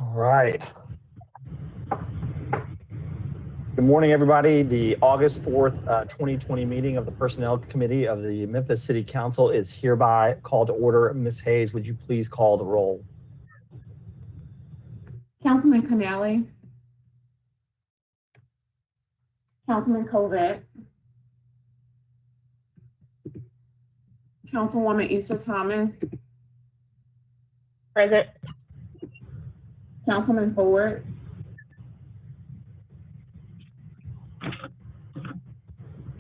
All right. Good morning, everybody. The August 4th, 2020 meeting of the Personnel Committee of the Memphis City Council is hereby called to order. Ms. Hayes, would you please call the roll? Councilman Connelly. Councilman Covett. Councilwoman Easter Thomas. Present. Councilman Ford.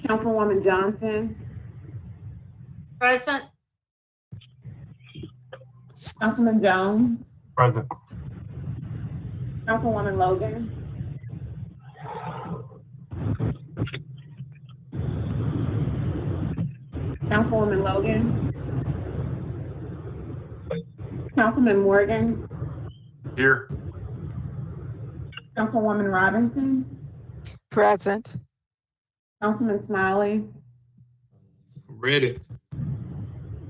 Councilwoman Johnson. Present. Councilman Jones. Present. Councilwoman Logan. Councilwoman Logan. Councilman Morgan. Here. Councilwoman Robinson. Present. Councilman Smiley. Ready.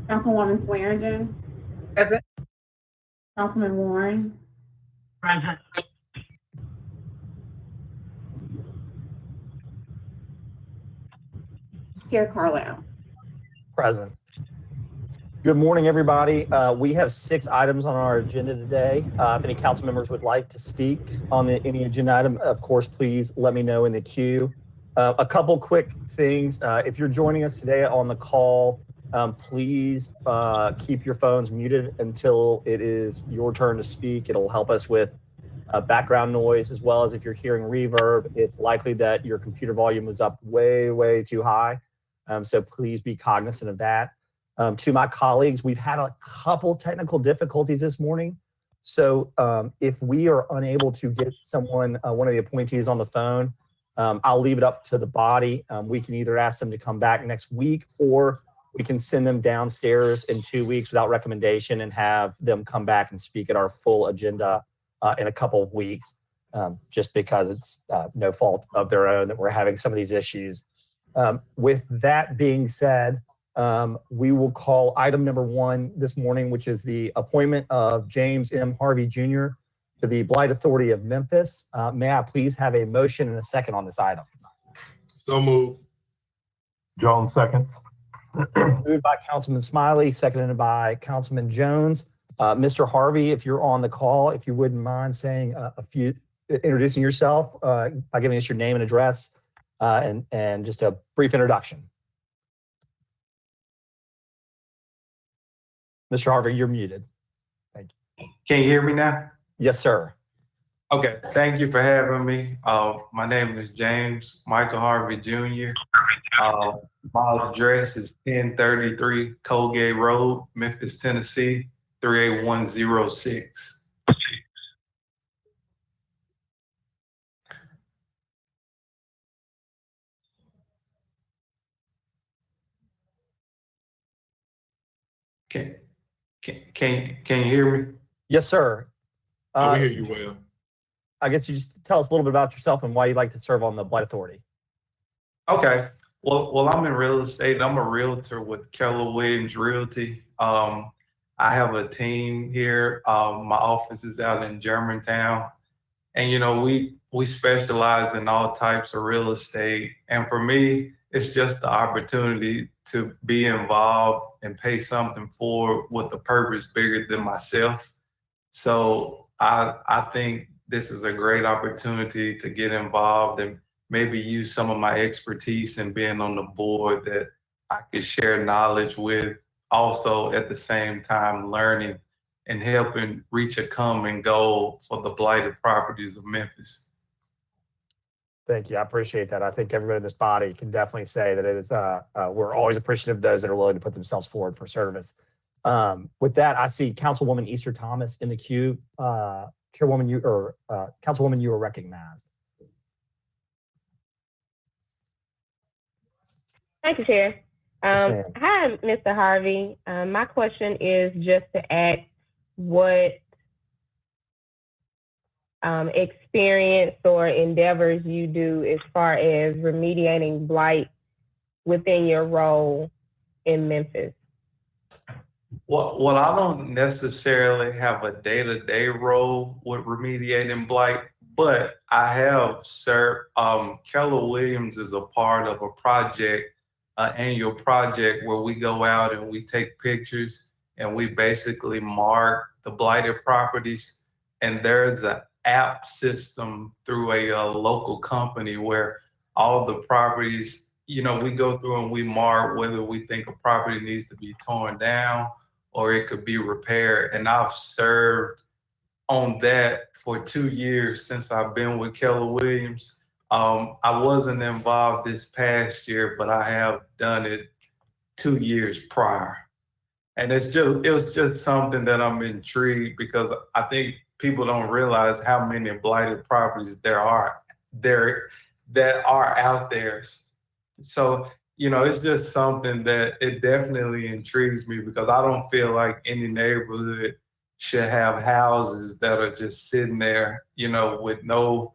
Councilwoman Swearingen. Present. Councilman Warren. Present. Chair Carlisle. Present. Good morning, everybody. We have 6 items on our agenda today. If any council members would like to speak on any agenda item, of course, please let me know in the queue. A couple quick things. If you're joining us today on the call, please keep your phones muted until it is your turn to speak. It'll help us with background noise, as well as if you're hearing reverb, it's likely that your computer volume was up way too high. So please be cognizant of that. To my colleagues, we've had a couple technical difficulties this morning. So if we are unable to get someone, one of the appointees on the phone, I'll leave it up to the body. We can either ask them to come back next week, or we can send them downstairs in 2 weeks without recommendation and have them come back and speak at our full agenda in a couple of weeks, just because it's no fault of their own that we're having some of these issues. With that being said, we will call item number 1 this morning, which is the appointment of James M. Harvey Jr. to the Blight Authority of Memphis. May I please have a motion and a second on this item? So moved. Jones, second. Moved by Councilman Smiley, seconded by Councilman Jones. Mr. Harvey, if you're on the call, if you wouldn't mind saying introducing yourself by giving us your name and address and just a brief introduction. Mr. Harvey, you're muted. Thank you. Can you hear me now? Yes, sir. Okay, thank you for having me. My name is James Michael Harvey Jr. My address is 1033 Colgate Road, Memphis, Tennessee, 38106. Can you hear me? Yes, sir. We hear you well. I guess you just tell us a little bit about yourself and why you'd like to serve on the Blight Authority. Okay. Well, I'm in real estate. I'm a realtor with Keller Williams Realty. I have a team here. My office is out in Germantown, and we specialize in all types of real estate. And for me, it's just the opportunity to be involved and pay something forward with a purpose bigger than myself. So I think this is a great opportunity to get involved and maybe use some of my expertise in being on the board that I could share knowledge with, also at the same time learning and helping reach a common goal for the blighted properties of Memphis. Thank you. I appreciate that. I think everybody in this body can definitely say that it is, we're always appreciative of those that are willing to put themselves forward for service. With that, I see Councilwoman Easter Thomas in the queue. Chairwoman, Councilwoman, you are recognized. Thank you, Chair. Yes, hi, Mr. Harvey. My question is just to ask what experience or endeavors you do as far as remediating blight within your role in Memphis. Well, I don't necessarily have a day-to-day role with remediating blight, but I have served. Keller Williams is a part of a project, an annual project where we go out and we take pictures and we basically mark the blighted properties. And there's an app system through a local company where all the properties, we go through and we mark whether we think a property needs to be torn down or it could be repaired. And I've served on that for 2 years since I've been with Keller Williams. I wasn't involved this past year, but I have done it 2 years prior. And it was just something that I'm intrigued because I think people don't realize how many blighted properties there are that are out there. So it's just something that it definitely intrigues me because I don't feel like any neighborhood should have houses that are just sitting there, with no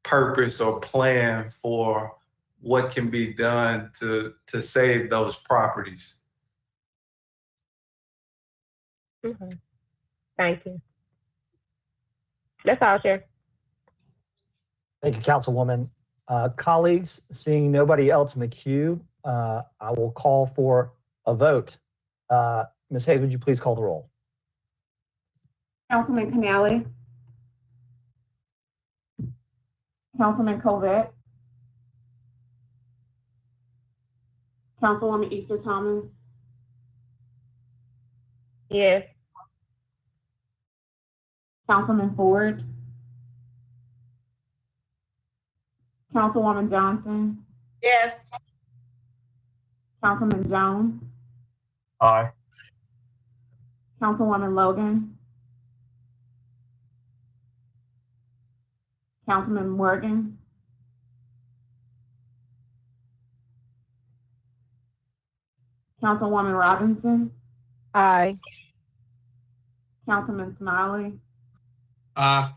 purpose or plan for what can be done to save those properties. Mhm. Thank you. That's all, Chair. Thank you, Councilwoman. Colleagues, seeing nobody else in the queue, I will call for a vote. Ms. Hayes, would you please call the roll? Councilman Canale, Councilman Covett, Councilwoman Easter Thomas, Yes. Councilman Ford, Councilwoman Johnson, Yes. Councilman Jones, Aye. Councilwoman Logan, Councilman Morgan, Councilwoman Robinson, Aye. Councilman Smiley, Aye.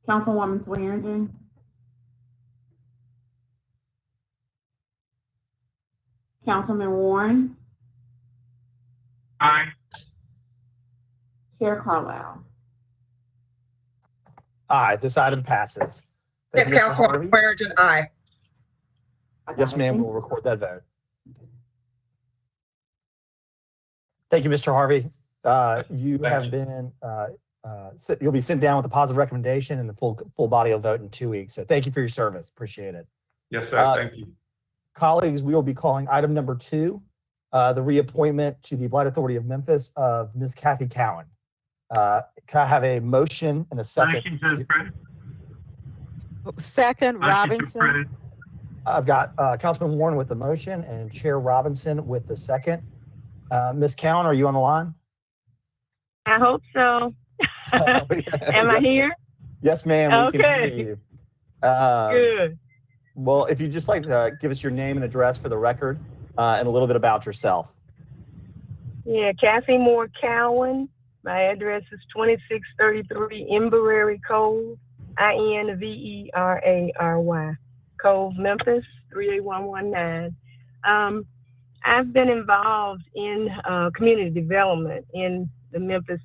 Councilwoman Swearingen, Councilman Warren, Aye. Chair Carlisle. Aye, this item passes. Thank That's you, Mr. Councilwoman Harvey. Swearingen, aye. Yes, ma'am, we'll record that vote. Thank you, Mr. Harvey. You Thank have you. been, you'll be sent down with a positive recommendation and the full body will vote in 2 weeks. So thank you for your service. Appreciate it. Yes, sir. Thank you. Colleagues, we will be calling item number 2, the reappointment to the Blight Authority of Memphis of Ms. Kathy Cowan. Can I have a motion and a second? Second, Robinson. I've got Councilman Warren with the motion and Chair Robinson with the second. Ms. Cowan, are you on the line? I hope so. Am I here? Yes, ma'am. We can hear Okay. you. Good. Well, if you'd just like to give us your name and address for the record and a little bit about yourself. Yeah, Kathy Moore Cowan. My address is 2633 Inverary Cove, Inverary, Cove, Memphis, 38119. I've been involved in community development in Memphis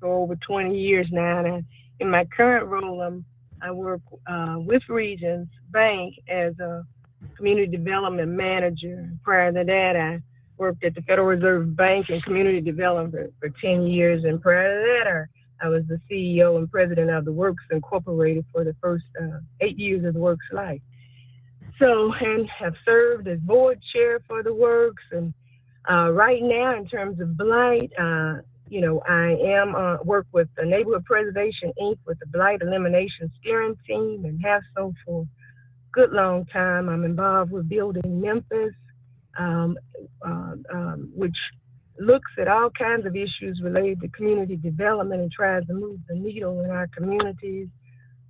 for over 20 years now. And in my current role, I work with Regions Bank as a community development manager. Prior to that, I worked at the Federal Reserve Bank in community development for 10 years. And prior to that, I was the CEO and president of the Works Incorporated for the first 8 years of the Works life. So, and have served as board chair for the Works. And right now, in terms of blight, I am work with the Neighborhood Preservation Inc. with the Blight Elimination Steering Team and have so for a good long time. I'm involved with Building Memphis, which looks at all kinds of issues related to community development and tries to move the needle in our communities.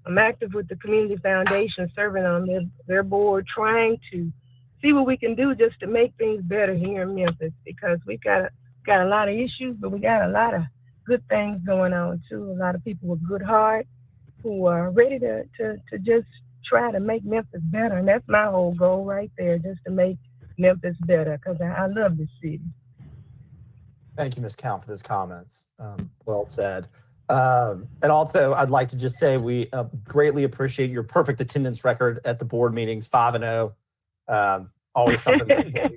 I'm active with the Community Foundation, serving on their board, trying to see what we can do just to make things better here in Memphis, because we've got a lot of issues, but we got a lot of good things going on too. A lot of people with good heart who are ready to just try to make Memphis better. And that's my whole goal right there, just to make Memphis better, because I love this city. Thank you, Ms. Count, for those comments. Well said. And also, I'd like to just say we greatly appreciate your perfect attendance record at the board meetings, 5-0. Always something that we forget.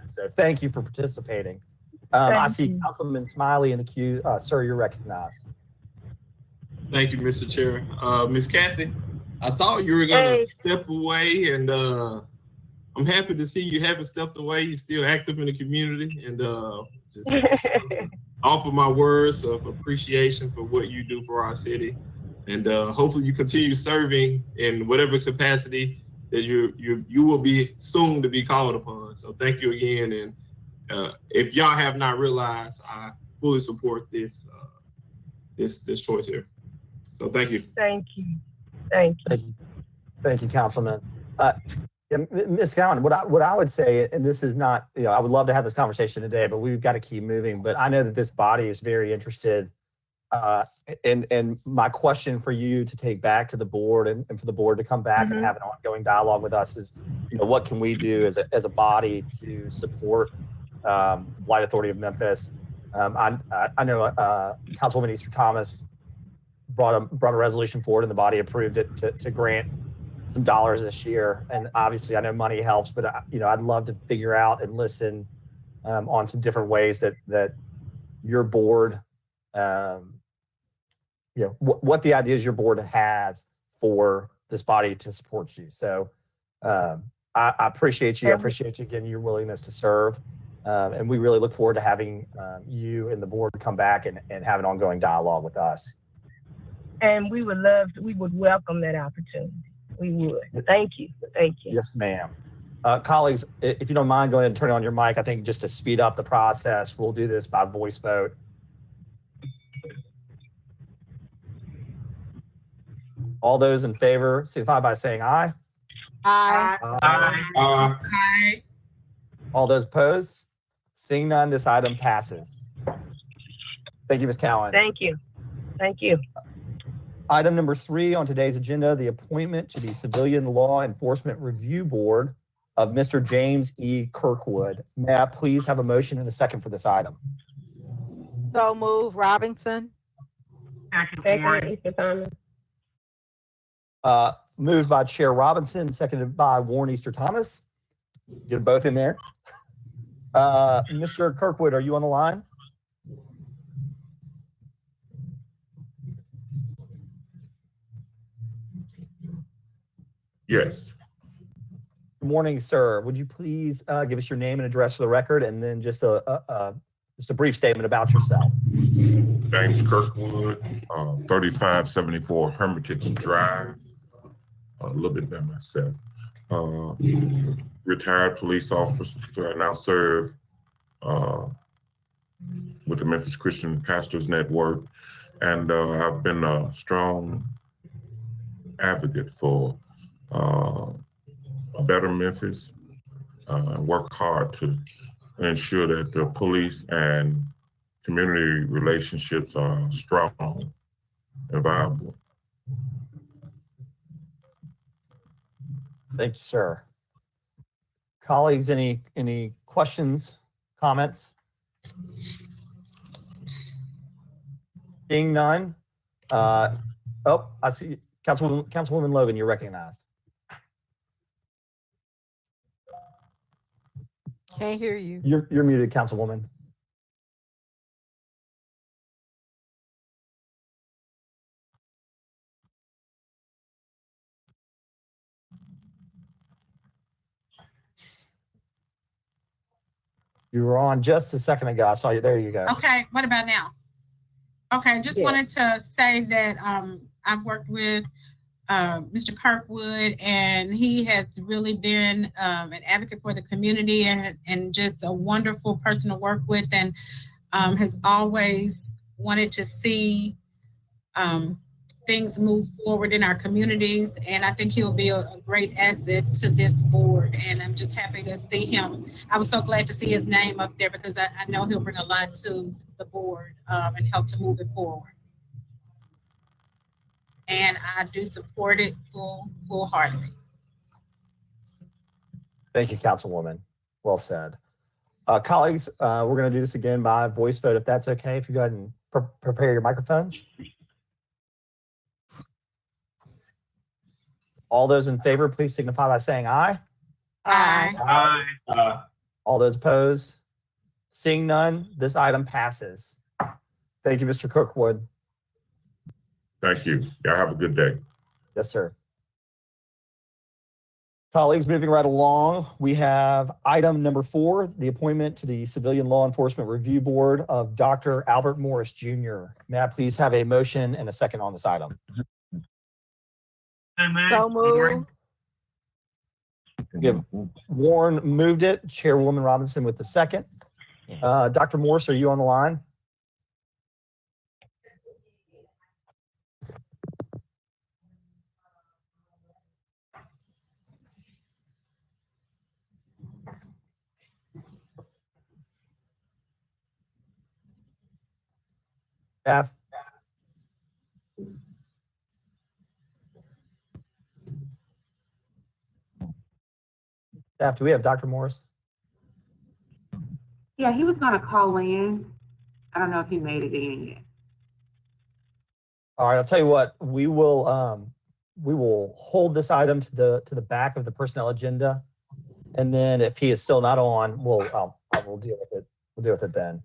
So thank you for participating. I see Councilman Smiley in the queue. Sir, you're recognized. Thank you, Mr. Chair. Ms. Kathy, I thought you were gonna step away, and I'm happy to see you haven't stepped away. You're still active in the community, and just offer my words of appreciation for what you do for our city. And hopefully you continue serving in whatever capacity that you will be soon to be called upon. So thank you again. And if y'all have not realized, I fully support this this choice here. So thank you. Thank you. Thank you. Thank you. Thank you, Councilman. Ms. Cowan, what I would say, and this is not, I would love to have this conversation today, but we've got to keep moving. But I know that this body is very interested. And my question for you to take back to the board and for the board to come back and have an ongoing dialogue with us is, what can we do as a body to support the Blight Authority of Memphis? I know Councilwoman Easter Thomas brought a resolution forward and the body approved it to grant some dollars this year. And obviously I know money helps, but I'd love to figure out and listen on some different ways that your board, what the ideas your board has for this body to support you. So I appreciate you. I appreciate you again, your willingness to serve. And we really look forward to having you and the board come back and have an ongoing dialogue with us. And we would welcome that opportunity. We would. Thank you. Thank you. Yes, ma'am. Colleagues, if you don't mind, go ahead and turn on your mic. I think just to speed up the process, we'll do this by voice vote. All those in favor, signify by saying aye. Aye. Aye. All those opposed? Seeing none, this item passes. Thank you, Ms. Cowan. Thank you. Thank you. Item number 3 on today's agenda, the appointment to the Civilian Law Enforcement Review Board of Mr. James E. Kirkwood. May I please have a motion and a second for this item? So move, Robinson. Thank you, Mr. Thomas. Moved by Chair Robinson, seconded by Warren Easter Thomas. Get them both in there. Mr. Kirkwood, are you on the line? Yes. Good morning, sir. Would you please give us your name and address for the record, and then just a brief statement about yourself? James Kirkwood, 3574 Hermitage Drive. A little bit about myself. Retired police officer. I now serve with the Memphis Christian Pastors Network, and I've been a strong advocate for a better Memphis. Work hard to ensure that the police and community relationships are strong and viable. Thank you, sir. Colleagues, any questions, comments? Seeing none. I see Councilwoman Logan, you're recognized. Can't hear you. You're muted, Councilwoman. You were on just a second ago. I saw you. There you go. Okay, what about now? Okay, just wanted to say that I've worked with Mr. Kirkwood, and he has really been an advocate for the community and just a wonderful person to work with, and has always wanted to see things move forward in our communities. And I think he'll be a great asset to this board. And I'm just happy to see him. I was so glad to see his name up there because I know he'll bring a lot to the board and help to move it forward. And I do support it full-heartedly. Thank you, Councilwoman. Well said. Colleagues, we're going to do this again by voice vote, if that's okay. If you go ahead and prepare your microphones. All those in favor, please signify by saying aye. Aye. Aye. All those opposed? Seeing none, this item passes. Thank you, Mr. Cookwood. Thank you. Y'all have a good day. Yes, sir. Colleagues, moving right along, we have item number 4, the appointment to the Civilian Law Enforcement Review Board of Dr. Albert Morris, Jr. May I please have a motion and a second on this item? So move. Warren moved it, Chairwoman Robinson with the second. Dr. Morris, are you on the line? Staff? Staff, do we have Dr. Morris? Yeah, he was gonna call in. I don't know if he made it in yet. All right, I'll tell you what, we will hold this item to the back of the personnel agenda. And then if he is still not on, we'll deal with it. We'll deal with it then.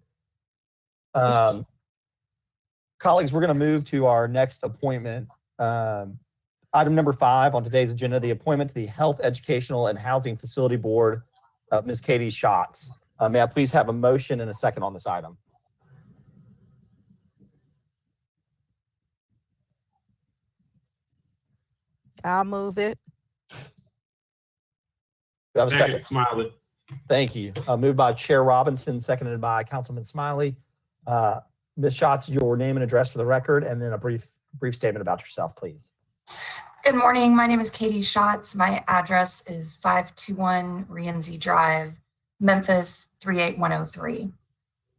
Colleagues, we're going to move to our next appointment. Item number 5 on today's agenda, the appointment to the Health, Educational, and Housing Facility Board of Ms. Katie Schatz. May I please have a motion and a second on this item? I'll move it. Do I have a second? Smiley. Thank you. Moved by Chair Robinson, seconded by Councilman Smiley. Ms. Schatz, your name and address for the record, and then a brief statement about yourself, please. Good morning. My name is Katie Schatz. My address is 521 Rienzi Drive, Memphis 38103.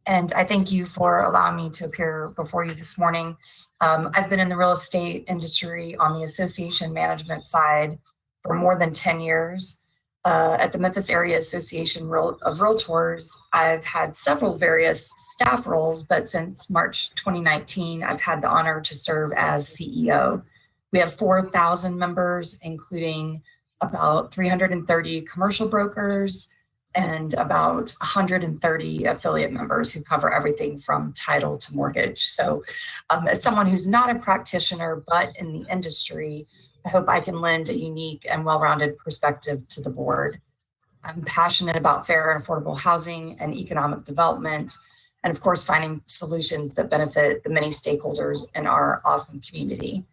And I thank you for allowing me to appear before you this morning. I've been in the real estate industry on the association management side for more than 10 years. At the Memphis Area Association of Realtors, I've had several various staff roles, but since March 2019, I've had the honor to serve as CEO. We have 4,000 members, including about 330 commercial brokers and about 130 affiliate members who cover everything from title to mortgage. So as someone who's not a practitioner, but in the industry, I hope I can lend a unique and well-rounded perspective to the board. I'm passionate about fair and affordable housing and economic development, and of course, finding solutions that benefit the many stakeholders in our awesome community.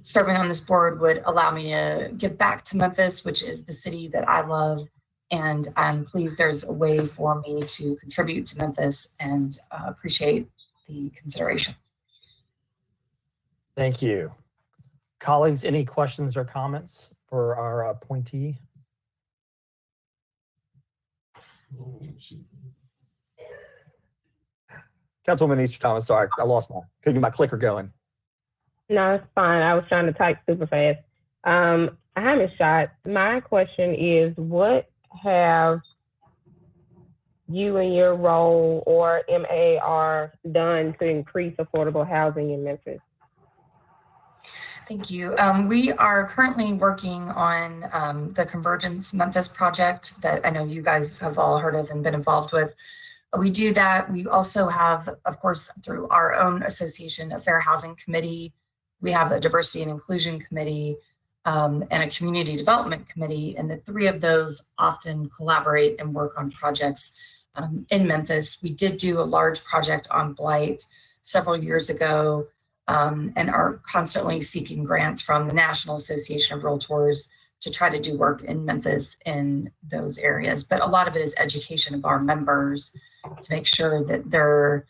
Serving on this board would allow me to give back to Memphis, which is the city that I love, and I'm pleased there's a way for me to contribute to Memphis and appreciate the consideration. Thank you. Colleagues, any questions or comments for our appointee? Councilwoman Easter Thomas, sorry, I lost couldn't get my clicker going. No, it's fine. I was trying to type super fast. I haven't shot. My question is, what have you and your role or MAR done to increase affordable housing in Memphis? Thank you. We are currently working on the Convergence Memphis project that I know you guys have all heard of and been involved with. We do that. We also have, of course, through our own association, a Fair Housing Committee. We have a Diversity and Inclusion Committee and a Community Development Committee. And the three of those often collaborate and work on projects in Memphis. We did do a large project on blight several years ago. And are constantly seeking grants from the National Association of Realtors to try to do work in Memphis in those areas. But a lot of it is education of our members to make sure that they're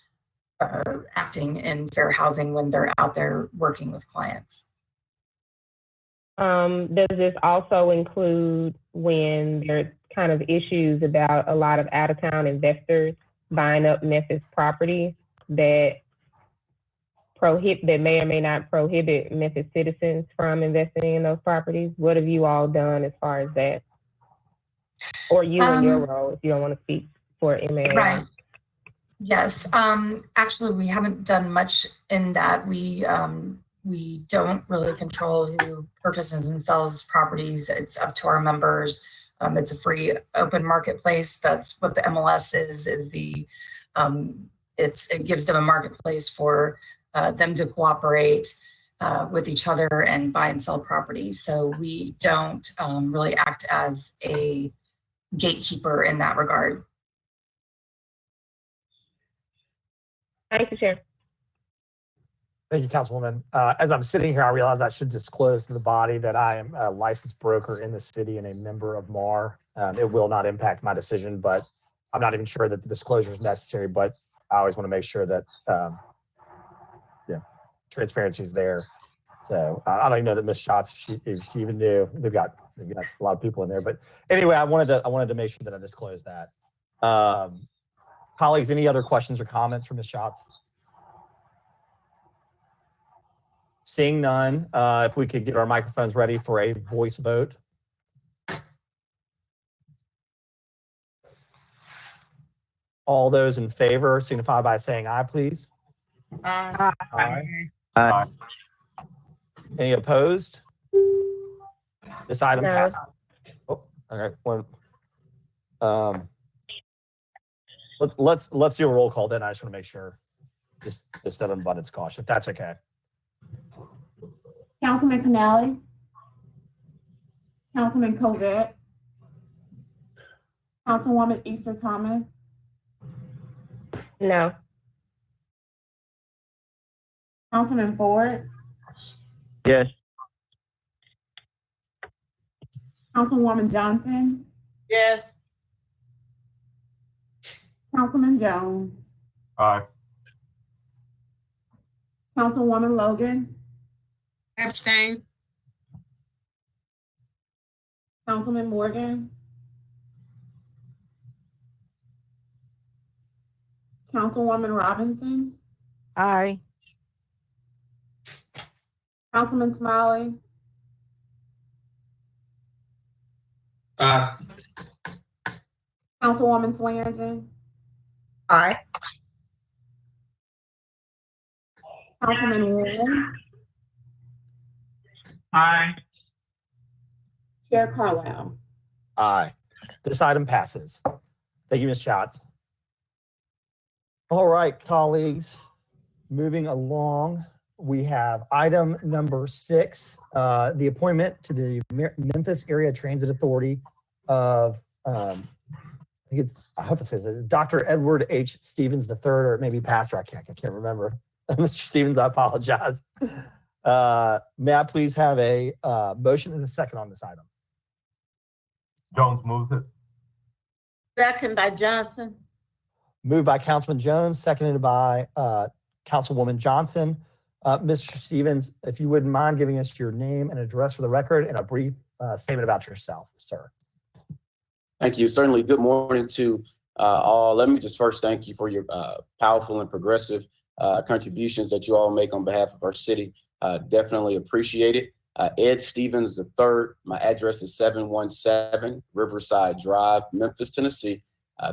acting in fair housing when they're out there working with clients. Does this also include when there's kind of issues about a lot of out-of-town investors buying up Memphis property that may or may not prohibit Memphis citizens from investing in those properties? What have you all done as far as that? Or you and your role, if you don't want to speak for MAR. Right. Yes. Actually, we haven't done much in that. We don't really control who purchases and sells properties. It's up to our members. It's a free open marketplace. That's what the MLS is the it gives them a marketplace for them to cooperate with each other and buy and sell properties. So we don't really act as a gatekeeper in that regard. Thank you, Chair. Thank you, Councilwoman. As I'm sitting here, I realize I should disclose to the body that I am a licensed broker in the city and a member of MAR. It will not impact my decision, but I'm not even sure that the disclosure is necessary, but I always want to make sure that transparency is there. So I don't even know that Ms. Schatz, if she even knew. They've got a lot of people in there, but anyway, I wanted to make sure that I disclosed that. Colleagues, any other questions or comments from Ms. Schatz? Seeing none, if we could get our microphones ready for a voice vote. All those in favor signify by saying aye, please. Aye. Aye. Aye. Any opposed? This item No. passed. Oh, okay. Well, let's do a roll call then. I just want to make sure, just out of abundance of caution, if that's okay. Councilman Canali, Councilman Covett, Councilwoman Easter Thomas, No. Councilman Ford, Yes. Councilwoman Johnson, Yes. Councilman Jones, Aye. Councilwoman Logan, Abstain. Councilman Morgan, Councilwoman Robinson, Aye. Councilman Smiley, Aye. Councilwoman Swearingen, Aye. Councilman Warren, Aye. Chair Carlisle. Aye. This item passes. Thank you, Ms. Schatz. All right, colleagues, moving along, we have item number 6, the appointment to the Memphis Area Transit Authority of, I hope it says it, Dr. Edward H. Stevens III, or maybe Pastor, I can't remember. Mr. Stevens, I apologize. May I please have a motion and a second on this item? Jones moves it. Second by Johnson. Moved by Councilman Jones, seconded by Councilwoman Johnson. Mr. Stevens, if you wouldn't mind giving us your name and address for the record and a brief statement about yourself, sir. Thank you. Certainly. Good morning to all. Let me just first thank you for your powerful and progressive contributions that you all make on behalf of our city. Definitely appreciate it. Ed Stevens III. My address is 717 Riverside Drive, Memphis, Tennessee,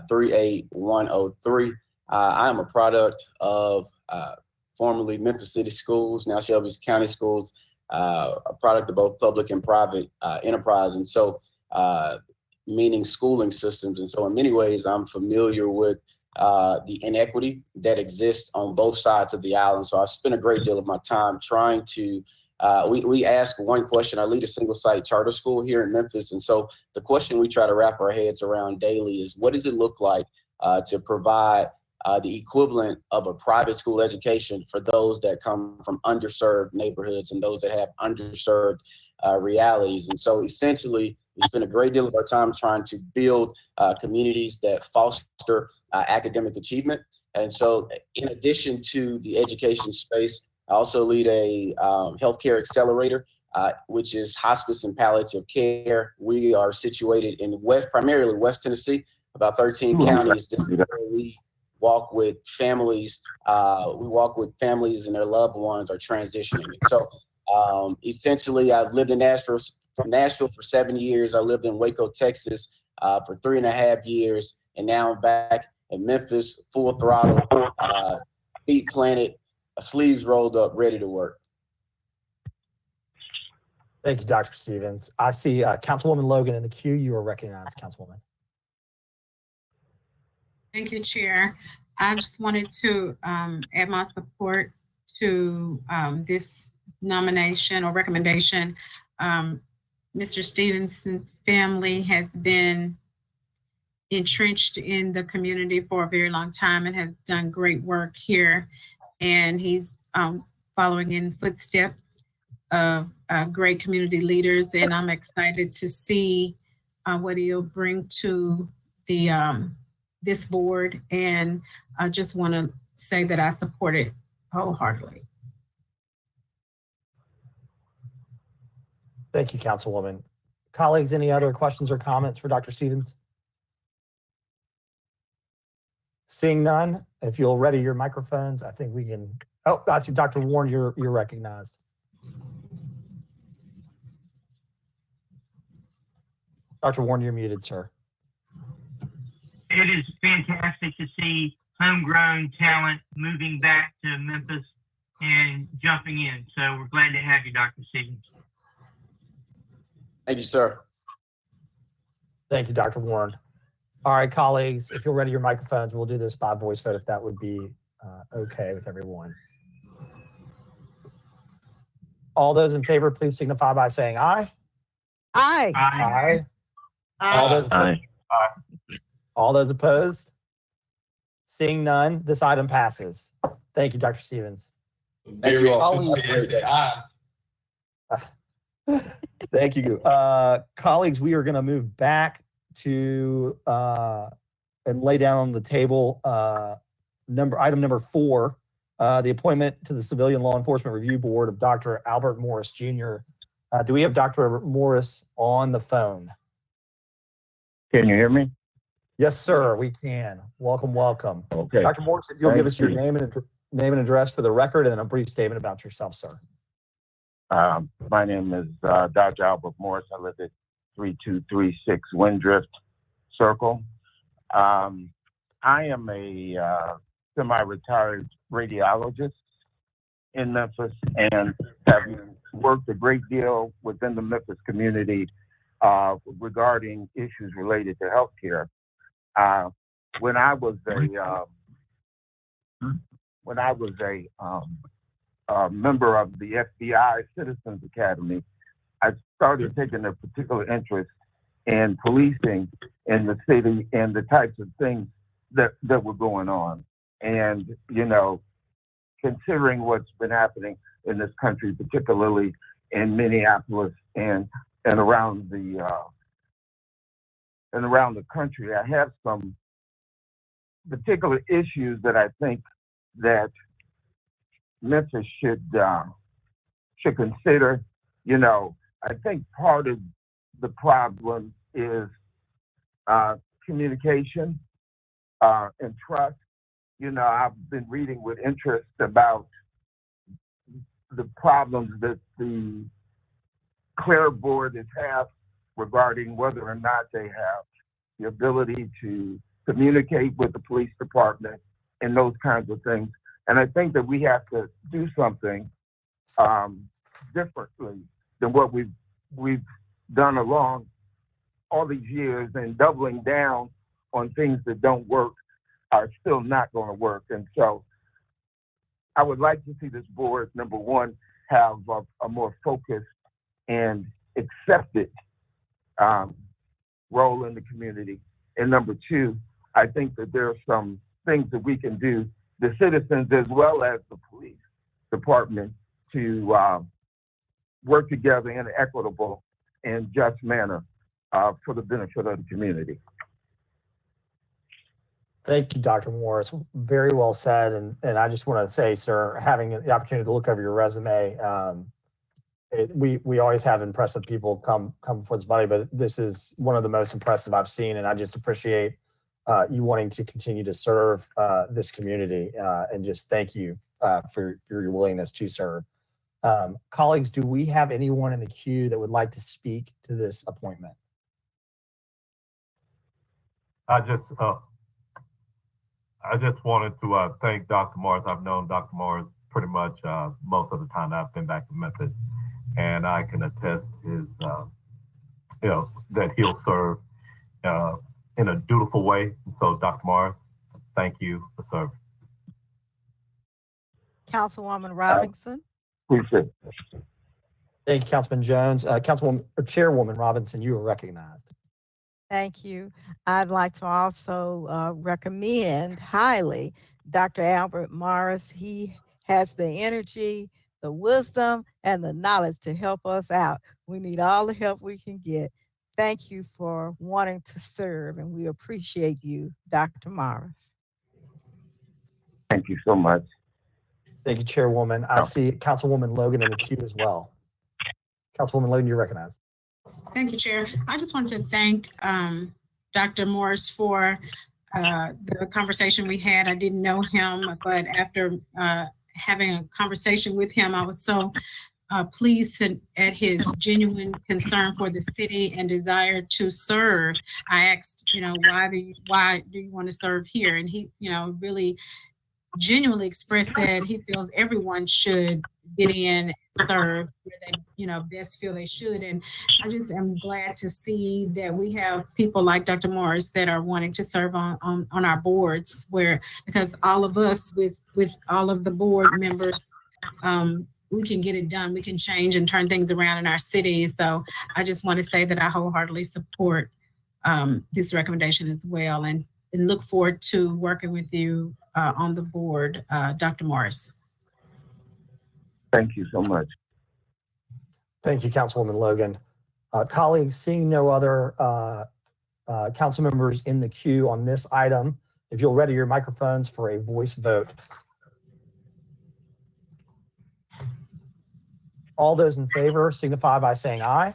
38103. I am a product of formerly Memphis City Schools, now Shelby County Schools, a product of both public and private enterprise. And so, meaning schooling systems. And so in many ways, I'm familiar with the inequity that exists on both sides of the aisle. And so I spent a great deal of my time trying to, we ask one question. I lead a single site charter school here in Memphis. And so the question we try to wrap our heads around daily is, what does it look like to provide the equivalent of a private school education for those that come from underserved neighborhoods and those that have underserved realities? And so essentially, we spend a great deal of our time trying to build communities that foster academic achievement. And so in addition to the education space, I also lead a healthcare accelerator, which is hospice and palliative care. We are situated in primarily West Tennessee, about 13 counties. This is where we walk with families. We walk with families and their loved ones are transitioning. And so essentially, I've lived in Nashville for 7 years. I lived in Waco, Texas for 3.5 years. and now I'm back in Memphis, full throttle, feet planted, sleeves rolled up, ready to work. Thank you, Dr. Stevens. I see Councilwoman Logan in the queue. You are recognized, Councilwoman. Thank you, Chair. I just wanted to add my support to this nomination or recommendation. Mr. Stevenson's family has been entrenched in the community for a very long time and has done great work here. And he's following in footsteps of great community leaders. And I'm excited to see what he'll bring to the this board. And I just want to say that I support it wholeheartedly. Thank you, Councilwoman. Colleagues, any other questions or comments for Dr. Stevens? Seeing none, if you'll ready your microphones, I think we can. Oh, I see Dr. Warren, you're recognized. Dr. Warren, you're muted, sir. It is fantastic to see homegrown talent moving back to Memphis and jumping in. So we're glad to have you, Dr. Stevens. Thank you, sir. Thank you, Dr. Warren. All right, colleagues, if you'll ready your microphones, we'll do this by voice vote if that would be okay with everyone. All those in favor, please signify by saying aye. Aye. Aye. All those opposed? Seeing none, this item passes. Thank you, Dr. Stevens. Thank you all. Have a great day. Thank you. Colleagues, we are going to move back to and lay down on the table item number 4, the appointment to the Civilian Law Enforcement Review Board of Dr. Albert Morris, Jr. Do we have Dr. Morris on the phone? Can you hear me? Yes, sir, we can. Welcome, welcome. Okay. Dr. Morris, if you'll give us your Thank you. name and address for the record and a brief statement about yourself, sir. My name is Dr. Albert Morris. I live at 3236 Windrift Circle. I am a semi-retired radiologist in Memphis and have worked a great deal within the Memphis community regarding issues related to healthcare. When I was a member of the FBI Citizens Academy, I started taking a particular interest in policing in the city and the types of things that were going on. And, you know, considering what's been happening in this country, particularly in Minneapolis and around the country, I have some particular issues that I think that Memphis should consider. You know, I think part of the problem is communication and trust. You know, I've been reading with interest about the problems that the clairvoyants have regarding whether or not they have the ability to communicate with the police department and those kinds of things. And I think that we have to do something differently than what we've done along all these years, and doubling down on things that don't work are still not going to work. And so I would like to see this board, number one, have a more focused and accepted role in the community. And number two, I think that there are some things that we can do, the citizens as well as the police department, to work together in an equitable and just manner for the benefit of the community. Thank you, Dr. Morris. Very well said. And I just want to say, sir, having the opportunity to look over your resume, we always have impressive people come before this body, but this is one of the most impressive I've seen. And I just appreciate you wanting to continue to serve this community, and just thank you for your willingness to serve. Colleagues, do we have anyone in the queue that would like to speak to this appointment? I just wanted to thank Dr. Morris. I've known Dr. Morris pretty much most of the time I've been back in Memphis, and I can attest his, that he'll serve in a dutiful way. So, Dr. Morris, thank you for serving. Councilwoman Robinson. Appreciate it. Thank you, Councilman Jones. Councilwoman or Chairwoman Robinson, you are recognized. Thank you. I'd like to also recommend highly Dr. Albert Morris. He has the energy, the wisdom, and the knowledge to help us out. We need all the help we can get. Thank you for wanting to serve, and we appreciate you, Dr. Morris. Thank you so much. Thank you, Chairwoman. I see Councilwoman Logan in the queue as well. Councilwoman Logan, you're recognized. Thank you, Chair. I just wanted to thank Dr. Morris for the conversation we had. I didn't know him, but after having a conversation with him, I was so pleased at his genuine concern for the city and desire to serve. I asked, why do you want to serve here? And he, really genuinely expressed that he feels everyone should get in and serve where they, best feel they should. And I just am glad to see that we have people like Dr. Morris that are wanting to serve on our boards, because all of us with all of the board members, we can get it done. We can change and turn things around in our cities. So I just want to say that I wholeheartedly support this recommendation as well, and look forward to working with you on the board, Dr. Morris. Thank you so much. Thank you, Councilwoman Logan. Colleagues, seeing no other council members in the queue on this item, if you'll ready your microphones for a voice vote. All those in favor signify by saying aye.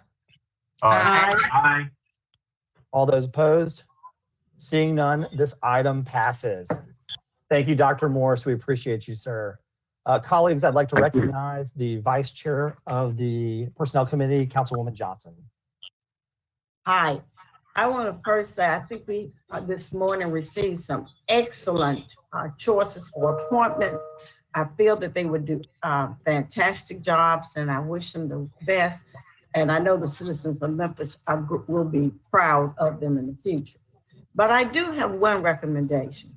Aye. Aye. All those opposed? Seeing none, this item passes. Thank you, Dr. Morris. We appreciate you, sir. Colleagues, I'd like to recognize the Vice Chair of the Personnel Committee, Councilwoman Johnson. Hi. I want to first say, I think we this morning received some excellent choices for appointment. I feel that they would do fantastic jobs, and I wish them the best. And I know the citizens of Memphis will be proud of them in the future. But I do have one recommendation.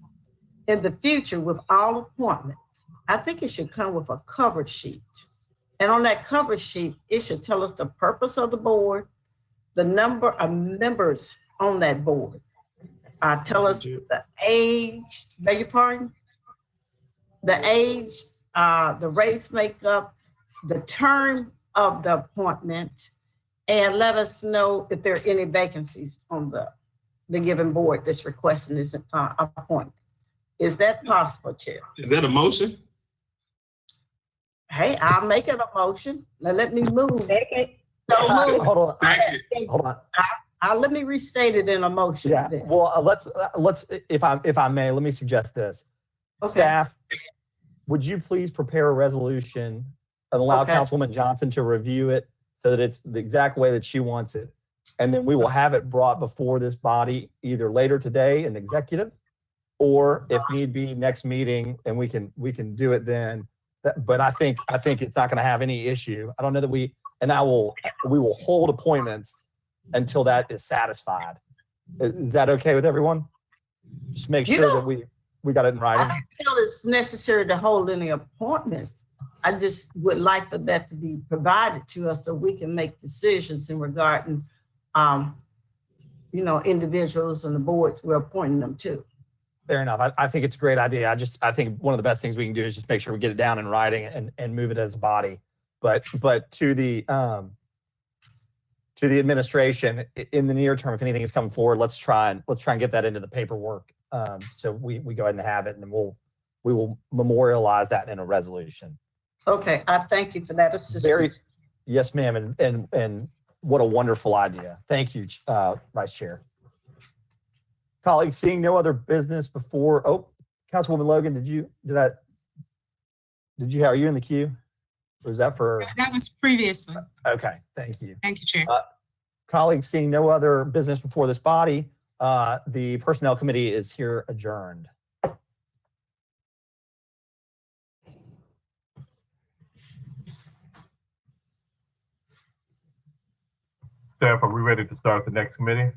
In the future, with all appointments, I think it should come with a cover sheet. And on that cover sheet, it should tell us the purpose of the board, the number of members on that board. Tell us the age, beg your pardon? The age, the race makeup, the term of the appointment, and let us know if there are any vacancies on the given board that's requesting this appointment. Is that possible, Chair? Is that a motion? Hey, I'll make it a motion. Now let me move. Hold on. Hold on. Let me restate it in a motion. Yeah. Then. Well, let's if I may, let me suggest this. Okay. Staff, would you please prepare a resolution and allow Councilwoman Johnson to review it so that it's the exact way that she wants it, and then we will have it brought before this body either later today in executive, or if need be next meeting, and we can do it then. But I think it's not going to have any issue. I don't know that we will hold appointments until that is satisfied. Is that okay with everyone? Just make sure that we got it in writing. I don't feel it's necessary to hold any appointments. I just would like for that to be provided to us so we can make decisions in regarding, individuals and the boards we're appointing them to. Fair enough. I think it's a great idea. I think one of the best things we can do is just make sure we get it down in writing and move it as a body. But to the administration, in the near term, if anything is coming forward, let's try and get that into the paperwork. So we go ahead and have it, and then we will memorialize that in a resolution. Okay, I thank you for that assistance. Yes, ma'am, and what a wonderful idea. Thank you, Vice Chair. Colleagues, seeing no other business before, Councilwoman Logan, are you in the queue? Or is that for? That was previously. Okay, thank you. Thank you, Chair. Colleagues, seeing no other business before this body, The Personnel Committee is here adjourned. Staff, are we ready to start the next committee?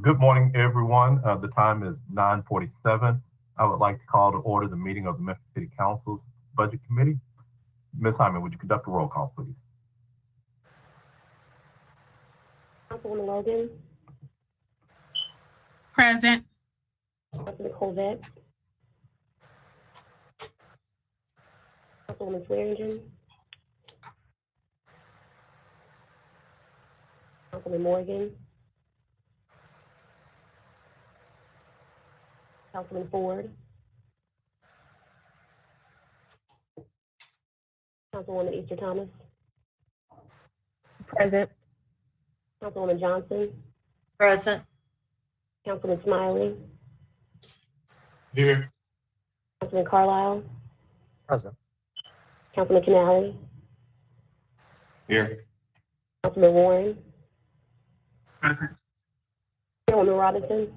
Good morning, everyone. The time is 9:47. I would like to call to order the meeting of the Memphis City Council's Budget Committee. Ms. Hyman, would you conduct a roll call, please? Councilwoman Logan, Present. Councilman Colvette, Councilwoman Swearingen, Councilman Morgan, Councilman Ford, Councilwoman Easter Thomas, Present. Councilwoman Johnson, Present. Councilman Smiley, Here. Councilman Carlisle, Present. Councilman Canale, Here. Councilman Warren, Present. Chairwoman Robinson,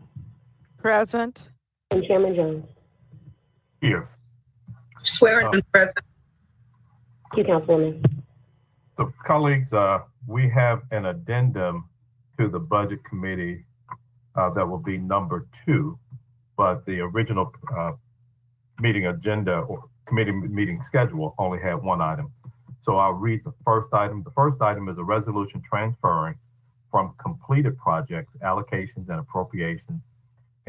Present. and Chairman Jones. Here. Swearingen present. Thank you, Councilwoman. So colleagues, we have an addendum to the Budget Committee that will be number 2, but the original meeting agenda or committee meeting schedule only had 1 item. So I'll read the first item. The first item is a resolution transferring from completed projects, allocations, and appropriations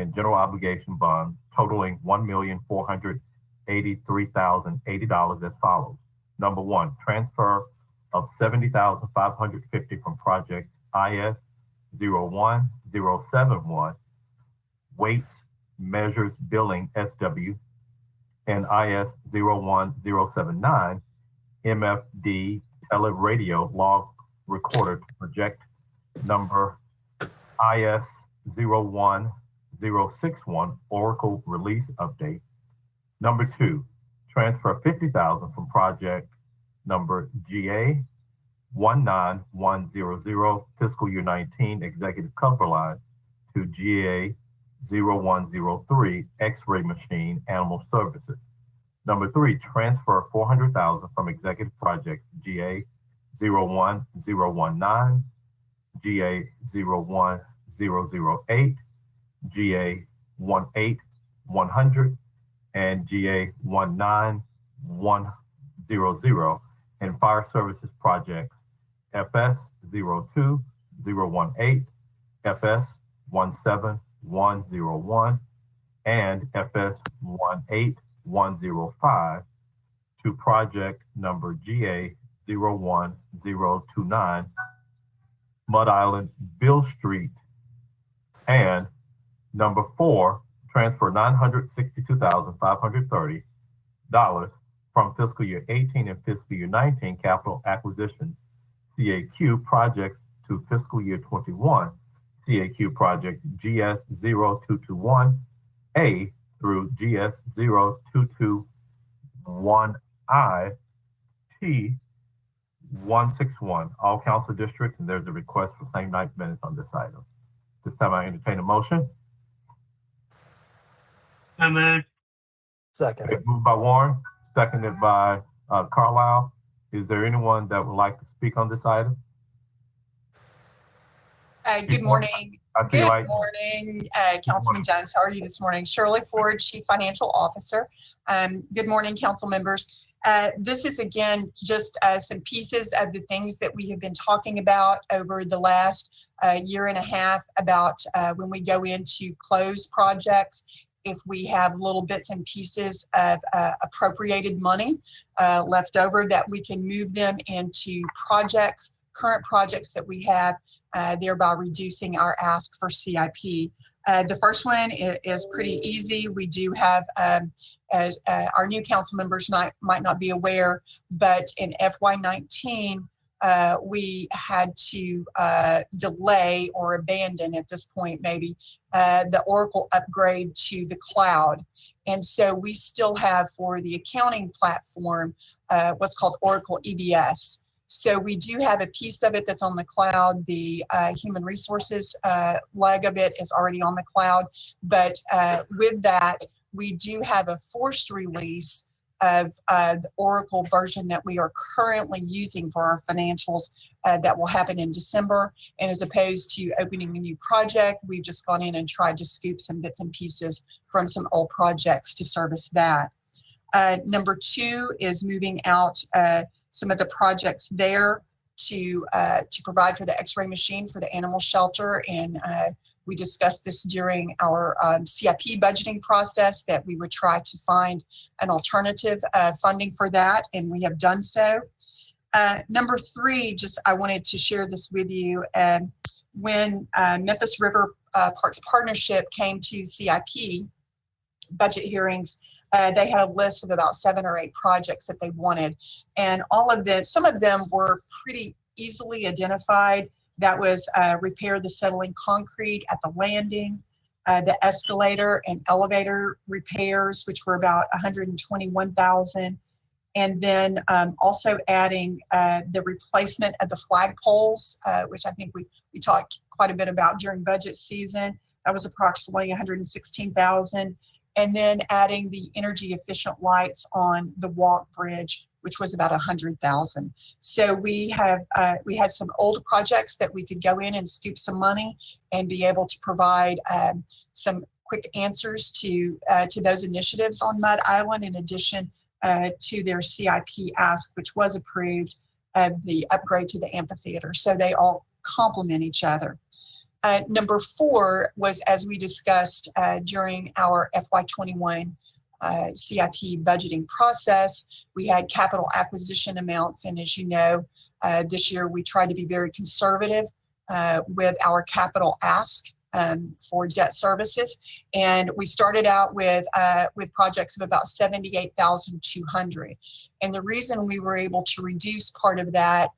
and general obligation bonds totaling $1,483,080 as follows. Number 1, transfer of $70,550 from projects IS 01071, Weights Measures Billing SW, and IS 01079, MFD Teleradio Log Recorder to project number IS 01061, Oracle Release Update. Number 2, transfer $50,000 from project number GA 19100 fiscal year 19 executive cover line to GA 0103 X-ray machine animal services. Number 3, transfer $400,000 from executive projects GA 01019, GA 01008, GA 18100, and GA 19100, and fire services projects FS 02018, FS 17101, and FS 18105 to project number GA 01029, Mud Island Bill Street. And number 4, transfer $962,530 from fiscal year 18 and fiscal year 19 capital acquisition CAQ projects to fiscal year 21 CAQ projects GS 0221A through GS 0221I T 161, all council districts, and there's a request for same night minutes on this item. This time I entertain a motion. So moved. Second. Okay, moved by Warren, seconded by Carlisle. Is there anyone that would like to speak on this item? Good morning. Good morning, Councilman Jones. How are you this morning? Shirley Ford, Chief Financial Officer. Good morning, council members. This is again just some pieces of the things that we have been talking about over the last year and a half about when we go into closed projects. If we have little bits and pieces of appropriated money left over, that we can move them into projects, current projects that we have, thereby reducing our ask for CIP. The first one is pretty easy. We do have, as our new council members might not be aware, but in FY19, we had to delay or abandon at this point maybe the Oracle upgrade to the cloud. And so we still have for the accounting platform what's called Oracle EBS. So we do have a piece of it that's on the cloud. The human resources leg of it is already on the cloud. But with that, we do have a forced release of the Oracle version that we are currently using for our financials that will happen in December. And as opposed to opening a new project, we've just gone in and tried to scoop some bits and pieces from some old projects to service that. Number 2 is moving out some of the projects there to provide for the X-ray machine for the animal shelter. And we discussed this during our CIP budgeting process, that we would try to find an alternative funding for that, and we have done so. Number 3, just I wanted to share this with you. When Memphis River Parks Partnership came to CIP budget hearings, they had a list of about 7 or 8 projects that they wanted. And all of them, some of them were pretty easily identified. That was repair the settling concrete at the landing, the escalator and elevator repairs, which were about $121,000. And then also adding the replacement of the flagpoles, which I think we talked quite a bit about during budget season. That was approximately $116,000. And then adding the energy efficient lights on the walk bridge, which was about $100,000. So we had some old projects that we could go in and scoop some money and be able to provide some quick answers to those initiatives on Mud Island, in addition to their CIP ask, which was approved, of the upgrade to the amphitheater. So they all complement each other. Number 4 was, as we discussed during our FY21 CIP budgeting process, we had capital acquisition amounts. And as you know, this year we tried to be very conservative with our capital ask for debt services. And we started out with projects of about $78,200. And the reason we were able to reduce part of that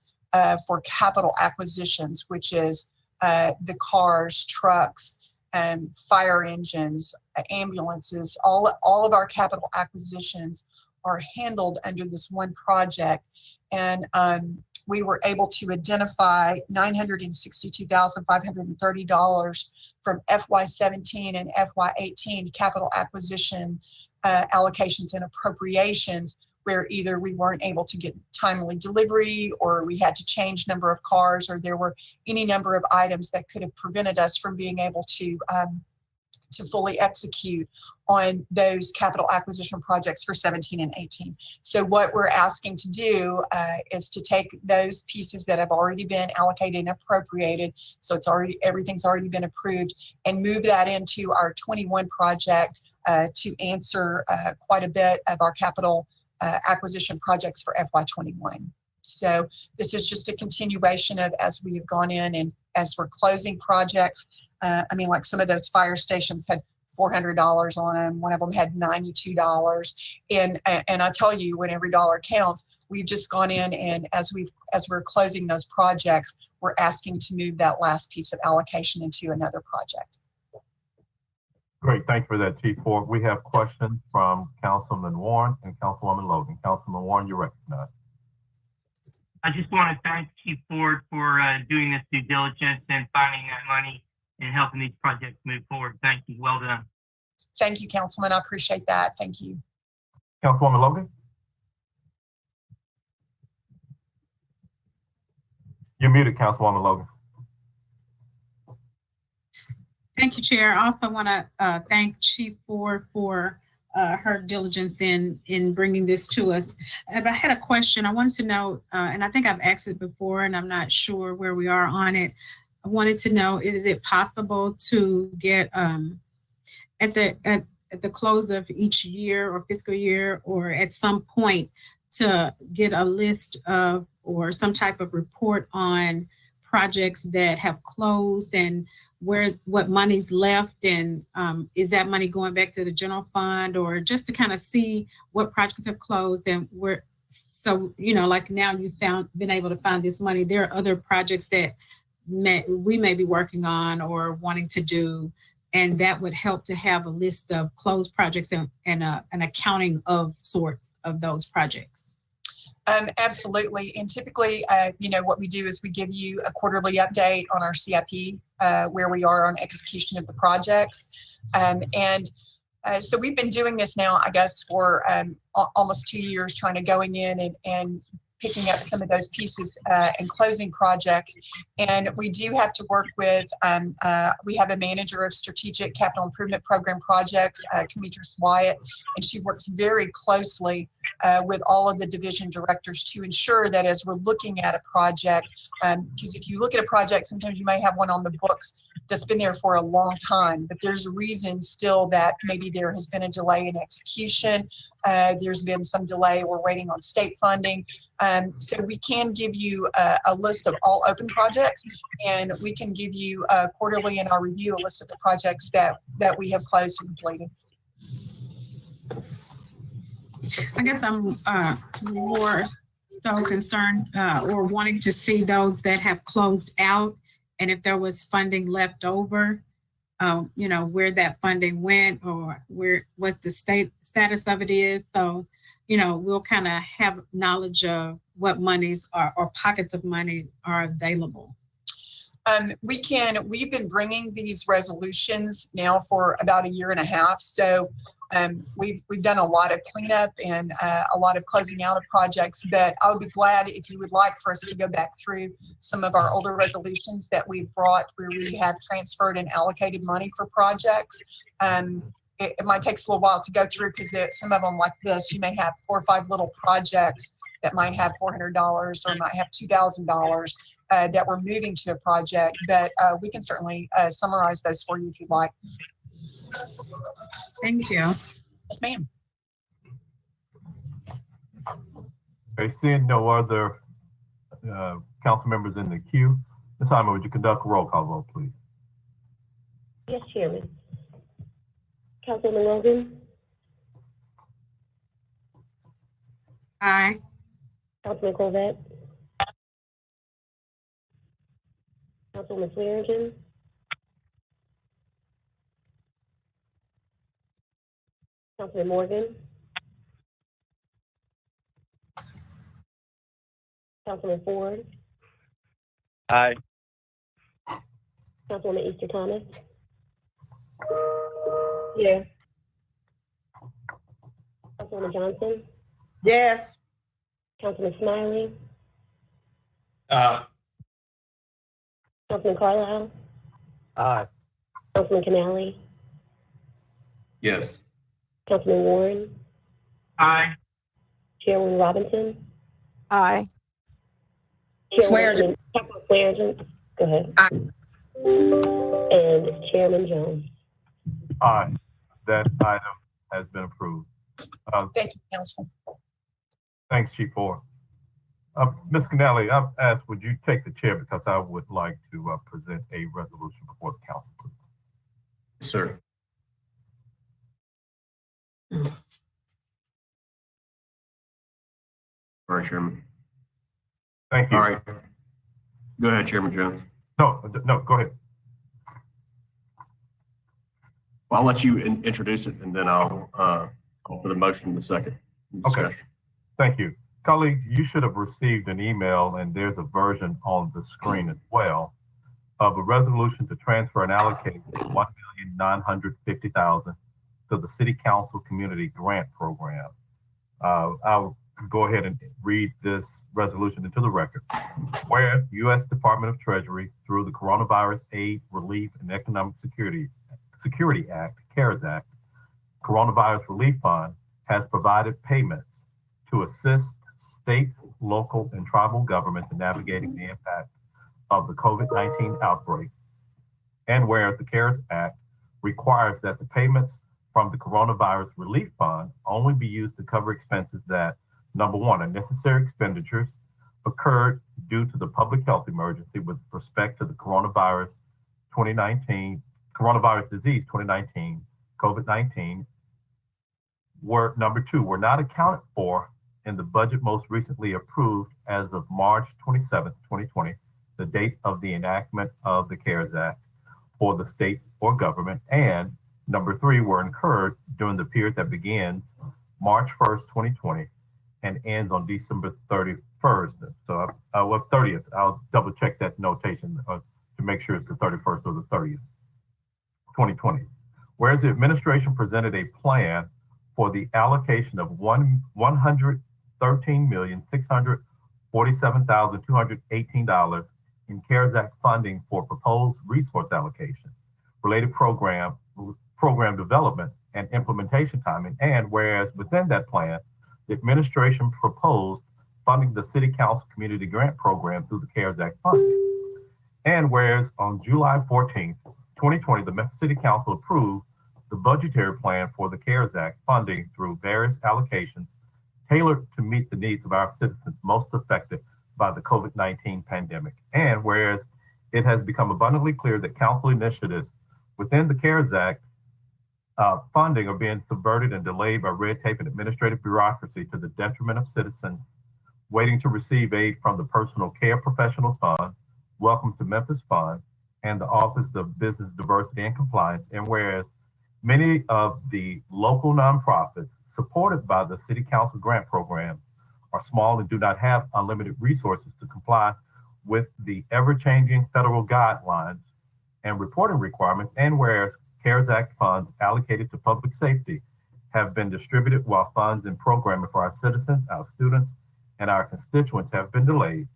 for capital acquisitions, which is the cars, trucks, fire engines, ambulances, all of our capital acquisitions are handled under this one project. And we were able to identify $962,530 from FY17 and FY18 capital acquisition allocations and appropriations, where either we weren't able to get timely delivery, or we had to change number of cars, or there were any number of items that could have prevented us from being able to fully execute on those capital acquisition projects for 17 and 18. So what we're asking to do is to take those pieces that have already been allocated and appropriated, so everything's already been approved, and move that into our 21 project to answer quite a bit of our capital acquisition projects for FY21. So this is just a continuation of, as we have gone in and as we're closing projects. I mean, like some of those fire stations had $400 on them. One of them had $92. And I tell you, when every dollar counts, we've just gone in, and as we're closing those projects, we're asking to move that last piece of allocation into another project. Great, thank you for that, Chief Ford. We have questions from Councilman Warren and Councilwoman Logan. Councilman Warren, you're recognized. I just want to thank Chief Ford for doing this due diligence and finding that money and helping these projects move forward. Thank you. Well done. Thank you, Councilman. I appreciate that. Thank you. Councilwoman Logan? You're muted, Councilwoman Logan. Thank you, Chair. I also want to thank Chief Ford for her diligence in bringing this to us. But I had a question. I wanted to know, and I think I've asked it before, and I'm not sure where we are on it. I wanted to know, is it possible to get at the close of each year or fiscal year, or at some point, to get a list of or some type of report on projects that have closed and what money's left, and is that money going back to the general fund, or just to kind of see what projects have closed and where, so, you know, like now you've been able to find this money. There are other projects that we may be working on or wanting to do, and that would help to have a list of closed projects and an accounting of sorts of those projects. Absolutely. And typically, you know, what we do is we give you a quarterly update on our CIP, where we are on execution of the projects. So we've been doing this now, I guess, for almost 2 years, going in and picking up some of those pieces and closing projects. And we do have to work with, we have a manager of strategic capital improvement program projects, Demetrius Wyatt, and she works very closely with all of the division directors to ensure that as we're looking at a project, because if you look at a project, sometimes you may have one on the books that's been there for a long time, but there's a reason still that maybe there has been a delay in execution. There's been some delay. We're waiting on state funding. So we can give you a list of all open projects, and we can give you quarterly in our review a list of the projects that we have closed and completed. I guess I'm more so concerned or wanting to see those that have closed out, and if there was funding left over, you know, where that funding went or what the status of it is. So, you know, we'll kind of have knowledge of what monies are or pockets of money are available. We've been bringing these resolutions now for about 1.5 years. So we've done a lot of cleanup and a lot of closing out of projects, but I would be glad if you would like for us to go back through some of our older resolutions that we've brought where we have transferred and allocated money for projects. It might take us a little while to go through because some of them like this, you may have 4 or 5 little projects that might have $400 or might have $2,000 that we're moving to a project, but we can certainly summarize those for you if you'd like. Thank you. Yes, ma'am. Okay, seeing no other council members in the queue, Ms. Hyman, would you conduct a roll call vote, please? Yes, Chairman. Councilman Logan? Aye. Councilman Corvette? Councilman Swearingen? Councilman Morgan? Councilman Ford? Aye. Councilwoman Easter Thomas? Yes. Councilwoman Johnson? Yes. Councilman Smiley? Aye. Councilman Carlisle? Aye. Councilman Canali? Yes. Councilman Warren? Aye. Chairwoman Robinson? Aye. Councilman Swearingen? Go ahead. Aye. And Chairman Jones? Aye. That item has been approved. Thank you, Council. Thanks, Chief Ford. Ms. Canali, I've asked, would you take the chair because I would like to present a resolution before the council, please. Yes, sir. All right, Chairman. Thank you. All right. Go ahead, Chairman Jones. No, go ahead. Well, I'll let you introduce it, and then I'll call for the motion in a second. Okay. Thank you. Colleagues, you should have received an email, and there's a version on the screen as well, of a resolution to transfer and allocate $1,950,000 to the City Council Community Grant Program. I'll go ahead and read this resolution into the record. Whereas the U.S. Department of Treasury, through the Coronavirus Aid, Relief, and Economic Security Act, CARES Act, Coronavirus Relief Fund, has provided payments to assist state, local, and tribal governments in navigating the impact of the COVID-19 outbreak. And whereas the CARES Act requires that the payments from the Coronavirus Relief Fund only be used to cover expenses that, number one, are necessary expenditures occurred due to the public health emergency with respect to the coronavirus disease 2019, COVID-19, were number two, were not accounted for in the budget most recently approved as of March 27th, 2020, the date of the enactment of the CARES Act for the state or government, and number three, were incurred during the period that begins March 1st, 2020 and ends on December 31st. So, 30th. I'll double check that notation to make sure it's the 31st or the 30th, 2020. Whereas the administration presented a plan for the allocation of $113,641,000 $47,218 in CARES Act funding for proposed resource allocation, related program development and implementation timing. And whereas within that plan, the administration proposed funding the City Council Community Grant Program through the CARES Act funding. And whereas on July 14th, 2020, the Memphis City Council approved the budgetary plan for the CARES Act funding through various allocations tailored to meet the needs of our citizens most affected by the COVID-19 pandemic. And whereas it has become abundantly clear that council initiatives within the CARES Act funding are being subverted and delayed by red tape and administrative bureaucracy to the detriment of citizens waiting to receive aid from the Personal Care Professionals Fund, Welcome to Memphis Fund, and the Office of Business Diversity and Compliance. And whereas many of the local nonprofits supported by the City Council Grant Program are small and do not have unlimited resources to comply with the ever-changing federal guidelines and reporting requirements, and whereas CARES Act funds allocated to public safety have been distributed while funds in programming for our citizens, our students, and our constituents have been delayed,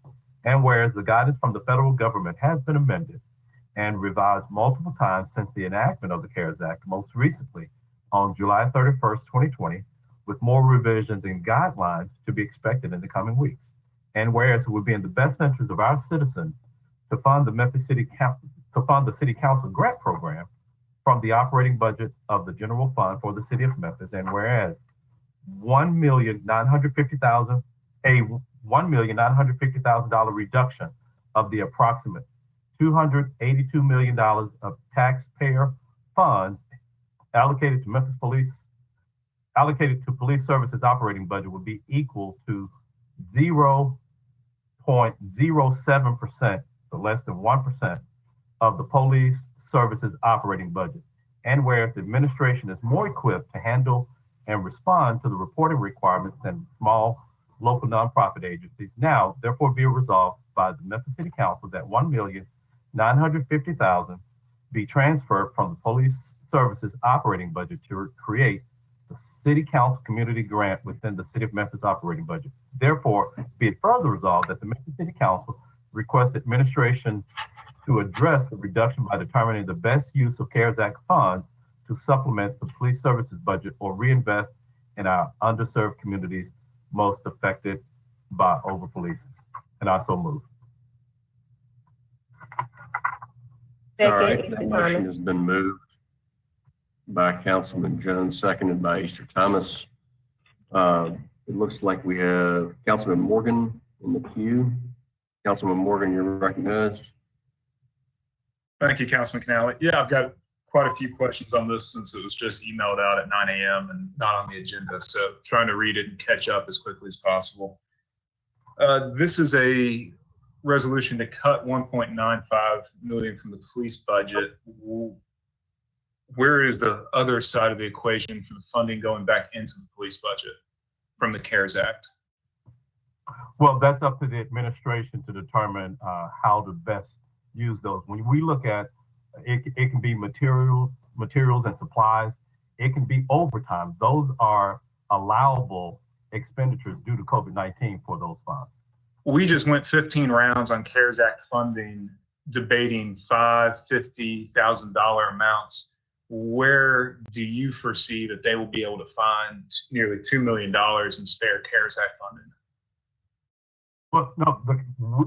and whereas the guidance from the federal government has been amended and revised multiple times since the enactment of the CARES Act, most recently on July 31st, 2020, with more revisions and guidelines to be expected in the coming weeks. And whereas it would be in the best interest of our citizens to fund the City Council Grant Program from the operating budget of the general fund for the city of Memphis, and whereas $1,950,000 reduction of the approximate $282 million of taxpayer funds allocated to police services operating budget would be equal to 0.07%, so less than 1% of the police services operating budget. And whereas the administration is more equipped to handle and respond to the reporting requirements than small local nonprofit agencies, now therefore be resolved by the Memphis City Council that $1,950,000 be transferred from the police services operating budget to create the City Council Community Grant within the City of Memphis operating budget. Therefore, be it further resolved that the Memphis City Council requests administration to address the reduction by determining the best use of CARES Act funds to supplement the police services budget or reinvest in our underserved communities most affected by over-policing. And I so move. All right, that motion has been moved by Councilman Jones, seconded by Easter Thomas. It looks like we have Councilman Morgan in the queue. Councilman Morgan, you're recognized. Thank you, Councilman Canale. Yeah, I've got quite a few questions on this since it was just emailed out at 9 a.m. and not on the agenda. So trying to read it and catch up as quickly as possible. This is a resolution to cut $1.95 million from the police budget. Where is the other side of the equation for the funding going back into the police budget from the CARES Act? Well, that's up to the administration to determine how to best use those. When we look at it, it can be materials and supplies. It can be overtime. Those are allowable expenditures due to COVID-19 for those funds. We just went 15 rounds on CARES Act funding, debating $5,000, $50,000 amounts. Where do you foresee that they will be able to find nearly $2 million in spare CARES Act funding? Well, no,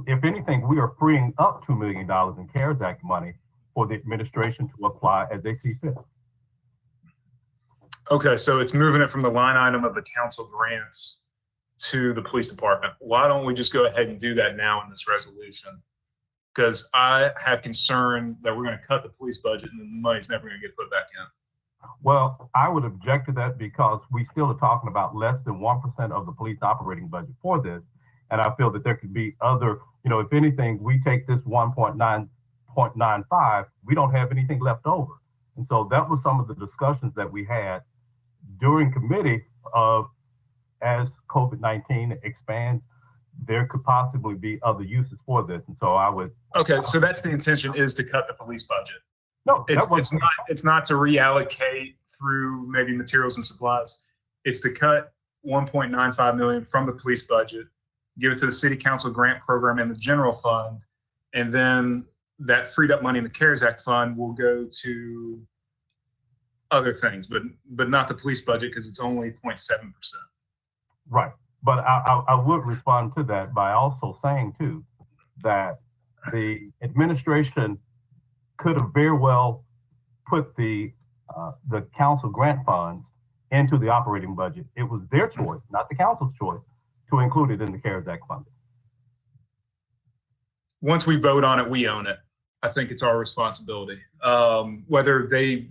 if anything, we are freeing up $2 million in CARES Act money for the administration to apply as they see fit. Okay, so it's moving it from the line item of the council grants to the police department. Why don't we just go ahead and do that now in this resolution? Because I have concern that we're going to cut the police budget and the money's never going to get put back in. Well, I would object to that because we still are talking about less than 1% of the police operating budget for this. And I feel that there could be other, if anything, we take this 1.95, we don't have anything left over. And so that was some of the discussions that we had during committee of as COVID-19 expands, there could possibly be other uses for this. And so I would. Okay, so that's the intention, is to cut the police budget. No, it's not to reallocate through maybe materials and supplies. It's to cut $1.95 million from the police budget, give it to the city council grant program in the general fund, and then that freed up money in the CARES Act fund will go to other things, but not the police budget because it's only 0.7%. Right. But I would respond to that by also saying too, that the administration could have very well put the council grant funds into the operating budget. It was their choice, not the council's choice, to include it in the CARES Act funding. Once we vote on it, we own it. I think it's our responsibility. Whether they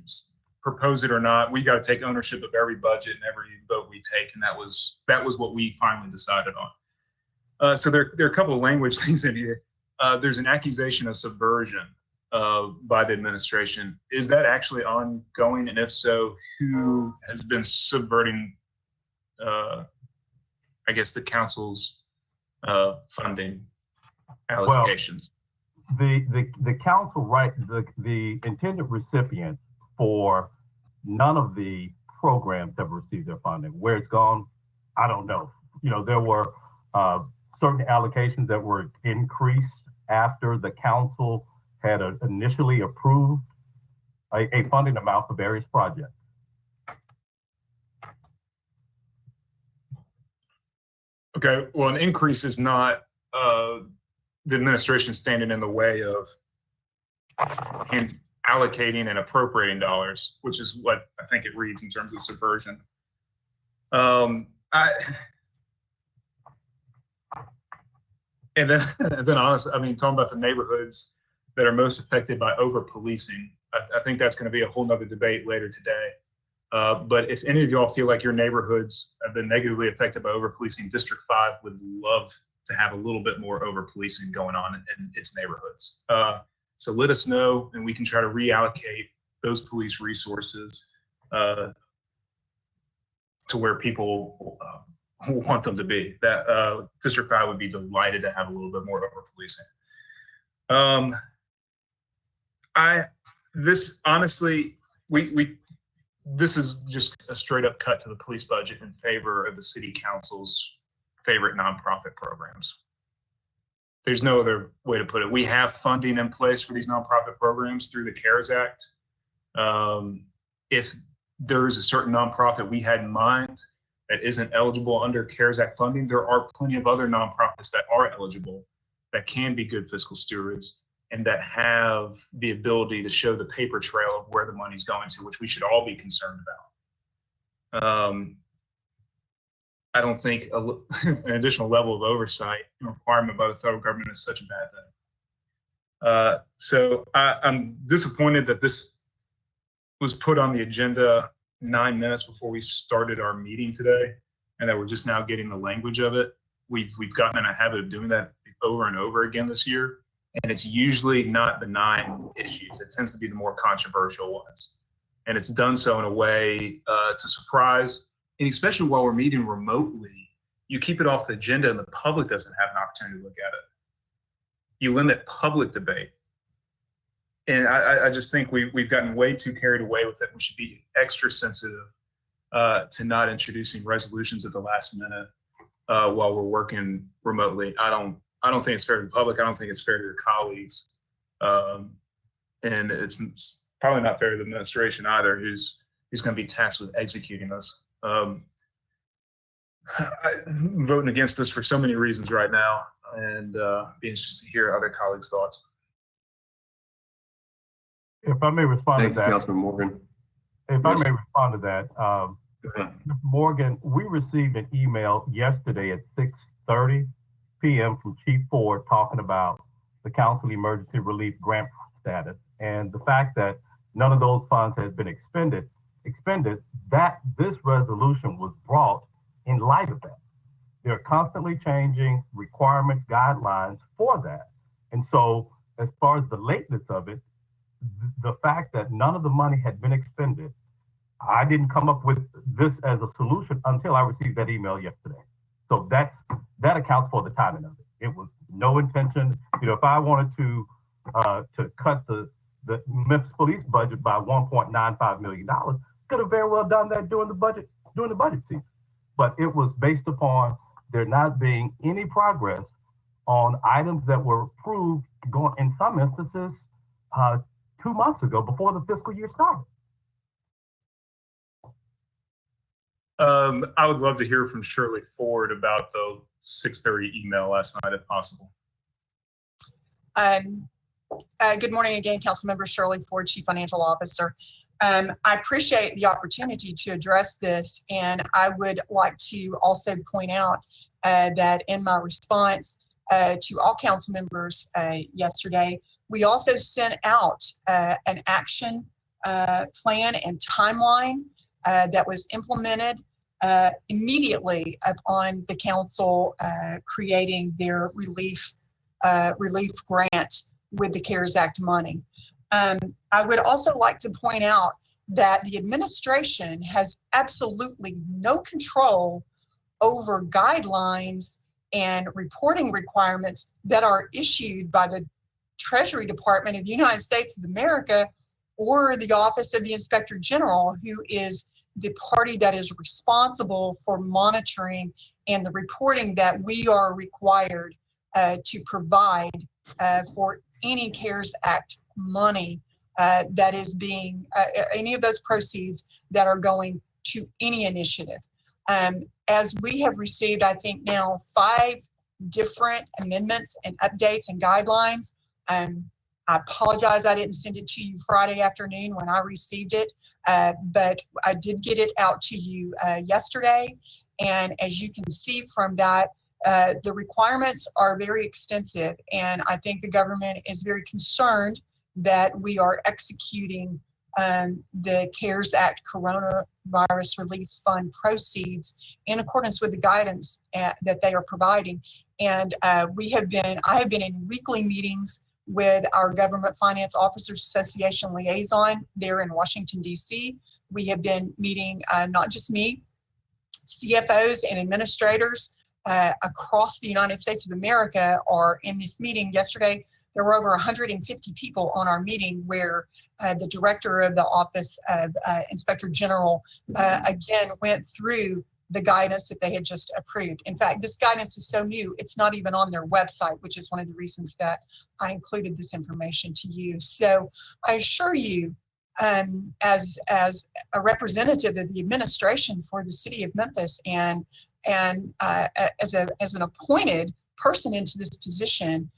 propose it or not, we got to take ownership of every budget and every vote we take, and that was what we finally decided on. So there are a couple of language things in here. There's an accusation of subversion by the administration. Is that actually ongoing? And if so, who has been subverting, I guess, the council's funding allocations? Well, the council, right, the intended recipient for none of the programs have received their funding. Where it's gone, I don't know. You know, there were certain allocations that were increased after the council had initially approved a funding amount for various projects. Okay, well, an increase is not the administration standing in the way of allocating and appropriating dollars, which is what I think it reads in terms of subversion. And then honestly, I mean, talking about the neighborhoods that are most affected by over-policing, I think that's going to be a whole nother debate later today. But if any of y'all feel like your neighborhoods have been negatively affected by over-policing, District 5 would love to have a little bit more over-policing going on in its neighborhoods. So let us know, and we can try to reallocate those police resources to where people want them to be. That District 5 would be delighted to have a little bit more over-policing. This honestly, this is just a straight up cut to the police budget in favor of the city council's favorite nonprofit programs. There's no other way to put it. We have funding in place for these nonprofit programs through the CARES Act. If there is a certain nonprofit we had in mind that isn't eligible under CARES Act funding, there are plenty of other nonprofits that are eligible, that can be good fiscal stewards, and that have the ability to show the paper trail of where the money's going to, which we should all be concerned about. I don't think an additional level of oversight and requirement by the federal government is such a bad thing. So I'm disappointed that this was put on the agenda 9 minutes before we started our meeting today, and that we're just now getting the language of it. We've gotten in a habit of doing that over and over again this year, and it's usually not benign issues. It tends to be the more controversial ones, and it's done so in a way to surprise. And especially while we're meeting remotely, you keep it off the agenda and the public doesn't have an opportunity to look at it. You limit public debate. And I just think we've gotten way too carried away with it. We should be extra sensitive to not introducing resolutions at the last minute while we're working remotely. I don't think it's fair to the public. I don't think it's fair to your colleagues. And it's probably not fair to the administration either, who's going to be tasked with executing this. I'm voting against this for so many reasons right now, and be interested to hear other colleagues' thoughts. If I may respond to that. Councilman Morgan. If I may respond to that, Mr. Morgan, we received an email yesterday at 6:30 p.m. from Chief Ford talking about the Council Emergency Relief Grant status and the fact that none of those funds had been expended, that this resolution was brought in light of that. They're constantly changing requirements, guidelines for that. And so as far as the lateness of it, the fact that none of the money had been expended, I didn't come up with this as a solution until I received that email yesterday. So that accounts for the timing of it. It was no intention. You know, if I wanted to cut the Memphis police budget by $1.95 million, could have very well done that during the budget season. But it was based upon there not being any progress on items that were approved going in some instances 2 months ago before the fiscal year started. I would love to hear from Shirley Ford about the 6:30 email last night, if possible. Good morning again, Councilmember Shirley Ford, Chief Financial Officer. I appreciate the opportunity to address this, and I would like to also point out that in my response to all council members yesterday, we also sent out an action plan and timeline that was implemented immediately upon the council creating their relief grant with the CARES Act money. I would also like to point out that the administration has absolutely no control over guidelines and reporting requirements that are issued by the Treasury Department of the United States of America or the Office of the Inspector General, who is the party that is responsible for monitoring and the reporting that we are required to provide for any CARES Act money that is being, any of those proceeds that are going to any initiative. As we have received, I think now 5 different amendments and updates and guidelines. I apologize I didn't send it to you Friday afternoon when I received it, but I did get it out to you yesterday. And as you can see from that, the requirements are very extensive, and I think the government is very concerned that we are executing the CARES Act Coronavirus Relief Fund proceeds in accordance with the guidance that they are providing. And I have been in weekly meetings with our Government Finance Officers Association liaison there in Washington, D.C. We have been meeting, not just me, CFOs and administrators across the United States of America are in this meeting. Yesterday, there were over 150 people on our meeting where the director of the Office of Inspector General again went through the guidance that they had just approved. In fact, this guidance is so new, it's not even on their website, which is one of the reasons that I included this information to you. So I assure you, as a representative of the administration for the city of Memphis and as an appointed person into this position,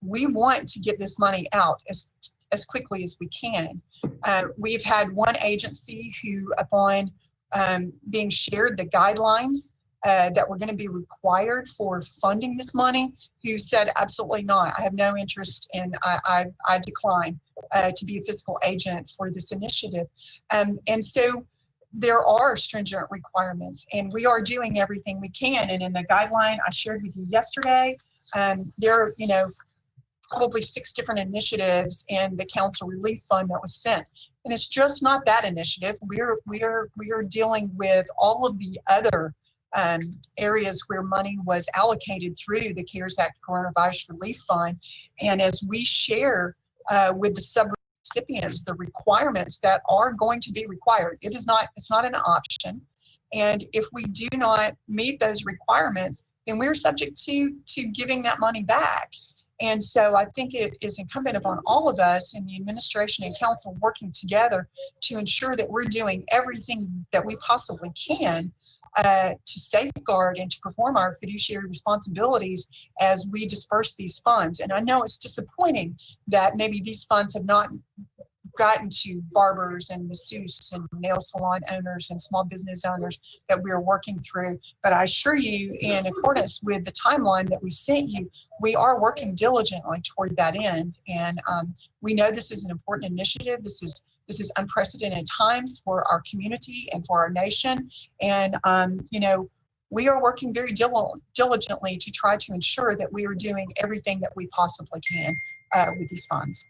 we want to get this money out as quickly as we can. We've had one agency who, upon being shared the guidelines that were going to be required for funding this money, who said absolutely not. I have no interest in, I decline to be a fiscal agent for this initiative. And so there are stringent requirements, and we are doing everything we can. And in the guideline I shared with you yesterday, there are, probably 6 different initiatives in the Council Relief Fund that was sent. And it's just not that initiative. We are dealing with all of the other areas where money was allocated through the CARES Act Coronavirus Relief Fund. And as we share with the sub-recipients the requirements that are going to be required, it's not an option. And if we do not meet those requirements, then we're subject to giving that money back. And so I think it is incumbent upon all of us in the administration and council working together to ensure that we're doing everything that we possibly can to safeguard and to perform our fiduciary responsibilities as we disperse these funds. And I know it's disappointing that maybe these funds have not gotten to barbers and masseuses and nail salon owners and small business owners that we are working through. But I assure you, in accordance with the timeline that we sent you, we are working diligently toward that end. And we know this is an important initiative. This is unprecedented times for our community and for our nation. And we are working very diligently to try to ensure that we are doing everything that we possibly can with these funds.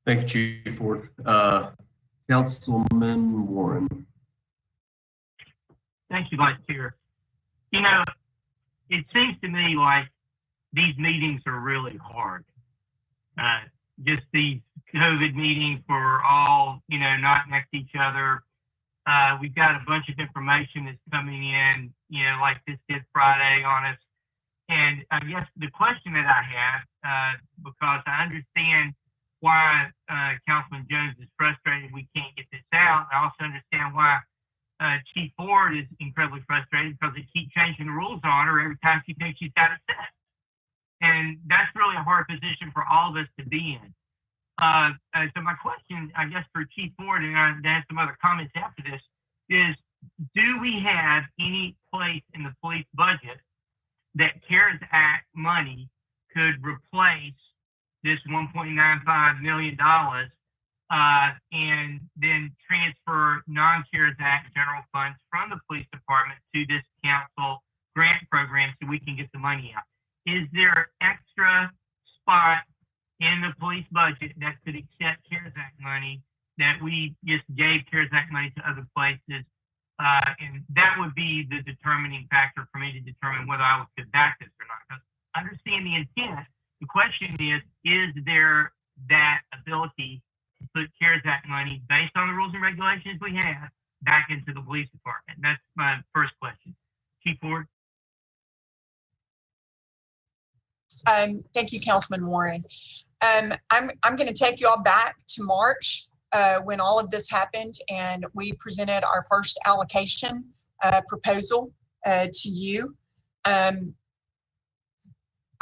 Thank you, Chief Ford. Councilman Warren. Thank you, Vice Chair. It seems to me like these meetings are really hard. Just these COVID meetings for all, not next to each other. We've got a bunch of information that's coming in, you know, like this did Friday on us. And I guess the question that I have, because I understand why Councilman Jones is frustrated we can't get this out. I also understand why Chief Ford is incredibly frustrated because they keep changing the rules on her every time she thinks she's got it set. And that's really a hard position for all of us to be in. So my question, I guess, for Chief Ford, and I have some other comments after this, is do we have any place in the police budget that CARES Act money could replace this $1.95 million and then transfer non-CARES Act general funds from the police department to this council grant program so we can get the money out? Is there extra spot in the police budget that could accept CARES Act money that we just gave CARES Act money to other places? And that would be the determining factor for me to determine whether I could back this or not. Because I understand the intent. The question is there that ability to put CARES Act money based on the rules and regulations we have back into the police department? That's my first question. Chief Ford. Thank you, Councilman Warren. I'm going to take you all back to March when all of this happened and we presented our first allocation proposal to you.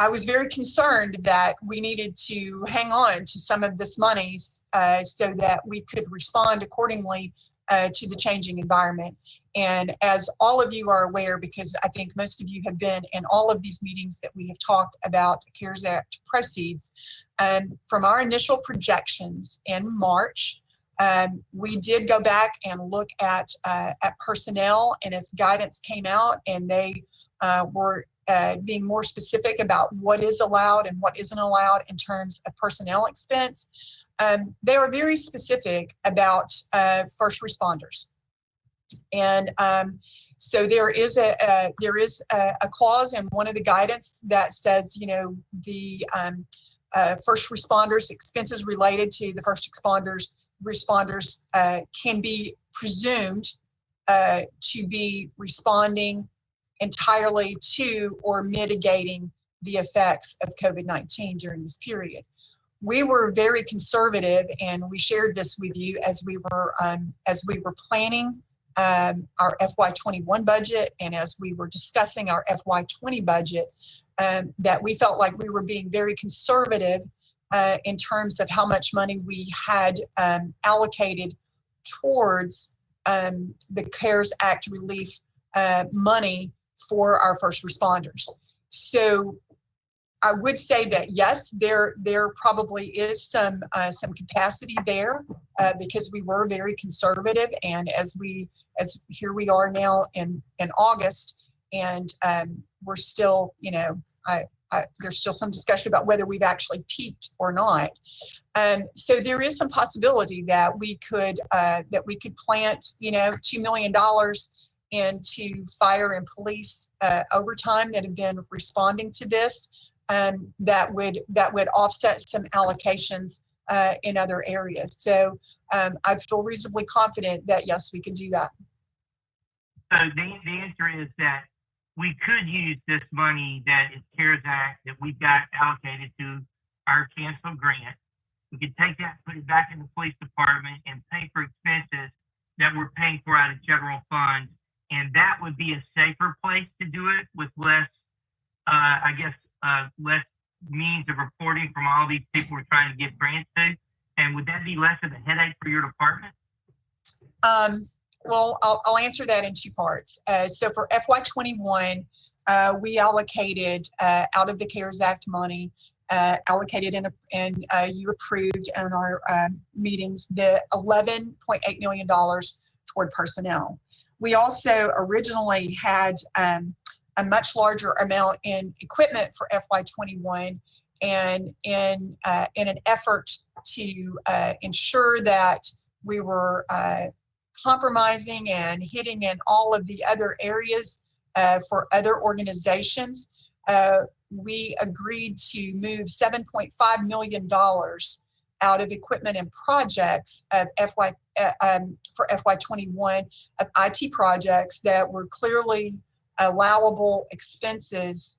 I was very concerned that we needed to hang on to some of this money so that we could respond accordingly to the changing environment. And as all of you are aware, because I think most of you have been in all of these meetings that we have talked about CARES Act proceeds, from our initial projections in March, we did go back and look at personnel, and as guidance came out and they were being more specific about what is allowed and what isn't allowed in terms of personnel expense, they were very specific about first responders. And so there is a clause in one of the guidance that says, you know, the first responders expenses related to the first responders can be presumed to be responding entirely to or mitigating the effects of COVID-19 during this period. We were very conservative, and we shared this with you as we were planning our FY21 budget, and as we were discussing our FY20 budget, that we felt like we were being very conservative in terms of how much money we had allocated towards the CARES Act relief money for our first responders. So I would say that yes, there probably is some capacity there because we were very conservative, and as here we are now in August, and we're still, you know, there's still some discussion about whether we've actually peaked or not. So there is some possibility that we could plant, you know, $2 million into fire and police overtime that have been responding to this. That would offset some allocations in other areas. So I feel reasonably confident that yes, we can do that. So the answer is that we could use this money that is CARES Act that we've got allocated to our canceled grant. We could take that, put it back in the police department, and pay for expenses that we're paying for out of general funds, and that would be a safer place to do it with less, less means of reporting from all these people we're trying to get grants to. And would that be less of a headache for your department? Well, I'll answer that in two parts. So for FY21, we allocated out of the CARES Act money, allocated and you approved in our meetings the $11.8 million toward personnel. We also originally had a much larger amount in equipment for FY21, and in an effort to ensure that we were compromising and hitting in all of the other areas for other organizations, we agreed to move $7.5 million out of equipment and projects of for FY21 of IT projects that were clearly allowable expenses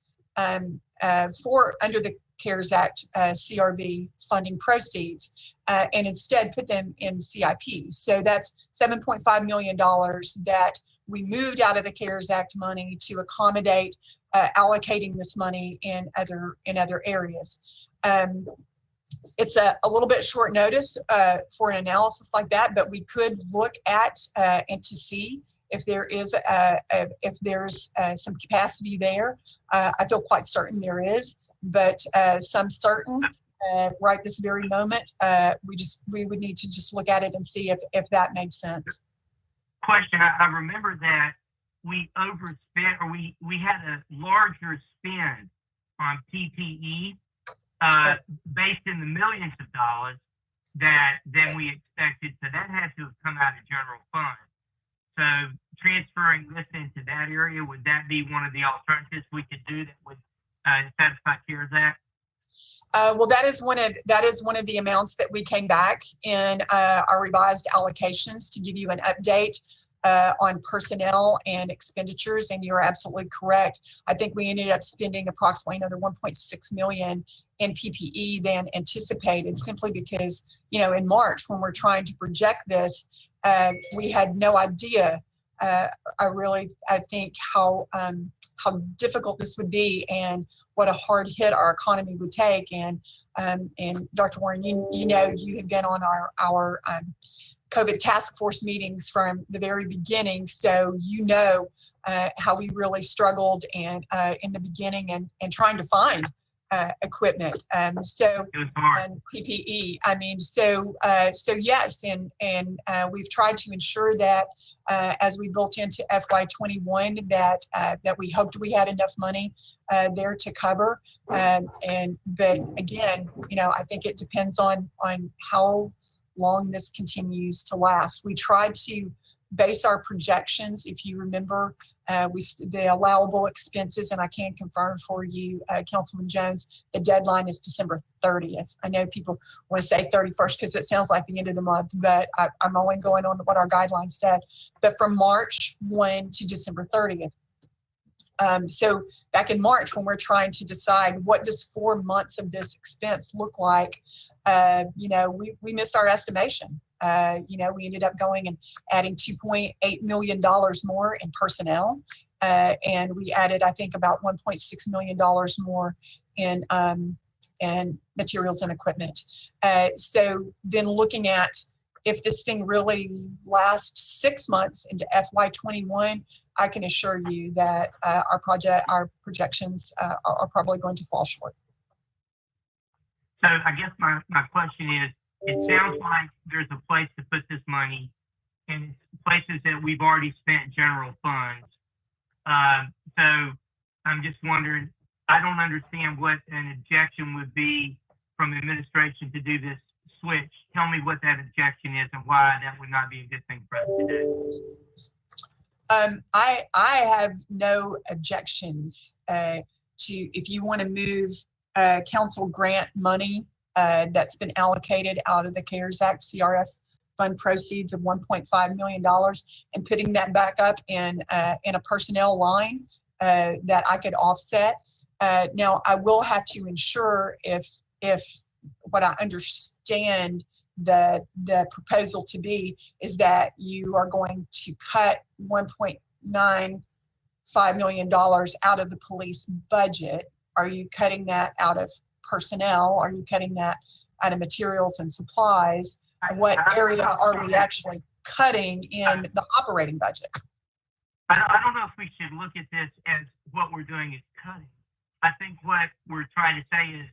for under the CARES Act CRB funding proceeds, and instead put them in CIP. So that's $7.5 million that we moved out of the CARES Act money to accommodate allocating this money in other areas. It's a little bit short notice for an analysis like that, but we could look at and to see if there is some capacity there. I feel quite certain there is, but some certain right this very moment, we would need to just look at it and see if that makes sense. Question, I remember that we overspent, or we had a larger spend on PPE based in the millions of dollars than we expected. So that had to have come out of general fund. So transferring this into that area, would that be one of the alternatives we could do that would satisfy CARES Act? Well, that is one of the amounts that we came back in our revised allocations to give you an update on personnel and expenditures. And you're absolutely correct. I think we ended up spending approximately another 1.6 million in PPE than anticipated, simply because, in March, when we're trying to project this, we had no idea. I think how difficult this would be and what a hard hit our economy would take. And Dr. Warren, you have been on our COVID task force meetings from the very beginning, so how we really struggled and in the beginning and trying to find equipment. And PPE. I mean, so yes, and we've tried to ensure that as we built into FY21 that we hoped we had enough money there to cover. But again, I think it depends on how long this continues to last. We tried to base our projections, if you remember, the allowable expenses, and I can confirm for you, Councilman Jones, the deadline is December 30th. I know people want to say 31st because it sounds like the end of the month, but I'm only going on what our guidelines said. But from March 1 to December 30th. So back in March, when we're trying to decide what does 4 months of this expense look like, we missed our estimation. We ended up going and adding $2.8 million more in personnel. And we added, I think, about $1.6 million more in materials and equipment. So then looking at if this thing really lasts 6 months into FY21, I can assure you that our projections are probably going to fall short. So I guess my question is, it sounds like there's a place to put this money, and it's places that we've already spent general funds. So I'm just wondering, I don't understand what an objection would be from administration to do this switch. Tell me what that objection is and why that would not be a good thing for us to do. I have no objections to if you want to move council grant money that's been allocated out of the CARES Act CRF fund proceeds of $1.5 million and putting that back up in a personnel line that I could offset. Now I will have to ensure if what I understand the proposal to be is that you are going to cut $1.95 million out of the police budget. Are you cutting that out of personnel? Are you cutting that out of materials and supplies? What area are we actually cutting in the operating budget? I don't know if we should look at this as what we're doing is cutting. I think what we're trying to say is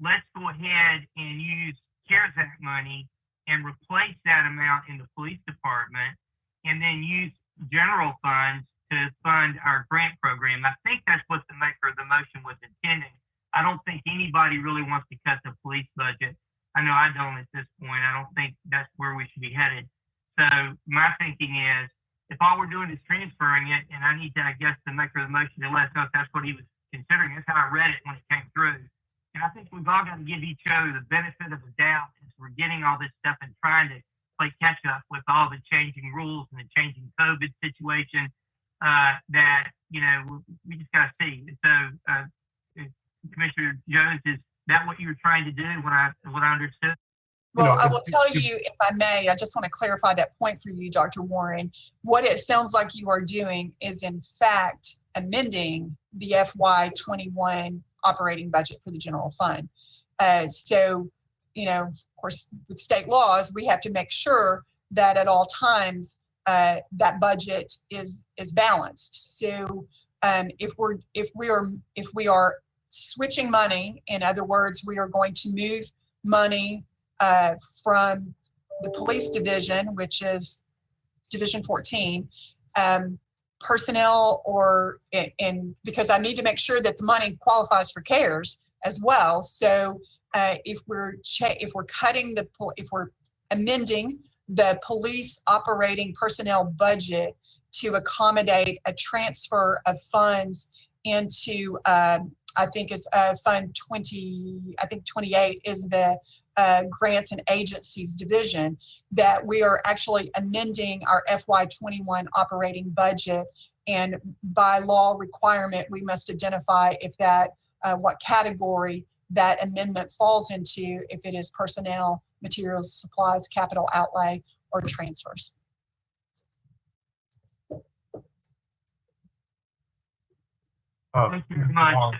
let's go ahead and use CARES Act money and replace that amount in the police department and then use general funds to fund our grant program. I think that's what the maker of the motion was intending. I don't think anybody really wants to cut the police budget. I know I don't at this point. I don't think that's where we should be headed. So my thinking is if all we're doing is transferring it, and I need to, I guess, the maker of the motion to let us know if that's what he was considering. That's how I read it when it came through. And I think we've all got to give each other the benefit of the doubt as we're getting all this stuff and trying to play catch up with all the changing rules and the changing COVID situation that, you know, we just got to see. So, Commissioner Jones, is that what you were trying to do when I understood? Well, I will tell you, if I may, I just want to clarify that point for you, Dr. Warren. What it sounds like you are doing is, in fact, amending the FY21 operating budget for the general fund. So, you know, of course, with state laws, we have to make sure that at all times that budget is balanced. So, if we are switching money, in other words, we are going to move money from the police division, which is Division 14, personnel, or because I need to make sure that the money qualifies for CARES as well. So if we're amending the police operating personnel budget to accommodate a transfer of funds into I think is Fund 20, I think 28 is the grants and agencies division, that we are actually amending our FY21 operating budget, and by law requirement we must identify if that what category that amendment falls into, if it is personnel, materials, supplies, capital outlay, or transfers. Thank you very much.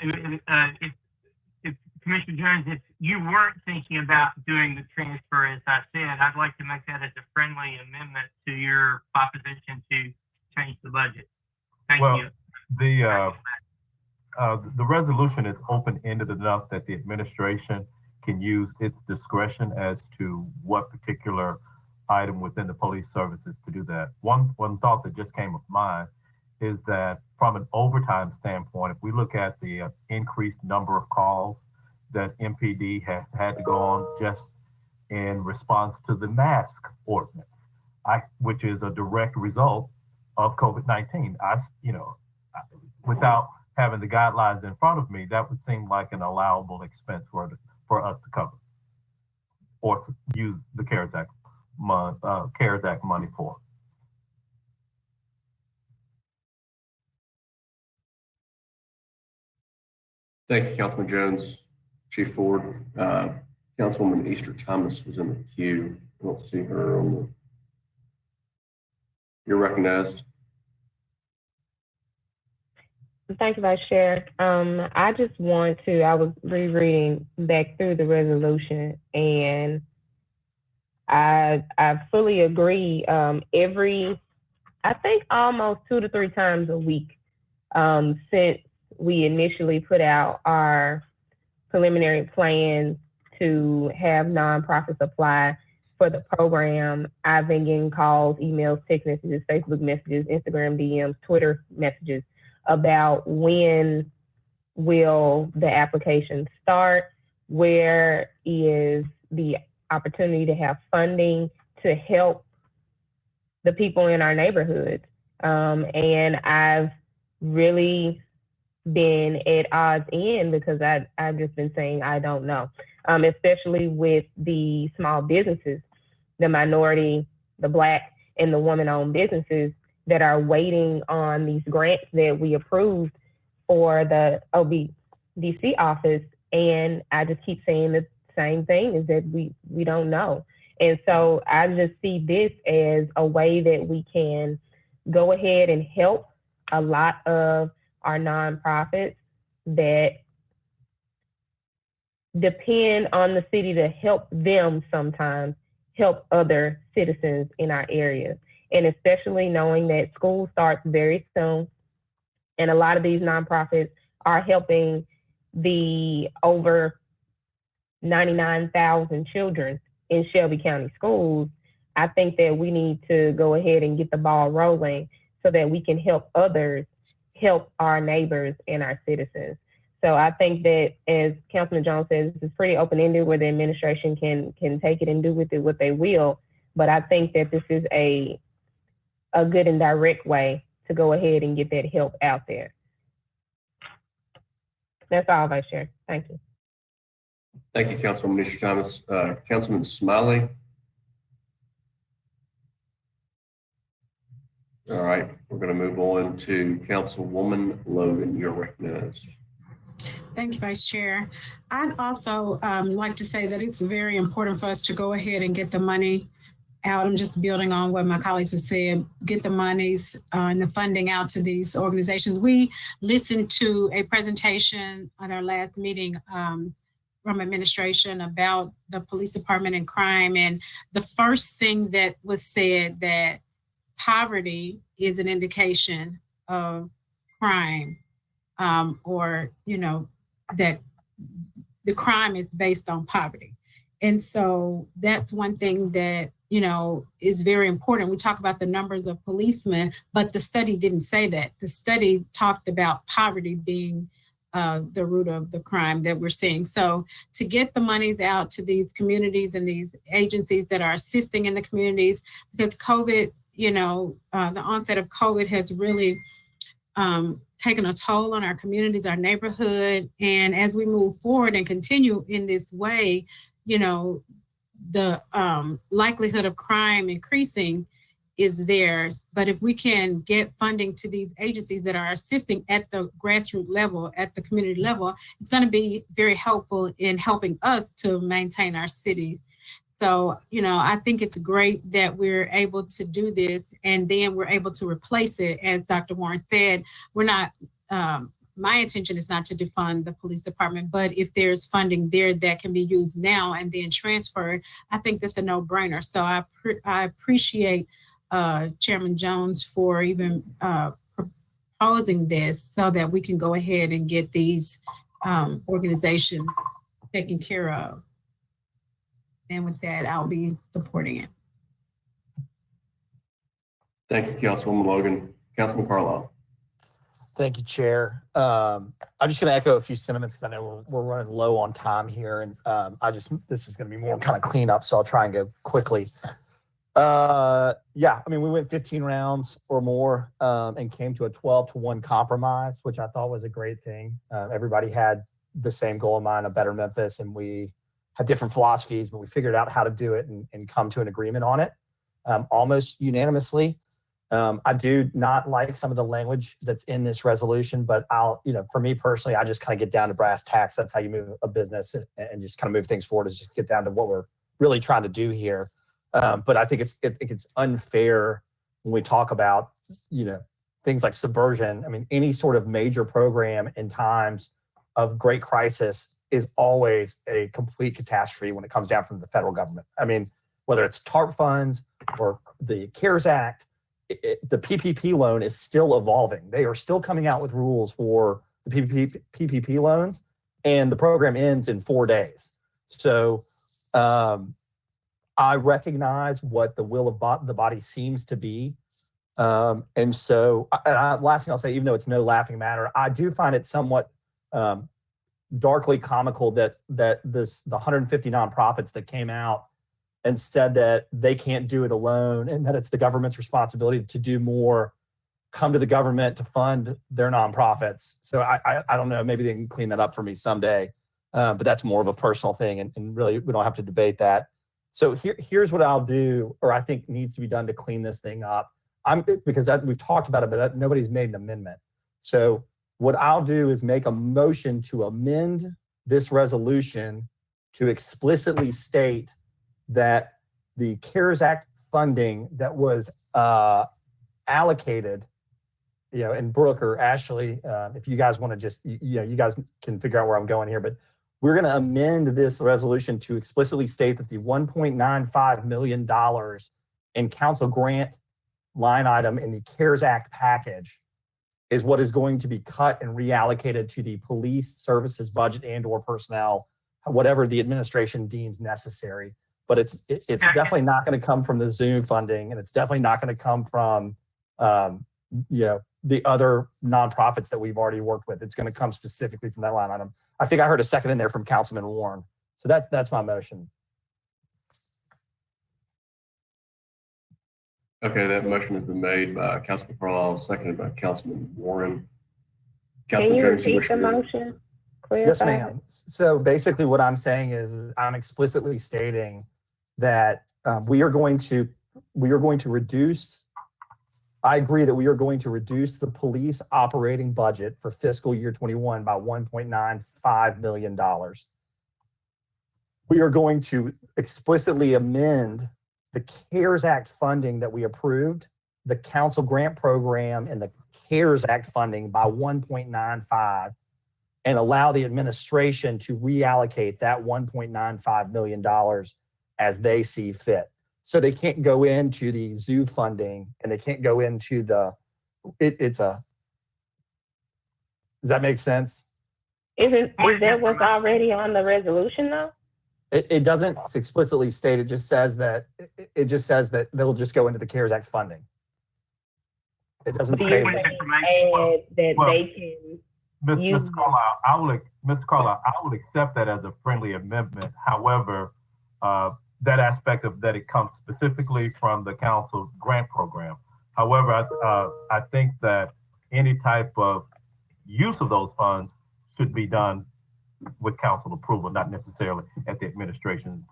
If Commissioner Jones, if you weren't thinking about doing the transfer, as I said, I'd like to make that as a friendly amendment to your proposition to change the budget. Thank you. The resolution is open-ended enough that the administration can use its discretion as to what particular item within the police services to do that. One thought that just came to mind is that from an overtime standpoint, if we look at the increased number of calls that MPD has had to go on just in response to the mask ordinance, which is a direct result of COVID-19. Without having the guidelines in front of me, that would seem like an allowable expense for us to cover or use the CARES Act money for. Thank you, Councilman Jones. Chief Ford, Councilwoman Easter Thomas was in the queue. I don't see her on the. You're recognized. Thank you, Vice Chair. I just want to, I was rereading back through the resolution, and I fully agree. I think almost 2 to 3 times a week since we initially put out our preliminary plans to have nonprofits apply for the program, I've been getting calls, emails, text messages, Facebook messages, Instagram DMs, Twitter messages about when will the application start, where is the opportunity to have funding to help the people in our neighborhoods. And I've really been at odds in because I've just been saying I don't know, especially with the small businesses, the minority, the Black, and the woman-owned businesses that are waiting on these grants that we approved for the OBDC office. And I just keep saying the same thing, is that we don't know. And so I just see this as a way that we can go ahead and help a lot of our nonprofits that depend on the city to help them sometimes help other citizens in our area. And especially knowing that school starts very soon, and a lot of these nonprofits are helping the over 99,000 children in Shelby County schools. I think that we need to go ahead and get the ball rolling so that we can help others, help our neighbors and our citizens. So I think that, as Councilman Jones says, this is pretty open-ended where the administration can take it and do with it what they will. But I think that this is a good and direct way to go ahead and get that help out there. That's all, Vice Chair. Thank you. Thank you, Councilwoman Easter Thomas. Councilman Smiley. All right, we're going to move on to Councilwoman Logan. You're recognized. Thank you, Vice Chair. I'd also like to say that it's very important for us to go ahead and get the money out. I'm just building on what my colleagues have said, get the monies and the funding out to these organizations. We listened to a presentation on our last meeting from administration about the police department and crime. And the first thing that was said that poverty is an indication of crime, or, you know, that the crime is based on poverty. And so that's one thing that, you know, is very important. We talk about the numbers of policemen, but the study didn't say that. The study talked about poverty being the root of the crime that we're seeing. So to get the monies out to these communities and these agencies that are assisting in the communities, because COVID, you know, the onset of COVID has really taken a toll on our communities, our neighborhood. And as we move forward and continue in this way, you know, the likelihood of crime increasing is there. But if we can get funding to these agencies that are assisting at the grassroots level, at the community level, it's going to be very helpful in helping us to maintain our city. So, you know, I think it's great that we're able to do this, and then we're able to replace it. As Dr. Warren said, we're not, my intention is not to defund the police department, but if there's funding there that can be used now and then transferred, I think that's a no-brainer. So I appreciate Chairman Jones for even proposing this so that we can go ahead and get these organizations taken care of. And with that, I'll be supporting it. Thank you, Councilwoman Logan. Councilman Carlisle. Thank you, Chair. I'm just going to echo a few sentiments because I know we're running low on time here, and this is going to be more kind of cleanup, so I'll try and go quickly. Yeah, I mean, we went 15 rounds or more and came to a 12-1 compromise, which I thought was a great thing. Everybody had the same goal in mind, a better Memphis, and we had different philosophies, but we figured out how to do it and come to an agreement on it almost unanimously. I do not like some of the language that's in this resolution, but for me personally, I just kind of get down to brass tacks. That's how you move a business and just kind of move things forward, is just get down to what we're really trying to do here. But I think it's unfair when we talk about, things like subversion. I mean, any sort of major program in times of great crisis is always a complete catastrophe when it comes down from the federal government. I mean, whether it's TARP funds or the CARES Act, the PPP loan is still evolving. They are still coming out with rules for the PPP loans, and the program ends in 4 days. So I recognize what the will of the body seems to be. And so last thing I'll say, even though it's no laughing matter, I do find it somewhat darkly comical that the 150 nonprofits that came out and said that they can't do it alone and that it's the government's responsibility to do more, come to the government to fund their nonprofits. So I don't know, maybe they can clean that up for me someday, but that's more of a personal thing, and really we don't have to debate that. So here's what I'll do, or I think needs to be done to clean this thing up. Because we've talked about it, but nobody's made an amendment. So what I'll do is make a motion to amend this resolution to explicitly state that the CARES Act funding that was allocated, and Brooke or Ashley, if you guys want to just, you guys can figure out where I'm going here, but we're going to amend this resolution to explicitly state that the $1.95 million in council grant line item in the CARES Act package is what is going to be cut and reallocated to the police services budget and or personnel, whatever the administration deems necessary. But it's definitely not going to come from the Zoom funding, and it's definitely not going to come from the other nonprofits that we've already worked with. It's going to come specifically from that line item. I think I heard a second in there from Councilman Warren. So that's my motion. Okay, that motion has been made by Councilman Carlisle, seconded by Councilman Warren. Can you repeat the motion? Yes, ma'am. So basically what I'm saying is I'm explicitly stating that we are going to reduce I agree that we are going to reduce the police operating budget for fiscal year 21 by $1.95 million. We are going to explicitly amend the CARES Act funding that we approved, the council grant program and the CARES Act funding by 1.95 and allow the administration to reallocate that $1.95 million as they see fit. So they can't go into the zoo funding and they can't go into the, does that make sense? Is that what's already on the resolution though? It doesn't explicitly state, it just says that they'll just go into the CARES Act funding. It doesn't Do say. you add that they can use? Ms. Carlisle, I would accept that as a friendly amendment. However, that aspect of that it comes specifically from the council grant program. However, I think that any type of use of those funds should be done with council approval, not necessarily at the administration's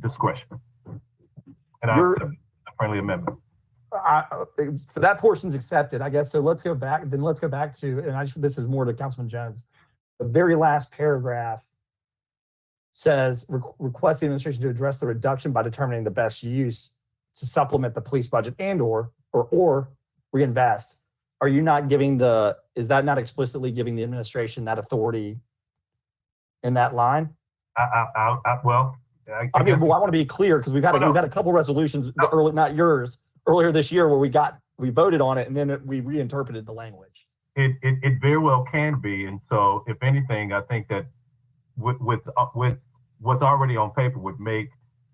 discretion. And I accept a friendly amendment. So that portion's accepted, I guess. So let's go back to, and this is more to Councilman Jones. The very last paragraph says, request the administration to address the reduction by determining the best use to supplement the police budget and or reinvest. Are you not giving is that not explicitly giving the administration that authority in that line? I want to be clear because we've had a couple resolutions, not yours, earlier this year where we voted on it and then we reinterpreted the language. It very well can be, and so if anything, I think that with what's already on paper would make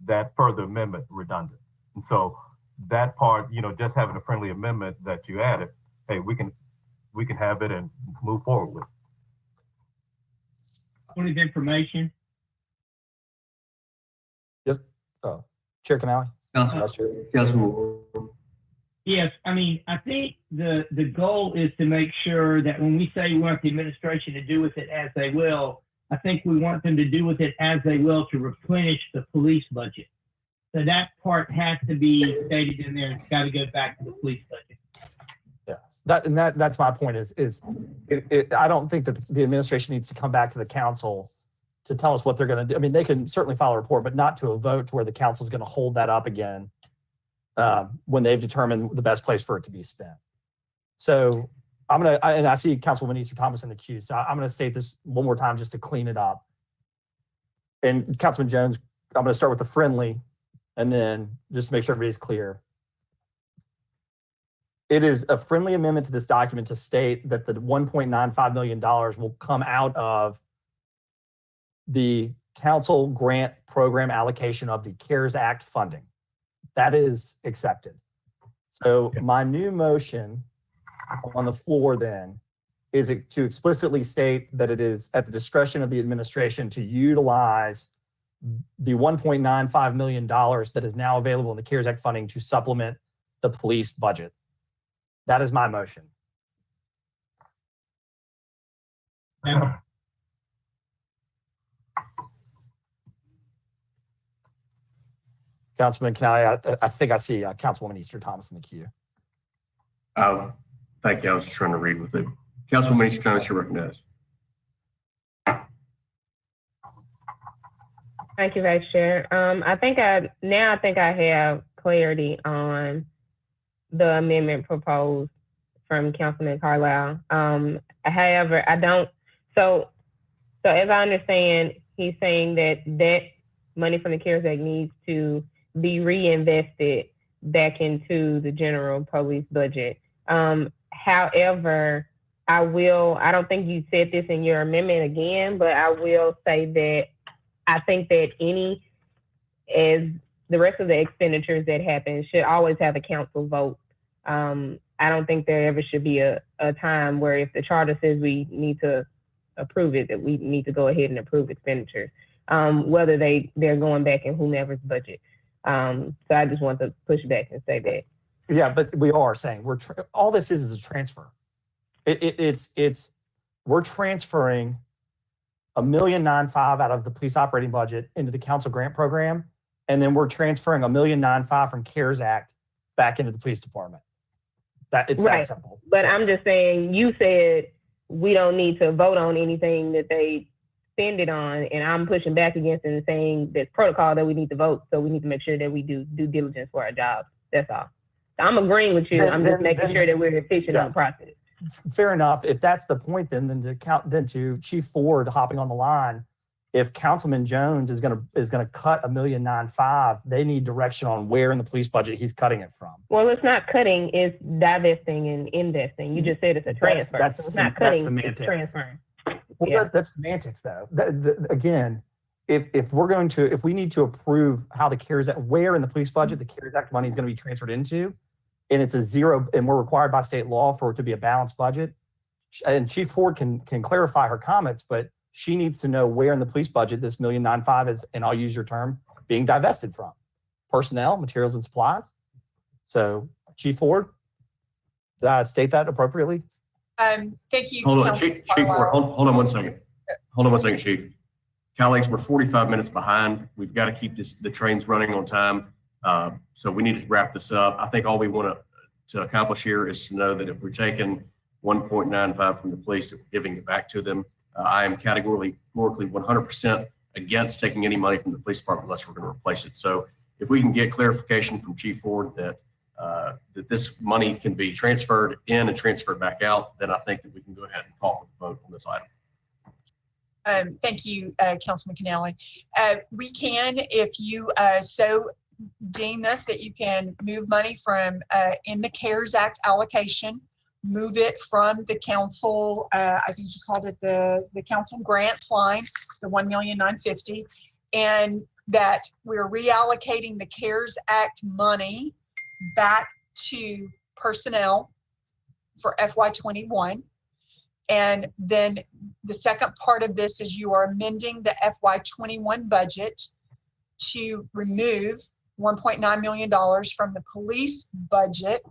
that further amendment redundant. And so that part, just having a friendly amendment that you added, hey, we can have it and move forward with. Point of information. Yes. Chair Canale. Councilman. Yes, I mean, I think the goal is to make sure that when we say we want the administration to do with it as they will, I think we want them to do with it as they will to replenish the police budget. So that part has to be stated in there. It's got to go back to the police budget. Yeah, that's my point I don't think that the administration needs to come back to the council to tell us what they're going to do. I mean, they can certainly file a report, but not to a vote to where the council is going to hold that up again when they've determined the best place for it to be spent. So and I see Councilwoman Easter Thomas in the queue. So I'm going to state this one more time just to clean it up. And Councilman Jones, I'm going to start with the friendly and then just to make sure everybody's clear. It is a friendly amendment to this document to state that the $1.95 million will come out of the council grant program allocation of the CARES Act funding. That is accepted. So my new motion on the floor then is to explicitly state that it is at the discretion of the administration to utilize the $1.95 million that is now available in the CARES Act funding to supplement the police budget. That is my motion. Councilman Canale, I think I see Councilwoman Easter Thomas in the queue. Thank you. I was just trying to read with it. Councilwoman Easter Thomas, you're recognized. Thank you, Vice Chair. I think I have clarity on the amendment proposed from Councilman Carlisle. However, I don't. So as I understand, he's saying that money from the CARES Act needs to be reinvested back into the general police budget. However, I don't think you said this in your amendment again, but I will say that I think that as the rest of the expenditures that happen should always have a council vote. I don't think there ever should be a time where if the charter says we need to approve it, that we need to go ahead and approve expenditures, whether they're going back in whomever's budget. So I just want to push back and say that. Yeah, but we are saying all this is a transfer. We're transferring $1.95 million out of the police operating budget into the council grant program, and then we're transferring $1.95 million from CARES Act back into the police department. That it's Right. that simple. But I'm just saying, you said we don't need to vote on anything that they spend it on, and I'm pushing back against it and saying there's protocol that we need to vote, so we need to make sure that we do due diligence for our jobs. That's all. So I'm agreeing with you. I'm just making sure that we're efficient on the process. Fair enough. If that's the point, then to Chief Ford hopping on the line, if Councilman Jones is gonna cut $1.95 million, they need direction on where in the police budget he's cutting it from. Well, it's not cutting, it's divesting and investing. You just said it's a transfer. So it's not cutting, it's transferring. Well, that's semantics though. Again, if we need to approve how the CARES Act, where in the police budget the CARES Act money is going to be transferred into, and it's a zero, and we're required by state law for it to be a balanced budget, and Chief Ford can clarify her comments, but she needs to know where in the police budget this $1.95 million is, and I'll use your term, being divested from. Personnel, materials, and supplies. So, Chief Ford, did I state that appropriately? Thank you. Hold on, Chief Ford, hold on one second. Hold on one second, Chief. Colleagues, we're 45 minutes behind. We've got to keep the trains running on time. So we need to wrap this up. I think all we want to accomplish here is to know that if we're taking 1.95 from the police, if we're giving it back to them, I am categorically 100% against taking any money from the police department unless we're going to replace it. So if we can get clarification from Chief Ford that this money can be transferred in and transferred back out, then I think that we can go ahead and call for the vote on this item. Thank you, Councilman Canale. We can, if you so deem this, that you can move money from in the CARES Act allocation, move it from the council, I think you called it the council grants line, the $1,950,000, and that we're reallocating the CARES Act money back to personnel for FY21. And then the second part of this is you are amending the FY21 budget to remove $1.9 million from the police budget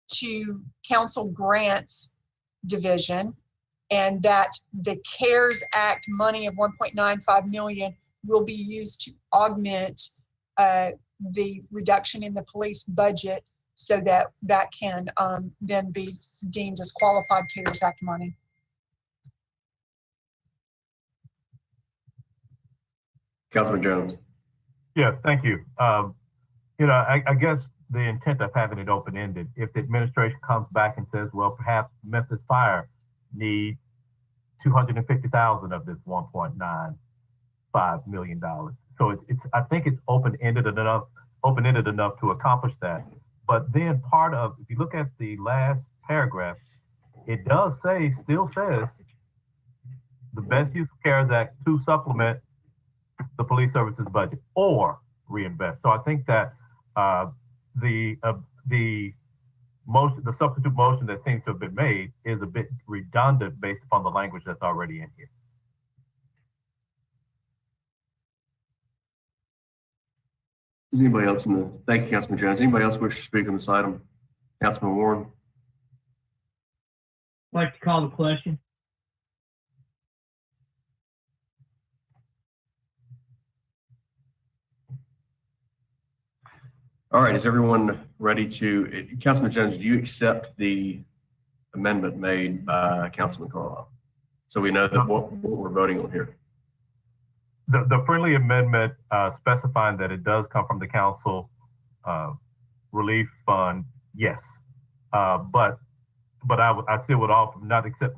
to council grants division, and that the CARES Act money of $1.95 million will be used to augment the reduction in the police budget so that that can then be deemed as qualified CARES Act money. Councilman Jones. Yeah, thank you. I guess the intent of having it open-ended, if the administration comes back and says, well, perhaps Memphis Fire needs $250,000 of this $1.95 million. So I think it's open-ended enough to accomplish that. But then if you look at the last paragraph, it still says the best use of CARES Act to supplement the police services budget or reinvest. So I think that the substitute motion that seems to have been made is a bit redundant based upon the language that's already in here. Is anybody else thank you, Councilman Jones. Anybody else wish to speak on this item? Councilman Warren. I'd like to call the question. All right, is everyone ready to, Councilman Jones, do you accept the amendment made by Councilman Carlisle? So we know that what we're voting on here. The friendly amendment specifying that it does come from the council relief fund, yes. But I still would offer not accept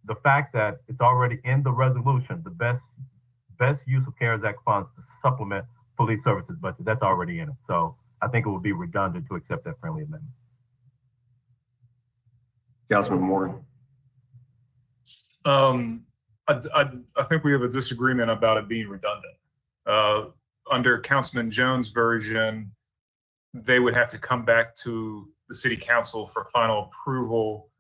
the fact that it's already in the resolution, the best use of CARES Act funds to supplement police services budget. That's already in it. So I think it would be redundant to accept that friendly amendment. Councilman Morgan. I think we have a disagreement about it being redundant. Under Councilman Jones' version, they would have to come back to the city council for final approval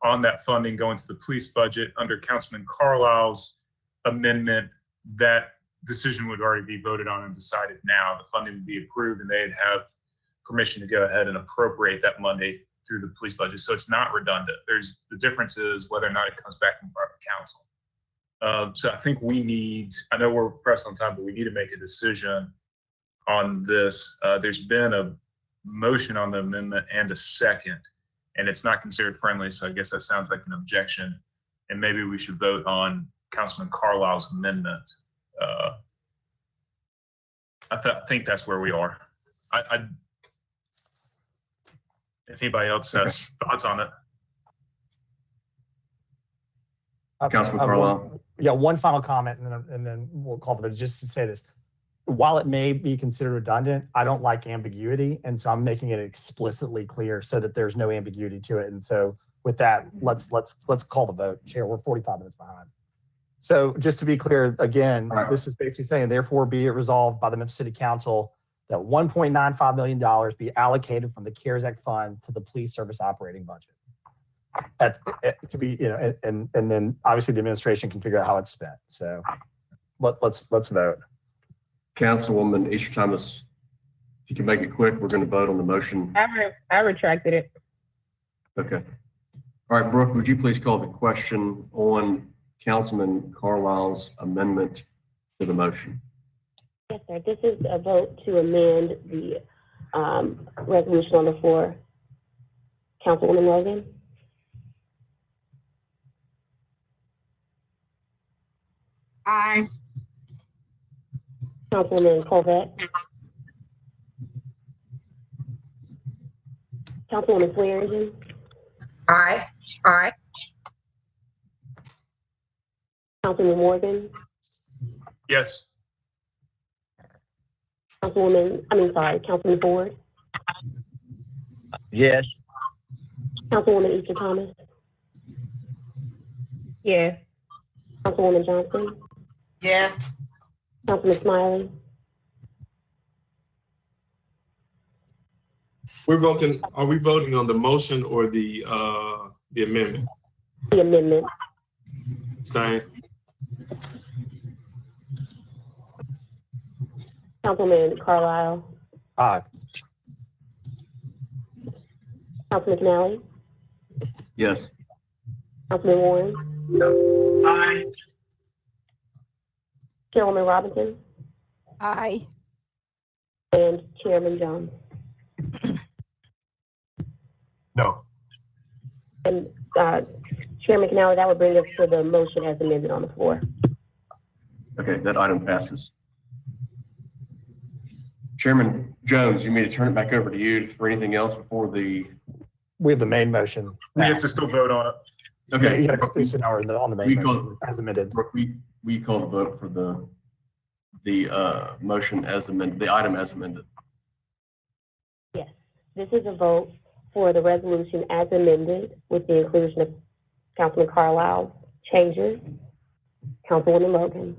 on that funding going to the police budget. Under Councilman Carlisle's amendment, that decision would already be voted on and decided now. The funding would be approved and they'd have permission to go ahead and appropriate that money through the police budget. So it's not redundant. The difference is whether or not it comes back from private council. So I think I know we're pressed on time, but we need to make a decision on this. There's been a motion on the amendment and a second. and it's not considered friendly. So I guess that sounds like an objection. And maybe we should vote on Councilman Carlisle's amendment. I think that's where we are. If anybody else has thoughts on it. Councilman Carlisle. Yeah, one final comment, and then we'll call it. Just to say this, while it may be considered redundant, I don't like ambiguity, and so I'm making it explicitly clear so that there's no ambiguity to it. And so, with that, let's call the vote. Chair, we're 45 minutes behind. So, just to be clear, again, this is basically saying, therefore, be it resolved by the Memphis City Council that $1.95 million be allocated from the CARES Act fund to the police service operating budget. To be, and then obviously the administration can figure out how it's spent. So let's vote. Councilwoman Easter Thomas, if you can make it quick, we're going to vote on the motion. I retracted it. Okay. All right, Brooke, would you please call the question on Councilman Carlisle's amendment to the motion? Yes, sir. This is a vote to amend the resolution on the floor. Councilwoman Logan? Aye. Councilwoman Colvette? Councilwoman Swearingen? Aye. Aye. Councilman Morgan? Yes. Councilman Ford? Yes. Councilwoman Easter Thomas? Yes. Councilwoman Johnson? Yes. Councilman Smiley? Are we voting on the motion or the amendment? The amendment. Stein? Councilman Carlisle? Aye. Councilman McNally? Yes. Councilman Warren? Aye. Chairwoman Robinson? Aye. And Chairman Jones? No. And Chairman McNally, that would bring us to the motion as amended on the floor. Okay, that item passes. Chairman Jones, you mean to turn it back over to you for anything else before the? We have the main motion. We have to still vote on it. Okay. You got to place an hour on the main motion as amended. We call the vote for the motion as amended, the item as amended. Yes, this is a vote for the resolution as amended with the inclusion of Councilman Carlisle's changes. Councilwoman Logan?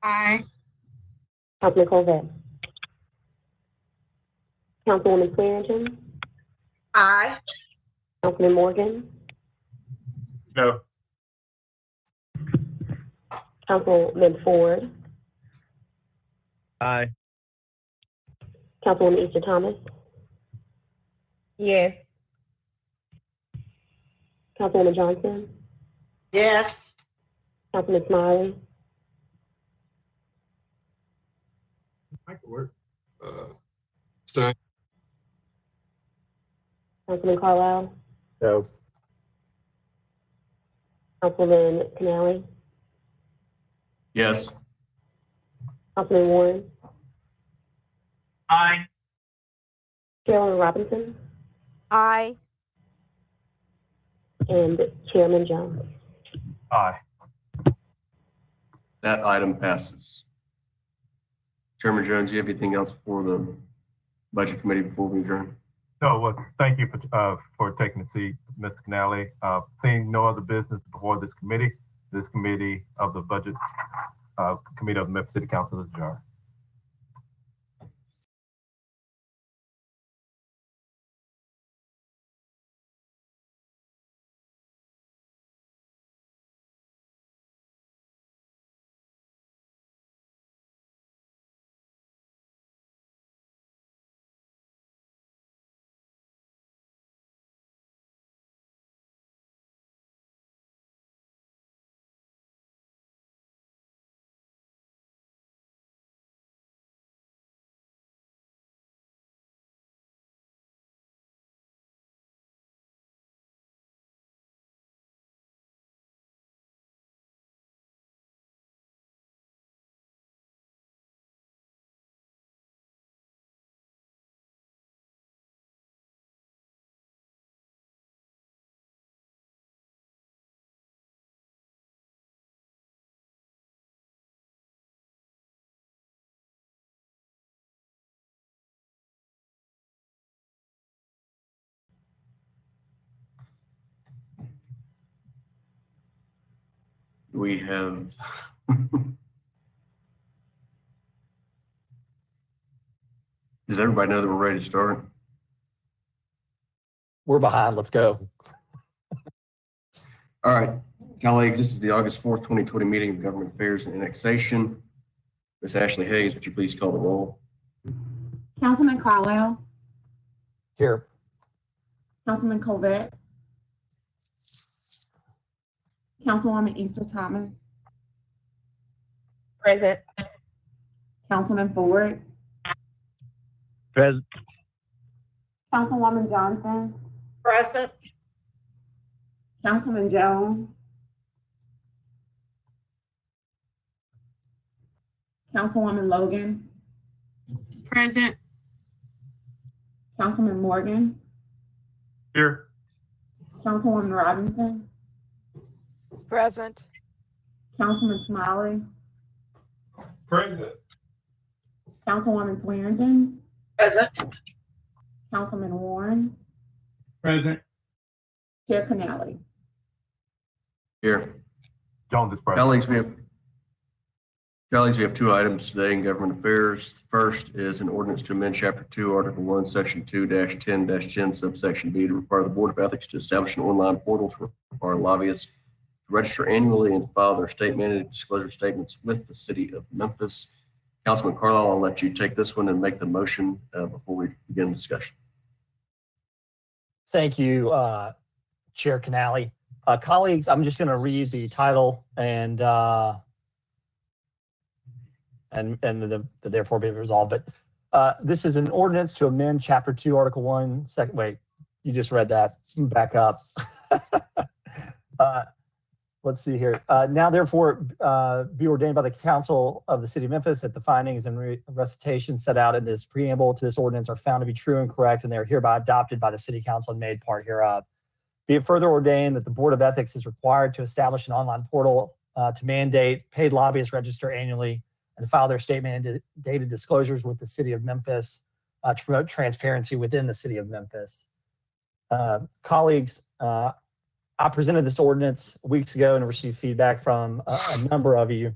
Aye. Councilman Colvette? Councilwoman Swearingen? Aye. Councilman Morgan? No. Councilman Ford? Aye. Councilwoman Easter Thomas? Yes. Councilwoman Johnson? Yes. Councilman Smiley? That could work. Stein? Councilman Carlisle? No. Councilman Canali? Yes. Councilman Warren? Aye. Chairwoman Robinson? Aye. And Chairman Jones? Aye. That item passes. Chairman Jones, do you have anything else for the Budget Committee before we adjourn? No, well, thank you for taking the seat, Mr. Canali. Seeing no other business before this committee of the Budget Committee of the Memphis City Council is adjourned. We have does everybody know that we're ready to start? We're behind. Let's go. All right, colleagues, this is the August 4th, 2020 meeting of Government Affairs and Annexation. Ms. Ashley Hayes, would you please call the roll? Councilman Carlisle, Here. Councilman Covert, Councilwoman Easter Thomas, Present. Councilman Ford, Present. Councilwoman Johnson, Present. Councilman Jones, Councilwoman Logan, Present. Councilman Morgan, Here. Councilwoman Robinson, Present. Councilman Smiley, Present. Councilwoman Swearingen, Present. Councilman Warren, Present. Chair Canale. Here. Jones is present. Colleagues, we have two items today in government affairs. First is an ordinance to amend Chapter 2, Article 1, Section 2-10-10, subsection B, to require the Board of Ethics to establish an online portal to require lobbyists to register annually and file their state-mandated disclosure statements with the City of Memphis. Councilman Carlisle, I'll let you take this one and make the motion before we begin the discussion. Thank you, Chair Canale. Colleagues, I'm just going to read the title and the therefore be resolved. But this is an ordinance to amend Chapter 2, Article 1, wait, you just read that. Back up. Let's see here. Now, therefore, be ordained by the Council of the City of Memphis that the findings and recitation set out in this preamble to this ordinance are found to be true and correct, and they are hereby adopted by the City Council and made part hereof. Be it further ordained that the Board of Ethics is required to establish an online portal to mandate paid lobbyists register annually and file their state-mandated disclosures with the City of Memphis to promote transparency within the City of Memphis. Colleagues, I presented this ordinance weeks ago and received feedback from a number of you.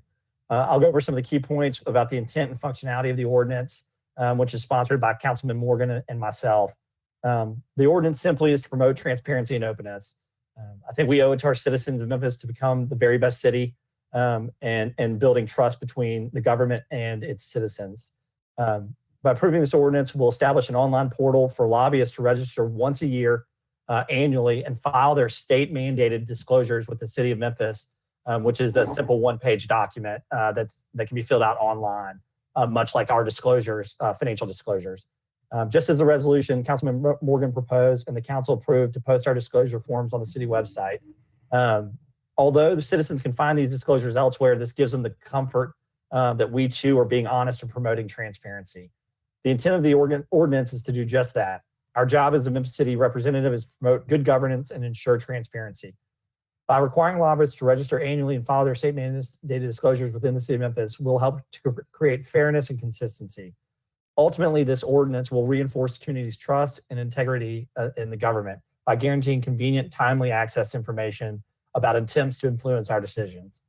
I'll go over some of the key points about the intent and functionality of the ordinance, which is sponsored by Councilman Morgan and myself. The ordinance simply is to promote transparency and openness. I think we owe it to our citizens of Memphis to become the very best city and building trust between the government and its citizens. By approving this ordinance, we'll establish an online portal for lobbyists to register once a year annually and file their state-mandated disclosures with the City of Memphis, which is a simple one-page document that can be filled out online, much like our disclosures, financial disclosures. Just as the resolution Councilman Morgan proposed and the council approved to post our disclosure forms on the city website. Although the citizens can find these disclosures elsewhere, this gives them the comfort that we too are being honest and promoting transparency. The intent of the ordinance is to do just that. Our job as a Memphis City representative is to promote good governance and ensure transparency. By requiring lobbyists to register annually and file their state-mandated disclosures within the City of Memphis, will help to create fairness and consistency. Ultimately, this ordinance will reinforce the community's trust and integrity in the government by guaranteeing convenient, timely access to information about attempts to influence our decisions.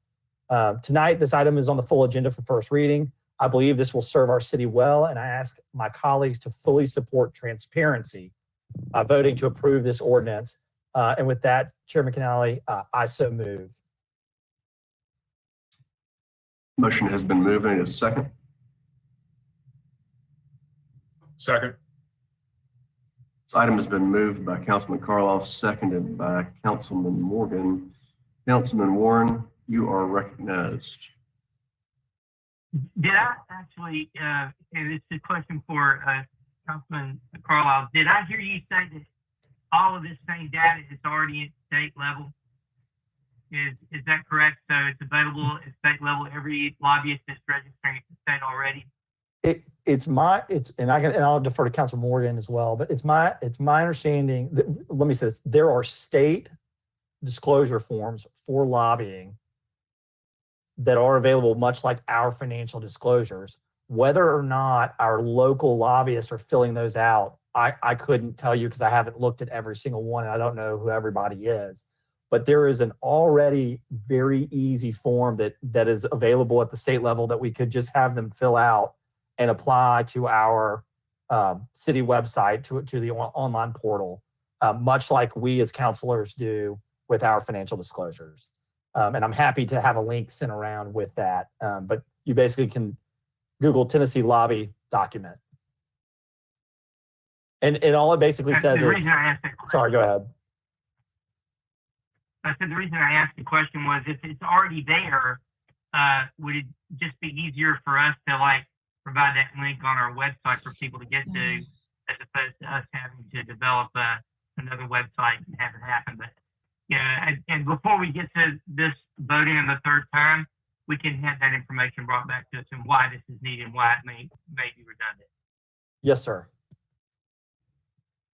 Tonight, this item is on the full agenda for first reading. I believe this will serve our city well, and I ask my colleagues to fully support transparency by voting to approve this ordinance. And with that, Chairman Canale, I so move. Motion has been moved. And a second. Second. This item has been moved by Councilman Carlisle, seconded by Councilman Morgan. Councilman Warren, you are recognized. Did I actually, and it's a question for Councilman Carlisle, did I hear you say that all of this same data is already at state level? Is that correct? So it's available at state level, every lobbyist that's registering at the state already? I'll defer to Councilman Morgan as well, but it's my understanding that, let me say this, there are state disclosure forms for lobbying that are available, much like our financial disclosures. Whether or not our local lobbyists are filling those out, I couldn't tell you because I haven't looked at every single one and I don't know who everybody is. but there is an already very easy form that is available at the state level that we could just have them fill out and apply to our city website, to the online portal, much like we as counselors do with our financial disclosures. And I'm happy to have a link sent around with that. But you basically can Google Tennessee Lobby document. And all it basically says is, sorry, go ahead. I said the reason I asked the question was if it's already there, would it just be easier for us to like provide that link on our website for people to get to, as opposed to us having to develop another website and have it happen? But yeah, and before we get to this voting on the third time, we can have that information brought back to us and why this is needed and why it may be redundant. Yes, sir.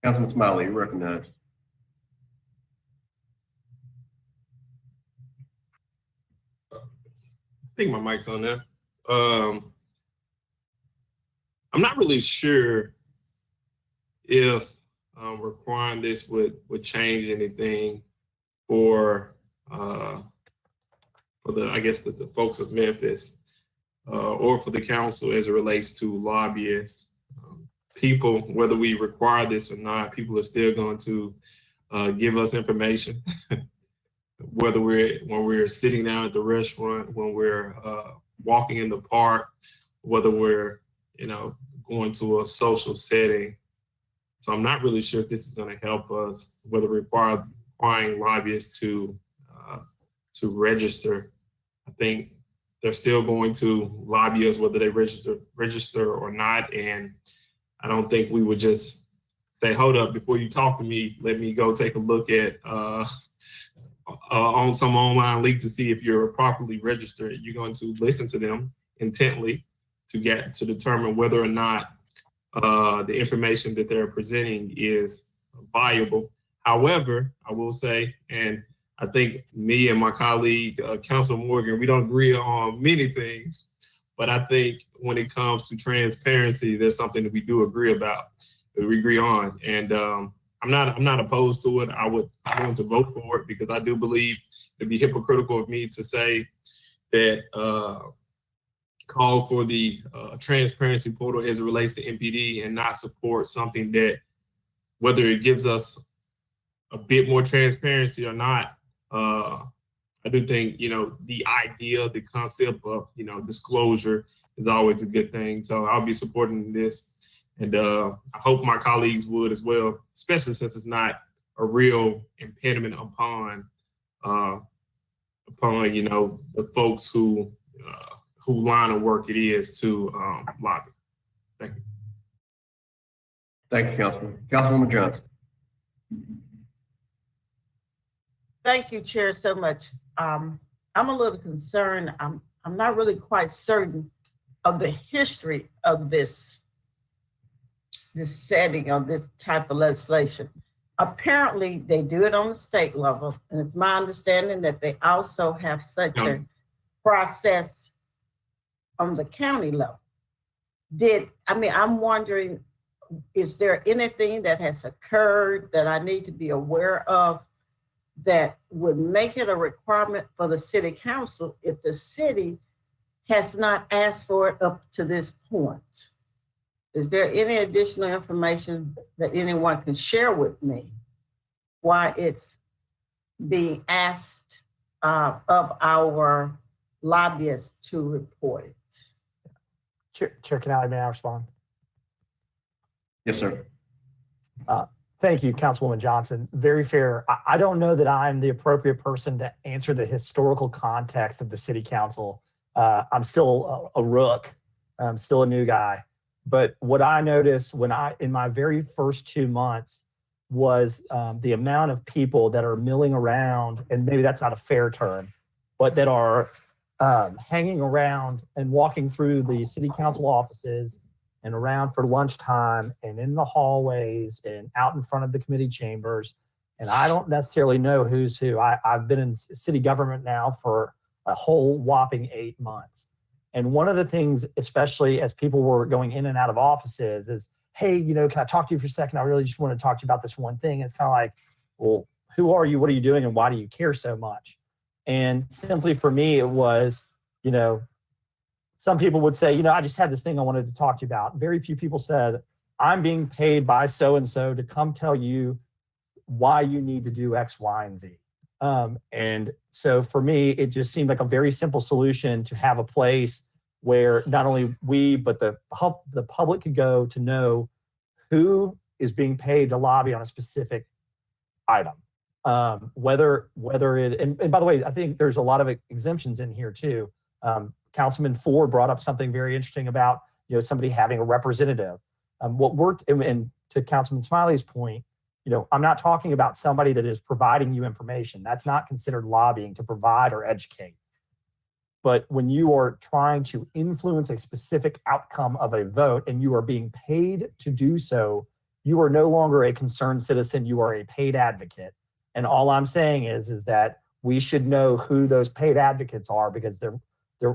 Councilman Smiley, you recognized. I think my mic's on there. I'm not really sure if requiring this would change anything for the, I guess, the folks of Memphis or for the council as it relates to lobbyists. People, whether we require this or not, people are still going to give us information. Whether when we're sitting down at the restaurant, when we're walking in the park, whether we're going to a social setting. So I'm not really sure if this is going to help us, whether requiring lobbyists to register. I think they're still going to lobby us whether they register or not, and I don't think we would just say, hold up, before you talk to me, let me go take a look at on some online link to see if you're properly registered. You're going to listen to them intently to determine whether or not the information that they're presenting is viable. However, I will say, and I think me and my colleague, Councilman Morgan, we don't agree on many things, but I think when it comes to transparency, there's something that we do agree about, that we agree on. And I'm not opposed to it. I'm going to vote for it because I do believe it'd be hypocritical of me to say that call for the transparency portal as it relates to MPD and not support something that, whether it gives us a bit more transparency or not, I do think, the idea, the concept of, disclosure is always a good thing. So I'll be supporting this. And I hope my colleagues would as well, especially since it's not a real impediment upon the folks who line of work it is to lobby. Thank you. Thank you, Councilman. Councilwoman Johnson. Thank you, Chair, so much. I'm a little concerned. I'm not really quite certain of the history of this setting of this type of legislation. Apparently, they do it on the state level, and it's my understanding that they also have such a process on the county level. I'm wondering, is there anything that has occurred that I need to be aware of that would make it a requirement for the city council if the city has not asked for it up to this point? Is there any additional information that anyone can share with me why it's being asked of our lobbyists to report it? Chair Canale, may I respond? Yes, sir. Thank you, Councilwoman Johnson. Very fair. I don't know that I'm the appropriate person to answer the historical context of the city council. I'm still a rook. I'm still a new guy. But what I noticed in my very first 2 months was the amount of people that are milling around, and maybe that's not a fair term, but that are hanging around and walking through the city council offices and around for lunchtime and in the hallways and out in front of the committee chambers. And I don't necessarily know who's who. I've been in city government now for a whole whopping 8 months. And one of the things, especially as people were going in and out of offices, is, hey, can I talk to you for a second? I really just want to talk to you about this one thing. And it's kind of like, well, who are you? What are you doing? And why do you care so much? And simply for me, it was, you know, some people would say, you know, I just had this thing I wanted to talk to you about. Very few people said, I'm being paid by so-and-so to come tell you why you need to do X, Y, and Z. And so for me, it just seemed like a very simple solution to have a place where not only we, but the public could go to know who is being paid to lobby on a specific item. Whether it, and by the way, I think there's a lot of exemptions in here too. Councilman Ford brought up something very interesting about, you know, somebody having a representative. What worked, and to Councilman Smiley's point, you know, I'm not talking about somebody that is providing you information. That's not considered lobbying, to provide or educate. But when you are trying to influence a specific outcome of a vote and you are being paid to do so, you are no longer a concerned citizen, you are a paid advocate. And all I'm saying is that we should know who those paid advocates are, because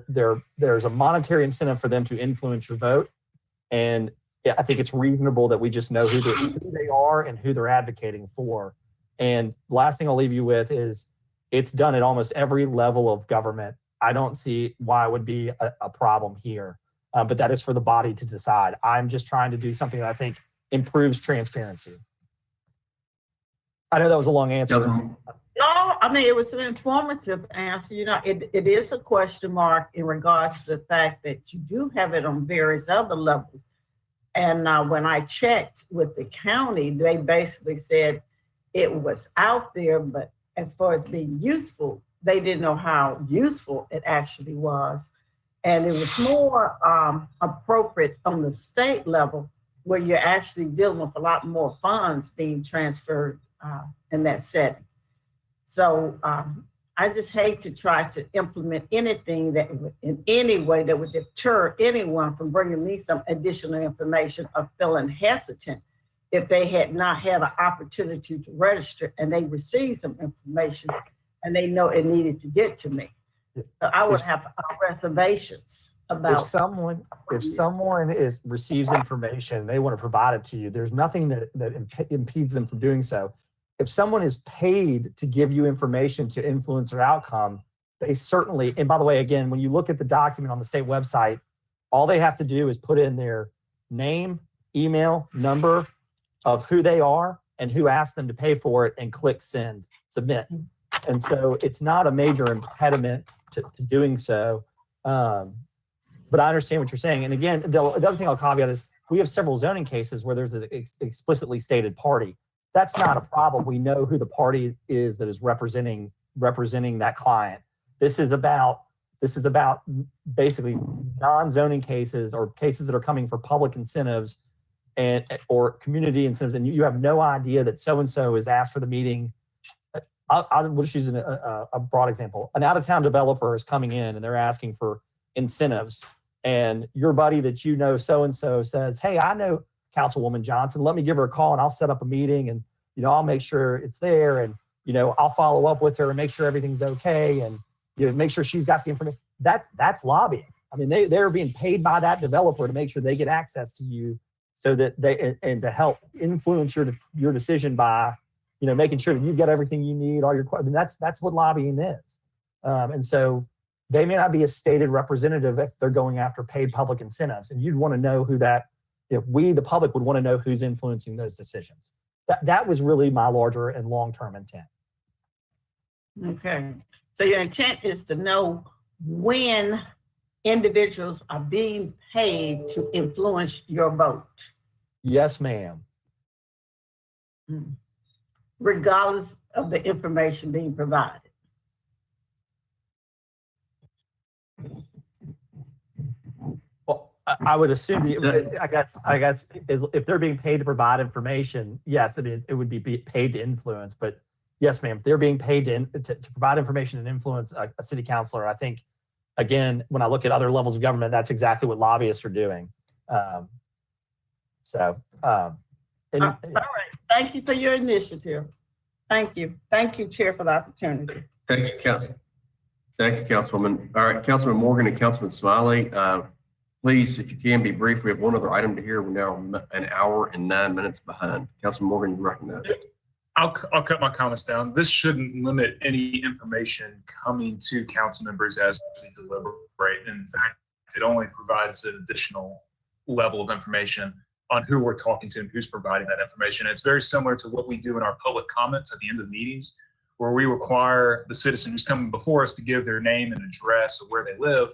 there's a monetary incentive for them to influence your vote. And yeah, I think it's reasonable that we just know who they are and who they're advocating for. And last thing I'll leave you with is, it's done at almost every level of government. I don't see why it would be a problem here, but that is for the body to decide. I'm just trying to do something that I think improves transparency. I know that was a long answer. No, I mean, it was an informative answer. You know, it is a question mark in regards to the fact that you do have it on various other levels. And when I checked with the county, they basically said it was out there, but as far as being useful, they didn't know how useful it actually was. And it was more appropriate on the state level, where you're actually dealing with a lot more funds being transferred in that setting. So I just hate to try to implement anything that would, in any way, that would deter anyone from bringing me some additional information or feeling hesitant if they had not had an opportunity to register and they received some information and they know it needed to get to me. So I would have reservations about. If someone receives information, they want to provide it to you, there's nothing that impedes them from doing so. If someone is paid to give you information to influence their outcome, they certainly, and by the way, again, when you look at the document on the state website, all they have to do is put in their name, email, number of who they are and who asked them to pay for it, and click send, submit. And so it's not a major impediment to doing so. But I understand what you're saying. And again, the other thing I'll caveat is, we have several zoning cases where there's an explicitly stated party. That's not a problem. We know who the party is that is representing that client. This is about basically non-zoning cases, or cases that are coming for public incentives or community incentives, and you have no idea that so-and-so is asked for the meeting. I'll just use a broad example. An out-of-town developer is coming in and they're asking for incentives, and your buddy that you know, so-and-so, says, hey, I know Councilwoman Johnson, let me give her a call and I'll set up a meeting, and, you know, I'll make sure it's there, and, you know, I'll follow up with her and make sure everything's okay, and, you know, make sure she's got the information. That's lobbying. I mean, they're being paid by that developer to make sure they get access to you, so that and to help influence your decision by, you know, making sure that you've got everything you need, all your questions. That's what lobbying is. And so they may not be a stated representative if they're going after paid public incentives, and you'd want to know who that. If we, the public, would want to know who's influencing those decisions. That was really my larger and long-term intent. Okay, so your intent is to know when individuals are being paid to influence your vote. Yes, ma'am. Regardless of the information being provided. I would assume, I guess, if they're being paid to provide information, yes, I mean, it would be paid to influence. But yes, ma'am, if they're being paid to provide information and influence a city councilor, I think, again, when I look at other levels of government, that's exactly what lobbyists are doing. All right, thank you for your initiative. Thank you, Chair, for the opportunity. Thank you, Council. Thank you, Councilwoman. All right, Councilman Morgan and Councilman Smiley. Please, if you can, be brief. We have one other item to hear. We're now an hour and 9 minutes behind. Councilman Morgan, you recognize it. I'll cut my comments down. This shouldn't limit any information coming to council members as we deliberate. In fact, it only provides an additional level of information on who we're talking to and who's providing that information. It's very similar to what we do in our public comments at the end of meetings, where we require the citizen who's coming before us to give their name and address of where they live.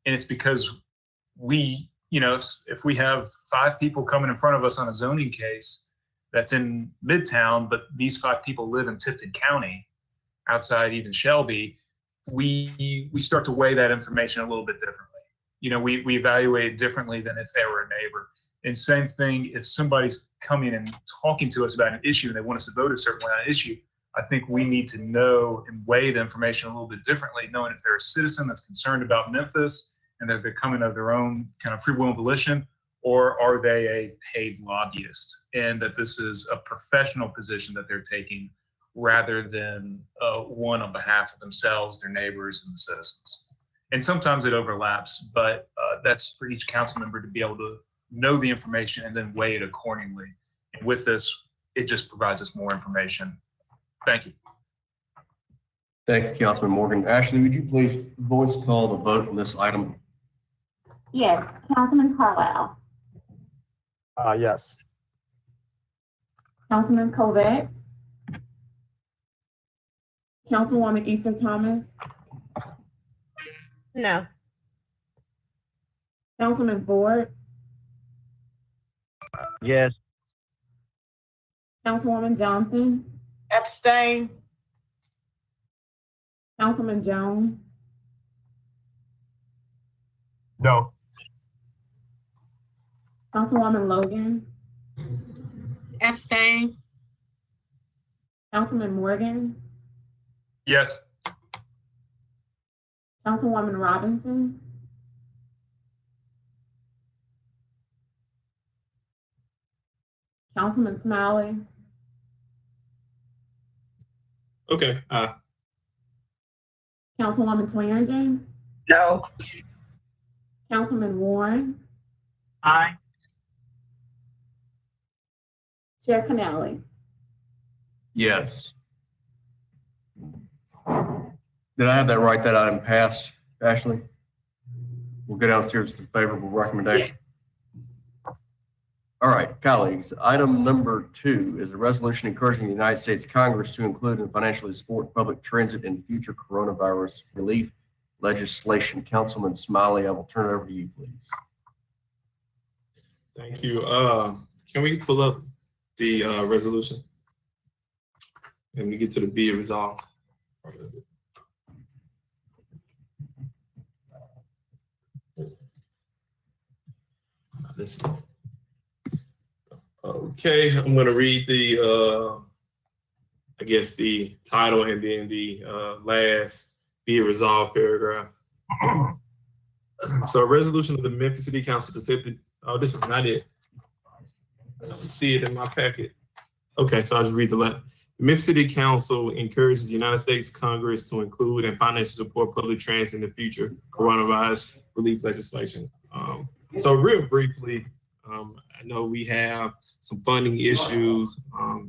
And it's because we, if we have 5 people coming in front of us on a zoning case that's in Midtown, but these 5 people live in Tipton County, outside even Shelby, we start to weigh that information a little bit differently. We evaluate it differently than if they were a neighbor. And same thing, if somebody's coming and talking to us about an issue and they want us to vote a certain way on an issue, I think we need to know and weigh the information a little bit differently, knowing if they're a citizen that's concerned about Memphis and that they're coming of their own kind of free will and volition, or are they a paid lobbyist, and that this is a professional position that they're taking rather than one on behalf of themselves, their neighbors, and the citizens. And sometimes it overlaps, but that's for each council member to be able to know the information and then weigh it accordingly. And with this, it just provides us more information. Thank you. Thank you, Councilman Morgan. Ashley, would you please voice call the vote on this item? Yes, Councilman Carlisle, Yes. Councilman Covett, Councilwoman Easter Thomas, No. Councilman Ford, Yes. Councilwoman Johnson, Abstain. Councilman Jones, No. Councilwoman Logan, Abstain. Councilman Morgan, Yes. Councilwoman Robinson, Councilman Smiley, Okay. Councilwoman Swearingen, No. Councilman Warren, Aye. Chair Canale. Yes. Did I have that right? That item passed, Ashley? We'll go downstairs to the favorable recommendation. All right, colleagues, item number 2 is a resolution encouraging the United States Congress to include and financially support public transit in future coronavirus relief legislation. Councilman Smiley, I will turn it over to you, please. Thank you. Can we pull up the resolution? And we get to the be it resolved. Let's go. Okay, I'm going to read the, I guess the title and then the last be it resolved paragraph. So a resolution of the Memphis City Council to set the, oh, this is not it. I don't see it in my packet. Okay, so I'll just read the letter. The Memphis City Council encourages the United States Congress to include and financially support public transit in the future coronavirus relief legislation. So real briefly, I know we have some funding issues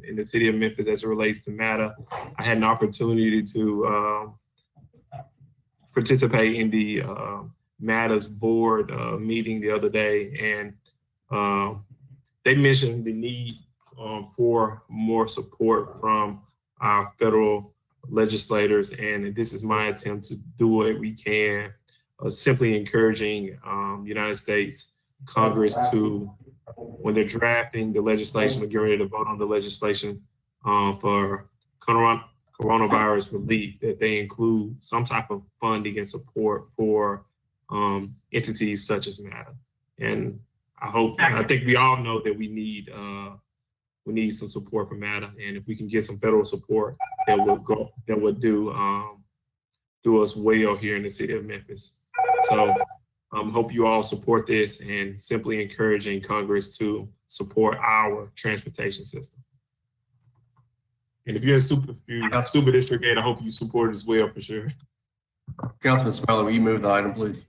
in the city of Memphis as it relates to MATA. I had an opportunity to participate in the MATA's board meeting the other day, and they mentioned the need for more support from our federal legislators, and this is my attempt to do what we can, simply encouraging United States Congress to, when they're drafting the legislation or getting ready to vote on the legislation for coronavirus relief, that they include some type of funding and support for entities such as MATA. And I think we all know that we need some support from MATA, and if we can get some federal support, that would do us well here in the city of Memphis. So hope you all support this, and simply encouraging Congress to support our transportation system. And if you're in Super District 8, I hope you support it as well, for sure. Councilman Smiley, will you move the item, please?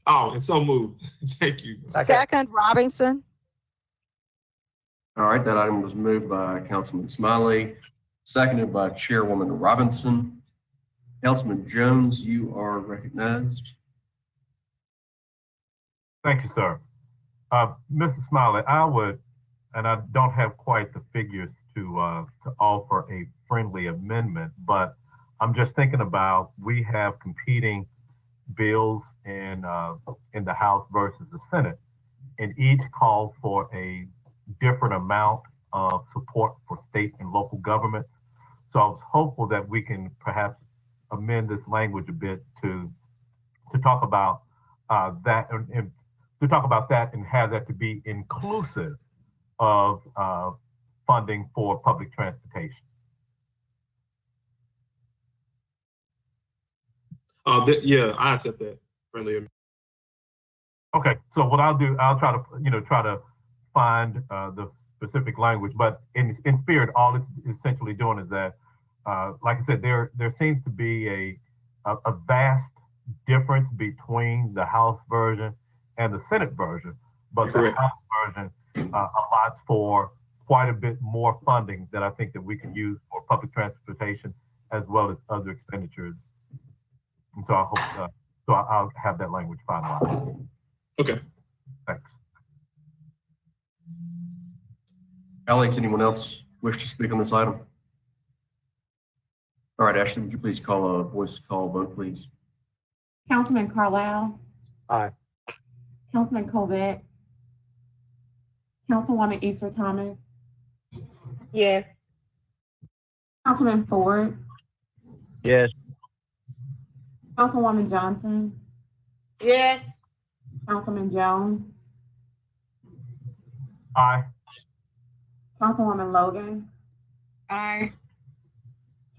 Oh, and so moved. Thank you. Second, Robinson. All right, that item was moved by Councilman Smiley, seconded by Chairwoman Robinson. Councilman Jones, you are recognized. Thank you, sir. Mr. Smiley, I would, and I don't have quite the figures to offer a friendly amendment, but I'm just thinking about, we have competing bills in the House versus the Senate, and each calls for a different amount of support for state and local governments. So I was hopeful that we can perhaps amend this language a bit to talk about that, and to talk about that and have that to be inclusive of funding for public transportation. Yeah, I accept that friendly. Okay, so what I'll do, I'll try to find the specific language, but in spirit, all it's essentially doing is that, like I said, there seems to be a vast difference between the House version and the Senate version, but the House version allots for quite a bit more funding that I think that we can use for public transportation as well as other expenditures. And so I hope, so I'll have that language finalized. Okay. Thanks. Alex, anyone else wish to speak on this item? All right, Ashley, would you please call a voice call vote, please? Councilman Carlisle. Aye. Councilman Colvett. Councilwoman Easter Thomas. Yes. Councilman Ford. Yes. Councilwoman Johnson. Yes. Councilman Jones. Aye. Councilwoman Logan. Aye.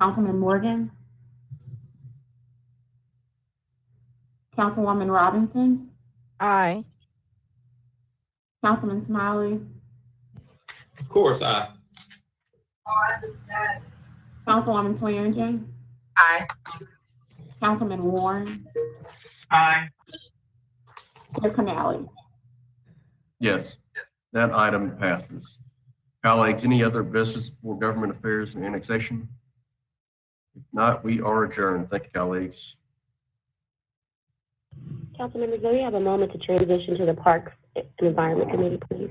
Councilman Morgan. Councilwoman Robinson. Aye. Councilman Smiley. Of course, aye. Councilwoman Swearingen. Aye. Councilman Warren. Aye. Chair Canale. Yes, that item passes. Colleagues, any other business for government affairs and annexation? If not, we are adjourned. Thank you, colleagues. Council members, may we have a moment to transition to the Parks and Environment Committee, please?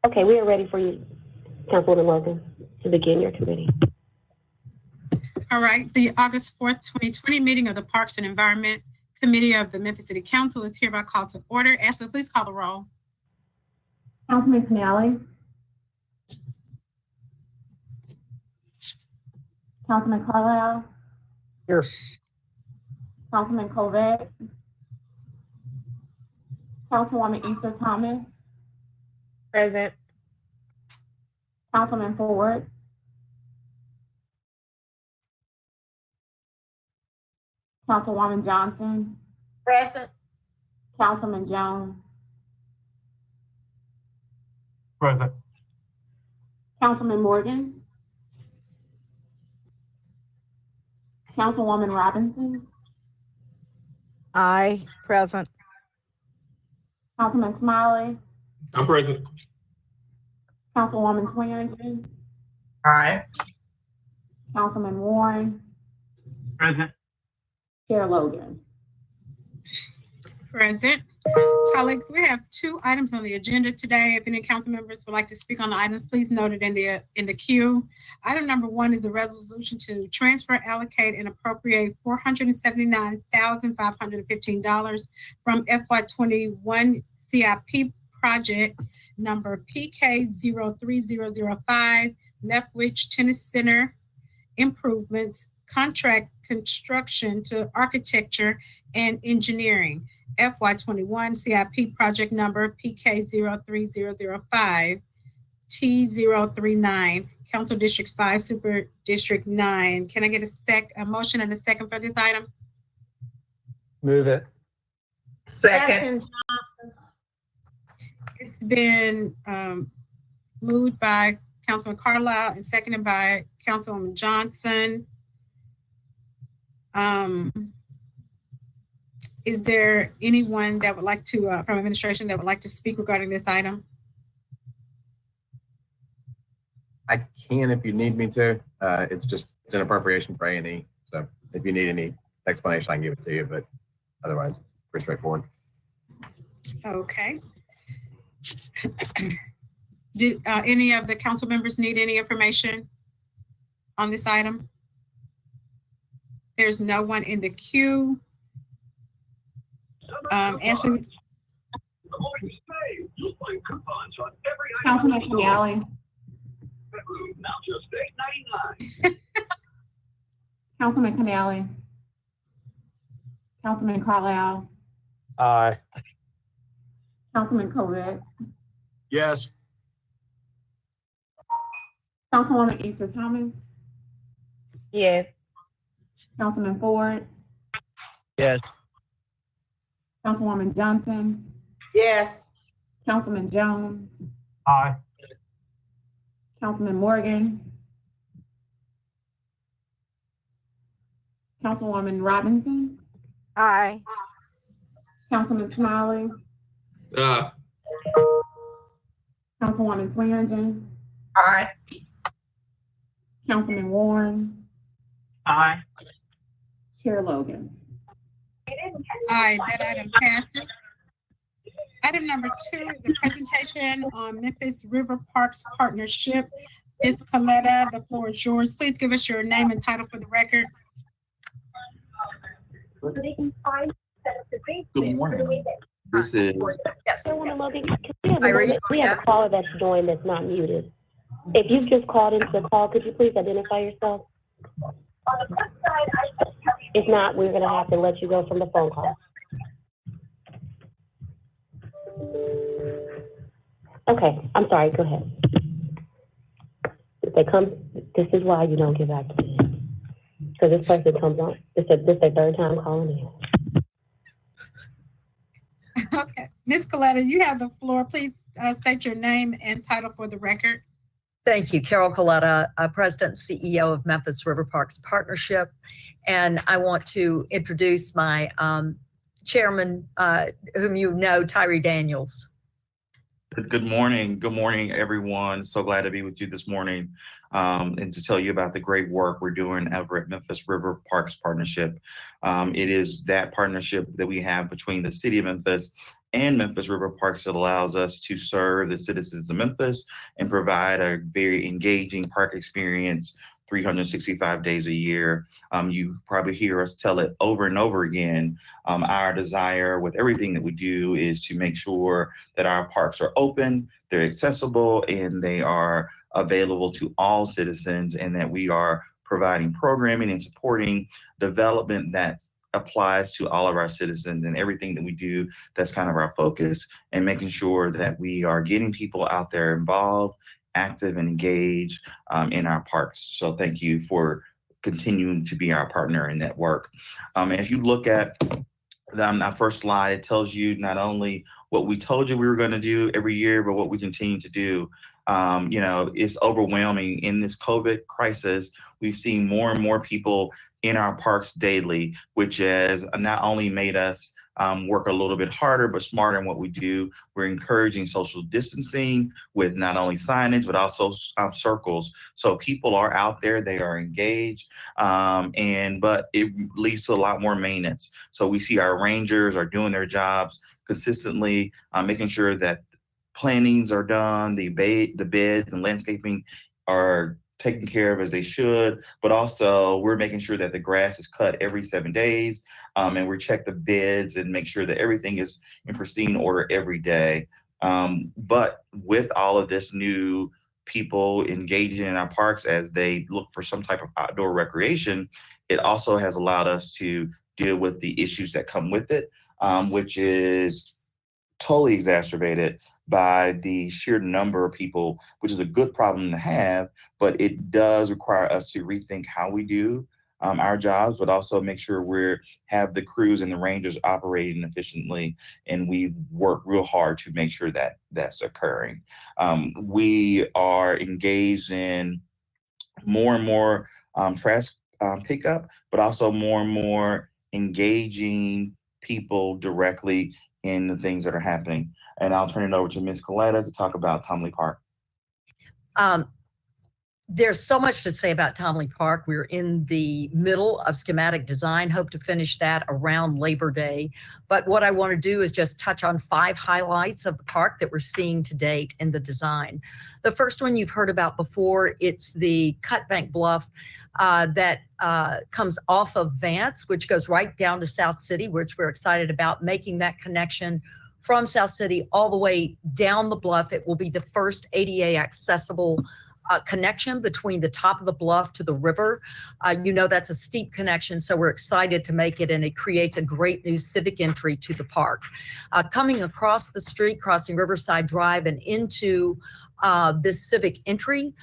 Okay, we are ready for you, Councilwoman Logan, to begin your committee. All right, the August 4th, 2020 meeting of the Parks and Environment Committee of the Memphis City Council is hereby called to order. Ashley, please call the roll. Councilman Canale. Councilman Carlisle. Here. Councilman Colvett. Councilwoman Easter Thomas. Present. Councilman Ford. Councilwoman Johnson. Present. Councilman Jones. Present. Councilman Morgan. Councilwoman Robinson. Aye. Present. Councilman Smiley. I'm present. Councilwoman Swearingen. Aye. Councilman Warren. Present. Chair Logan. Present. Colleagues, we have 2 items on the agenda today. If any council members would like to speak on the items, please note it in the queue. Item number 1 is a resolution to transfer, allocate, and appropriate $479,515 from FY21 CIP project number PK03005, Leftwich Tennis Center improvements, contract construction to architecture and engineering. FY21 CIP project number PK03005 T039, Council District 5, Super District 9. Can I get a motion and a second for this item? Move it. Second. It's been moved by Councilman Carlisle and seconded by Councilwoman Johnson. Is there anyone that would like to, from administration, that would like to speak regarding this item? I can if you need me to. It's an appropriation for A&E. So if you need any explanation, I can give it to you, but otherwise, pretty straightforward. Okay. Did any of the council members need any information on this item? There's no one in the queue. Ashley. Councilman Canale. Councilman Canale. Councilman Carlisle. Aye. Councilman Kovic. Yes. Councilwoman Easter Thomas. Yes. Councilman Ford. Yes. Councilwoman Johnson. Yes. Councilman Jones. Aye. Councilman Morgan. Councilwoman Robinson. Aye. Councilman Canale. Councilwoman Swearingen. Aye. Councilman Warren. Aye. Chair Logan. Aye, that item passes. Item number 2 is a presentation on Memphis River Parks Partnership. Ms. Coletta, the floor is yours. Please give us your name and title for the record. Good morning. This is. Yes. We have a caller that's joined that's not muted. If you've just called into the call, could you please identify yourself? If not, we're going to have to let you go from the phone call. Okay, I'm sorry, go ahead. If they come, this is why you don't get back to me. Because this person comes on, this is their 3rd time calling in. Okay, Ms. Coletta, you have the floor. Please state your name and title for the record. Thank you. Carol Coletta, President and CEO of Memphis River Parks Partnership. And I want to introduce my chairman, whom you know, Tyree Daniels. Good morning. Good morning, everyone. So glad to be with you this morning and to tell you about the great work we're doing over at Memphis River Parks Partnership. It is that partnership that we have between the city of Memphis and Memphis River Parks that allows us to serve the citizens of Memphis and provide a very engaging park experience 365 days a year. You probably hear us tell it over and over again. Our desire with everything that we do is to make sure that our parks are open, they're accessible, and they are available to all citizens, and that we are providing programming and supporting development that applies to all of our citizens, and everything that we do, that's kind of our focus, and making sure that we are getting people out there involved, active, and engaged in our parks. So thank you for continuing to be our partner in that work. And if you look at our first slide, it tells you not only what we told you we were going to do every year, but what we continue to do. You know, it's overwhelming in this COVID crisis. We've seen more and more people in our parks daily, which has not only made us work a little bit harder but smarter in what we do. We're encouraging social distancing with not only signage but also circles. So people are out there, they are engaged, but it leads to a lot more maintenance. So we see our rangers are doing their jobs consistently, making sure that plantings are done, the beds and landscaping are taken care of as they should, but also we're making sure that the grass is cut every 7 days, and we check the beds and make sure that everything is in pristine order every day. But with all of this new people engaging in our parks as they look for some type of outdoor recreation, it also has allowed us to deal with the issues that come with it, which is totally exacerbated by the sheer number of people, which is a good problem to have, but it does require us to rethink how we do our jobs, but also make sure we have the crews and the rangers operating efficiently, and we work real hard to make sure that that's occurring. We are engaged in more and more trash pickup, but also more and more engaging people directly in the things that are happening. And I'll turn it over to Ms. Coletta to talk about Tomley Park. There's so much to say about Tomley Park. We're in the middle of schematic design, hope to finish that around Labor Day. But what I want to do is just touch on 5 highlights of the park that we're seeing to date in the design. The first one you've heard about before, it's the Cutbank Bluff that comes off of Vance, which goes right down to South City, which we're excited about, making that connection from South City all the way down the bluff. It will be the first ADA accessible connection between the top of the bluff to the river. You know, that's a steep connection, so we're excited to make it, and it creates a great new civic entry to the park. Coming across the street, crossing Riverside Drive and into this civic entry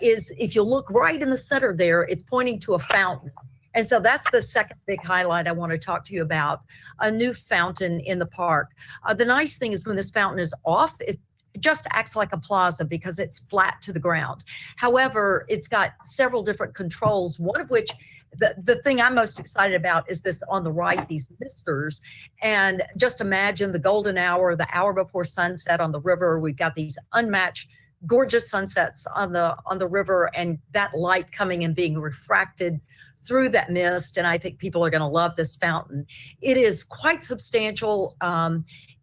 is, if you look right in the center there, it's pointing to a fountain. And so that's the second big highlight I want to talk to you about, a new fountain in the park. The nice thing is when this fountain is off, it just acts like a plaza because it's flat to the ground. However, it's got several different controls, one of which, the thing I'm most excited about is this on the right, these misters. And just imagine the golden hour, the hour before sunset on the river. We've got these unmatched, gorgeous sunsets on the river, and that light coming and being refracted through that mist. And I think people are going to love this fountain. It is quite substantial.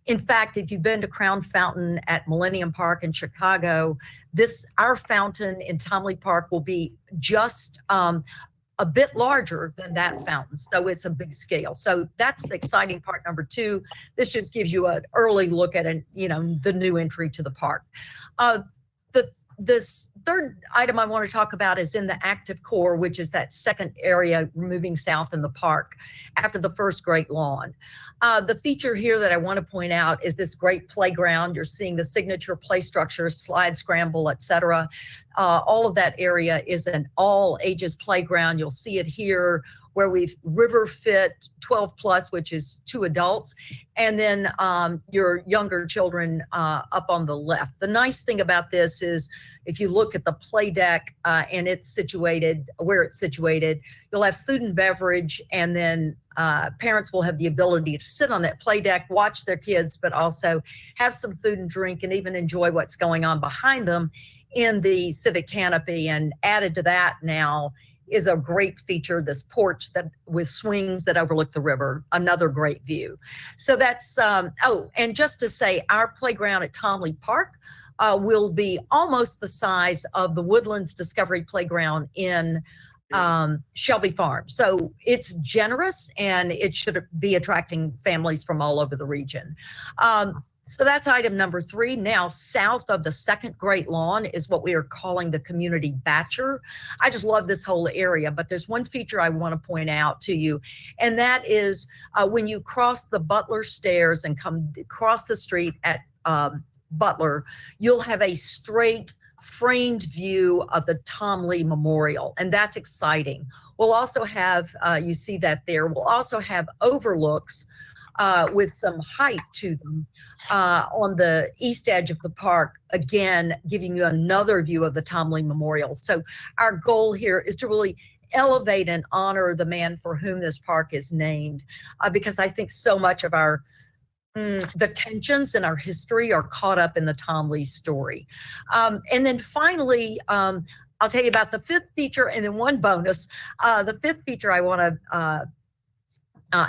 In fact, if you've been to Crown Fountain at Millennium Park in Chicago, our fountain in Tomley Park will be just a bit larger than that fountain. So it's a big scale. So that's the exciting part number 2. This just gives you an early look at the new entry to the park. This third item I want to talk about is in the active core, which is that second area moving south in the park after the first great lawn. The feature here that I want to point out is this great playground. You're seeing the signature play structures, slide, scramble, etc. All of that area is an all ages playground. You'll see it here where we've river fit 12 plus, which is 2 adults, and then your younger children up on the left. The nice thing about this is if you look at the play deck and where it's situated, you'll have food and beverage, and then parents will have the ability to sit on that play deck, watch their kids, but also have some food and drink and even enjoy what's going on behind them in the civic canopy. And added to that now is a great feature, this porch with swings that overlook the river, another great view. So that's, and just to say, our playground at Tomley Park will be almost the size of the Woodlands Discovery Playground in Shelby Farm. So it's generous, and it should be attracting families from all over the region. So that's item number 3. Now, south of the second Great Lawn is what we are calling the Community Batcher. I just love this whole area, but there's one feature I want to point out to you, and that is when you cross the Butler stairs and come across the street at Butler, you'll have a straight framed view of the Tomley Memorial, and that's exciting. We'll also have, you see that there, we'll also have overlooks with some height to them on the east edge of the park, again, giving you another view of the Tomley Memorial. So our goal here is to really elevate and honor the man for whom this park is named, because I think so much of our the tensions in our history are caught up in the Tom Lee story. And then finally, I'll tell you about the fifth feature and then one bonus. The fifth feature I want to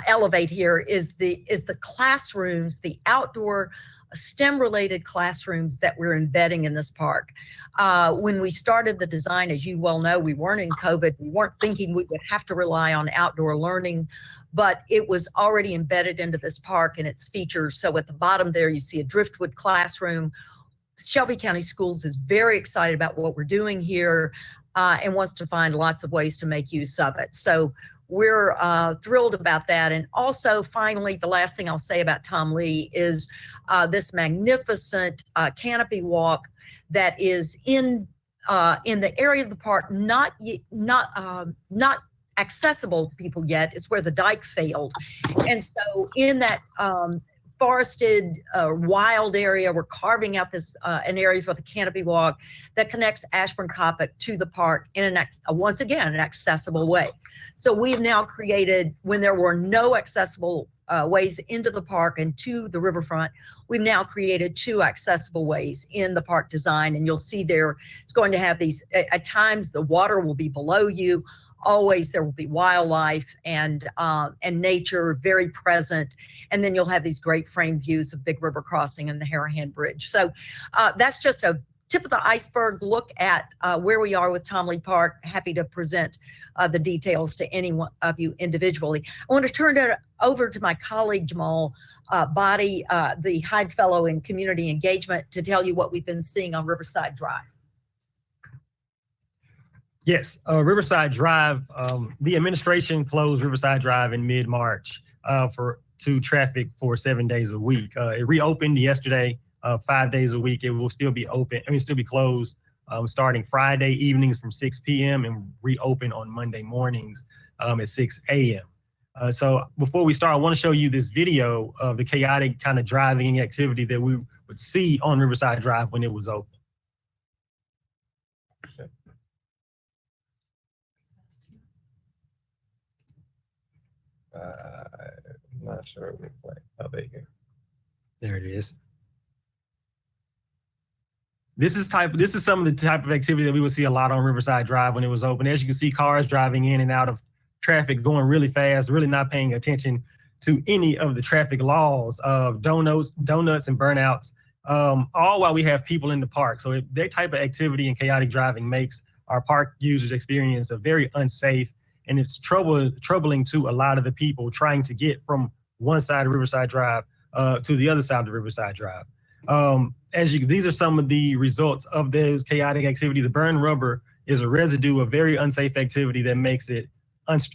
elevate here is the classrooms, the outdoor STEM-related classrooms that we're embedding in this park. When we started the design, as you well know, we weren't in COVID. We weren't thinking we would have to rely on outdoor learning, but it was already embedded into this park and its features. So at the bottom there, you see a driftwood classroom. Shelby County Schools is very excited about what we're doing here and wants to find lots of ways to make use of it. So we're thrilled about that. And also, finally, the last thing I'll say about Tom Lee is this magnificent canopy walk that is in the area of the park, not accessible to people yet. It's where the dike failed. And so in that forested, wild area, we're carving out this an area for the canopy walk that connects Ashburn Coppock to the park in once again, an accessible way. So we've now created, when there were no accessible ways into the park and to the riverfront, we've now created 2 accessible ways in the park design. And you'll see there, it's going to have these, at times the water will be below you. Always there will be wildlife and nature very present. And then you'll have these great frame views of Big River Crossing and the Harahan Bridge. So that's just a tip of the iceberg look at where we are with Tom Lee Park. Happy to present the details to any one of you individually. I want to turn it over to my colleague Jamal Body, the Hyde Fellow in Community Engagement, to tell you what we've been seeing on Riverside Drive. Yes, Riverside Drive, the administration closed Riverside Drive in mid-March to traffic for 7 days a week. It reopened yesterday, 5 days a week. It will still be open, still be closed starting Friday evenings from 6 p.m. and reopen on Monday mornings at 6 a.m. So before we start, I want to show you this video of the chaotic kind of driving activity that we would see on Riverside Drive when it was open. I'm not sure we play. Oh, there you go. There it is. This is some of the type of activity that we would see a lot on Riverside Drive when it was open. As you can see, cars driving in and out of traffic, going really fast, really not paying attention to any of the traffic laws of donuts and burnouts, all while we have people in the park. So that type of activity and chaotic driving makes our park users experience a very unsafe, and it's troubling to a lot of the people trying to get from one side of Riverside Drive to the other side of the Riverside Drive. These are some of the results of those chaotic activity. The burned rubber is a residue of very unsafe activity that makes it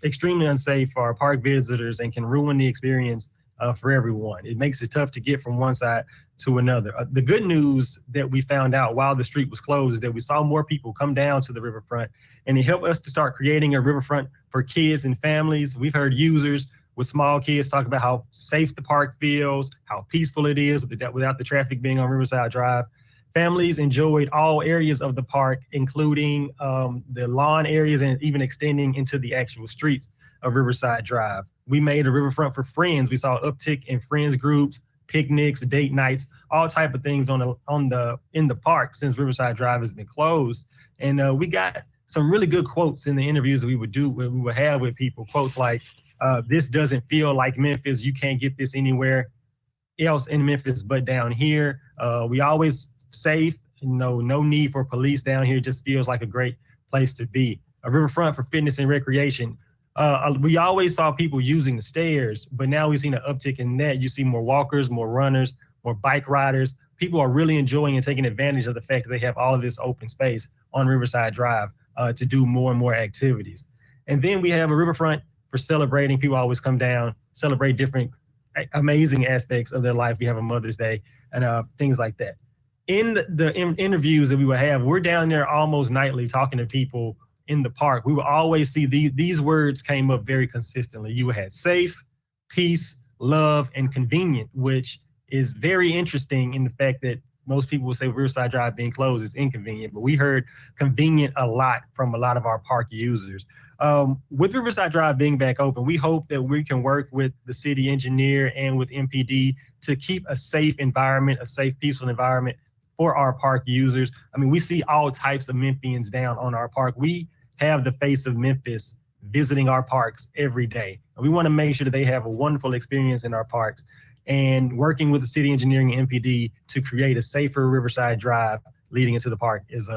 extremely unsafe for our park visitors and can ruin the experience for everyone. It makes it tough to get from one side to another. The good news that we found out while the street was closed is that we saw more people come down to the riverfront, and it helped us to start creating a riverfront for kids and families. We've heard users with small kids talk about how safe the park feels, how peaceful it is without the traffic being on Riverside Drive. Families enjoyed all areas of the park, including the lawn areas and even extending into the actual streets of Riverside Drive. We made a riverfront for friends. We saw an uptick in friends groups, picnics, date nights, all type of things in the park since Riverside Drive has been closed. And we got some really good quotes in the interviews that we would have with people. Quotes like, "This doesn't feel like Memphis. You can't get this anywhere else in Memphis but down here. We always safe. No need for police down here. It just feels like a great place to be. A riverfront for fitness and recreation." We always saw people using the stairs, but now we've seen an uptick in that. You see more walkers, more runners, more bike riders. People are really enjoying and taking advantage of the fact that they have all of this open space on Riverside Drive to do more and more activities. And then we have a riverfront for celebrating. People always come down, celebrate different amazing aspects of their life. We have a Mother's Day and things like that. In the interviews that we would have, we're down there almost nightly talking to people in the park. We would always see these words came up very consistently. You had safe, peace, love, and convenient, which is very interesting in the fact that most people will say Riverside Drive being closed is inconvenient, but we heard convenient a lot from a lot of our park users. With Riverside Drive being back open, we hope that we can work with the city engineer and with MPD to keep a safe environment, a safe, peaceful environment for our park users. I mean, we see all types of Memphians down on our park. We have the face of Memphis visiting our parks every day. And we want to make sure that they have a wonderful experience in our parks, and working with the city engineering and MPD to create a safer Riverside Drive leading into the park is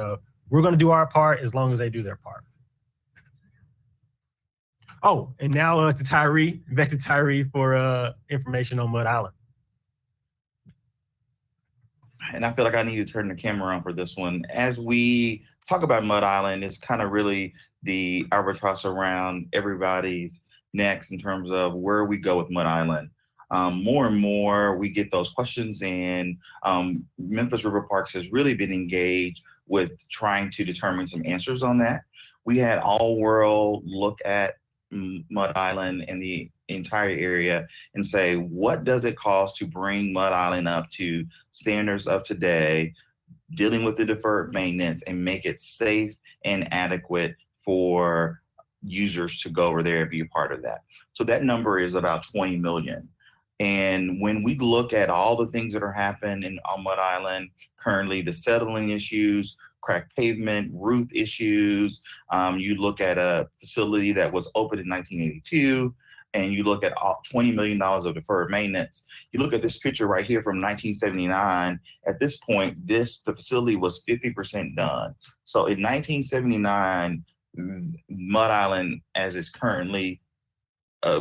we're going to do our part as long as they do their part. Oh, and now to Tyree, back to Tyree for information on Mud Island. And I feel like I need to turn the camera on for this one. As we talk about Mud Island, it's kind of really the albatross around everybody's necks in terms of where we go with Mud Island. More and more we get those questions, and Memphis River Parks has really been engaged with trying to determine some answers on that. We had All World look at Mud Island and the entire area and say, what does it cost to bring Mud Island up to standards of today, dealing with the deferred maintenance, and make it safe and adequate for users to go over there and be a part of that. So that number is about 20 million. And when we look at all the things that are happening on Mud Island currently, the settling issues, cracked pavement, roof issues, you look at a facility that was opened in 1982, and you look at $20 million of deferred maintenance. You look at this picture right here from 1979. At this point, the facility was 50% done. So in 1979, Mud Island, as it's currently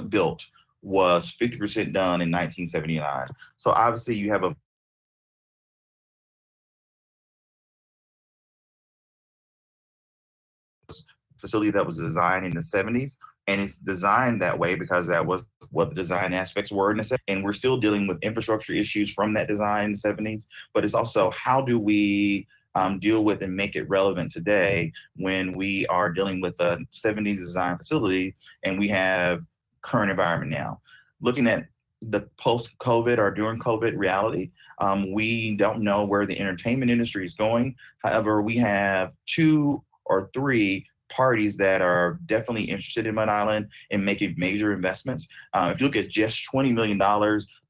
built, was 50% done in 1979. So obviously you have a facility that was designed in the 70s, and it's designed that way because that was what the design aspects were in the 70s. And we're still dealing with infrastructure issues from that design in the 70s, but it's also how do we deal with and make it relevant today when we are dealing with a 70s design facility and we have current environment now. Looking at the post-COVID or during COVID reality, we don't know where the entertainment industry is going. However, we have 2 or 3 parties that are definitely interested in Mud Island and making major investments. If you look at just $20 million,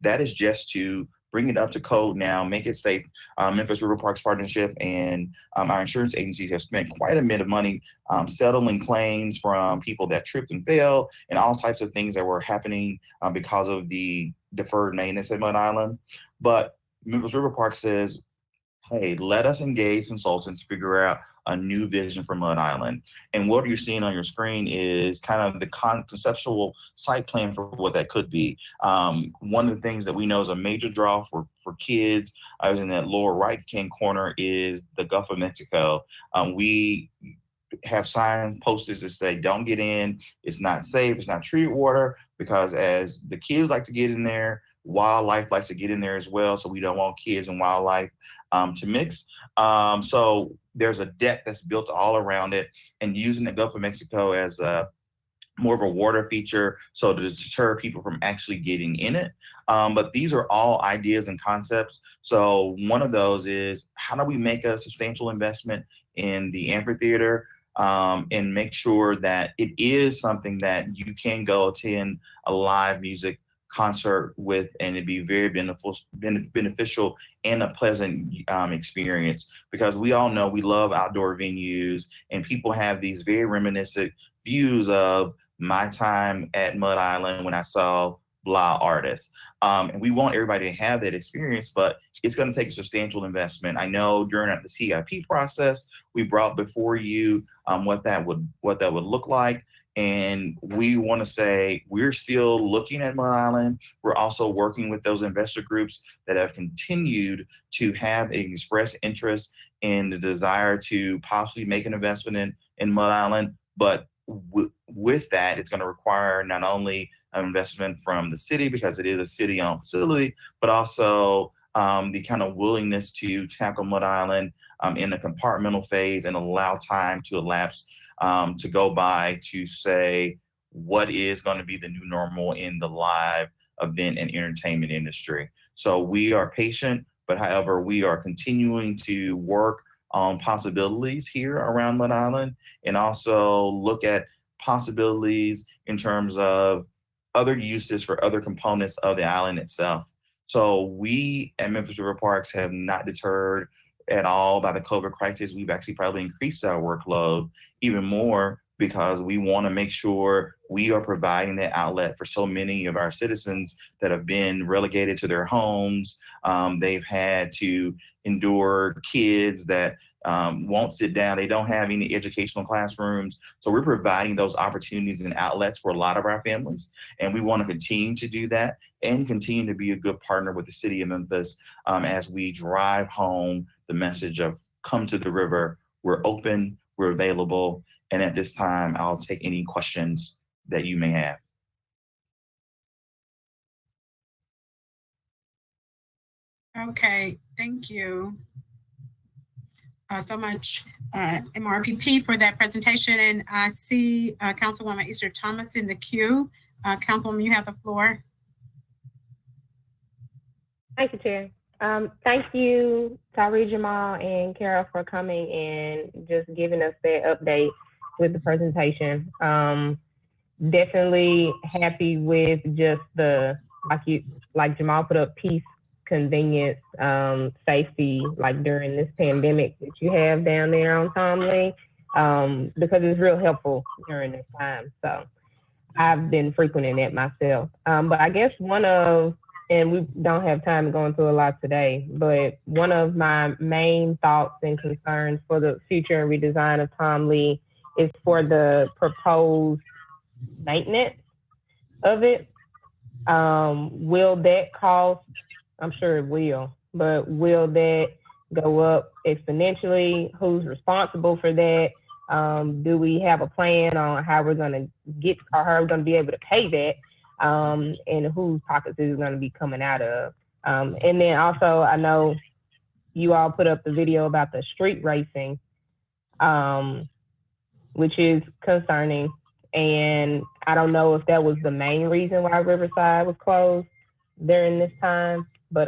that is just to bring it up to code now, make it safe. Memphis River Parks Partnership and our insurance agencies have spent quite a bit of money settling claims from people that tripped and fell and all types of things that were happening because of the deferred maintenance at Mud Island. But Memphis River Park says, hey, let us engage consultants to figure out a new vision for Mud Island. And what you're seeing on your screen is kind of the conceptual site plan for what that could be. One of the things that we know is a major draw for kids is in that lower right-hand corner is the Gulf of Mexico. We have signs posted that say, don't get in, it's not safe, it's not treated water, because as the kids like to get in there, wildlife likes to get in there as well. So we don't want kids and wildlife to mix. So there's a deck that's built all around it, and using the Gulf of Mexico as more of a water feature so to deter people from actually getting in it. But these are all ideas and concepts. So one of those is, how do we make a substantial investment in the amphitheater and make sure that it is something that you can go attend a live music concert with, and it'd be very beneficial and a pleasant experience, because we all know we love outdoor venues and people have these very reminiscent views of my time at Mud Island when I saw blah artists. And we want everybody to have that experience, but it's going to take a substantial investment. I know during the CIP process, we brought before you what that would look like. And we want to say we're still looking at Mud Island. We're also working with those investor groups that have continued to have an express interest in the desire to possibly make an investment in Mud Island. But with that, it's going to require not only an investment from the city, because it is a city-owned facility, but also the kind of willingness to tackle Mud Island in the compartmental phase and allow time to elapse to go by to say what is going to be the new normal in the live event and entertainment industry. So we are patient, but however, we are continuing to work on possibilities here around Mud Island and also look at possibilities in terms of other uses for other components of the island itself. So we at Memphis River Parks have not deterred at all by the COVID crisis. We've actually probably increased our workload even more because we want to make sure we are providing that outlet for so many of our citizens that have been relegated to their homes. They've had to endure kids that won't sit down. They don't have any educational classrooms. So we're providing those opportunities and outlets for a lot of our families. And we want to continue to do that and continue to be a good partner with the city of Memphis as we drive home the message of come to the river. We're open, we're available. And at this time, I'll take any questions that you may have. Okay, thank you so much, MRPP, for that presentation. And I see Councilwoman Easter Thomas in the queue. Councilwoman, you have the floor. Thank you, Chair. Thank you, Tyree, Jamal, and Carol for coming and just giving us that update with the presentation. Definitely happy with just the, like Jamal put up, peace, convenience, safety, like during this pandemic that you have down there on Tom Lee, because it's real helpful during this time. So I've been frequenting it myself. But I guess and we don't have time to go into a lot today, but one of my main thoughts and concerns for the future and redesign of Tom Lee is for the proposed maintenance of it. Will that cost, I'm sure it will, but will that go up exponentially? Who's responsible for that? Do we have a plan on how we're gonna get, or how we're gonna be able to pay that? And whose pockets is it going to be coming out of? And then also, I know you all put up the video about the street racing, which is concerning. And I don't know if that was the main reason why Riverside was closed during this time, but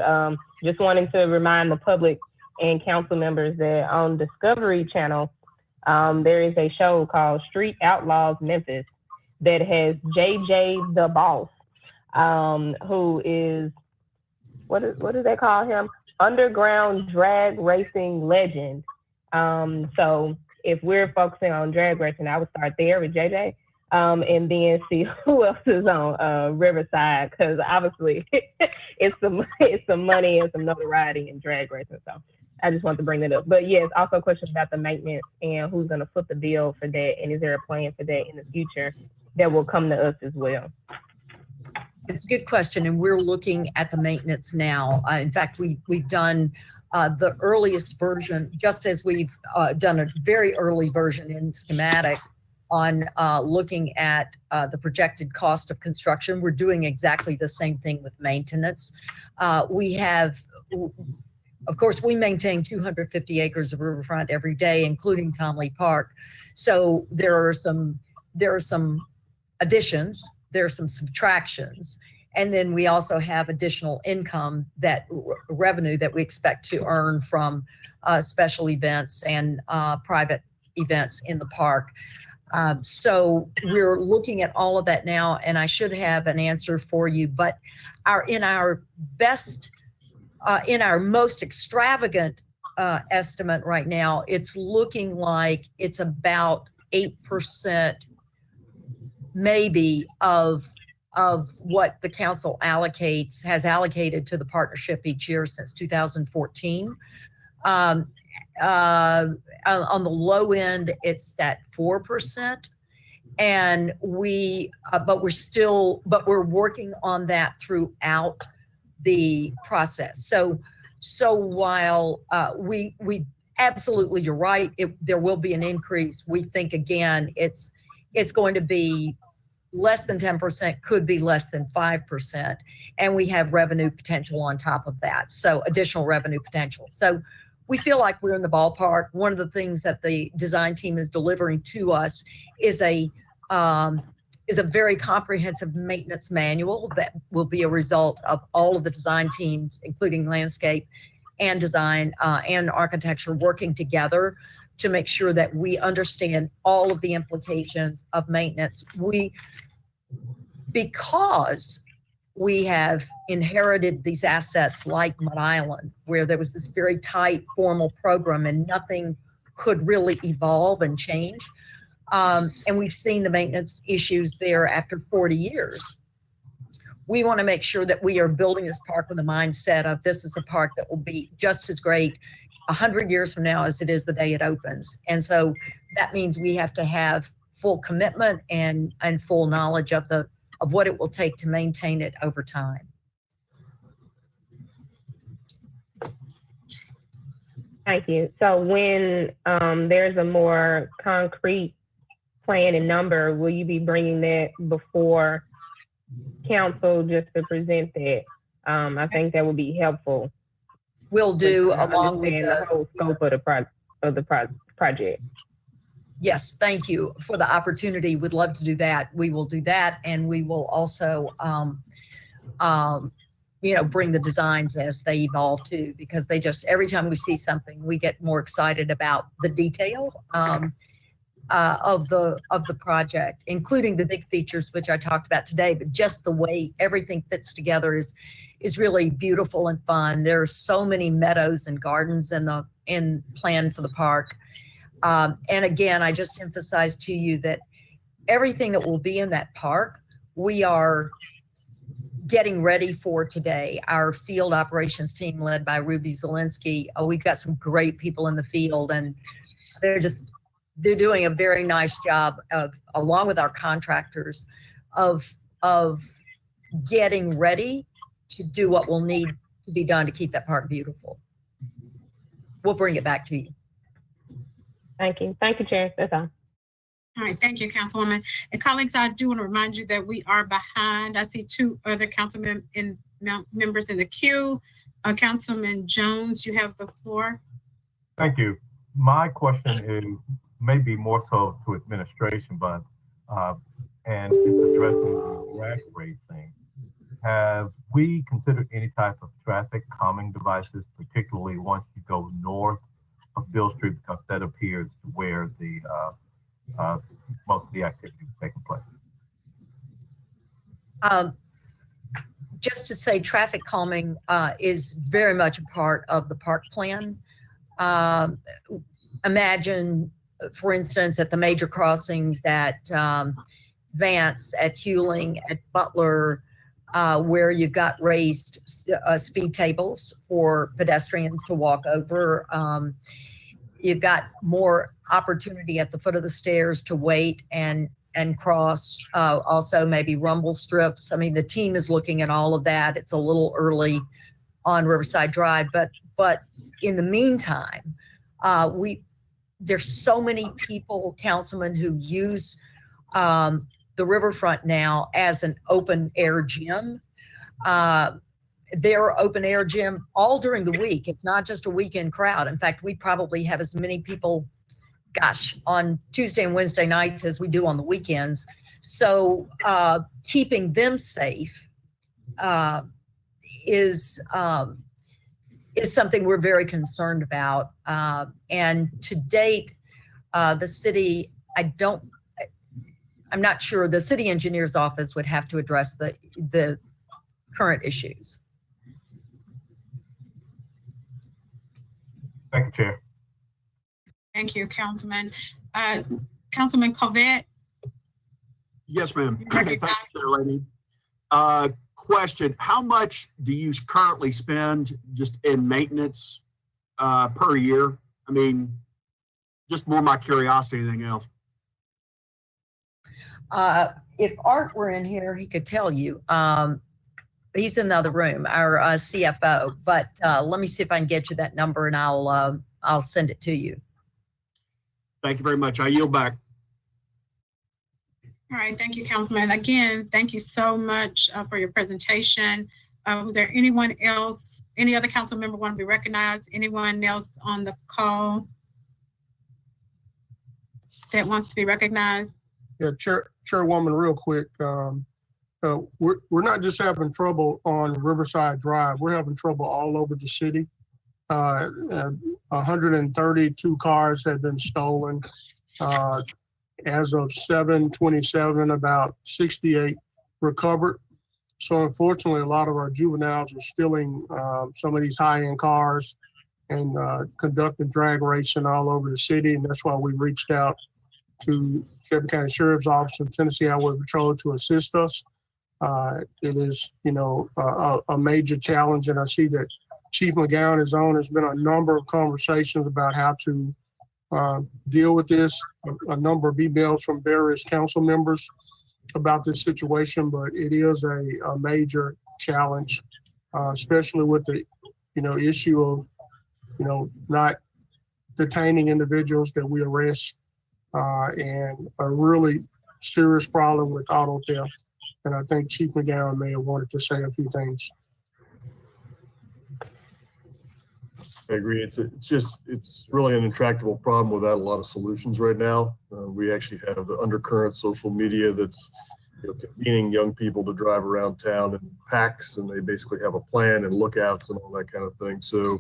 just wanting to remind the public and council members that on Discovery Channel, there is a show called Street Outlaws Memphis that has JJ the Boss, who is, what do they call him? Underground drag racing legend. So if we're focusing on drag racing, I would start there with JJ, and then see who else is on Riverside, because obviously it's some money and some notoriety in drag racing. So I just want to bring that up. But yes, also a question about the maintenance and who's going to foot the bill for that, and is there a plan for that in the future that will come to us as well? It's a good question, and we're looking at the maintenance now. In fact, we've done the earliest version, just as we've done a very early version in schematic on looking at the projected cost of construction. We're doing exactly the same thing with maintenance. We have, of course, we maintain 250 acres of riverfront every day, including Tom Lee Park. So there are some additions, there are some subtractions, and then we also have additional income, that revenue that we expect to earn from special events and private events in the park. So we're looking at all of that now, and I should have an answer for you, but in our most extravagant estimate right now, it's looking like it's about 8% maybe of what the council has allocated to the partnership each year since 2014. On the low end, it's at 4%, and but we're working on that throughout the process. So while we absolutely, you're right, there will be an increase. We think again, it's going to be less than 10%, could be less than 5, and we have revenue potential on top of that. So additional revenue potential. So we feel like we're in the ballpark. One of the things that the design team is delivering to us is a very comprehensive maintenance manual that will be a result of all of the design teams, including landscape and design and architecture, working together to make sure that we understand all of the implications of maintenance. Because we have inherited these assets like Mud Island, where there was this very tight formal program and nothing could really evolve and change. And we've seen the maintenance issues there after 40 years. We want to make sure that we are building this park with the mindset of this is a park that will be just as great 100 years from now as it is the day it opens. And so that means we have to have full commitment and full knowledge of what it will take to maintain it over time. Thank you. So when there's a more concrete plan and number, will you be bringing that before council just to present that? I think that would be helpful. We'll do along with the whole scope of the project. Yes, thank you for the opportunity. We'd love to do that. We will do that, and we will also, bring the designs as they evolve too, because they just every time we see something, we get more excited about the detail of the project, including the big features which I talked about today. But just the way everything fits together is really beautiful and fun. There are so many meadows and gardens in plan for the park. And again, I just emphasize to you that everything that will be in that park, we are getting ready for today. Our field operations team led by Ruby Zielinski, we've got some great people in the field, and they're doing a very nice job of, along with our contractors, of getting ready to do what will need to be done to keep that park beautiful. We'll bring it back to you. Thank you. Thank you, Chair. That's all. All right, thank you, Councilwoman. And colleagues, I do want to remind you that we are behind. I see two other members in the queue. Councilman Jones, you have the floor. Thank you. My question is maybe more so to administration, but and it's addressing the drag racing. Have we considered any type of traffic calming devices, particularly once you go north of Bill Street, because that appears to where the most of the activity is taking place? Just to say, traffic calming is very much a part of the park plan. Imagine, for instance, at the major crossings at Vance, at Hewling, at Butler, where you've got raised speed tables for pedestrians to walk over. You've got more opportunity at the foot of the stairs to wait and cross. Also, maybe rumble strips. I mean, the team is looking at all of that. It's a little early on Riverside Drive, but in the meantime, there's so many people, councilmen, who use the riverfront now as an open air gym. They're open air gym all during the week. It's not just a weekend crowd. In fact, we probably have as many people, on Tuesday and Wednesday nights as we do on the weekends. So keeping them safe is something we're very concerned about. And to date, the city, I'm not sure, the city engineer's office would have to address the current issues. Thank you, Chair. Thank you, Councilman. Councilman Covette. Yes, ma'am. Thank you, Chair Lady. Question, how much do you currently spend just in maintenance per year? I mean, just more my curiosity than anything else. If Art were in here, he could tell you. He's in the other room, our CFO, but let me see if I can get you that number, and I'll send it to you. Thank you very much. I yield back. All right, thank you, Councilman. Again, thank you so much for your presentation. Was there anyone else, any other council member want to be recognized? Anyone else on the call that wants to be recognized? Yeah, Chairwoman, real quick. We're not just having trouble on Riverside Drive. We're having trouble all over the city. A 132 cars had been stolen. As of 7/27, about 68 recovered. So unfortunately, a lot of our juveniles are stealing some of these high-end cars and conducting drag racing all over the city. And that's why we reached out to Shelby County Sheriff's Office and Tennessee Highway Patrol to assist us. It is, a major challenge. And I see that Chief McGowan is on. There's been a number of conversations about how to deal with this, a number of emails from various council members about this situation, but it is a major challenge, especially with the, issue of, not detaining individuals that we arrest, and a really serious problem with auto theft. And I think Chief McGowan may have wanted to say a few things. I agree. It's really an intractable problem without a lot of solutions right now. We actually have the undercurrent social media that's convening young people to drive around town in packs, and they basically have a plan and lookouts and all that kind of thing. So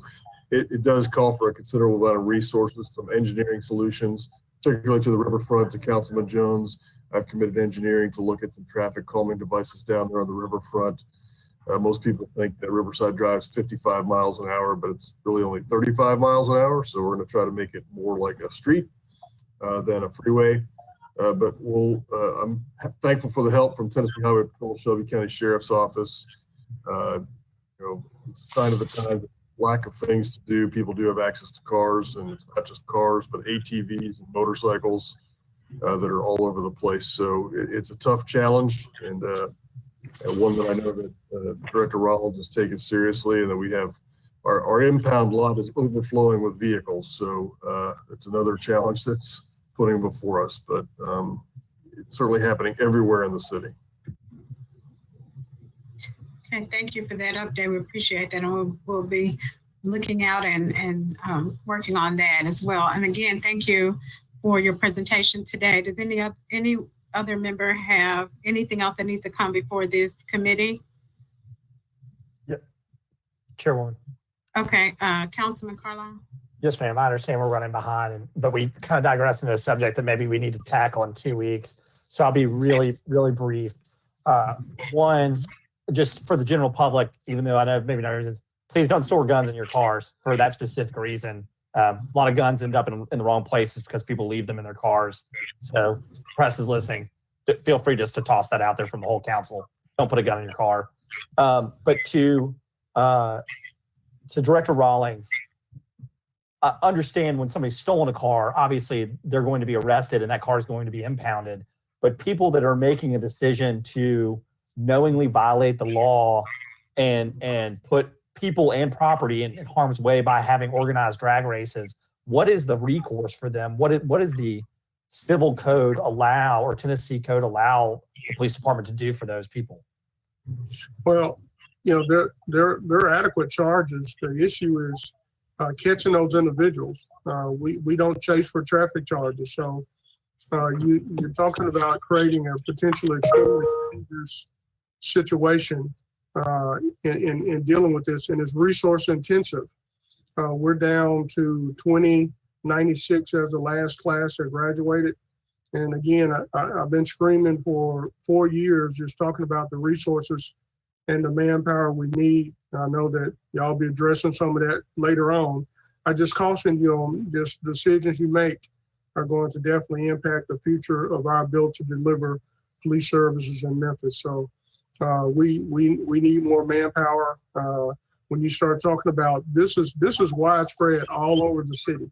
it does call for a considerable amount of resources, some engineering solutions, particularly to the riverfront, to Councilman Jones. I've committed engineering to look at some traffic calming devices down there on the riverfront. Most people think that Riverside drives 55 miles an hour, but it's really only 35 miles an hour. So we're going to try to make it more like a street than a freeway. But I'm thankful for the help from Tennessee Highway Patrol, Shelby County Sheriff's Office. It's a sign of the time, lack of things to do. People do have access to cars, and it's not just cars, but ATVs and motorcycles that are all over the place. So it's a tough challenge, and one that I know that Director Rollins has taken seriously, and that we have our impound lot is overflowing with vehicles. So it's another challenge that's putting before us, but it's certainly happening everywhere in the city. Okay, thank you for that update. We appreciate that, and we'll be looking out and working on that as well. And again, thank you for your presentation today. Does any other member have anything else that needs to come before this committee? Yep. Chairwoman. Okay, Councilman Carlisle. Yes, ma'am. I understand we're running behind, but we kind of digress into a subject that maybe we need to tackle in 2 weeks. So I'll be really, really brief. One, just for the general public, even though I know maybe not, please don't store guns in your cars for that specific reason. A lot of guns end up in the wrong places because people leave them in their cars. So press is listening. Feel free just to toss that out there from the whole council. Don't put a gun in your car. But to Director Rawlings, understand when somebody's stolen a car, obviously they're going to be arrested and that car is going to be impounded. But people that are making a decision to knowingly violate the law and put people and property in harm's way by having organized drag races, what is the recourse for them? What is the civil code allow, or Tennessee code allow the police department to do for those people? Well, there are adequate charges. The issue is catching those individuals. We don't chase for traffic charges. So you're talking about creating a potentially extremely dangerous situation in dealing with this, and it's resource intensive. We're down to 2096 as the last class that graduated. And again, I've been screaming for 4 years, just talking about the resources and the manpower we need. I know that y'all be addressing some of that later on. I just caution you on just decisions you make are going to definitely impact the future of our ability to deliver police services in Memphis. So we need more manpower. When you start talking about this is widespread all over the city,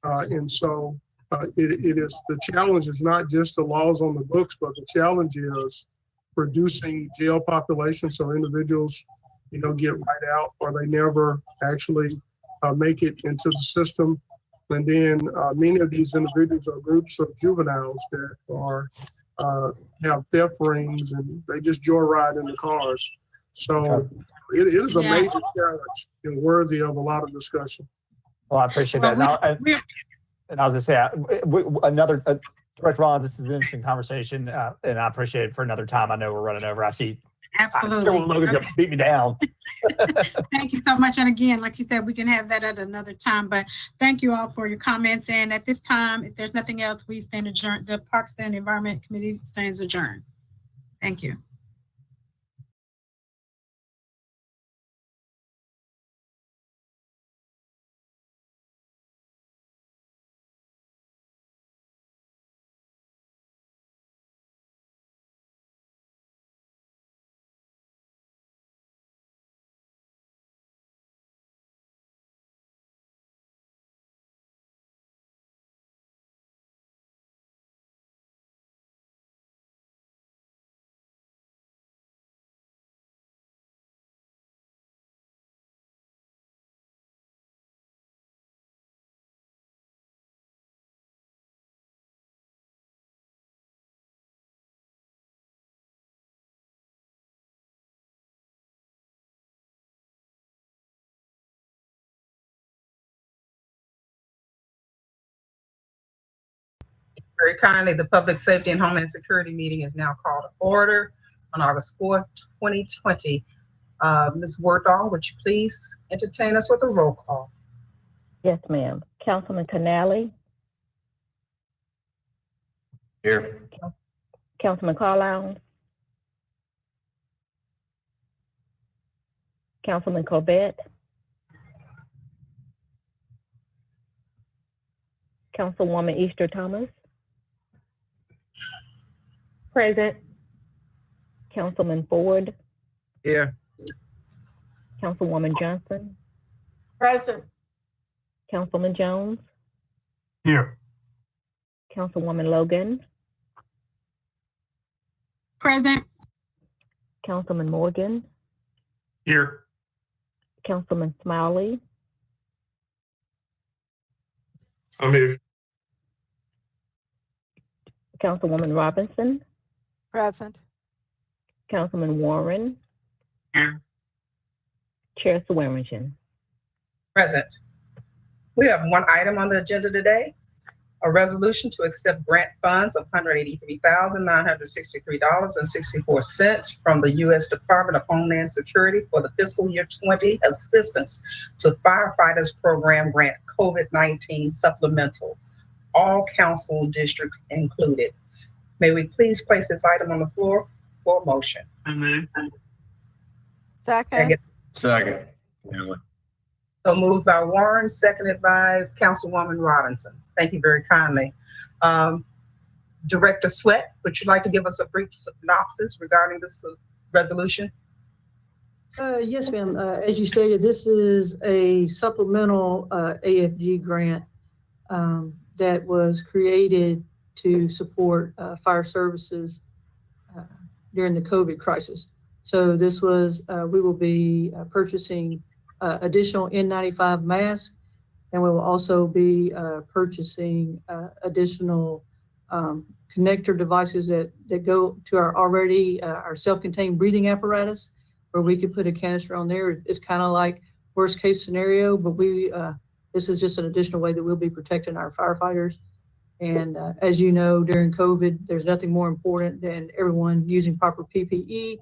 and so it is, the challenge is not just the laws on the books, but the challenge is reducing jail population, so individuals get right out, or they never actually make it into the system. And then many of these individuals are groups of juveniles that are have theft rings, and they just joyride in the cars. So it is a major challenge and worthy of a lot of discussion. Well, I appreciate that. And I'll just say, Director Rollins, this is an interesting conversation, and I appreciate it for another time. I know we're running over. I see Absolutely. Logan Okay. beat me down. Thank you so much. And again, like you said, we can have that at another time, but thank you all for your comments. And at this time, if there's nothing else, we stand adjourned. The Parks and Environment Committee stands adjourned. Thank you. Very kindly, the Public Safety and Homeland Security meeting is now called to order on August 4th, 2020. Ms. Wardall, would you please entertain us with a roll call? Yes, ma'am. Councilman Canali, Here. Councilman Carlisle, Councilman Corbett, Councilwoman Easter Thomas. Present. Councilman Ford, Here. Councilwoman Johnson, Present. Councilman Jones, Here. Councilwoman Logan, Present. Councilman Morgan, Here. Councilman Smiley, I'm here. Councilwoman Robinson, Present. Councilman Warren, Here. Chair Swearingen. Present. We have one item on the agenda today, a resolution to accept grant funds of $183,963.64 from the U.S. Department of Homeland Security for the fiscal year 20 assistance to firefighters program grant COVID-19 supplemental, all council districts included. May we please place this item on the floor for a motion? Second. Second. So moved by Warren, seconded by Councilwoman Robinson. Thank you very kindly. Director Sweat, would you like to give us a brief synopsis regarding this resolution? Yes, ma'am. As you stated, this is a supplemental AFG grant that was created to support fire services during the COVID crisis. So this was, we will be purchasing additional N95 masks, and we will also be purchasing additional connector devices that go to our already our self-contained breathing apparatus, where we could put a canister on there. It's kind of like worst case scenario, but this is just an additional way that we'll be protecting our firefighters. And as you know, during COVID, there's nothing more important than everyone using proper PPE.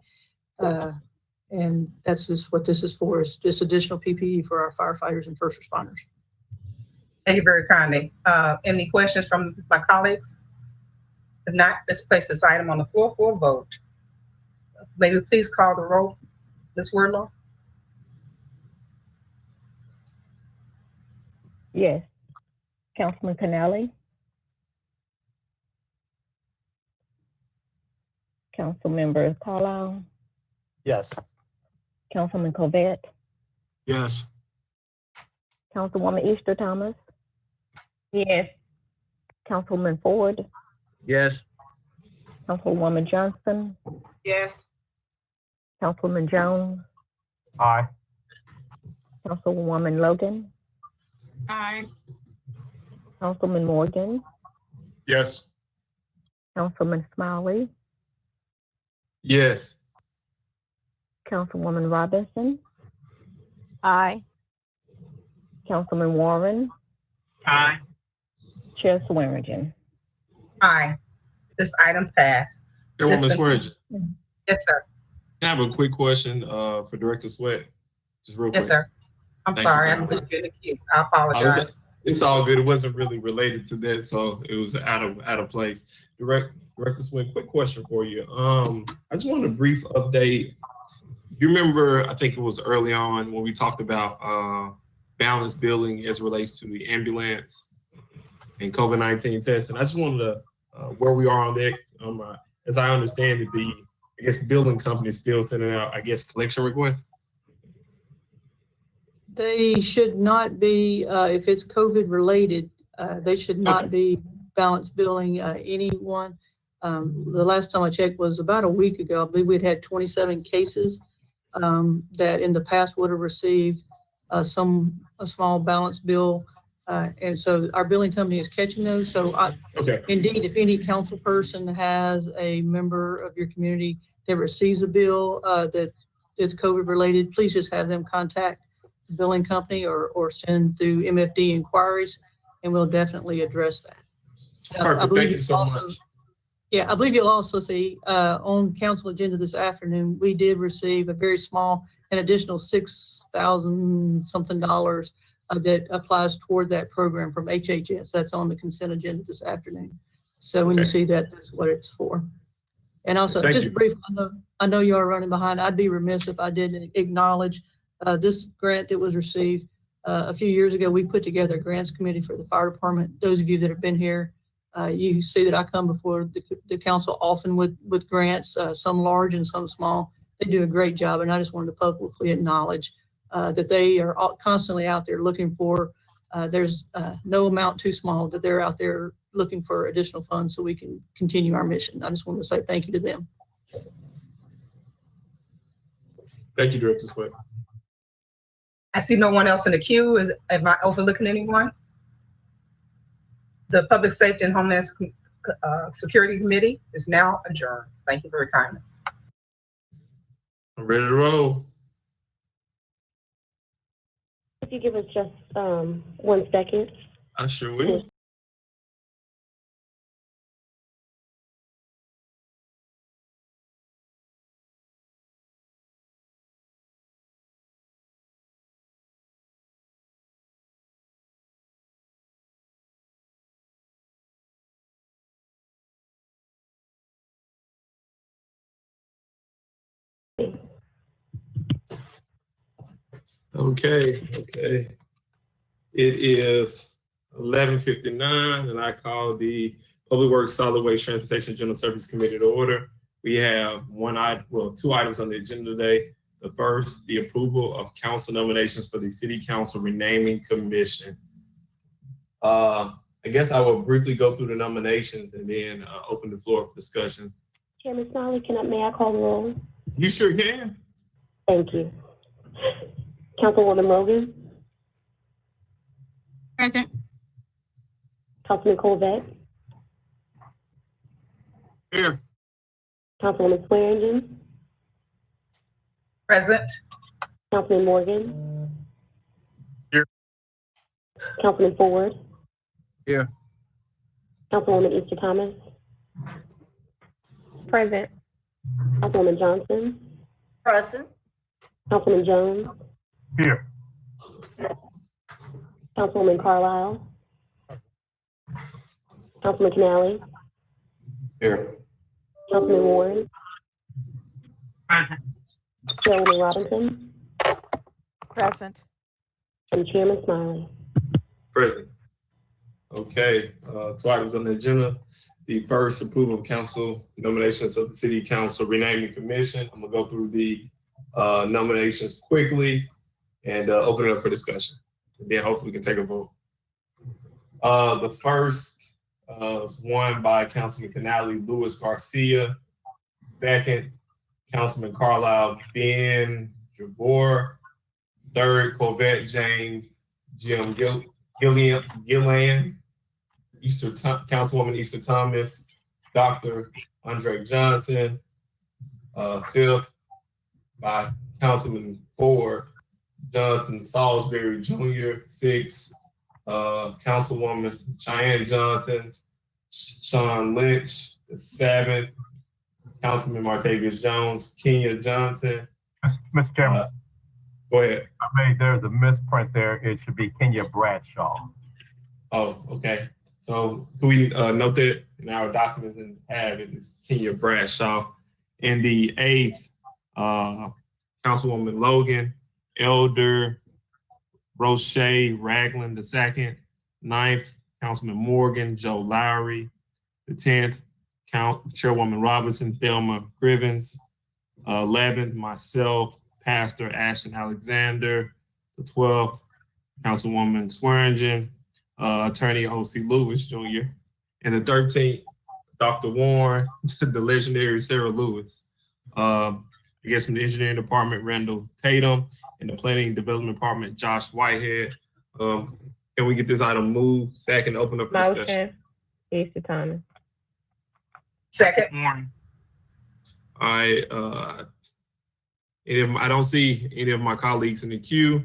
And that's just what this is for, is just additional PPE for our firefighters and first responders. Thank you very kindly. Any questions from my colleagues? If not, let's place this item on the floor for a vote. May we please call the roll, Ms. Wardlaw? yes. Councilman Canali, Councilmember Carlisle, Yes. Councilman Corbett, Yes. Councilwoman Easter Thomas, Yes. Councilman Ford, Yes. Councilwoman Johnson, Yes. Councilman Jones, Aye. Councilwoman Logan, Aye. Councilman Morgan, Yes. Councilman Smiley, Yes. Councilwoman Robinson, Aye. Councilman Warren, Aye. Chair Swearingen. Aye. This item passed. Chairwoman This- Swearingen. Yes, sir. I have a quick question for Director Sweat, just real quick. Yes, sir. I'm Thank you, sorry, I Tom. pushed you in the queue. I apologize. It's all good. It wasn't really related to that, so it was out of place. Director Swin, quick question for you. I just wanted a brief update. You remember, I think it was early on when we talked about balanced billing as it relates to the ambulance and COVID-19 testing. I just wanted to where we are on that. As I understand it, the billing company is still sending out, collection requests. They should not be, if it's COVID related, they should not be balance billing anyone. The last time I checked was about a week ago. I believe we'd had 27 cases that in the past would have received a small balance bill. And so our billing company is catching those. So indeed, if any council person has a member of your community that receives a bill that is COVID related, please just have them contact the billing company or send through MFD inquiries, and we'll definitely address that. Perfect. Thank you so much. Yeah, I believe you'll also see on council agenda this afternoon, we did receive a very small, an additional $6,000 something that applies toward that program from HHS. That's on the consent agenda this afternoon. So when you see that, that's what it's for. And also, just briefly, I know you are running behind. I'd be remiss if I didn't acknowledge this grant that was received a few years ago. We put together a grants committee for the fire department. Those of you that have been here, you see that I come before the council often with grants, some large and some small. They do a great job, and I just wanted to publicly acknowledge that they are constantly out there looking for, there's no amount too small that they're out there looking for additional funds so we can continue our mission. I just wanted to say thank you to them. Thank you, Director Sweat. I see no one else in the queue. Am I overlooking anyone? The Public Safety and Homeland Security Committee is now adjourned. Thank you very kindly. I'm ready to roll. If you give us just 1 second. I sure will. Okay. It is 11:59, and I call the Public Works, Solid Waste, Transportation, General Service Committee to order. We have two items on the agenda today. The first, the approval of council nominations for the City Council Renaming Commission. I guess I will briefly go through the nominations and then open the floor for discussion. Chairman Smiley, may I call the roll? You sure can. Thank you. Councilwoman Logan. Present. Councilman Colvett. Here. Councilwoman Swearingen. Present. Councilman Morgan. Here. Councilman Ford. Here. Councilwoman Easter Thomas. Present. Councilwoman Johnson. Present. Councilman Jones. Here. Councilwoman Carlisle. Councilman Canale. Here. Councilman Warren. Present. Chairwoman Robinson. Present. And Chairman Smiley. Present. Okay, 2 items on the agenda. The first, approval of council nominations of the City Council Renaming Commission. I'm gonna go through the nominations quickly and open it up for discussion. And then hopefully we can take a vote. The first was won by Councilman Canale Lewis Garcia. Second, Councilman Carlisle Ben Jabor. Third, Corvette James Jim Gillian. Councilwoman Easter Thomas. Dr. Andre Johnson. Fifth, by Councilman Ford Johnson Salisbury Jr. Sixth, Councilwoman Cheyenne Johnson, Sean Lynch. The seventh, Councilman Martavius Jones, Kenya Johnson. Mr. Chairman, Go ahead. there's a misprint there. It should be Kenya Bradshaw. Oh, okay. So can we note that in our documents and have it is Kenya Bradshaw. In the 8th, Councilwoman Logan, Elder Roche Ragland II. 9th, Councilman Morgan, Joe Lowry. The 10th, Chairwoman Robinson, Thelma Grivens. 11th, myself, Pastor Ashton Alexander. The 12th, Councilwoman Swearingen, Attorney O.C. Lewis Jr. And the 13th, Dr. Warren, the legendary Sarah Lewis. I guess from the engineering department, Randall Tatum, and the planning and development department, Josh Whitehead. Can we get this item moved? Second, open up for discussion. Motion, Easter Thomas. Second. Morning. All right. I don't see any of my colleagues in the queue.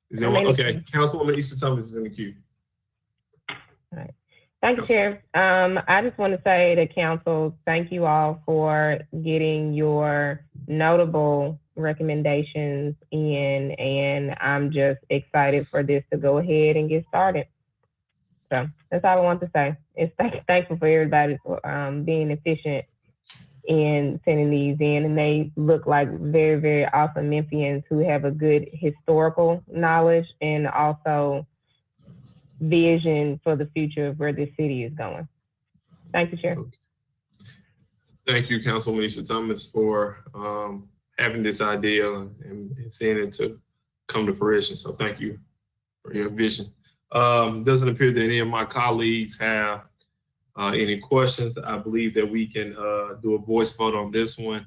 Is there one? Okay, Councilwoman Easter Thomas is in the queue. All right. Thank you, Chair. I just want to say to council, thank you all for getting your notable recommendations in, and I'm just excited for this to go ahead and get started. So that's all I want to say. It's thankful for everybody being efficient in sending these in, and they look like very, very awesome Memphians who have a good historical knowledge and also vision for the future of where this city is going. Thank you, Chair. Thank you, Councilwoman Easter Thomas, for having this idea and seeing it to come to fruition. So thank you for your vision. Doesn't appear that any of my colleagues have any questions. I believe that we can do a voice vote on this one.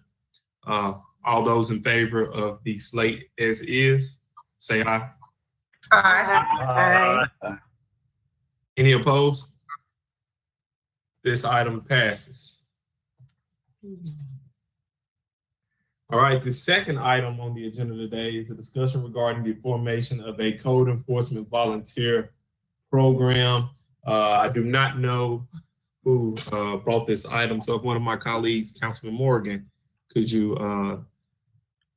All those in favor of the slate as is, say aye. Aye. Aye. Any opposed? This item passes. All right, the second item on the agenda today is a discussion regarding the formation of a code enforcement volunteer program. I do not know who brought this item, so if one of my colleagues, Councilman Morgan, could you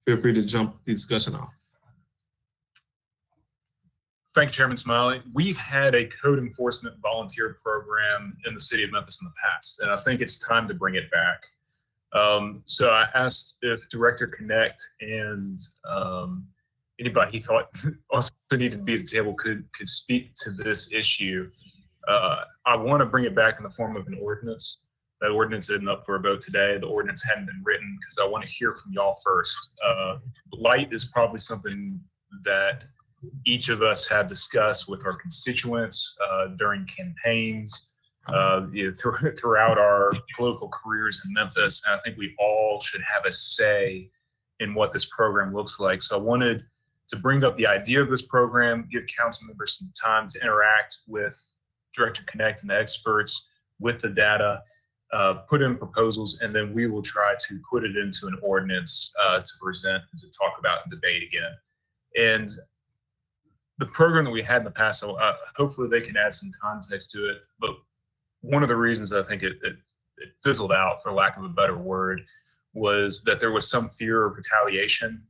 feel free to jump the discussion off? Thank you, Chairman Smiley. We've had a code enforcement volunteer program in the city of Memphis in the past, and I think it's time to bring it back. So I asked if Director Connect and anybody he thought also needed to be at the table could speak to this issue. I want to bring it back in the form of an ordinance. That ordinance isn't up for a vote today. The ordinance hadn't been written because I want to hear from y'all first. Light is probably something that each of us have discussed with our constituents during campaigns, throughout our political careers in Memphis. And I think we all should have a say in what this program looks like. So I wanted to bring up the idea of this program, give council members some time to interact with Director Connect and the experts with the data, put in proposals, and then we will try to put it into an ordinance to present and to talk about and debate again. And the program that we had in the past, hopefully they can add some context to it, but one of the reasons I think it fizzled out, for lack of a better word, was that there was some fear of retaliation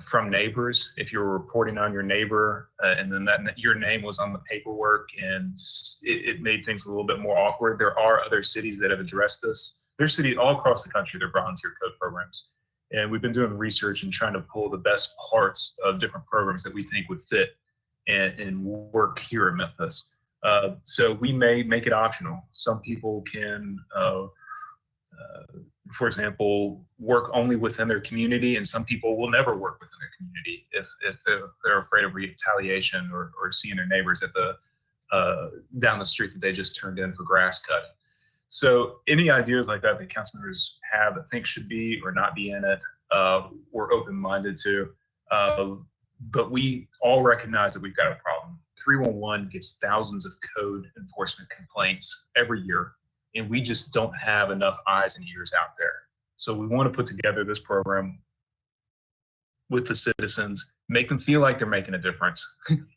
from neighbors if you were reporting on your neighbor and then that your name was on the paperwork, and it made things a little bit more awkward. There are other cities that have addressed this. There's cities all across the country that are volunteer code programs. And we've been doing research and trying to pull the best parts of different programs that we think would fit and work here in Memphis. So we may make it optional. Some people can, for example, work only within their community, and some people will never work within their community if they're afraid of retaliation or seeing their neighbors at the down the street that they just turned in for grass cutting. So any ideas like that council members have that think should be or not be in it, we're open-minded to. But we all recognize that we've got a problem. 311 gets thousands of code enforcement complaints every year, and we just don't have enough eyes and ears out there. So we want to put together this program with the citizens, make them feel like they're making a difference,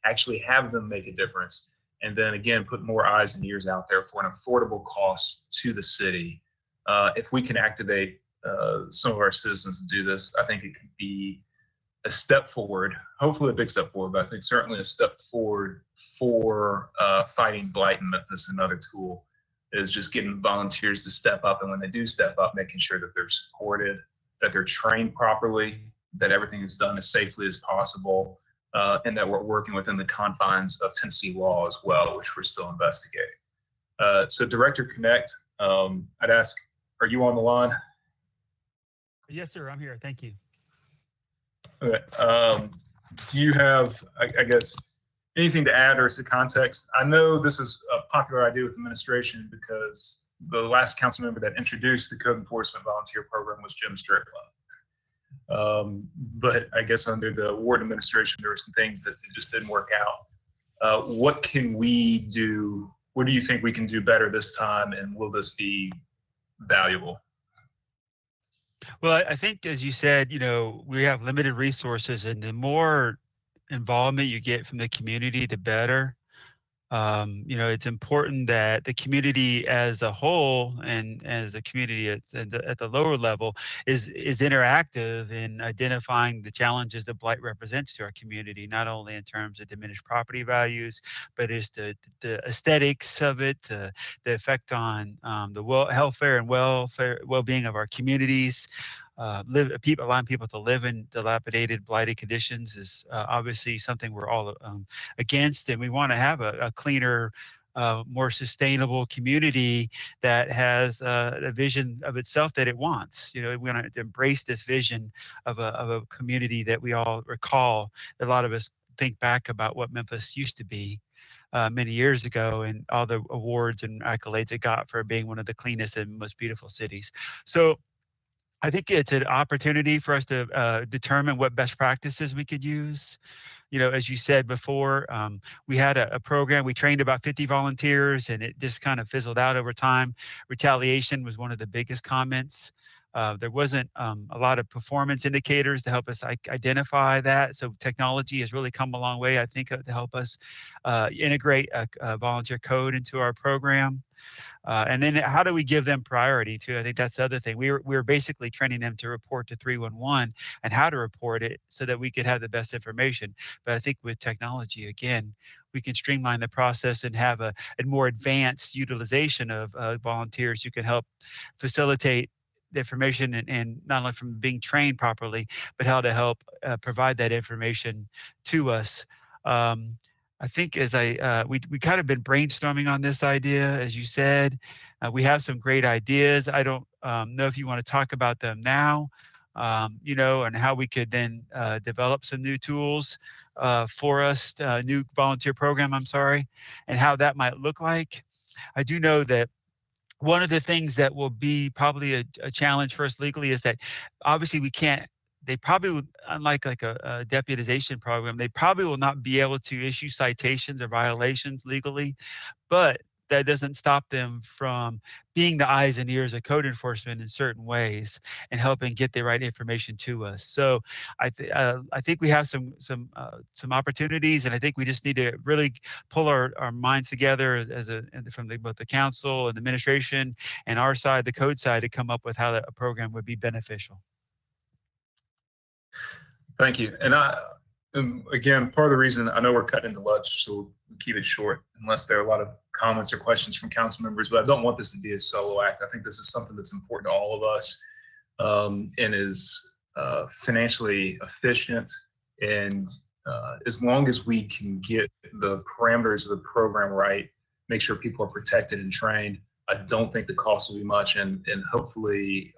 actually have them make a difference, and then again, put more eyes and ears out there for an affordable cost to the city If we can activate some of our citizens to do this, I think it could be a step forward, hopefully a big step forward, but I think certainly a step forward for fighting blight in Memphis. Another tool is just getting volunteers to step up, and when they do step up, making sure that they're supported, that they're trained properly, that everything is done as safely as possible, and that we're working within the confines of Tennessee law as well, which we're still investigating. So Director Connect, I'd ask, are you on the line? Yes, sir. I'm here. Thank you. Okay. Do you have, I guess, anything to add or as a context? I know this is a popular idea with administration because the last council member that introduced the code enforcement volunteer program was Jim Strickland. But I guess under the Ward administration, there were some things that just didn't work out. What can we do? What do you think we can do better this time, and will this be valuable? Well, I think, as you said, we have limited resources, and the more involvement you get from the community, the better. It's important that the community as a whole and as a community at the lower level is interactive in identifying the challenges that blight represents to our community, not only in terms of diminished property values, but is the aesthetics of it, the effect on the welfare and well-being of our communities. Allowing people to live in dilapidated, blighted conditions is obviously something we're all against, and we want to have a cleaner, more sustainable community that has a vision of itself that it wants. We want to embrace this vision of a community that we all recall. A lot of us think back about what Memphis used to be many years ago, and all the awards and accolades it got for being one of the cleanest and most beautiful cities. So I think it's an opportunity for us to determine what best practices we could use. As you said before, we had a program, we trained about 50 volunteers, and it just kind of fizzled out over time. Retaliation was one of the biggest comments. There wasn't a lot of performance indicators to help us identify that. So technology has really come a long way, I think, to help us integrate a volunteer code into our program. And then how do we give them priority too? I think that's the other thing. We were basically training them to report to 311 and how to report it so that we could have the best information. But I think with technology, again, we can streamline the process and have a more advanced utilization of volunteers who can help facilitate the information and not only from being trained properly, but how to help provide that information to us. I think as we kind of been brainstorming on this idea, as you said, we have some great ideas. I don't know if you want to talk about them now, and how we could then develop some new tools for us, new volunteer program, I'm sorry, and how that might look like. I do know that one of the things that will be probably a challenge for us legally is that obviously they probably would, unlike like a deputization program, they probably will not be able to issue citations or violations legally, but that doesn't stop them from being the eyes and ears of code enforcement in certain ways and helping get the right information to us. So I think we have some opportunities, and I think we just need to really pull our minds together from both the council and the administration and our side, the code side, to come up with how a program would be beneficial. Thank you. And again, part of the reason I know we're cutting into lunch, so we'll keep it short unless there are a lot of comments or questions from council members, but I don't want this to be a solo act. I think this is something that's important to all of us, and is financially efficient. And as long as we can get the parameters of the program right, make sure people are protected and trained, I don't think the cost will be much, and hopefully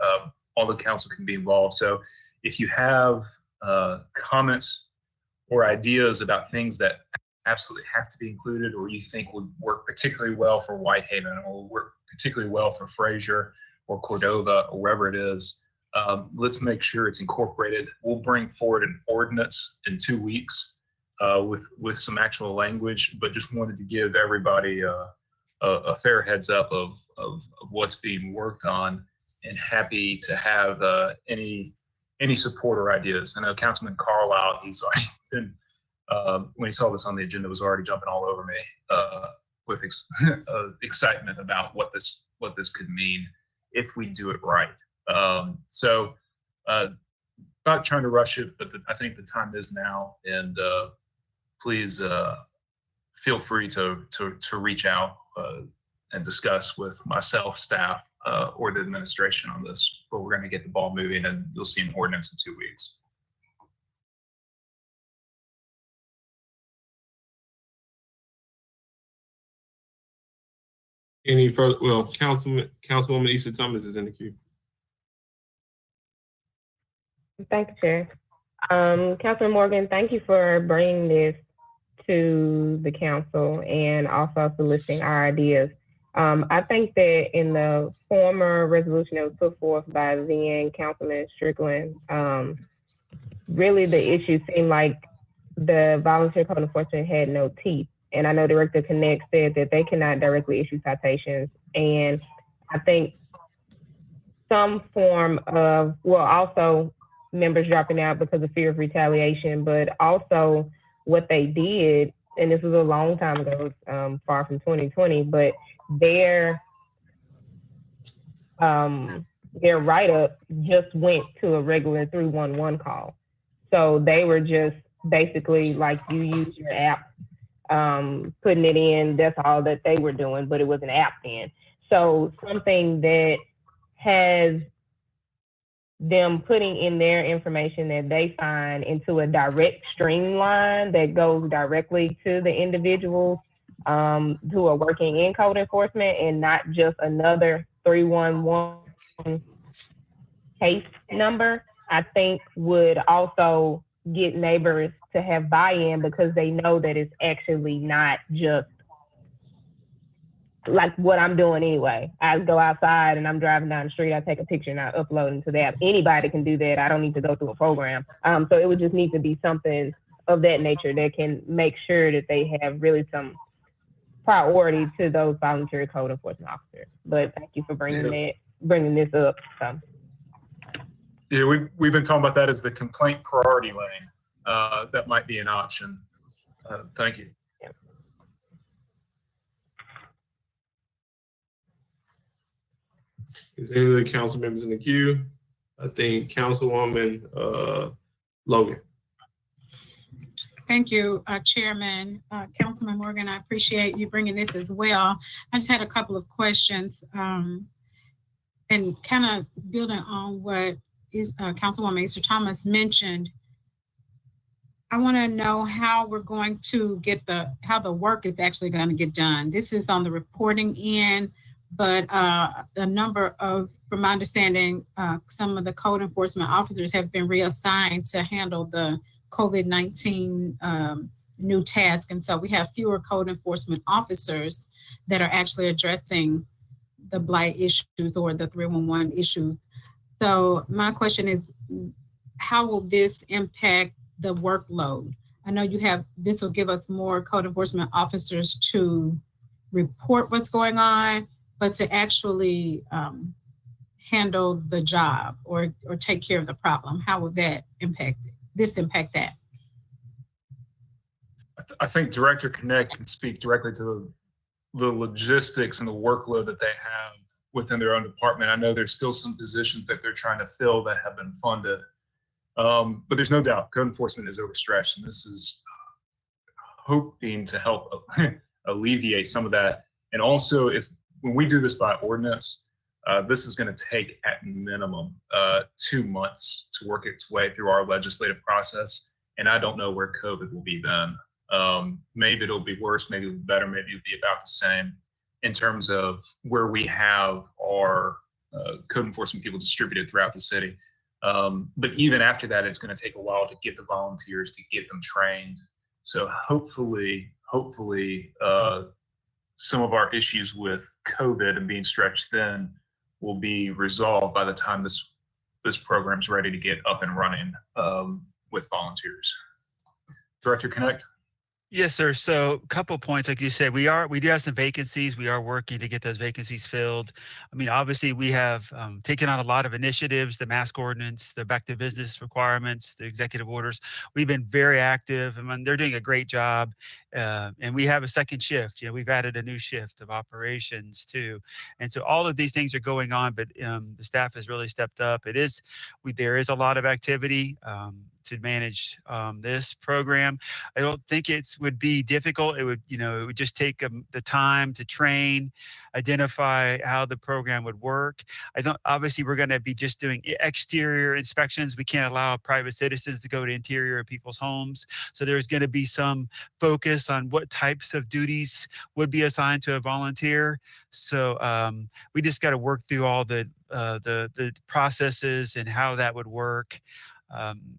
all the council can be involved. So if you have comments or ideas about things that absolutely have to be included, or you think would work particularly well for Whitehaven, or work particularly well for Fraser or Cordova, or wherever it is, let's make sure it's incorporated. We'll bring forward an ordinance in 2 weeks with some actual language, but just wanted to give everybody a fair heads up of what's being worked on, and happy to have any support or ideas. I know Councilman Carlisle, he's already been, when he saw this on the agenda, was already jumping all over me with excitement about what this could mean. if we do it right. Not trying to rush it, but I think the time is now, and please feel free to reach out and discuss with myself, staff, or the administration on this. But we're going to get the ball moving, and you'll see an ordinance in 2 weeks. Any further? Well, Councilwoman Issa Thomas is in the queue. Thank you, Chair. Councilman Morgan, thank you for bringing this to the council and also soliciting our ideas. I think that in the former resolution that was put forth by then Councilman Strickland, really the issue seemed like the volunteer code enforcement had no teeth. And I know Director Connect said that they cannot directly issue citations. And I think some form of, well, also members dropping out because of fear of retaliation, but also what they did, and this was a long time ago, far from 2020, but their write-up just went to a regular 311 call. So they were just basically like, you use your app, putting it in, that's all that they were doing, but it was an app then. So something that has them putting in their information that they find into a direct streamline that goes directly to the individuals who are working in code enforcement, and not just another 311 case number, I think would also get neighbors to have buy-in, because they know that it's actually not just like what I'm doing anyway. I go outside and I'm driving down the street, I take a picture and I upload into the app. Anybody can do that. I don't need to go through a program. So it would just need to be something of that nature that can make sure that they have really some priority to those voluntary code enforcement officers. But thank you for bringing this up. So. Yeah, we've been talking about that as the complaint priority lane. That might be an option. Thank you. Is any of the council members in the queue? I think Councilwoman Logan. Thank you, Chairman. Councilman Morgan, I appreciate you bringing this as well. I just had a couple of questions, and kind of building on what Councilwoman Issa Thomas mentioned. I want to know how we're going to get how the work is actually going to get done. This is on the reporting end, but a number of, from my understanding, some of the code enforcement officers have been reassigned to handle the COVID-19 new task. And so we have fewer code enforcement officers that are actually addressing the blight issues or the 311 issues. So my question is, how will this impact the workload? I know this will give us more code enforcement officers to report what's going on, but to actually handle the job or take care of the problem. How will that impact that? I think Director Connect can speak directly to the logistics and the workload that they have within their own department. I know there's still some positions that they're trying to fill that have been funded. But there's no doubt code enforcement is overstretched, and this is hoping to help alleviate some of that. And also, when we do this by ordinance, this is going to take at minimum 2 months to work its way through our legislative process. And I don't know where COVID will be then. Maybe it'll be worse, maybe it'll be better, maybe it'll be about the same in terms of where we have our code enforcement people distributed throughout the city. But even after that, it's going to take a while to get the volunteers, to get them trained. So hopefully, some of our issues with COVID and being stretched thin will be resolved by the time this program's ready to get up and running with volunteers. Director Connect? Yes, sir. So a couple points, like you said, we do have some vacancies. We are working to get those vacancies filled. I mean, obviously we have taken on a lot of initiatives, the mask ordinance, the back to business requirements, the executive orders. We've been very active. I mean, they're doing a great job. And we have a second shift. You know, we've added a new shift of operations too. And so all of these things are going on, but the staff has really stepped up. There is a lot of activity to manage this program. I don't think it would be difficult. It would just take the time to train, identify how the program would work. Obviously we're going to be just doing exterior inspections. We can't allow private citizens to go to interior of people's homes. So there's going to be some focus on what types of duties would be assigned to a volunteer. So we just got to work through all the processes and how that would work.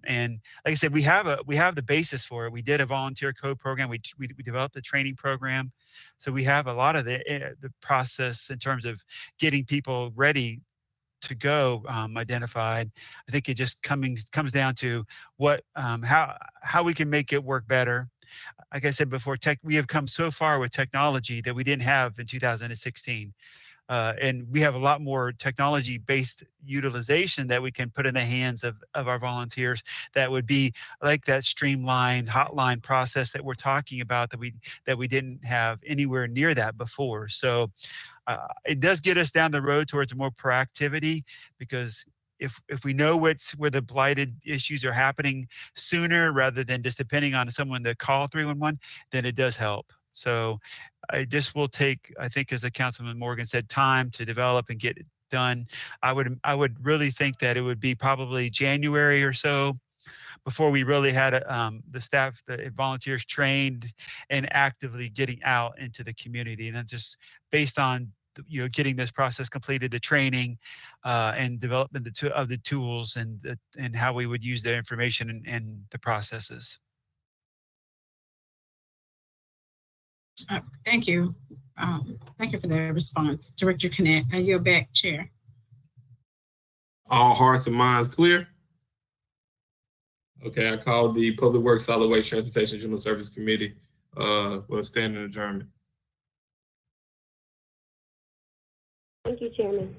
And like I said, we have the basis for it. We did a volunteer code program. We developed the training program. So we have a lot of the process in terms of getting people ready to go identified. I think it just comes down to how we can make it work better. Like I said before, we have come so far with technology that we didn't have in 2016. And we have a lot more technology-based utilization that we can put in the hands of our volunteers that would be like that streamlined hotline process that we're talking about that we didn't have anywhere near that before. So it does get us down the road towards more proactivity, because if we know where the blighted issues are happening sooner rather than just depending on someone to call 311, then it does help. So this will take, I think, as a Councilman Morgan said, time to develop and get it done. I would really think that it would be probably January or so before we really had the staff, the volunteers trained and actively getting out into the community. And then just based on getting this process completed, the training and development of the tools and how we would use that information and the processes. Thank you. Thank you for the response. Director Connect, you're back, Chair. All hearts and minds clear? Okay, I call the Public Works, Solid Waste, Transportation, General Service Committee for a standing adjournment. Thank you, Chairman.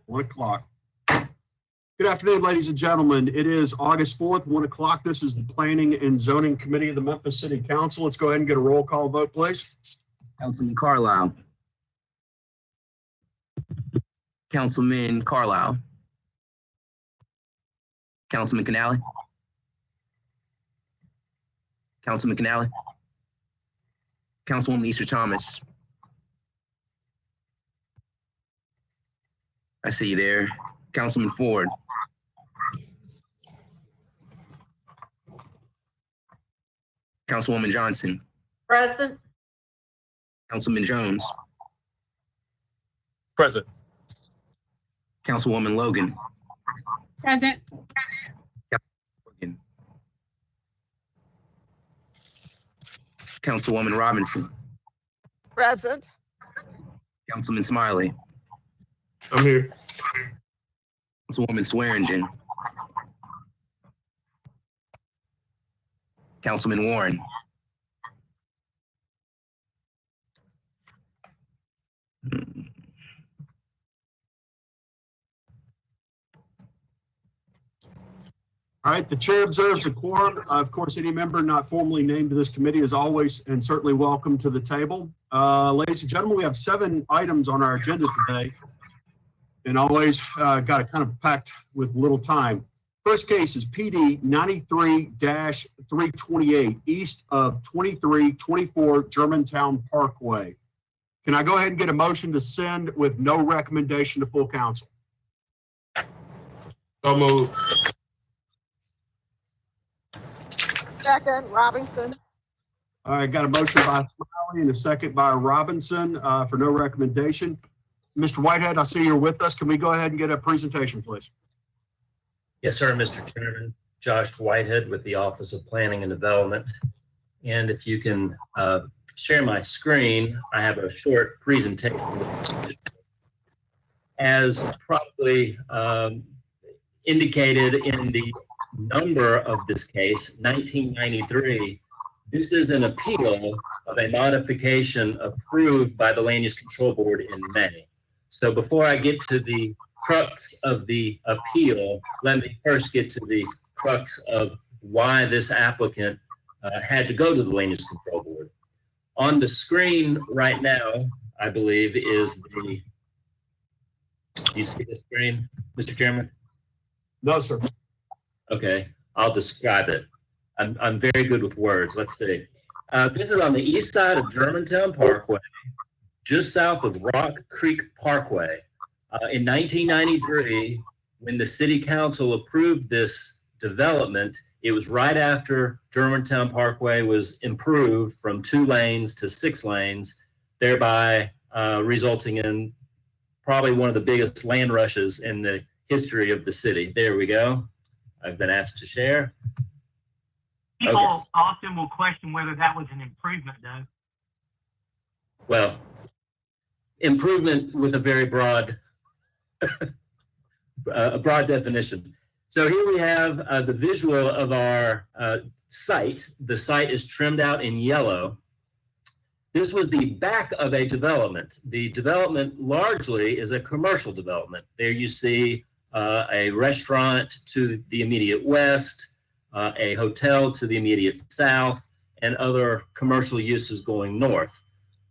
1 o'clock. Good afternoon, ladies and gentlemen. It is August 4th, 1 o'clock. This is the Planning and Zoning Committee of the Memphis City Council. Let's go ahead and get a roll call vote, please. Councilman Carlisle. Councilman Carlisle. Councilman Canale. Councilman Canale. Councilwoman Easter Thomas. I see you there. Councilman Ford. Councilwoman Johnson. Present. Councilman Jones. Present. Councilwoman Logan. Present. Morgan. Councilwoman Robinson. Present. Councilman Smiley. I'm here. Councilwoman Swearingen. Councilman Warren. All right, the chair observes a quorum. Of course, any member not formally named to this committee is always and certainly welcome to the table. Ladies and gentlemen, we have 7 items on our agenda today, and always got it kind of packed with little time. First case is PD 93-328 east of 2324 Germantown Parkway. Can I go ahead and get a motion to send with no recommendation to full council? So moved. Second, Robinson. All right, got a motion by Smiley and a second by Robinson for no recommendation. Mr. Whitehead, I see you're with us. Can we go ahead and get a presentation, please? Yes, sir, Mr. Chairman. Josh Whitehead with the Office of Planning and Development. And if you can share my screen, I have a short presentation. As probably indicated in the number of this case, 1993, this is an appeal of a modification approved by the Land Use Control Board in May. So before I get to the crux of the appeal, let me first get to the crux of why this applicant had to go to the Land Use Control Board. On the screen right now, I believe, is the, you see the screen, Mr. Chairman? No, sir. Okay, I'll describe it. I'm very good with words. Let's see. This is on the east side of Germantown Parkway, just south of Rock Creek Parkway. In 1993, when the city council approved this development, it was right after Germantown Parkway was improved from 2 lanes to 6 lanes, thereby resulting in probably one of the biggest land rushes in the history of the city. There we go. I've been asked to share. People often will question whether that was an improvement, though. Well, improvement with a very broad, a broad definition. So here we have the visual of our site. The site is trimmed out in yellow. This was the back of a development. The development largely is a commercial development. There you see a restaurant to the immediate west, a hotel to the immediate south, and other commercial uses going north.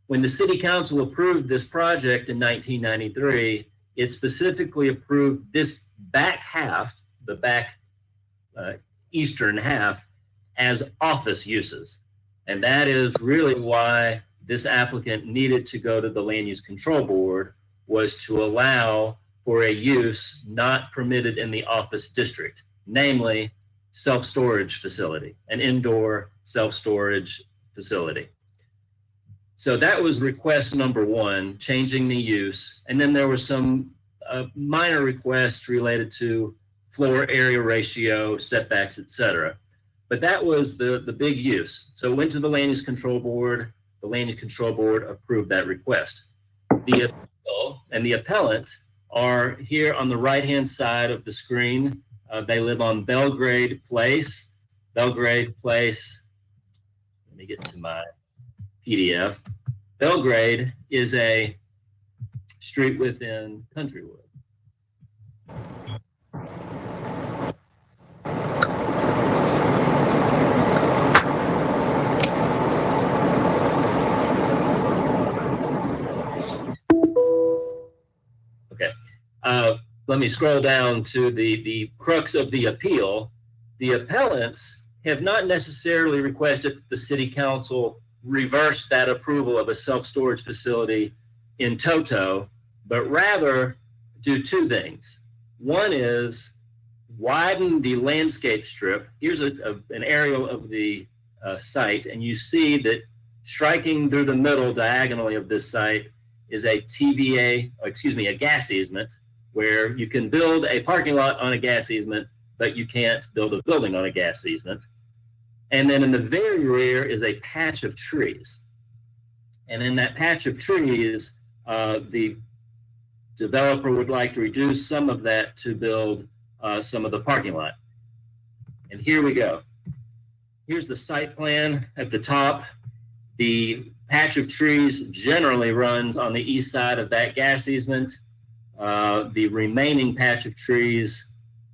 When the city council approved this project in 1993, it specifically approved this back half, the back eastern half, as office uses. And that is really why this applicant needed to go to the Land Use Control Board, was to allow for a use not permitted in the office district, namely self-storage facility, an indoor self-storage facility. So that was request number 1, changing the use. And then there were some minor requests related to floor area ratio, setbacks, et cetera. But that was the big use. So it went to the Land Use Control Board. The Land Use Control Board approved that request. The appeal and the appellant are here on the right-hand side of the screen. They live on Belgrade Place. Belgrade Place, let me get to my PDF. Belgrade is a street within Countrywood. Okay. Let me scroll down to the crux of the appeal. The appellants have not necessarily requested that the city council reverse that approval of a self-storage facility in toto, but rather do two things. One is widen the landscape strip. Here's an aerial of the site, and you see that striking through the middle diagonally of this site is a a gas easement, where you can build a parking lot on a gas easement, but you can't build a building on a gas easement. And then in the very rear is a patch of trees. And in that patch of trees, the developer would like to reduce some of that to build some of the parking lot. And here we go. Here's the site plan at the top. The patch of trees generally runs on the east side of that gas easement. The remaining patch of trees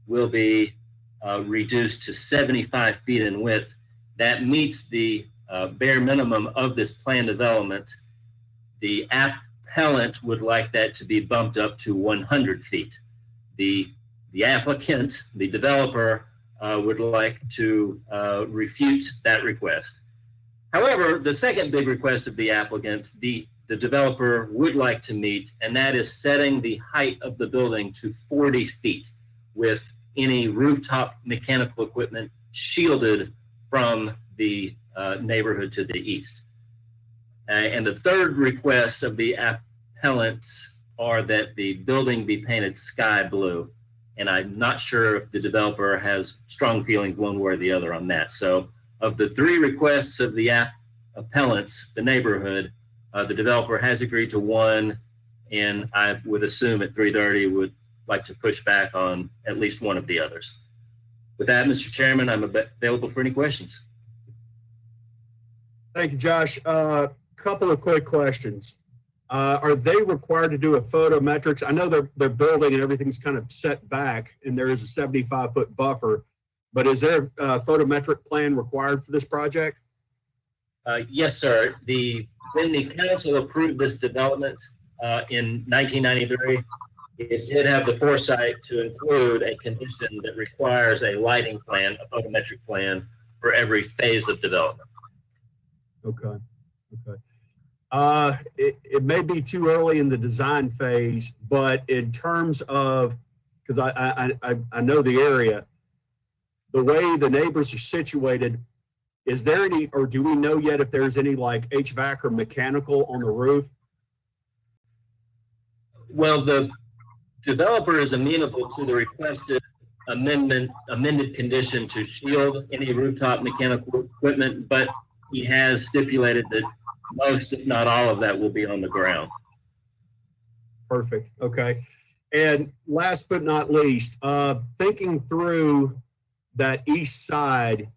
will be reduced to 75 feet in width. That meets the bare minimum of this plan development. The appellant would like that to be bumped up to 100 feet. The applicant, the developer, would like to refute that request. However, the second big request of the applicant, the developer would like to meet, and that is setting the height of the building to 40 feet with any rooftop mechanical equipment shielded from the neighborhood to the east. And the third request of the appellants are that the building be painted sky blue. And I'm not sure if the developer has strong feelings one way or the other on that. So of the three requests of the appellants, the neighborhood, the developer has agreed to one, and I would assume at 3:30 would like to push back on at least one of the others. With that, Mr. Chairman, I'm available for any questions. Thank you, Josh. Couple of quick questions. Are they required to do a photometrics? I know their building and everything's kind of set back, and there is a 75-foot buffer, but is there a photometric plan required for this project? Yes, sir. When the council approved this development in 1993, it did have the foresight to include a condition that requires a lighting plan, a photometric plan for every phase of development. Okay. It may be too early in the design phase, but in terms of, because I know the area, the way the neighbors are situated, is there any, or do we know yet if there's any like HVAC or mechanical on the roof? Well, the developer is amenable to the requested amended condition to shield any rooftop mechanical equipment, but he has stipulated that most, if not all of that, will be on the ground. Perfect. Okay. And last but not least, thinking through that east side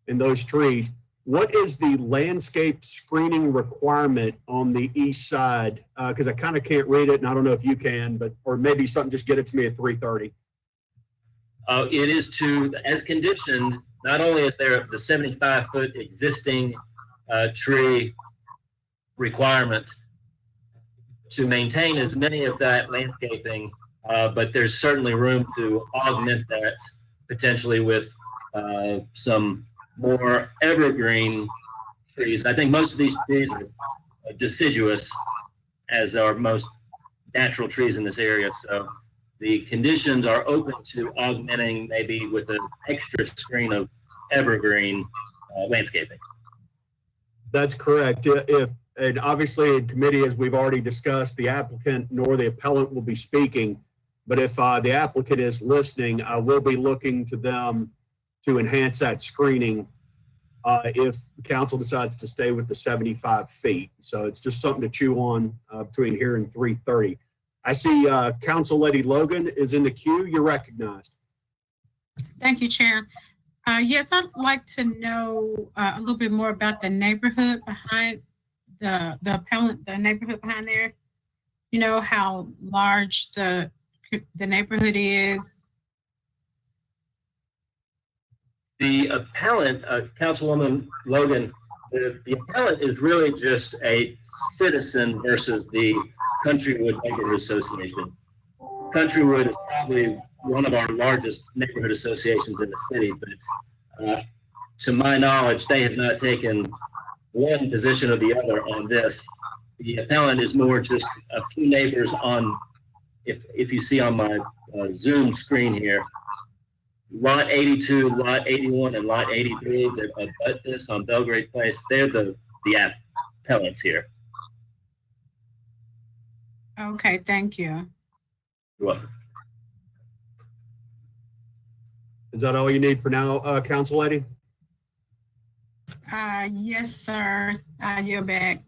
and those trees, what is the landscape screening requirement on the east side? Because I kind of can't read it, and I don't know if you can, but or maybe something, just get it to me at 3:30. It is to, as conditioned, not only is there the 75-foot existing tree requirement to maintain as many of that landscaping, but there's certainly room to augment that potentially with some more evergreen trees. I think most of these trees are deciduous, as are most natural trees in this area. So the conditions are open to augmenting maybe with an extra screen of evergreen landscaping. That's correct. And obviously in committee, as we've already discussed, the applicant nor the appellant will be speaking. But if the applicant is listening, we'll be looking to them to enhance that screening if the council decides to stay with the 75 feet. So it's just something to chew on between here and 3:30. I see Council Lady Logan is in the queue. You're recognized. Thank you, Chair. Yes, I'd like to know a little bit more about the neighborhood behind the appellant, the neighborhood behind there. You know, how large the the neighborhood is? The appellant, Councilwoman Logan, the appellant is really just a citizen versus the Countrywood Neighborhood Association. Countrywood is probably one of our largest neighborhood associations in the city, but to my knowledge, they have not taken one position or the other on this. The appellant is more just a few neighbors on, if you see on my Zoom screen here, Lot 82, Lot 81, and Lot 83 that abut this on Belgrade Place, they're the appellants here. Okay, thank you. You're welcome. Is that all you need for now, Council Lady? Yes, sir. You're back.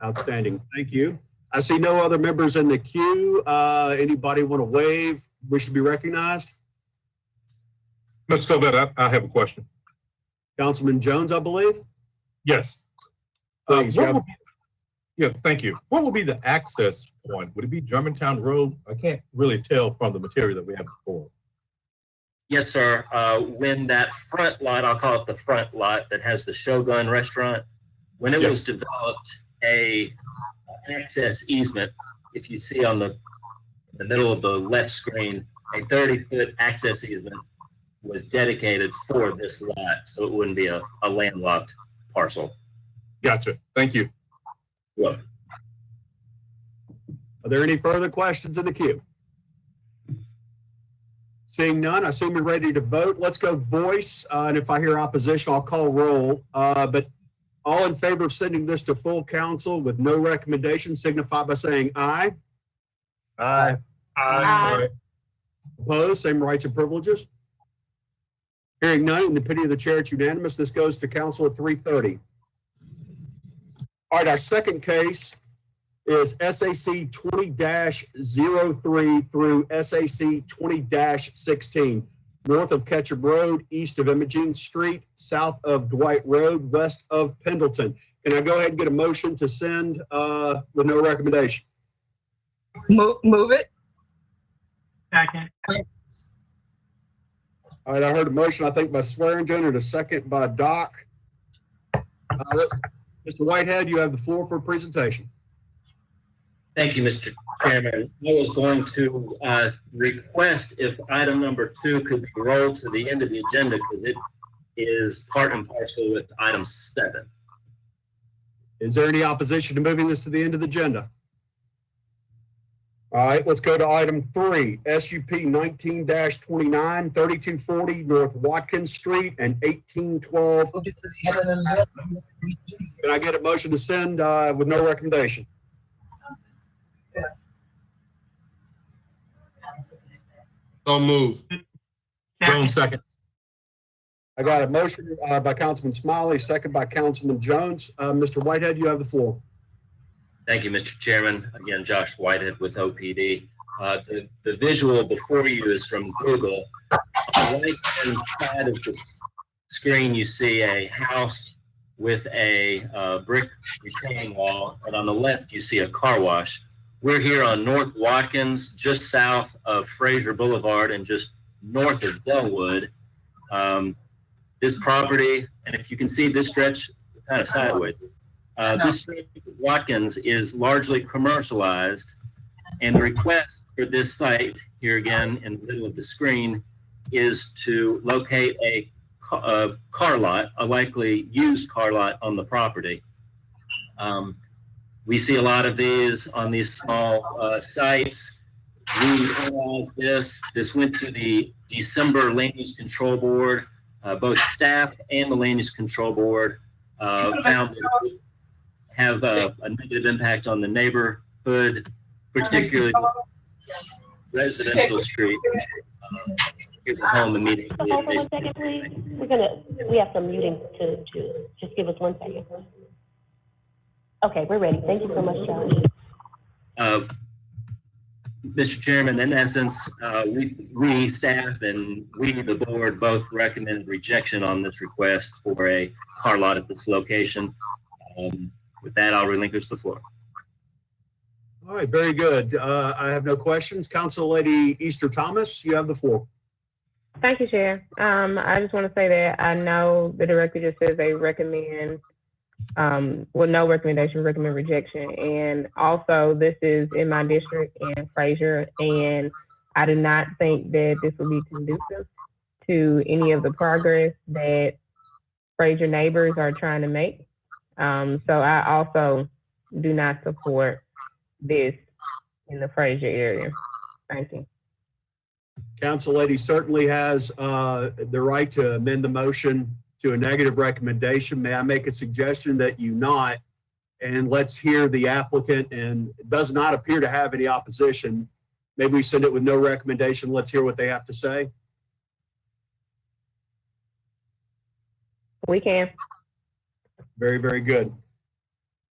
Outstanding. Thank you. I see no other members in the queue. Anybody want to waive, wish to be recognized? Mr. Covett, I have a question. Councilman Jones, I believe? Yes. Please, yeah, thank you. What will be the access point? Would it be Germantown Road? I can't really tell from the material that we have before. Yes, sir. When that front lot, I'll call it the front lot that has the Shogun restaurant, when it was developed, a access easement, if you see on the middle of the left screen, a 30-foot access easement was dedicated for this lot, so it wouldn't be a landlocked parcel. Gotcha. Thank you. Well, are there any further questions in the queue? Seeing none, I assume you're ready to vote. Let's go voice. And if I hear opposition, I'll call roll. But all in favor of sending this to full council with no recommendation, signify by saying aye. Aye. Aye. Opposed, same rights and privileges. Hearing none, in the opinion of the chair, it's unanimous. This goes to council at 3:30. All right, our second case is SAC 20-03 through SAC 20-16, north of Ketchup Road, east of Imogene Street, south of Dwight Road, west of Pendleton. Can I go ahead and get a motion to send with no recommendation? Move it. Second. All right, I heard a motion, I think, by Swearingen and a second by Doc. Mr. Whitehead, you have the floor for a presentation. thank you, Mr. Chairman. I was going to request if item number 2 could be rolled to the end of the agenda because it is part and parcel with item 7. Is there any opposition to moving this to the end of the agenda? All right, let's go to item 3, SUP 19-29, 3240 North Watkins Street and 1812. Can I get a motion to send with no recommendation? So move. Jones, second. I got a motion by Councilman Smiley, second by Councilman Jones. Mr. Whitehead, you have the floor. Thank you, Mr. Chairman. Again, Josh Whitehead with OPD. The visual before you is from Google. On the right-hand side of the screen, you see a house with a brick retaining wall, and on the left, you see a car wash. We're here on North Watkins, just south of Fraser Boulevard and just north of Delwood. This property, and if you can see this stretch kind of sideways, this stretch of Watkins is largely commercialized, and the request for this site here again in the middle of the screen is to locate a car lot, a likely used car lot on the property. We see a lot of these on these small sites. We analyzed this. This went to the December Land Use Control Board. Both staff and the Land Use Control Board found that it would have a negative impact on the neighborhood, particularly residential street. Here's the home immediately. Hold on 1 second, please. We have some muting to just give us 1 second. Okay, we're ready. Thank you so much, Josh. Mr. Chairman, in essence, we staff and we, the board, both recommended rejection on this request for a car lot at this location. With that, I'll relinquish the floor. All right, very good. I have no questions. Council Lady Easter Thomas, you have the floor. Thank you, Chair. I just want to say that I know the director just says they recommend, well, no recommendation, recommend rejection. And also this is in my district in Fraser, and I do not think that this will be conducive to any of the progress that Fraser neighbors are trying to make. So I also do not support this in the Fraser area. Thank you. Council Lady certainly has the right to amend the motion to a negative recommendation. May I make a suggestion that you not, and let's hear the applicant, and it does not appear to have any opposition. Maybe we send it with no recommendation. Let's hear what they have to say. We can. Very, very good.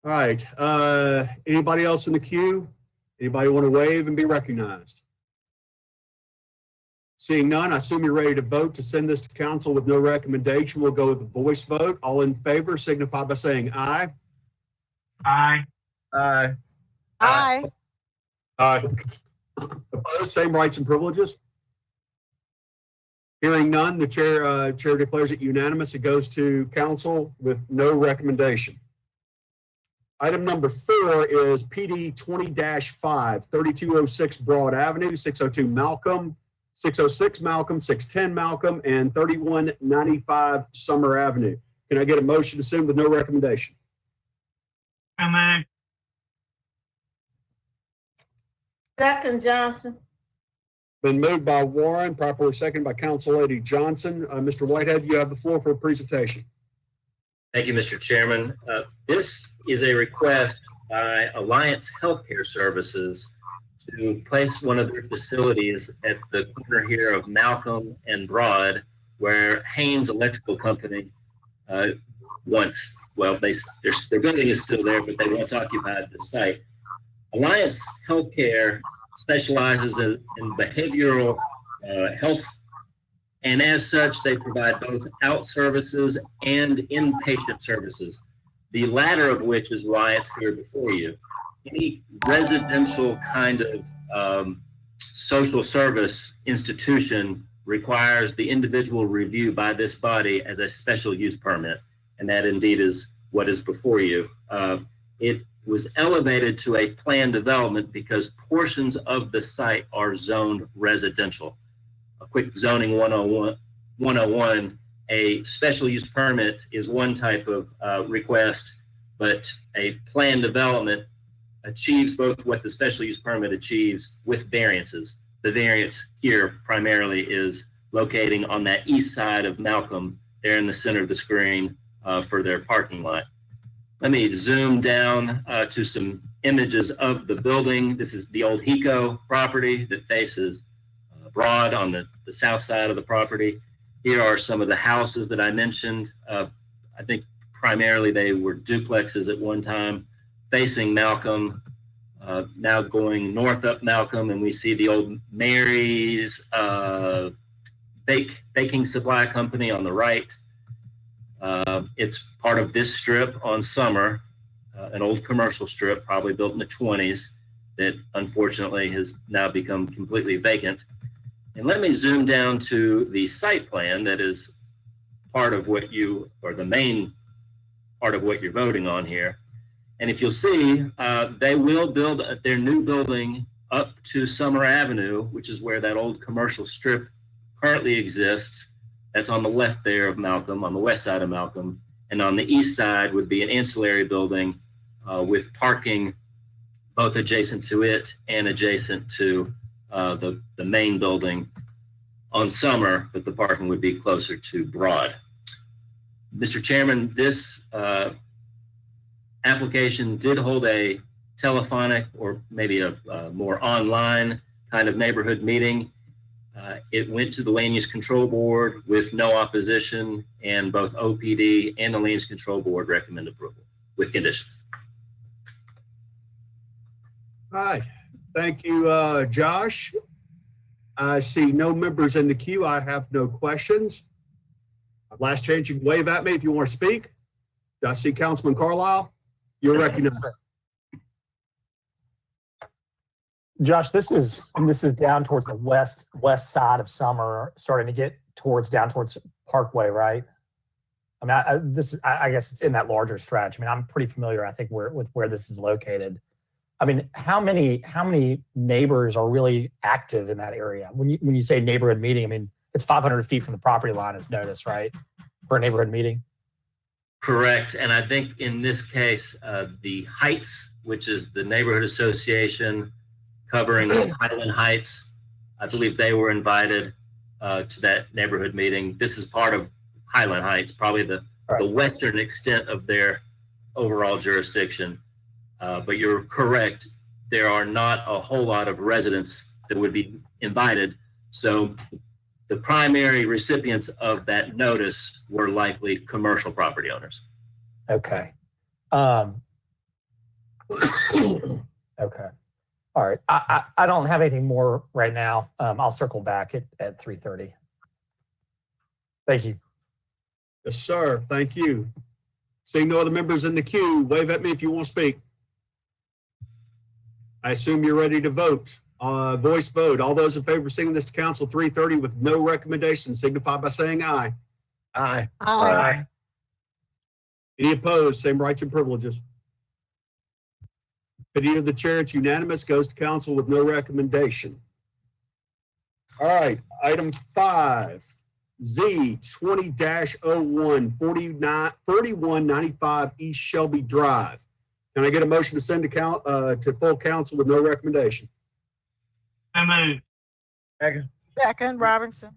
All right. Anybody else in the queue? Anybody want to wave and be recognized? Seeing none, I assume you're ready to vote to send this to council with no recommendation. We'll go with the voice vote. All in favor signify by saying aye. Aye. Aye. Aye. Aye. Opposed, same rights and privileges. Hearing none, the chair declares it unanimous. It goes to council with no recommendation. Item number 4 is PD 20-5, 3206 Broad Avenue, 602 Malcolm, 606 Malcolm, 610 Malcolm, and 3195 Summer Avenue. Can I get a motion to send with no recommendation? So moved. Second Johnson. Been moved by Warren, properly seconded by Council Lady Johnson. Mr. Whitehead, you have the floor for a presentation. Thank you, Mr. Chairman. This is a request by Alliance Healthcare Services to place one of their facilities at the corner here of Malcolm and Broad, where Haynes Electrical Company once, well, their building is still there, but they once occupied the site. Alliance Healthcare specializes in behavioral health, and as such, they provide both out services and inpatient services, the latter of which is why it's here before you. Any residential kind of social service institution requires the individual review by this body as a special use permit, and that indeed is what is before you. It was elevated to a planned development because portions of the site are zoned residential. A quick zoning 101, a special use permit is one type of request, but a planned development achieves both what the special use permit achieves with variances. The variance here primarily is locating on that east side of Malcolm, there in the center of the screen for their parking lot. Let me zoom down to some images of the building. This is the old HECO property that faces Broad on the south side of the property. Here are some of the houses that I mentioned. I think primarily they were duplexes at one time, facing Malcolm, now going north up Malcolm, and we see the old Mary's baking supply company on the right. It's part of this strip on Summer, an old commercial strip, probably built in the 20s, that unfortunately has now become completely vacant. And let me zoom down to the site plan that is part of what you, or the main part of what you're voting on here. And if you'll see, they will build their new building up to Summer Avenue, which is where that old commercial strip currently exists. That's on the left there of Malcolm, on the west side of Malcolm. And on the east side would be an ancillary building with parking both adjacent to it and adjacent to the main building on Summer, but the parking would be closer to Broad. Mr. Chairman, this application did hold a telephonic or maybe a more online kind of neighborhood meeting. It went to the Land Use Control Board with no opposition, and both OPD and the Land Use Control Board recommend approval with conditions. All right. Thank you, Josh. I see no members in the queue. I have no questions. Last chance, you can wave at me if you want to speak. I see Councilman Carlisle. You're recognized. Josh, this is down towards the west side of Summer, starting to get down towards Parkway, right? I mean, I guess it's in that larger stretch. I mean, I'm pretty familiar, I think, with where this is located. I mean, how many neighbors are really active in that area? When you say neighborhood meeting, I mean, it's 500 feet from the property line, as noticed, right? For a neighborhood meeting. Correct. And I think in this case, the Heights, which is the neighborhood association covering Highland Heights, I believe they were invited to that neighborhood meeting. This is part of Highland Heights, probably the western extent of their overall jurisdiction. But you're correct. There are not a whole lot of residents that would be invited. So the primary recipients of that notice were likely commercial property owners. Okay. Okay. All right. I don't have anything more right now. I'll circle back at 3:30. Thank you. Yes, sir. Thank you. Seeing no other members in the queue, wave at me if you want to speak. I assume you're ready to vote. Voice vote. All those in favor of sending this to council 3:30 with no recommendation signify by saying aye. Aye. Aye. Any opposed? Same rights and privileges. Opinion of the chair, it's unanimous, goes to council with no recommendation. All right, item 5, Z 20-01, 4195 East Shelby Drive. Can I get a motion to send to full council with no recommendation? So moved. Second, Robinson.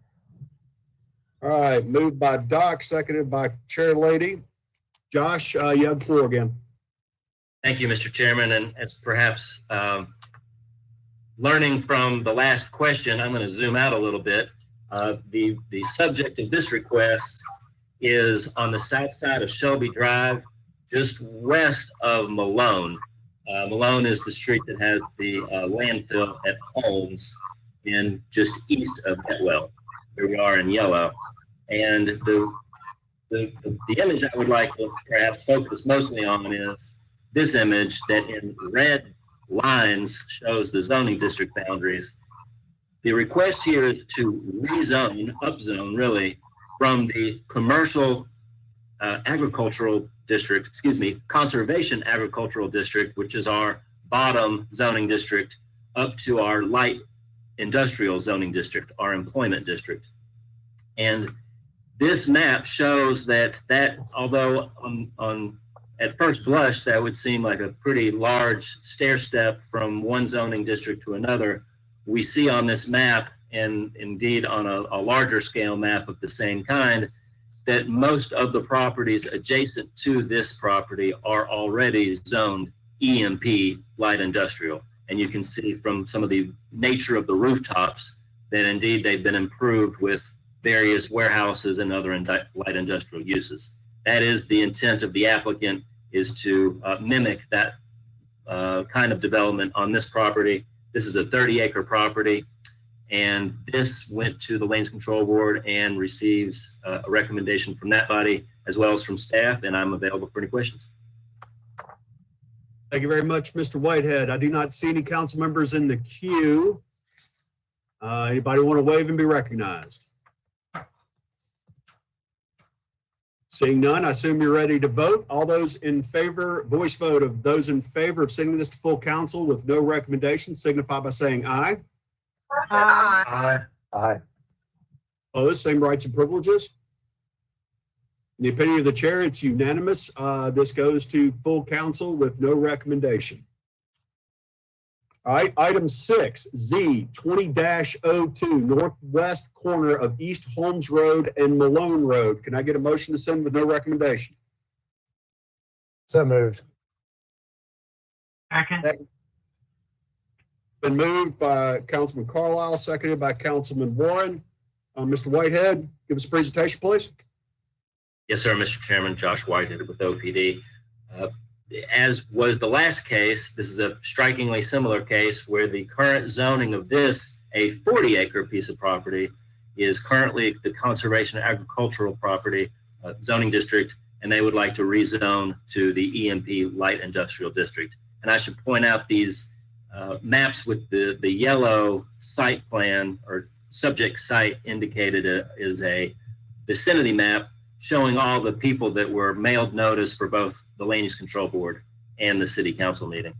All right, moved by Doc, seconded by Chair Lady. Josh, you have the floor again. Thank you, Mr. Chairman. And as perhaps learning from the last question, I'm going to zoom out a little bit. The subject of this request is on the south side of Shelby Drive, just west of Malone. Malone is the street that has the landfill at Holmes, and just east of Getwell, where we are in yellow. And the image I would like to perhaps focus mostly on is this image that in red lines shows the zoning district boundaries. The request here is to rezone, upzone really, from the commercial agricultural district, conservation agricultural district, which is our bottom zoning district, up to our light industrial zoning district, our employment district. And this map shows that although on at first blush, that would seem like a pretty large stair step from one zoning district to another, we see on this map, and indeed on a larger scale map of the same kind, that most of the properties adjacent to this property are already zoned EMP light industrial. And you can see from some of the nature of the rooftops that indeed they've been improved with various warehouses and other light industrial uses. That is the intent of the applicant, is to mimic that kind of development on this property. This is a 30-acre property, and this went to the Lanes Control Board and receives a recommendation from that body as well as from staff, and I'm available for any questions. Thank you very much, Mr. Whitehead. I do not see any council members in the queue. Anybody want to wave and be recognized? Seeing none, I assume you're ready to vote. All those in favor, voice vote of those in favor of sending this to full council with no recommendation, signify by saying aye. Aye. Aye. Opposed, same rights and privileges. In the opinion of the chair, it's unanimous. This goes to full council with no recommendation. All right, item 6, Z 20-02, northwest corner of East Holmes Road and Malone Road. Can I get a motion to send with no recommendation? So moved. Second. Been moved by Councilman Carlisle, seconded by Councilman Warren. Mr. Whitehead, give us a presentation, please. Yes, sir, Mr. Chairman. Josh Whitehead with OPD. As was the last case, this is a strikingly similar case where the current zoning of this, a 40-acre piece of property, is currently the conservation agricultural property zoning district, and they would like to rezone to the EMP light industrial district. And I should point out these maps with the yellow site plan or subject site indicated is a vicinity map showing all the people that were mailed notice for both the Land Use Control Board and the City Council meeting.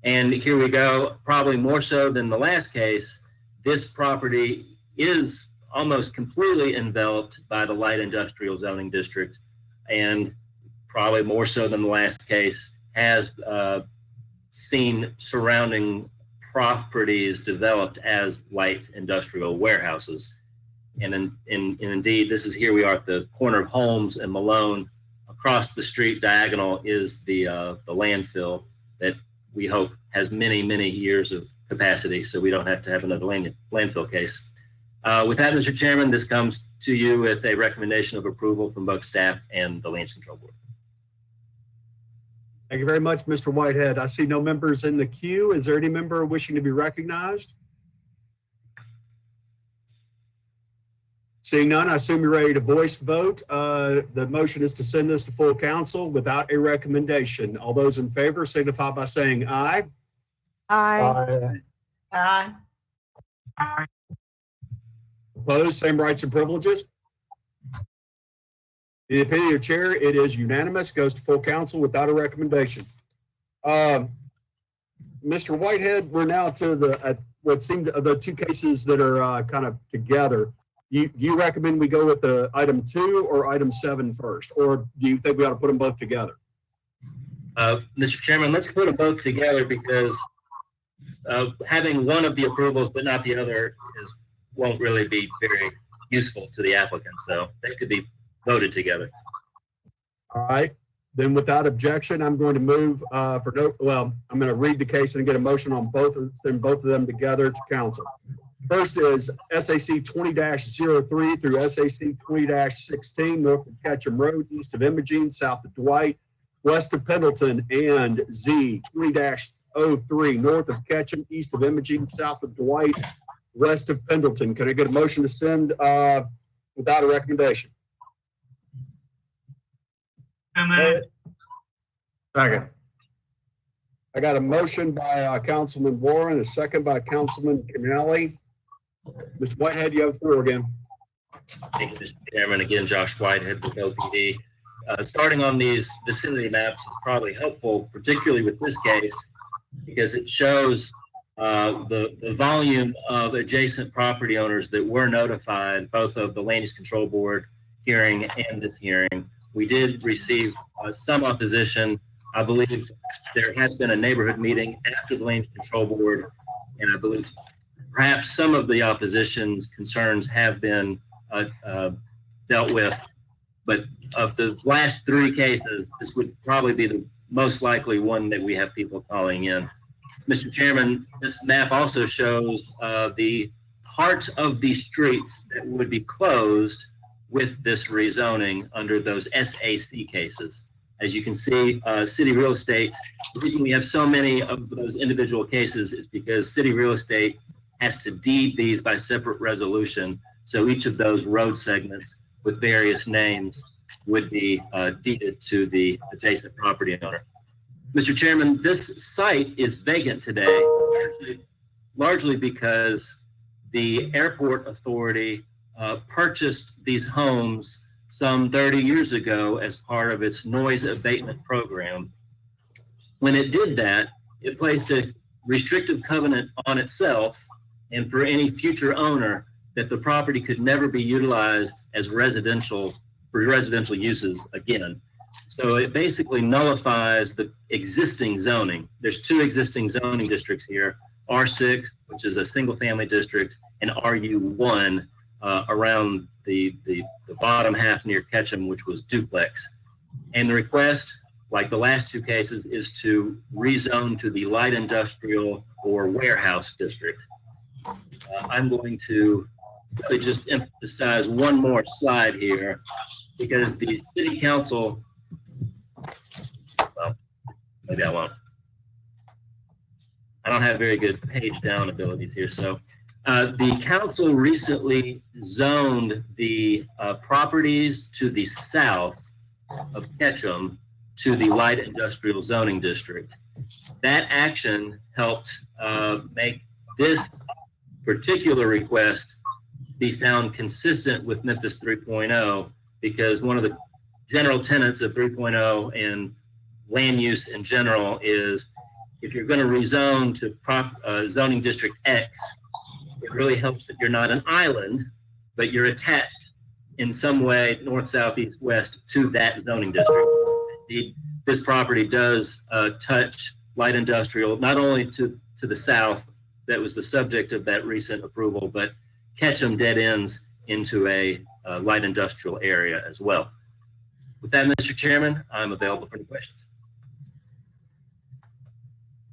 And here we go, probably more so than the last case, this property is almost completely enveloped by the light industrial zoning district, and probably more so than the last case, has seen surrounding properties developed as light industrial warehouses. And indeed, this is here we are at the corner of Holmes and Malone. Across the street diagonal is the landfill that we hope has many, many years of capacity, so we don't have to have another landfill case. With that, Mr. Chairman, this comes to you with a recommendation of approval from both staff and the Land Use Control Board. Thank you very much, Mr. Whitehead. I see no members in the queue. Is there any member wishing to be recognized? Seeing none, I assume you're ready to voice vote. The motion is to send this to full council without a recommendation. All those in favor signify by saying aye. Aye. Aye. Opposed, same rights and privileges. In the opinion of the chair, it is unanimous, goes to full council without a recommendation. Mr. Whitehead, we're now to the what seemed the two cases that are kind of together. You recommend we go with the item 2 or item 7 first, or do you think we ought to put them both together? Mr. Chairman, let's put them both together because having one of the approvals but not the other won't really be very useful to the applicant. So they could be voted together. All right. Then without objection, I'm going to move I'm going to read the case and get a motion on send both of them together to council. First is SAC 20-03 through SAC 20-16, north of Ketchum Road, east of Imogene, south of Dwight, west of Pendleton, and Z 20-03, north of Ketchum, east of Imogene, south of Dwight, west of Pendleton. Can I get a motion to send without a recommendation? Second. I got a motion by Councilman Warren, a second by Councilman Canale. Mr. Whitehead, you have the floor again. Thank you, Mr. Chairman. Again, Josh Whitehead with OPD. Starting on these vicinity maps is probably helpful, particularly with this case, because it shows the volume of adjacent property owners that were notified, both of the Land Use Control Board hearing and this hearing. We did receive some opposition. I believe there has been a neighborhood meeting after the Land Use Control Board, and I believe perhaps some of the opposition's concerns have been dealt with. But of the last 3 cases, this would probably be the most likely one that we have people calling in. Mr. Chairman, this map also shows the parts of the streets that would be closed with this rezoning under those SAC cases. As you can see, city real estate, the reason we have so many of those individual cases is because city real estate has to deed these by separate resolution. So each of those road segments with various names would be deeded to the adjacent property owner. Mr. Chairman, this site is vacant today, largely because the airport authority purchased these homes some 30 years ago as part of its noise abatement program. When it did that, it placed a restrictive covenant on itself and for any future owner that the property could never be utilized as residential for residential uses again. So it basically nullifies the existing zoning. There's 2 existing zoning districts here, R6, which is a single family district, and RU1 around the bottom half near Ketchum, which was duplex. And the request, like the last 2 cases, is to rezone to the light industrial or warehouse district. I'm going to really just emphasize one more slide here because the city council, well, maybe I won't. I don't have very good page down abilities here. So the council recently zoned the properties to the south of Ketchum to the light industrial zoning district. That action helped make this particular request be found consistent with Memphis 3.0, because one of the general tenets of 3.0 and land use in general is if you're going to rezone to zoning district X, it really helps that you're not an island, but you're attached in some way, north, south, east, west, to that zoning district. This property does touch light industrial, not only to the south, that was the subject of that recent approval, but Ketchum dead ends into a light industrial area as well. With that, Mr. Chairman, I'm available for any questions.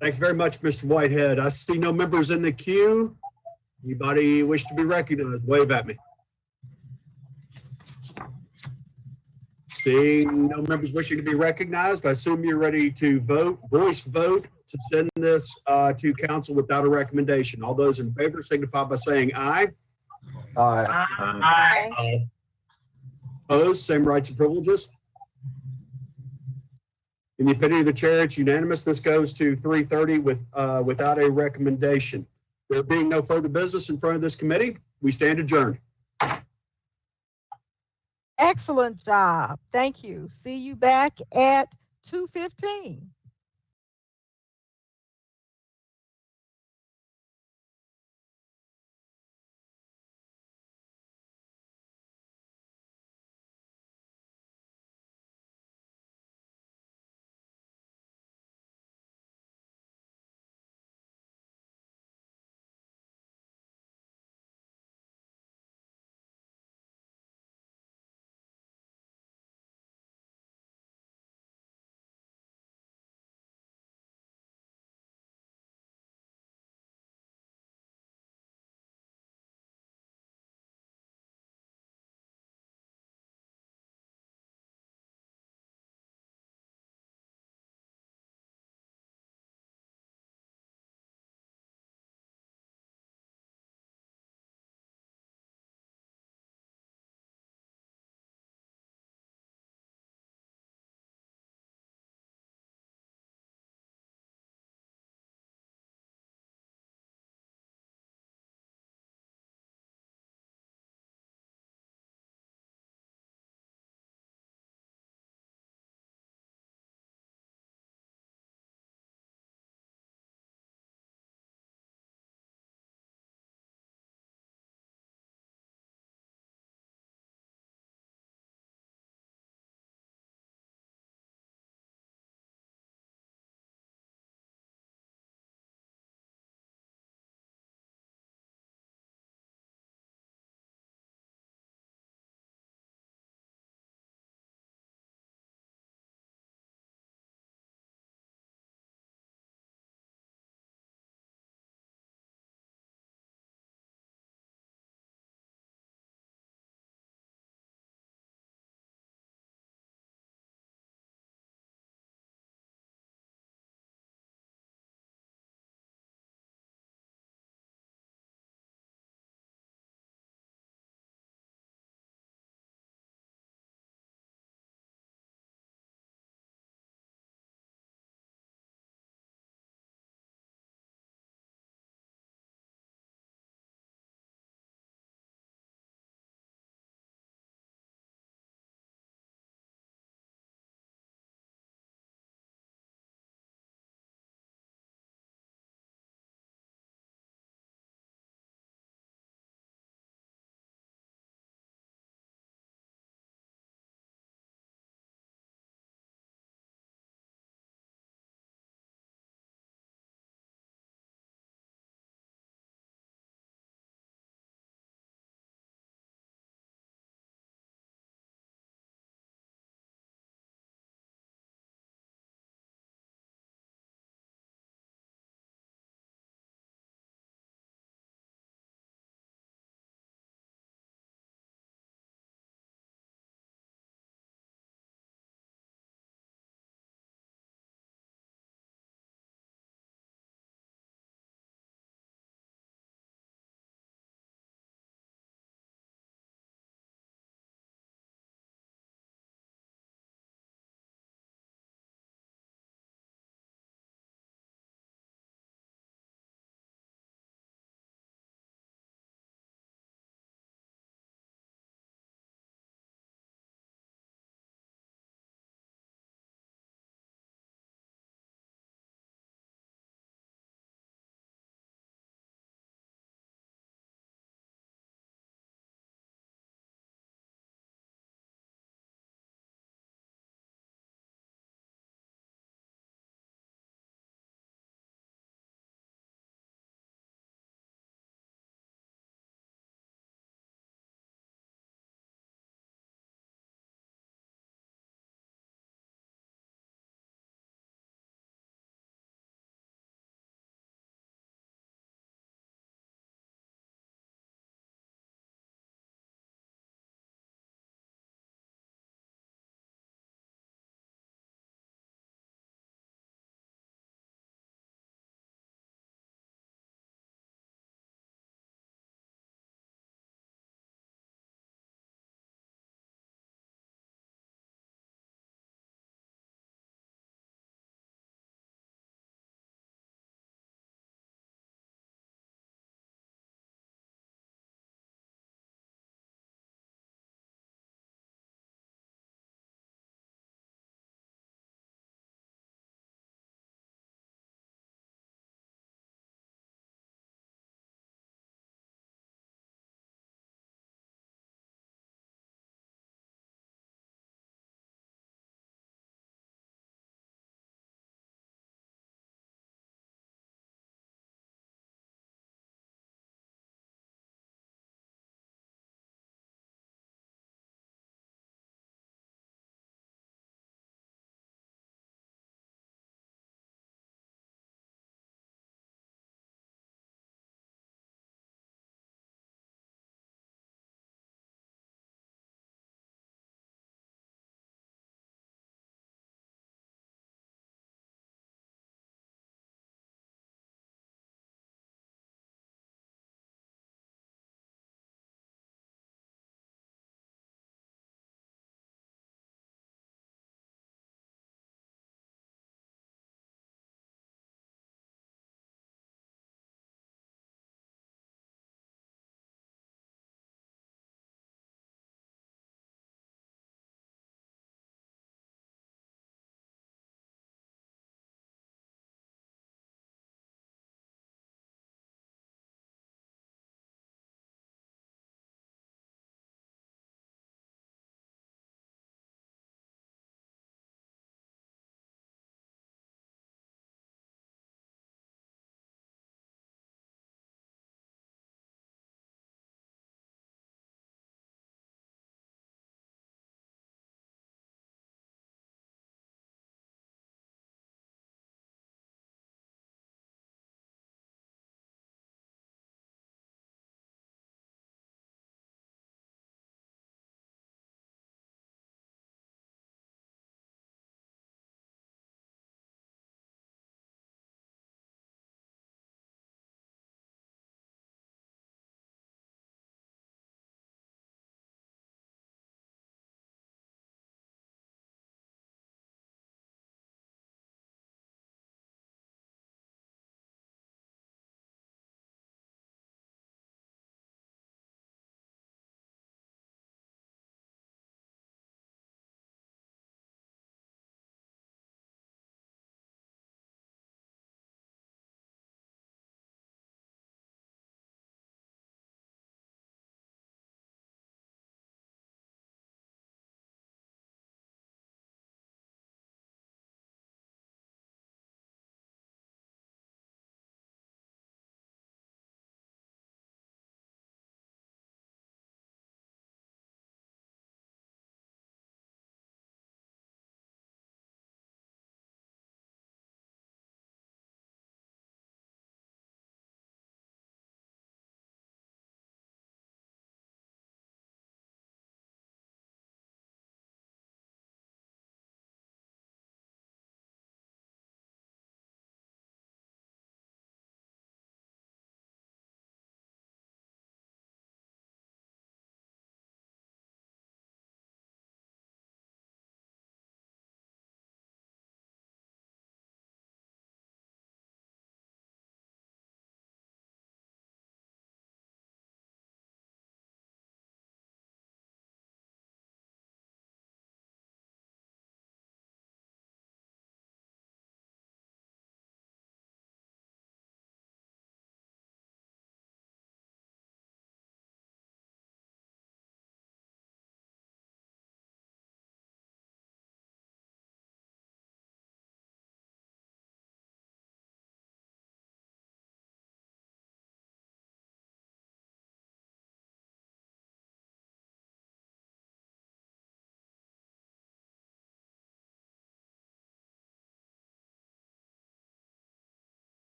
Thank you very much, Mr. Whitehead. I see no members in the queue. Anybody wish to be recognized, wave at me. Seeing no members wishing to be recognized, I assume you're ready to vote, voice vote, to send this to council without a recommendation. All those in favor signify by saying aye. Aye. Aye. Opposed, same rights and privileges. In the opinion of the chair, it's unanimous. This goes to 3:30 without a recommendation. There being no further business in front of this committee, we stand adjourned. Excellent job. Thank you. See you back at 2:15.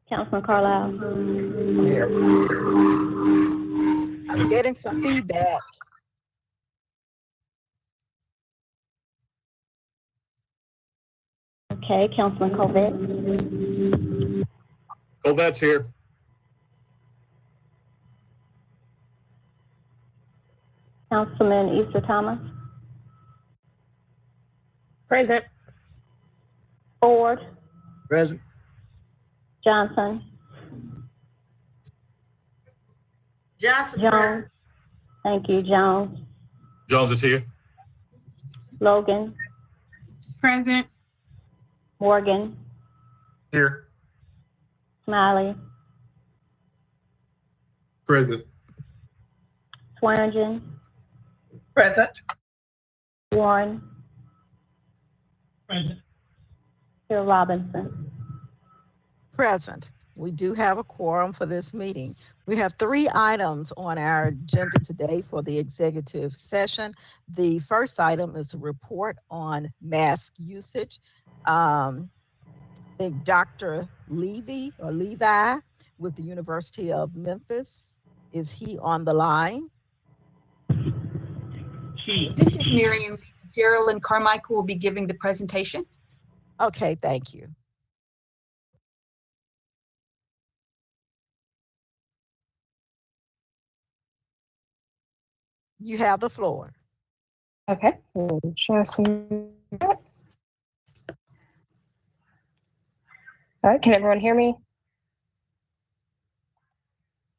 Councilman Carlisle. I'm getting some feedback. Okay, Councilman Colvett. Covette's here. Councilman Easter Thomas. Present. Ford. Present. Johnson. Johnson, Jones. present. Thank you, Jones. Jones is here. Logan. Present. Morgan. Here. Smiley. Present. Swearingen. Present. Warren. Present. Hill Robinson. Present. We do have a quorum for this meeting. We have 3 items on our agenda today for the executive session. The first item is a report on mask usage. I think Dr. Levi with the University of Memphis, is he on the line? This is Miriam. Geraldine Carmichael will be giving the presentation. Okay, thank you. You have the floor. Okay. Just all right, can everyone hear me?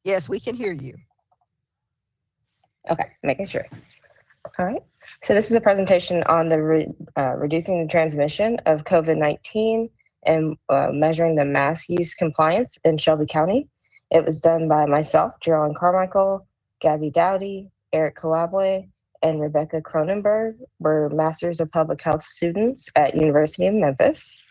Yes, we can hear you. Okay, making sure. All right. So this is a presentation on the reducing the transmission of COVID-19 and measuring the mask use compliance in Shelby County. It was done by myself, Geraldine Carmichael, Gabby Dowdy, Eric Calabwe, and Rebecca Cronenberg. We're Masters of Public Health students at University of Memphis.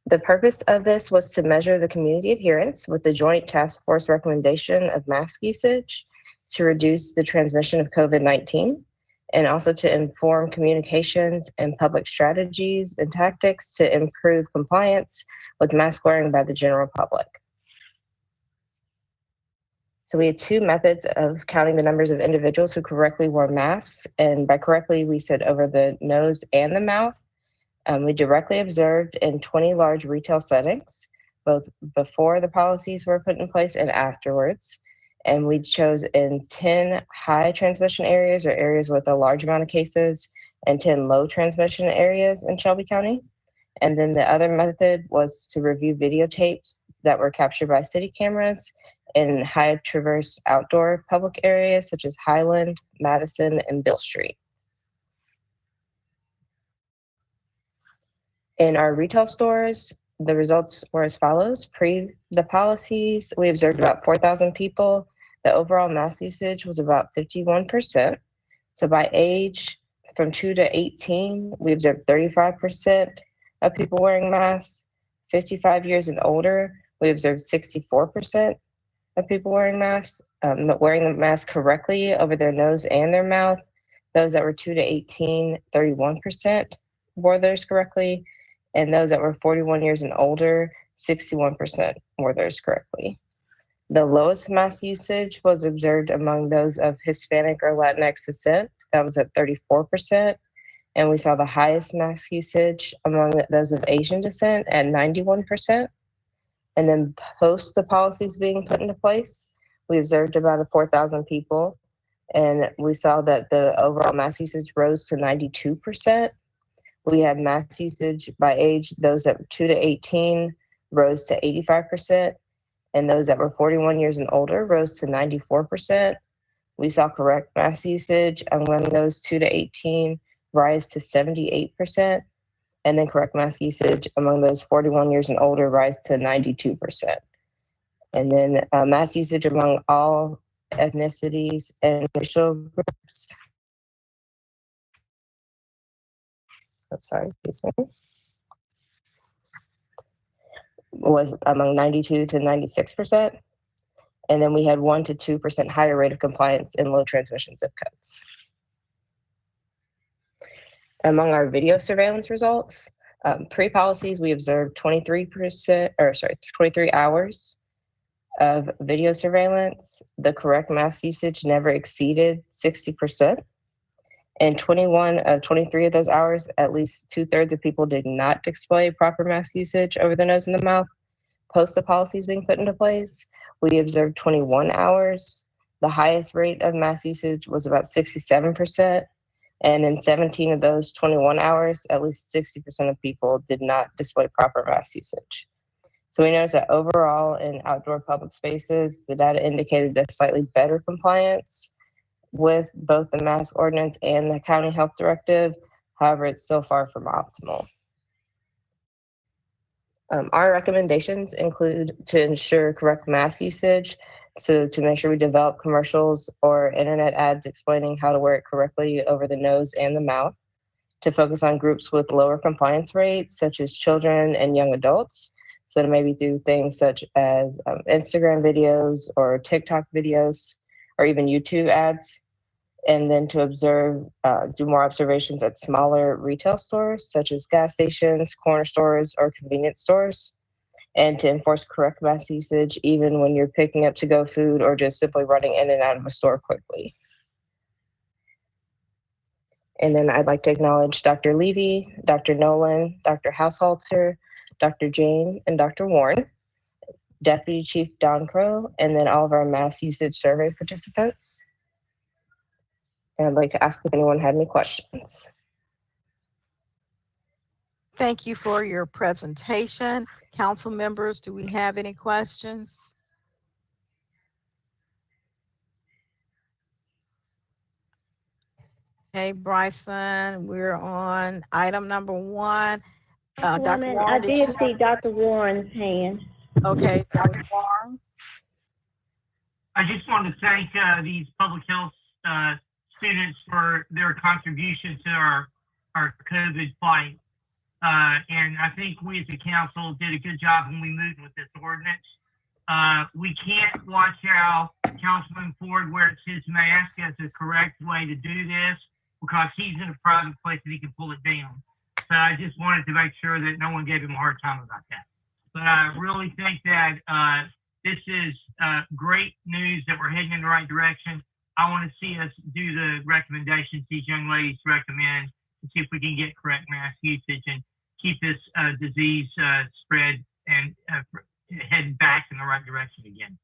The purpose of this was to measure the community adherence with the Joint Task Force recommendation of mask usage to reduce the transmission of COVID-19, and also to inform communications and public strategies and tactics to improve compliance with mask wearing by the general public. So we had 2 methods of counting the numbers of individuals who correctly wore masks, and by correctly, we said over the nose and the mouth. We directly observed in 20 large retail settings, both before the policies were put in place and afterwards. And we chose in 10 high transmission areas, or areas with a large amount of cases, and 10 low transmission areas in Shelby County. And then the other method was to review videotapes that were captured by city cameras in high traverse outdoor public areas such as Highland, Madison, and Bill Street. In our retail stores, the results were as follows. Pre the policies, we observed about 4,000 people. The overall mask usage was about 51%. So by age, from 2 to 18, we observed 35% of people wearing masks. 55 years and older, we observed 64% of people wearing masks, wearing the mask correctly over their nose and their mouth. Those that were 2 to 18, 31% wore theirs correctly. And those that were 41 years and older, 61% wore theirs correctly. The lowest mask usage was observed among those of Hispanic or Latinx descent. That was at 34%. And we saw the highest mask usage among those of Asian descent at 91%. And then post the policies being put into place, we observed about 4,000 people. And we saw that the overall mask usage rose to 92%. We had mask usage by age, those that were 2 to 18 rose to 85%, and those that were 41 years and older rose to 94%. We saw correct mask usage among those 2 to 18 rise to 78%, and then correct mask usage among those 41 years and older rise to 92%. And then mask usage among all ethnicities and racial groups. I'm sorry, excuse me. Was among 92 to 96%. And then we had 1 to 2% higher rate of compliance in low transmission zip codes. Among our video surveillance results, Pre-policies, we observed 23 hours of video surveillance. The correct mask usage never exceeded 60%. In 21 of 23 of those hours, at least 2/3 of people did not display proper mask usage over the nose and the mouth post the policies being put into place. We observed 21 hours. The highest rate of mask usage was about 67%. And in 17 of those 21 hours, at least 60% of people did not display proper mask usage. So we noticed that overall in outdoor public spaces, the data indicated a slightly better compliance with both the mask ordinance and the county health directive. However, it's still far from optimal. Our recommendations include to ensure correct mask usage, so to make sure we develop commercials or internet ads explaining how to wear it correctly over the nose and the mouth, to focus on groups with lower compliance rates, such as children and young adults. So to maybe do things such as Instagram videos or TikTok videos, or even YouTube ads. And then to observe, do more observations at smaller retail stores, such as gas stations, corner stores, or convenience stores. And to enforce correct mask usage, even when you're picking up to-go food or just simply running in and out of a store quickly. And then I'd like to acknowledge Dr. Levy, Dr. Nolan, Dr. Haushalter, Dr. Jane, and Dr. Warren, Deputy Chief Don Crow, and then all of our mask usage survey participants. And I'd like to ask if anyone had any questions. Thank you for your presentation. Council members, do we have any questions? Okay, Bryson, we're on item number 1. Dr. Woman, Warren, I did see Dr. Warren's hand. Okay, Dr. Warren. I just want to thank these public health students for their contribution to our COVID fight. And I think we as a council did a good job when we moved with this ordinance. We can't watch how Councilman Ford wears his mask as the correct way to do this because he's in a private place and he can pull it down. So I just wanted to make sure that no one gave him a hard time about that. But I really think that this is great news that we're heading in the right direction. I want to see us do the recommendations these young ladies recommend and see if we can get correct mask usage and keep this disease spread and heading back in the right direction again.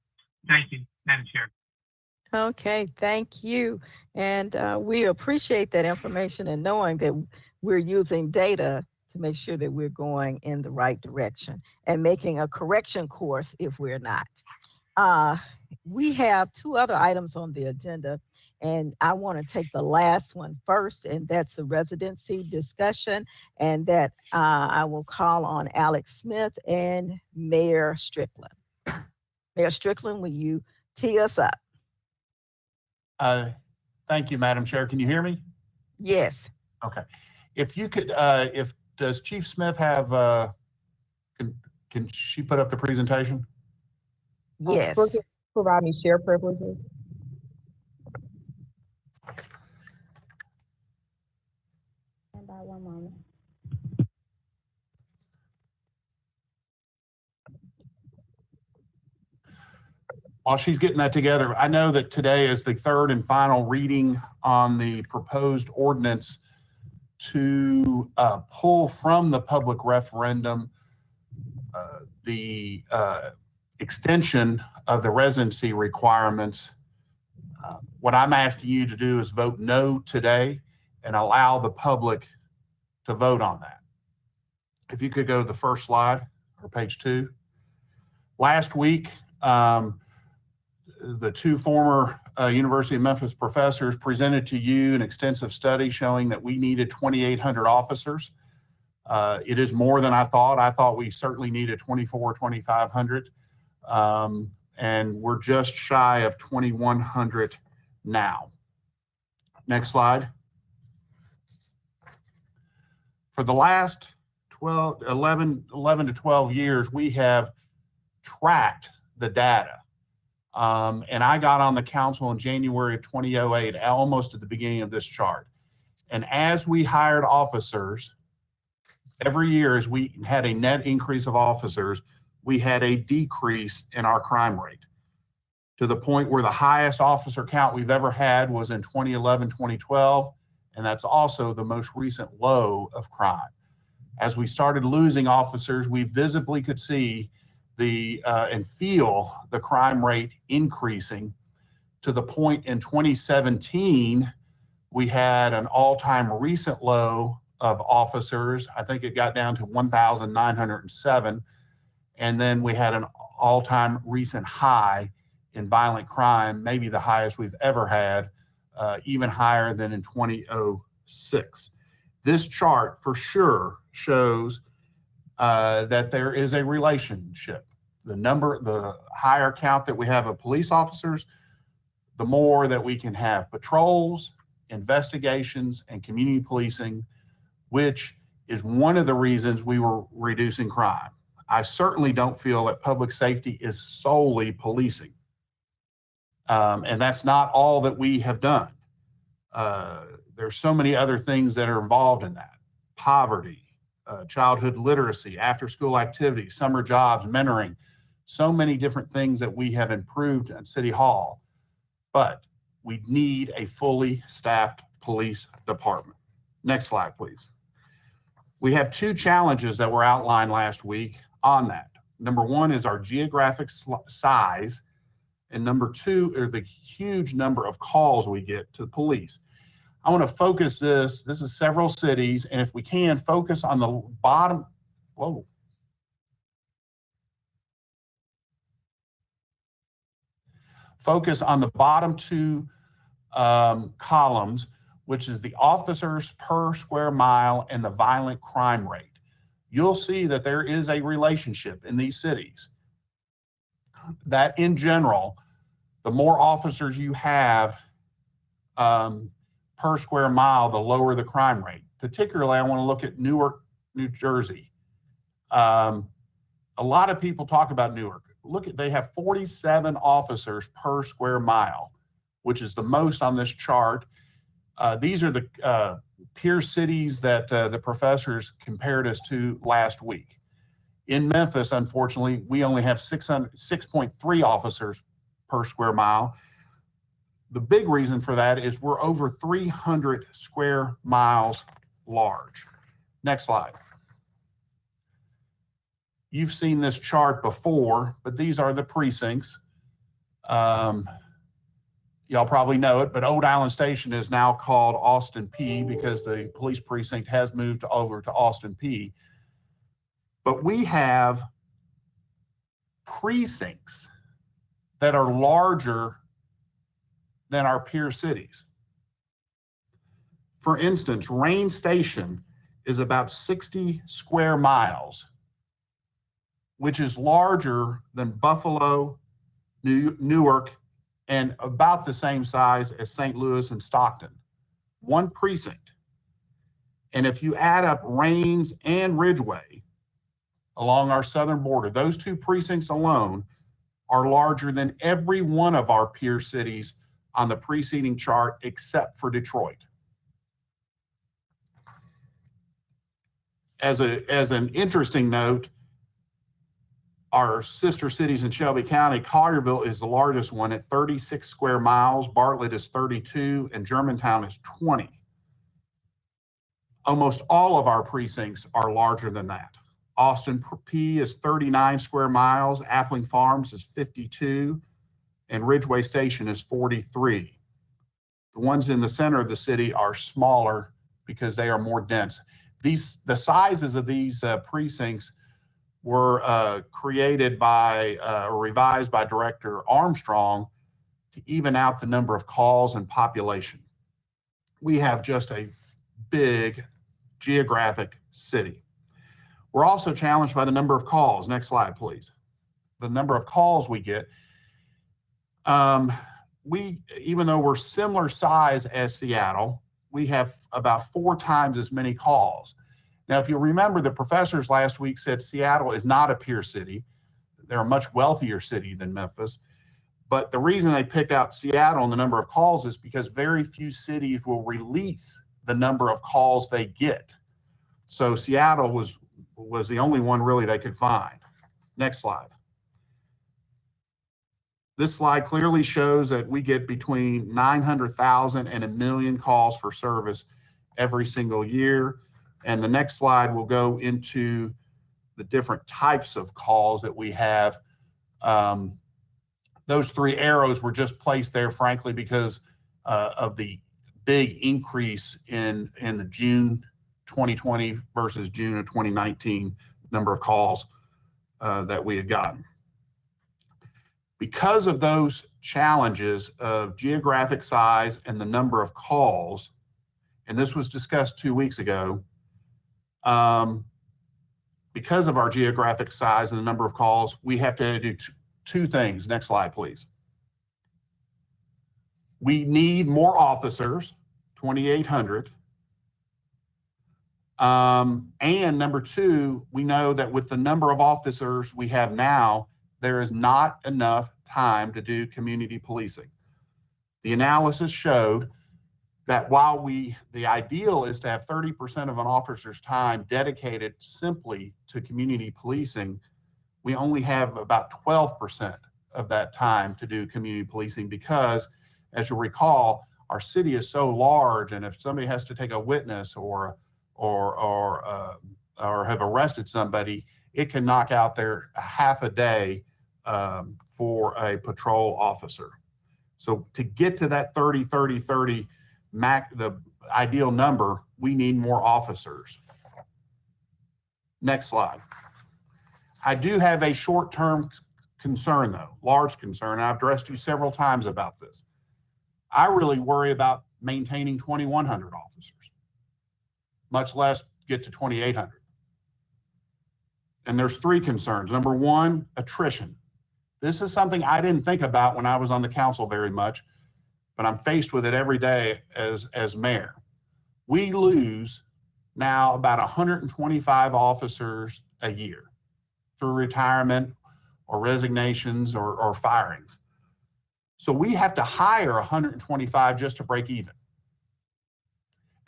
Thank you, Madam Chair. Okay, thank you. And we appreciate that information and knowing that we're using data to make sure that we're going in the right direction and making a correction course if we're not. We have 2 other items on the agenda, and I want to take the last one first, and that's the residency discussion, and that I will call on Alex Smith and Mayor Strickland. Mayor Strickland, will you tee us up? Thank you, Madam Chair. Can you hear me? Yes. Okay. If you could, does Chief Smith have, can she put up the presentation? Yes. Provide me share privileges. Stand by one moment. While she's getting that together, I know that today is the 3rd and final reading on the proposed ordinance to pull from the public referendum the extension of the residency requirements. What I'm asking you to do is vote no today and allow the public to vote on that. If you could go to the first slide or page 2. Last week, the 2 former University of Memphis professors presented to you an extensive study showing that we needed 2,800 officers. It is more than I thought. I thought we certainly needed 2,500. And we're just shy of 2,100 now. Next slide. For the last 11 to 12 years, we have tracked the data. And I got on the council in January of 2008, almost at the beginning of this chart. And as we hired officers, Every year as we had a net increase of officers, we had a decrease in our crime rate, to the point where the highest officer count we've ever had was in 2011, 2012, and that's also the most recent low of crime. As we started losing officers, we visibly could see and feel the crime rate increasing, to the point in 2017, we had an all-time recent low of officers. I think it got down to 1,907. And then we had an all-time recent high in violent crime, maybe the highest we've ever had, even higher than in 2006. This chart for sure shows that there is a relationship. The higher count that we have of police officers, the more that we can have patrols, investigations, and community policing, which is one of the reasons we were reducing crime. I certainly don't feel that public safety is solely policing. And that's not all that we have done. There's so many other things that are involved in that. Poverty, childhood literacy, after-school activities, summer jobs, mentoring, so many different things that we have improved at City Hall. But we need a fully staffed police department. Next slide, please. We have two challenges that were outlined last week on that. Number one is our geographic size, and number two are the huge number of calls we get to the police. I want to focus this is several cities, and if we can, focus on the bottom, focus on the bottom two columns, which is the officers per square mile and the violent crime rate. You'll see that there is a relationship in these cities. That in general, the more officers you have per square mile, the lower the crime rate. Particularly, I want to look at Newark, New Jersey. A lot of people talk about Newark. They have 47 officers per square mile, which is the most on this chart. These are the peer cities that the professors compared us to last week. In Memphis, unfortunately, we only have 6.3 officers per square mile. The big reason for that is we're over 300 square miles large. Next slide. You've seen this chart before, but these are the precincts. Y'all probably know it, but Old Island Station is now called Austin P because the police precinct has moved over to Austin P. But we have precincts that are larger than our peer cities. For instance, Rain Station is about 60 square miles, which is larger than Buffalo, Newark, and about the same size as St. Louis and Stockton. One precinct. And if you add up Rains and Ridgeway along our southern border, those two precincts alone are larger than every one of our peer cities on the preceding chart except for Detroit. As an interesting note, our sister cities in Shelby County, Collierville is the largest one at 36 square miles, Bartlett is 32, and Germantown is 20. Almost all of our precincts are larger than that. Austin P is 39 square miles, Appling Farms is 52, and Ridgeway Station is 43. The ones in the center of the city are smaller because they are more dense. The sizes of these precincts were created by or revised by Director Armstrong to even out the number of calls and population. We have just a big geographic city. We're also challenged by the number of calls. Next slide, please. The number of calls we get. Even though we're similar size as Seattle, we have about 4 times as many calls. Now, if you remember, the professors last week said Seattle is not a peer city. They're a much wealthier city than Memphis. But the reason they picked out Seattle and the number of calls is because very few cities will release the number of calls they get. So Seattle was the only one really they could find. Next slide. This slide clearly shows that we get between 900,000 and 1 million calls for service every single year. And the next slide will go into the different types of calls that we have. Those three arrows were just placed there, frankly, because of the big increase in the June 2020 versus June of 2019 number of calls that we had gotten. Because of those challenges of geographic size and the number of calls, and this was discussed 2 weeks ago, because of our geographic size and the number of calls, we have to do two things. Next slide, please. We need more officers, 2,800. And number two, we know that with the number of officers we have now, there is not enough time to do community policing. The analysis showed that while the ideal is to have 30% of an officer's time dedicated simply to community policing, we only have about 12% of that time to do community policing because, as you'll recall, our city is so large, and if somebody has to take a witness or have arrested somebody, it can knock out their half a day for a patrol officer. So to get to that 30, 30, 30 the ideal number, we need more officers. Next slide. I do have a short-term concern though, large concern. I've addressed you several times about this. I really worry about maintaining 2,100 officers, much less get to 2,800. And there's three concerns. Number one, attrition. This is something I didn't think about when I was on the council very much, but I'm faced with it every day as mayor. We lose now about 125 officers a year through retirement or resignations or firings. So we have to hire 125 just to break even.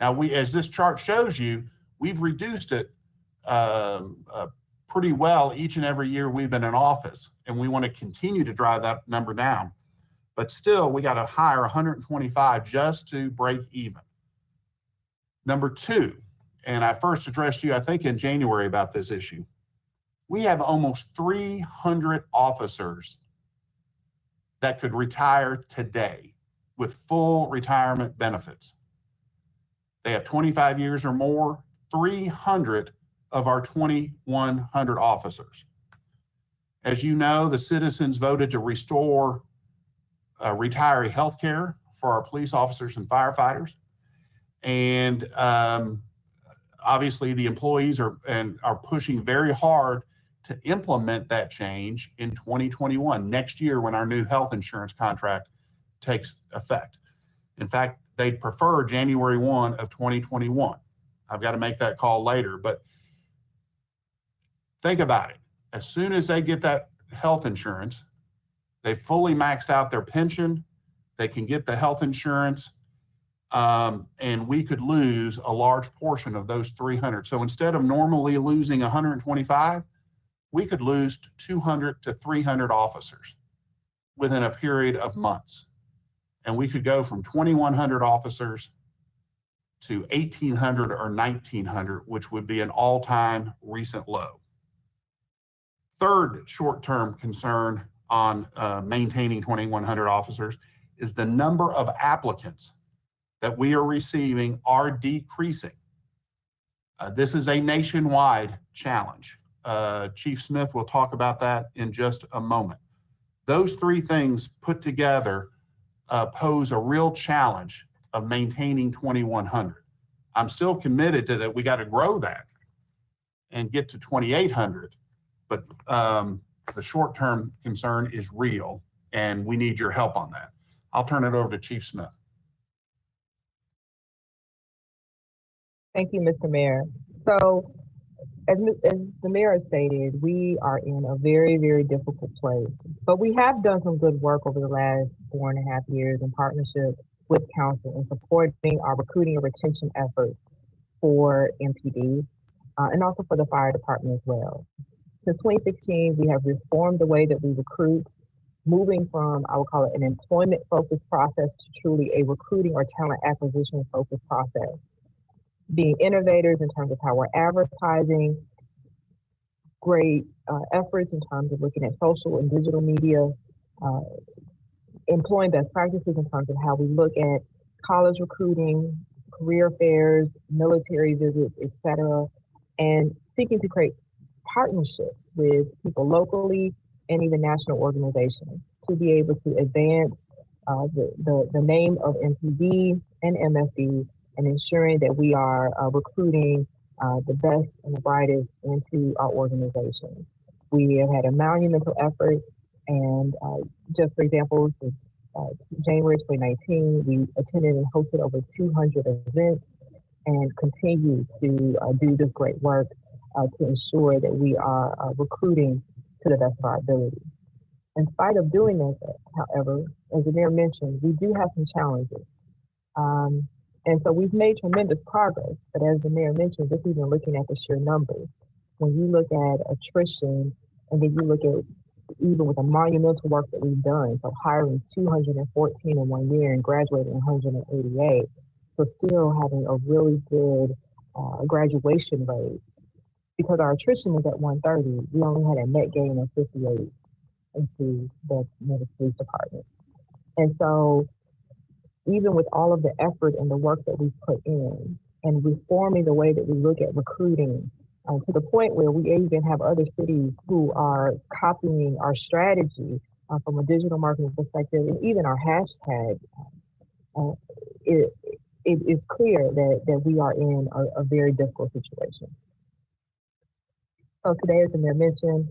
Now, as this chart shows you, we've reduced it pretty well each and every year we've been in office, and we want to continue to drive that number down. But still, we got to hire 125 just to break even. Number two, and I first addressed you, I think, in January about this issue. We have almost 300 officers that could retire today with full retirement benefits. They have 25 years or more, 300 of our 2,100 officers. As you know, the citizens voted to restore retiree health care for our police officers and firefighters. And obviously the employees are pushing very hard to implement that change in 2021, next year when our new health insurance contract takes effect. In fact, they'd prefer January 1 of 2021. I've got to make that call later, but think about it. As soon as they get that health insurance, they fully maxed out their pension, they can get the health insurance, and we could lose a large portion of those 300. So instead of normally losing 125, we could lose 200 to 300 officers within a period of months. And we could go from 2,100 officers to 1,800 or 1,900, which would be an all-time recent low. Third short-term concern on maintaining 2,100 officers is the number of applicants that we are receiving are decreasing. This is a nationwide challenge. Chief Smith will talk about that in just a moment. Those three things put together pose a real challenge of maintaining 2,100. I'm still committed to that. We got to grow that and get to 2,800, but the short-term concern is real, and we need your help on that. I'll turn it over to Chief Smith. Thank you, Mr. Mayor. So, as the mayor stated, we are in a very, very difficult place, but we have done some good work over the last 4.5 years in partnership with council in supporting our recruiting and retention efforts for MPD. and also for the fire department as well. Since 2016, we have reformed the way that we recruit, moving from, I would call it an employment-focused process to truly a recruiting or talent acquisition-focused process. Being innovators in terms of how we're advertising, great efforts in terms of looking at social and digital media, employing best practices in terms of how we look at college recruiting, career fairs, military visits, etc., and seeking to create partnerships with people locally and even national organizations to be able to advance the name of MPD and MFD and ensuring that we are recruiting the best and the brightest into our organizations. We have had a monumental effort, and just for example, since January 2019, we attended and hosted over 200 events and continue to do this great work to ensure that we are recruiting to the best of our ability. In spite of doing this, however, as the mayor mentioned, we do have some challenges. And so we've made tremendous progress, but as the mayor mentioned, just even looking at the sheer numbers, when you look at attrition, and then you look at even with the monumental work that we've done, so hiring 214 in 1 year and graduating 188, so still having a really good graduation rate, because our attrition was at 130, we only had a net gain of 58 into the Memphis Police Department. And so even with all of the effort and the work that we've put in and reforming the way that we look at recruiting, to the point where we even have other cities who are copying our strategy from a digital marketing perspective and even our hashtag, it is clear that we are in a very difficult situation. So today, as the mayor mentioned,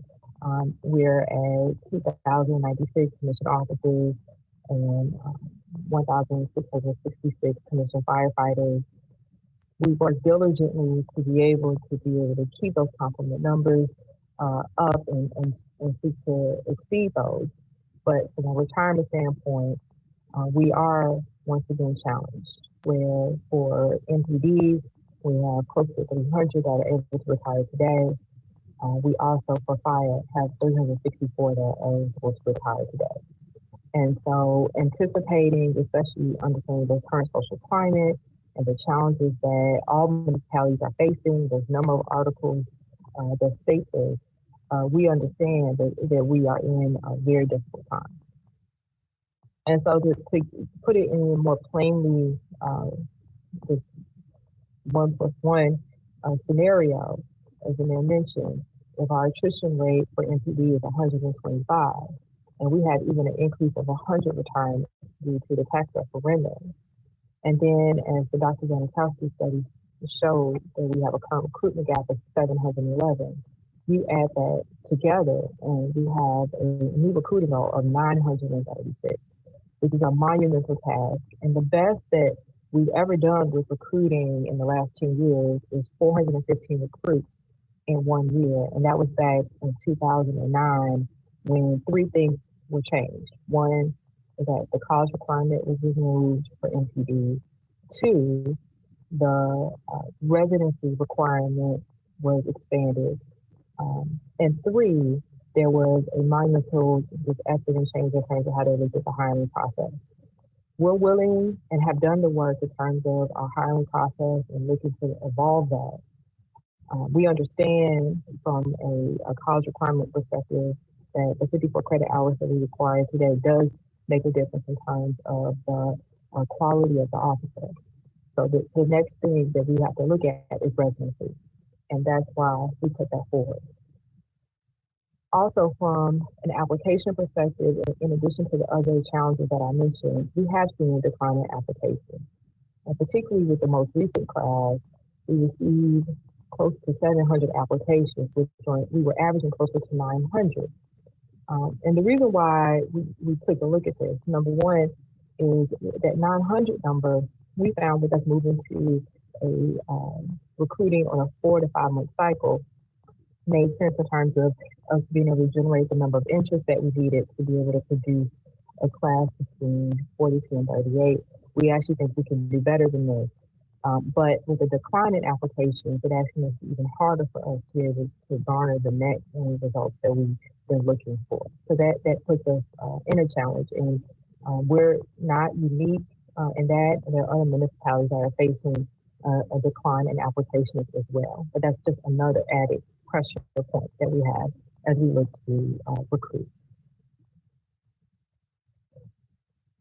we're at 2,096 commissioned officers and 1,666 commissioned firefighters. We work diligently to be able to keep those complement numbers up and seek to exceed those. But from a retirement standpoint, we are once again challenged, where for MPD, we have close to 300 that are able to retire today. We also, for fire, have 364 that are able to retire today. And so anticipating, especially understanding the current social climate and the challenges that all municipalities are facing, there's a number of articles that state this, we understand that we are in very difficult times. And so to put it in more plainly, just 1+1 scenario, as the mayor mentioned, if our attrition rate for MPD is 125, and we had even an increase of 100 retirements due to the tax referendum, and then as the Dr. Janikowski studies showed that we have a current recruitment gap of 711, you add that together and we have a new recruiting goal of 936, which is a monumental task. And the best that we've ever done with recruiting in the last 10 years is 415 recruits in 1 year. And that was back in 2009 when three things were changed. One is that the college requirement was removed for MPD. Two, the residency requirement was expanded. And three, there was a monumental effort and change in terms of how they look at the hiring process. We're willing and have done the work in terms of our hiring process and looking to evolve that. We understand from a college requirement perspective that the 54 credit hours that we require today does make a difference in terms of the quality of the officer. So the next thing that we have to look at is residency, and that's why we put that forward. Also, from an application perspective, in addition to the other challenges that I mentioned, we have seen a decline in applications. And particularly with the most recent class, we received close to 700 applications, which we were averaging closer to 900. And the reason why we took a look at this, number one, is that 900 number, we found with us moving to a recruiting on a 4 to 5 month cycle made sense in terms of us being able to generate the number of interest that we needed to be able to produce a class between 42 and 38. We actually think we can do better than this. But with the decline in applications, it actually makes it even harder for us to be able to garner the next end results that we've been looking for. So that puts us in a challenge, and we're not unique in that. There are other municipalities that are facing a decline in applications as well. But that's just another added pressure point that we have as we look to recruit.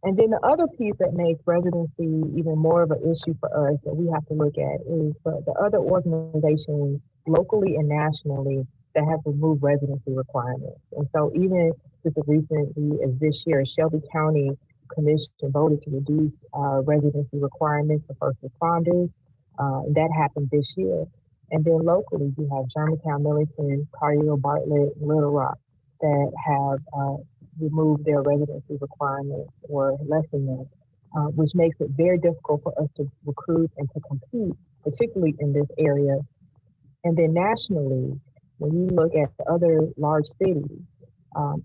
And then the other piece that makes residency even more of an issue for us that we have to look at is the other organizations locally and nationally that have removed residency requirements. And so even just as recently as this year, Shelby County Commission voted to reduce residency requirements for first responders. That happened this year. And then locally, you have Germantown, Millington, Cargill, Bartlett, Little Rock that have remove their residency requirements or lessen them, which makes it very difficult for us to recruit and to compete, particularly in this area. And then nationally, when you look at the other large cities,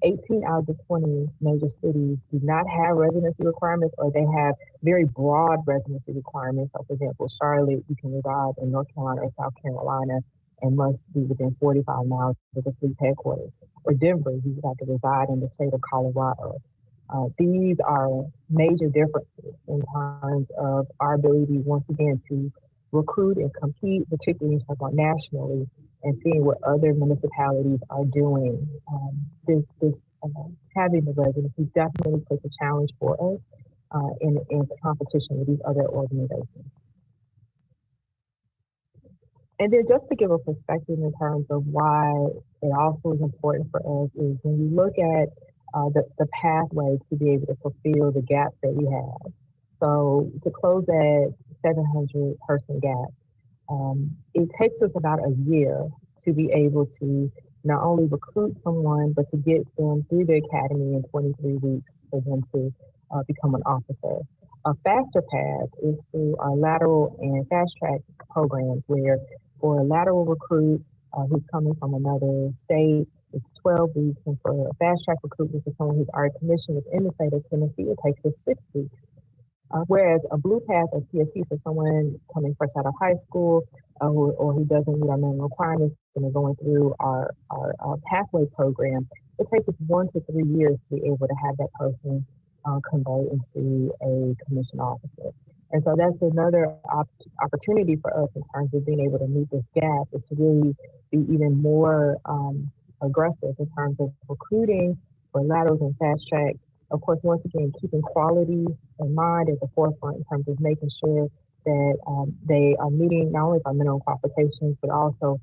18 out of the 20 major cities do not have residency requirements, or they have very broad residency requirements. So for example, Charlotte, you can reside in North Carolina or South Carolina and must be within 45 miles of the police headquarters. Or Denver, you have to reside in the state of Colorado. These are major differences in terms of our ability, once again, to recruit and compete, particularly nationally, and seeing what other municipalities are doing. Having the residency definitely puts a challenge for us in competition with these other organizations. And then just to give a perspective in terms of why it also is important for us is when you look at the pathway to be able to fulfill the gaps that we have. So to close that 700 person gap, it takes us about a year to be able to not only recruit someone, but to get them through the academy in 23 weeks for them to become an officer. A faster path is through our lateral and fast track programs, where for a lateral recruit who's coming from another state, it's 12 weeks. And for a fast track recruit, which is someone who's already commissioned within the state of Tennessee, it takes us 6 weeks. Whereas a blue path or PST, so someone coming fresh out of high school or who doesn't meet our minimum requirements and are going through our pathway program, it takes us 1 to 3 years to be able to have that person convert into a commissioned officer. And so that's another opportunity for us in terms of being able to meet this gap, is to really be even more aggressive in terms of recruiting for laterals and fast track. Of course, once again, keeping quality in mind at the forefront in terms of making sure that they are meeting not only our minimum qualifications, but also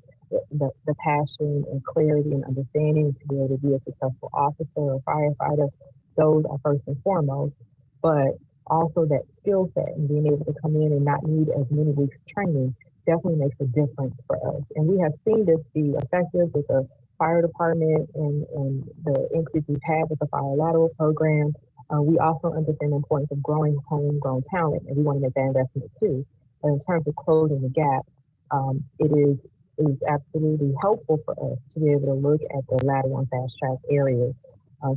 the passion and clarity and understanding to be able to be a successful officer or firefighter. Those are first and foremost, but also that skill set and being able to come in and not need as many weeks of training definitely makes a difference for us. And we have seen this be effective with the fire department and the increase we've had with the fire lateral program. We also understand the importance of growing homegrown talent, and we want to make that investment too. But in terms of closing the gap, it is absolutely helpful for us to be able to look at the lateral and fast track areas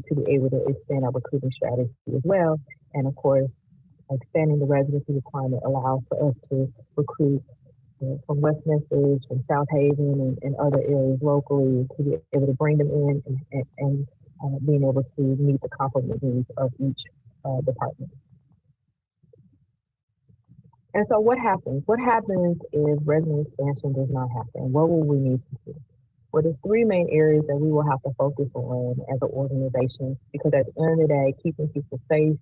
to be able to expand our recruiting strategy as well. And of course, expanding the residency requirement allows for us to recruit from West Memphis, from South Haven, and other areas locally to be able to bring them in and being able to meet the complement needs of each department. And so what happens? What happens if resident expansion does not happen? What will we need to do? Well, there's 3 main areas that we will have to focus on as an organization, because at the end of the day, keeping people safe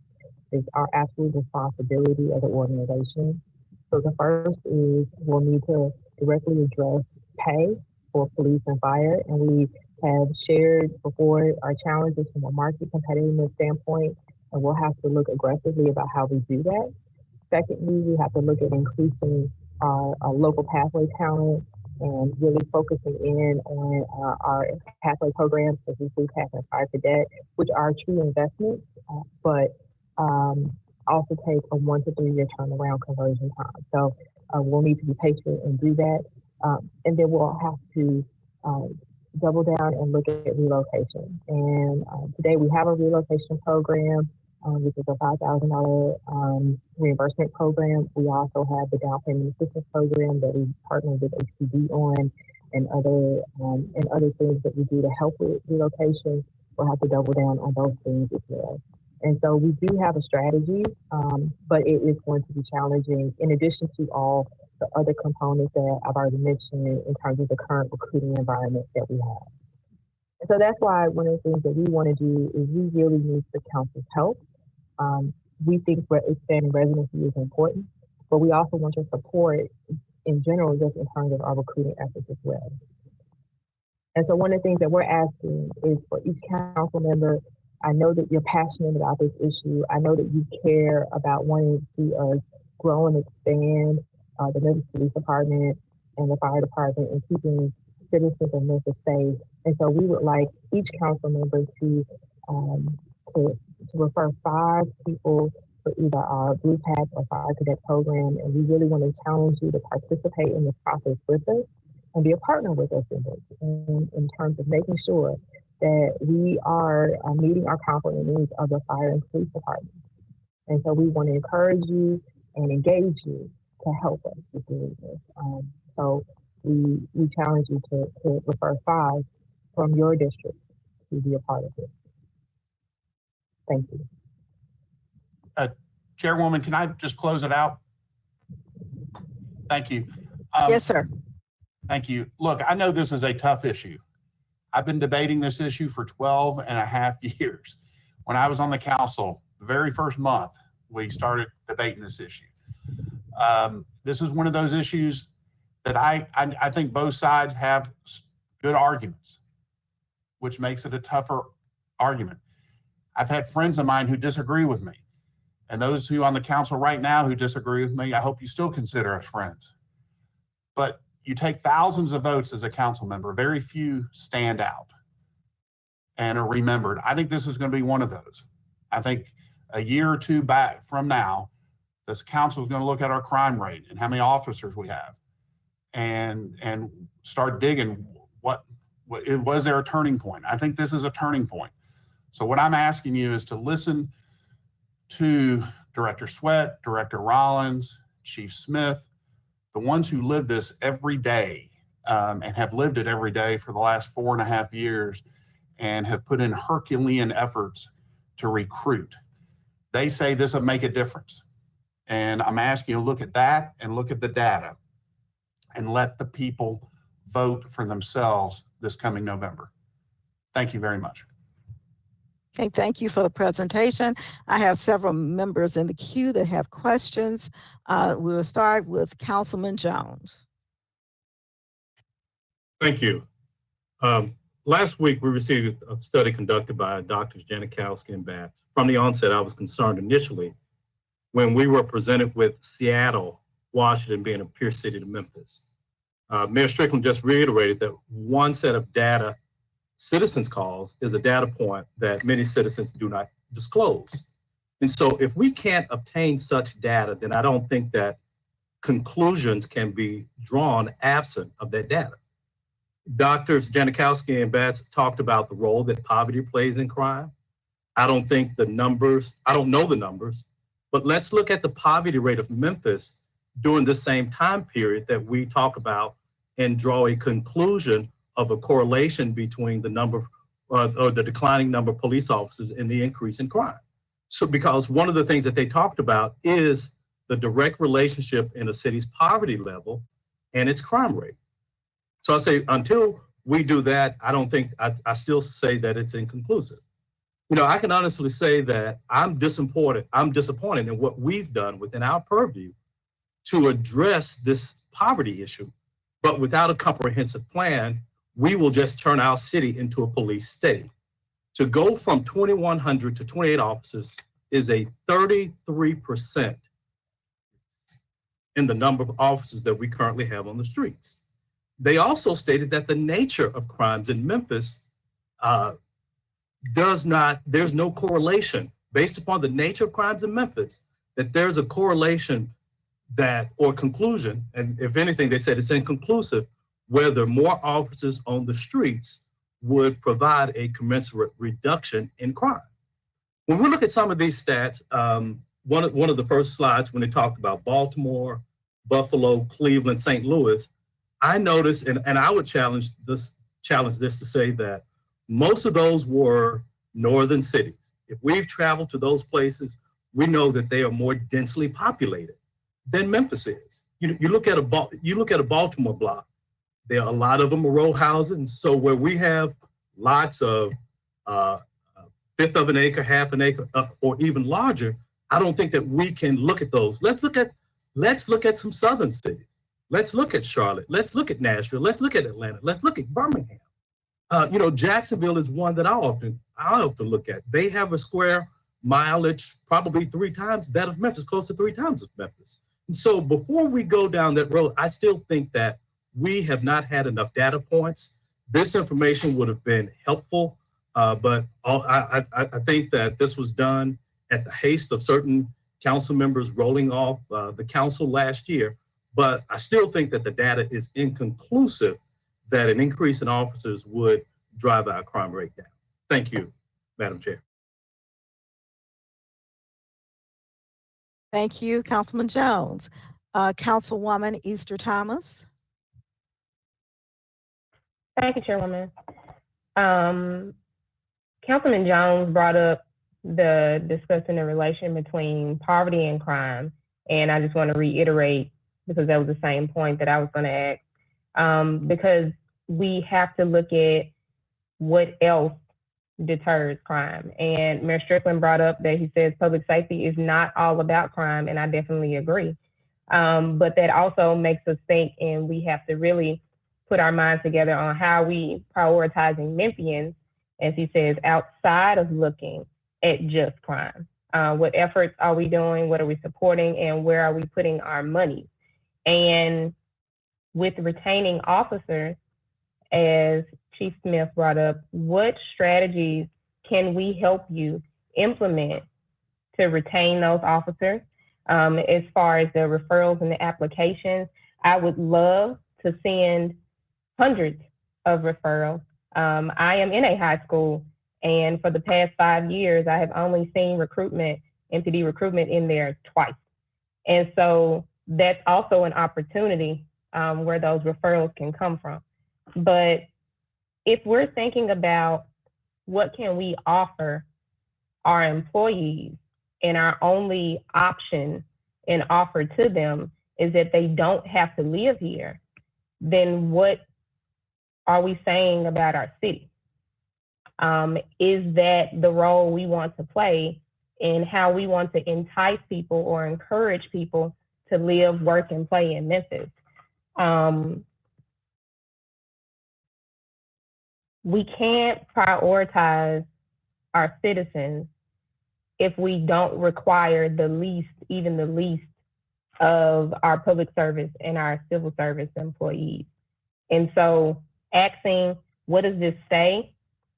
is our absolute responsibility as an organization. So the first is we'll need to directly address pay for police and fire. And we have shared before our challenges from a market competitiveness standpoint, and we'll have to look aggressively about how we do that. Secondly, we have to look at increasing our local pathway talent and really focusing in on our pathway programs, such as Blue Path and Fire Cadet, which are true investments, but also take a 1 to 3 year turnaround conversion time. So we'll need to be patient and do that. And then we'll have to double down and look at relocation. And today we have a relocation program. which is a $5,000 reimbursement program. We also have the down payment assistance program that we partner with HCD on, and other things that we do to help with relocation. We'll have to double down on those things as well. And so we do have a strategy, but it is going to be challenging in addition to all the other components that I've already mentioned in terms of the current recruiting environment that we have. And so that's why one of the things that we want to do is we really need the council's help. We think expanding residency is important, but we also want your support in general, just in terms of our recruiting efforts as well. And so one of the things that we're asking is for each council member, I know that you're passionate about this issue. I know that you care about wanting to see us grow and expand the Memphis Police Department and the Fire Department and keeping citizens of Memphis safe. And so we would like each council member to refer 5 people for either our Blue Pack or Fire Cadet program. And we really want to challenge you to participate in this process with us and be a partner with us in this, in terms of making sure that we are meeting our complement needs of the fire and police departments. And so we want to encourage you and engage you to help us with doing this. So we challenge you to refer 5 from your districts to be a part of this. Thank you. Chairwoman, can I just close it out? Thank you. Yes, sir. Thank you. Look, I know this is a tough issue. I've been debating this issue for 12 and a half years. When I was on the council, the very first month, we started debating this issue. This is one of those issues that I think both sides have good arguments, which makes it a tougher argument. I've had friends of mine who disagree with me. And those who on the council right now who disagree with me, I hope you still consider us friends. But you take thousands of votes as a council member, very few stand out and are remembered. I think this is going to be one of those. I think a year or two back from now, this council is going to look at our crime rate and how many officers we have and start digging was there a turning point? I think this is a turning point. So what I'm asking you is to listen to Director Sweat, Director Rollins, Chief Smith, the ones who live this every day and have lived it every day for the last 4.5 years and have put in Herculean efforts to recruit. They say this will make a difference. And I'm asking you to look at that and look at the data and let the people vote for themselves this coming November. Thank you very much. Okay, thank you for the presentation. I have several members in the queue that have questions. We'll start with Councilman Jones. Thank you. Last week, we received a study conducted by Drs. Janikowski and Batts. From the onset, I was concerned initially when we were presented with Seattle, Washington being a peer city to Memphis. Mayor Strickland just reiterated that one set of data citizens calls is a data point that many citizens do not disclose. And so if we can't obtain such data, then I don't think that conclusions can be drawn absent of that data. Drs. Janikowski and Batts talked about the role that poverty plays in crime. I don't think the numbers, I don't know the numbers, but let's look at the poverty rate of Memphis during the same time period that we talk about and draw a conclusion of a correlation between the number or the declining number of police officers and the increase in crime. So because one of the things that they talked about is the direct relationship in a city's poverty level and its crime rate. So I say until we do that, I don't think, I still say that it's inconclusive. You know, I can honestly say that I'm disappointed in what we've done within our purview to address this poverty issue, but without a comprehensive plan, we will just turn our city into a police state. To go from 2,100 to 28 officers is a 33% in the number of officers that we currently have on the streets. They also stated that the nature of crimes in Memphis there's no correlation based upon the nature of crimes in Memphis, that there's a correlation that, or conclusion, and if anything, they said it's inconclusive, whether more officers on the streets would provide a commensurate reduction in crime. When we look at some of these stats, one of the first slides when they talked about Baltimore, Buffalo, Cleveland, St. Louis, I noticed, and I would challenge this to say that most of those were northern cities. If we've traveled to those places, we know that they are more densely populated than Memphis is. You look at a Baltimore block, there are a lot of them are row houses, and so where we have lots of fifth of an acre, half an acre, or even larger, I don't think that we can look at those. Let's look at some southern cities. Let's look at Charlotte. Let's look at Nashville. Let's look at Atlanta. Let's look at Birmingham. Jacksonville is one that I often look at. They have a square mileage probably 3 times that of Memphis, close to 3 times of Memphis. And so before we go down that road, I still think that we have not had enough data points. This information would have been helpful, but I think that this was done at the haste of certain council members rolling off the council last year. But I still think that the data is inconclusive that an increase in officers would drive our crime rate down. Thank you, Madam Chair. Thank you, Councilman Jones. Councilwoman Easter Thomas. Thank you, Chairwoman. Councilman Jones brought up discussing the relation between poverty and crime. And I just want to reiterate, because that was the same point that I was going to ask, because we have to look at what else deters crime. And Mayor Strickland brought up that he says public safety is not all about crime, and I definitely agree. But that also makes us think, and we have to really put our minds together on how we prioritizing Memphians, as he says, outside of looking at just crime. What efforts are we doing? What are we supporting? And where are we putting our money? And with retaining officers, as Chief Smith brought up, what strategies can we help you implement to retain those officers? As far as the referrals and the applications, I would love to send hundreds of referrals. I am in a high school, and for the past 5 years, I have only seen MPD recruitment in there twice. And so that's also an opportunity where those referrals can come from. But if we're thinking about what can we offer our employees, and our only option and offer to them is that they don't have to live here, then what are we saying about our city? Is that the role we want to play in how we want to entice people or encourage people to live, work, and play in Memphis? We can't prioritize our citizens if we don't require even the least of our public service and our civil service employees. And so asking, what does this say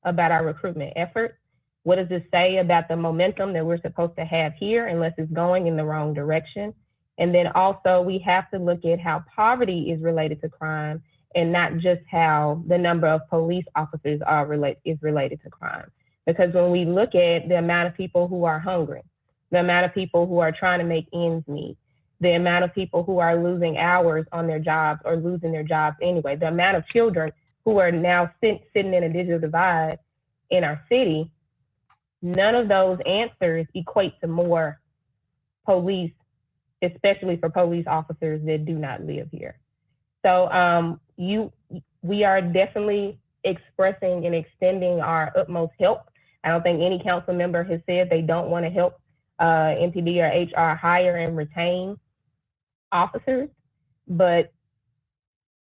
about our recruitment efforts? What does this say about the momentum that we're supposed to have here, unless it's going in the wrong direction? And then also we have to look at how poverty is related to crime, and not just how the number of police officers is related to crime. Because when we look at the amount of people who are hungry, the amount of people who are trying to make ends meet, the amount of people who are losing hours on their jobs or losing their jobs anyway, the amount of children who are now sitting in a digital divide in our city, none of those answers equate to more police, especially for police officers that do not live here. So we are definitely expressing and extending our utmost help. I don't think any council member has said they don't want to help MPD or HR hire and retain officers. But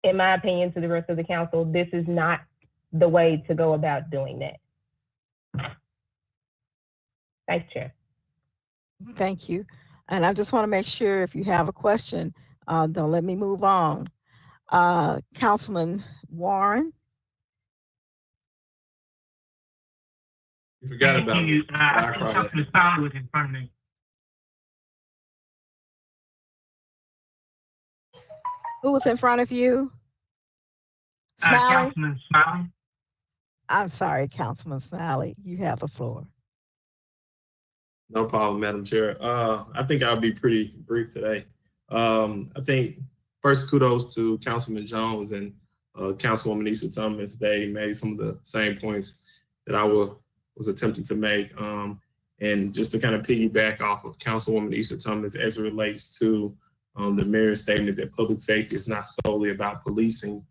in my opinion, to the rest of the council, this is not the way to go about doing that. Thanks, Chair. Thank you. And I just want to make sure if you have a question, don't let me move on. Councilman Warren. You forgot about me. I think Councilman Smiley was in front of me. Who was in front of you? Smiley? Councilman Smiley. I'm sorry, Councilman Smiley. You have the floor. No problem, Madam Chair. I think I'll be pretty brief today. I think first kudos to Councilman Jones and Councilwoman Issa Thomas. They made some of the same points that I was attempting to make. And just to kind of piggyback off of Councilwoman Issa Thomas as it relates to the mayor's statement that public safety is not solely about policing.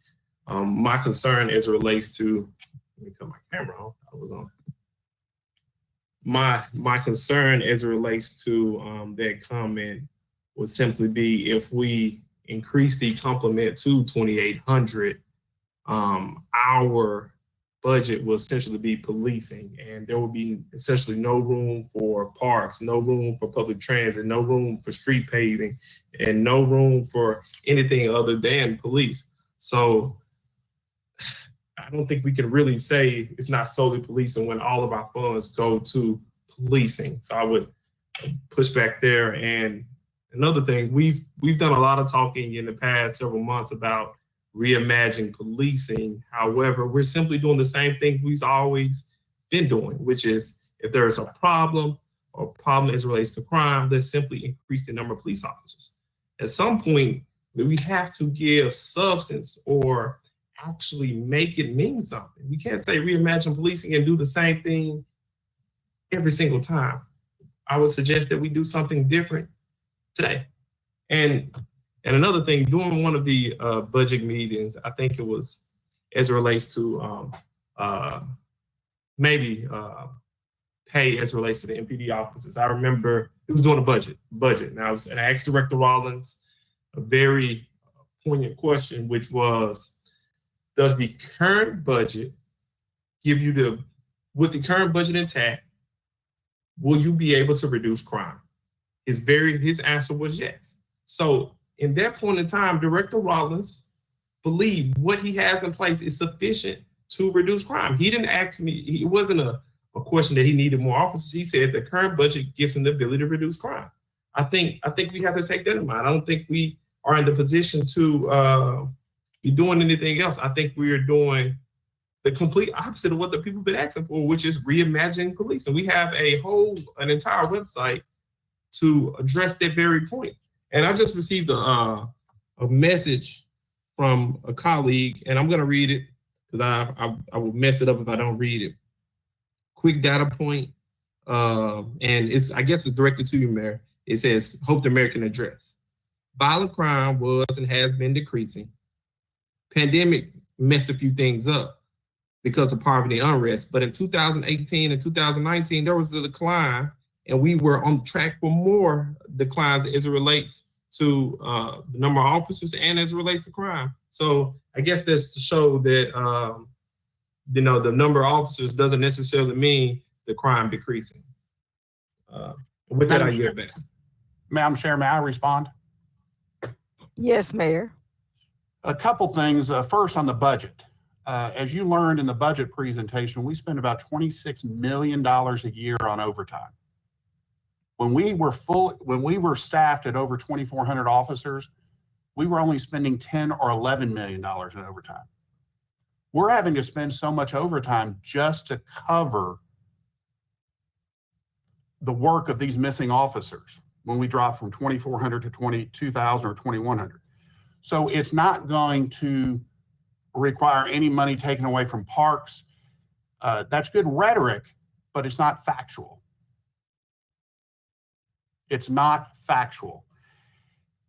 My concern as it relates to, let me cut my camera off, I was on. My concern as it relates to that comment would simply be if we increase the complement to 2,800, our budget will essentially be policing, and there will be essentially no room for parks, no room for public transit, no room for street paving, and no room for anything other than police. So I don't think we can really say it's not solely policing when all of our funds go to policing. So I would push back there. And another thing, we've done a lot of talking in the past several months about reimagine policing. However, we're simply doing the same thing we've always been doing, which is if there is a problem or problem as it relates to crime, let's simply increase the number of police officers. At some point, we have to give substance or actually make it mean something. We can't say reimagine policing and do the same thing every single time. I would suggest that we do something different today. And another thing, during one of the budget meetings, I think it was as it relates to maybe pay as it relates to the MPD officers. I remember it was doing a budget. And I asked Director Rollins a very poignant question, which was, does the current budget give you with the current budget intact, will you be able to reduce crime? His answer was yes. So in that point in time, Director Rollins believed what he has in place is sufficient to reduce crime. He didn't ask me, it wasn't a question that he needed more officers. He said the current budget gives him the ability to reduce crime. I think we have to take that in mind. I don't think we are in the position to be doing anything else. I think we are doing the complete opposite of what the people have been asking for, which is reimagining police. And we have an entire website to address that very point. And I just received a message from a colleague, and I'm going to read it because I will mess it up if I don't read it. Quick data point, and I guess it's directed to you, Mayor. It says, hope the mayor can address. Violent crime was and has been decreasing. Pandemic messed a few things up because of poverty and unrest. But in 2018 and 2019, there was a decline, and we were on track for more declines as it relates to the number of officers and as it relates to crime. So I guess that's to show that the number of officers doesn't necessarily mean the crime decreasing. With that, I yield back. Madam Chair, may I respond? Yes, Mayor. A couple things. First, on the budget. As you learned in the budget presentation, we spend about $26 million a year on overtime. When we were staffed at over 2,400 officers, we were only spending $10 or $11 million in overtime. We're having to spend so much overtime just to cover the work of these missing officers when we drop from 2,400 to 22,000 or 2,100. So it's not going to require any money taken away from parks. That's good rhetoric, but it's not factual. It's not factual.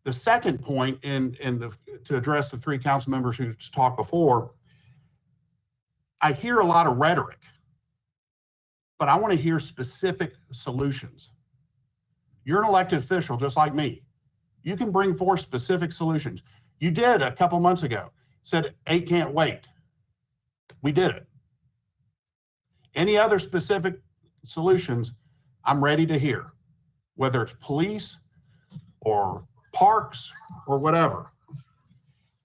The second point, to address the three council members who talked before, I hear a lot of rhetoric, but I want to hear specific solutions. You're an elected official just like me. You can bring forth specific solutions. You did a couple months ago, said 8 can't wait. We did it. Any other specific solutions, I'm ready to hear, whether it's police or parks or whatever.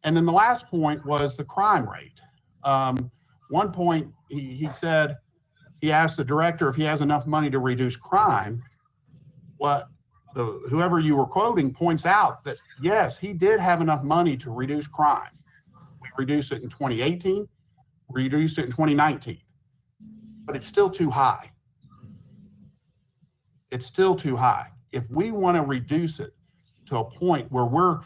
And then the last point was the crime rate. One point, he said, he asked the director if he has enough money to reduce crime. Whoever you were quoting points out that, yes, he did have enough money to reduce crime. We reduced it in 2018, reduced it in 2019, but it's still too high. It's still too high. If we want to reduce it to a point where we're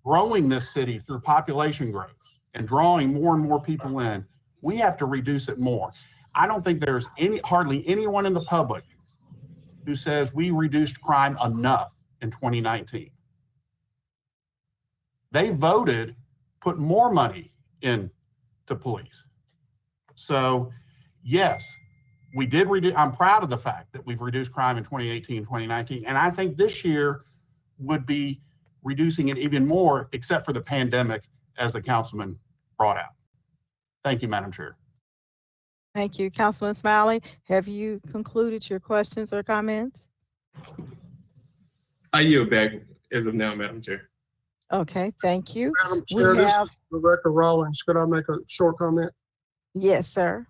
growing this city through population growth and drawing more and more people in, we have to reduce it more. I don't think there's hardly anyone in the public who says we reduced crime enough in 2019. They voted, put more money into police. So yes, we did reduce. I'm proud of the fact that we've reduced crime in 2018, 2019. And I think this year would be reducing it even more, except for the pandemic, as the councilman brought out. Thank you, Madam Chair. Thank you. Councilman Smiley, have you concluded your questions or comments? I yield back as of now, Madam Chair. Okay, thank you. Madam Chair, this is Rebecca Rawlings. Could I make a short comment? Yes, sir.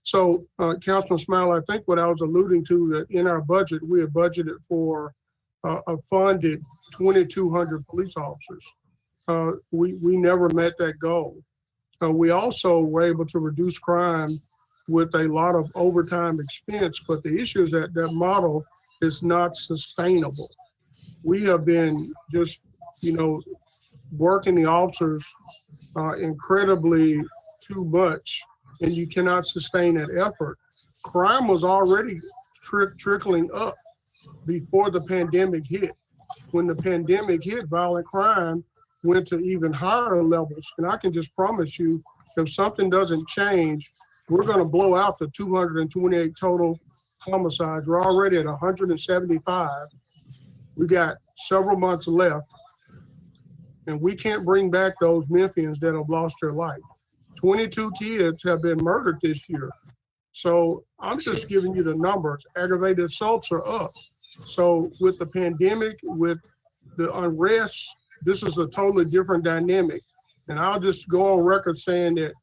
So, Councilman Smiley, I think what I was alluding to, that in our budget, we have budgeted for a funded 2,200 police officers. We never met that goal. We also were able to reduce crime with a lot of overtime expense, but the issue is that that model is not sustainable. We have been just, working the officers incredibly too much, and you cannot sustain that effort. Crime was already trickling up before the pandemic hit. When the pandemic hit, violent crime went to even higher levels. And I can just promise you, if something doesn't change, we're going to blow out the 228 total homicides. We're already at 175. We got several months left, and we can't bring back those Memphians that have lost their life. 22 kids have been murdered this year. So I'm just giving you the numbers. Aggravated assaults are up. So with the pandemic, with the unrest, this is a totally different dynamic. And I'll just go on record saying that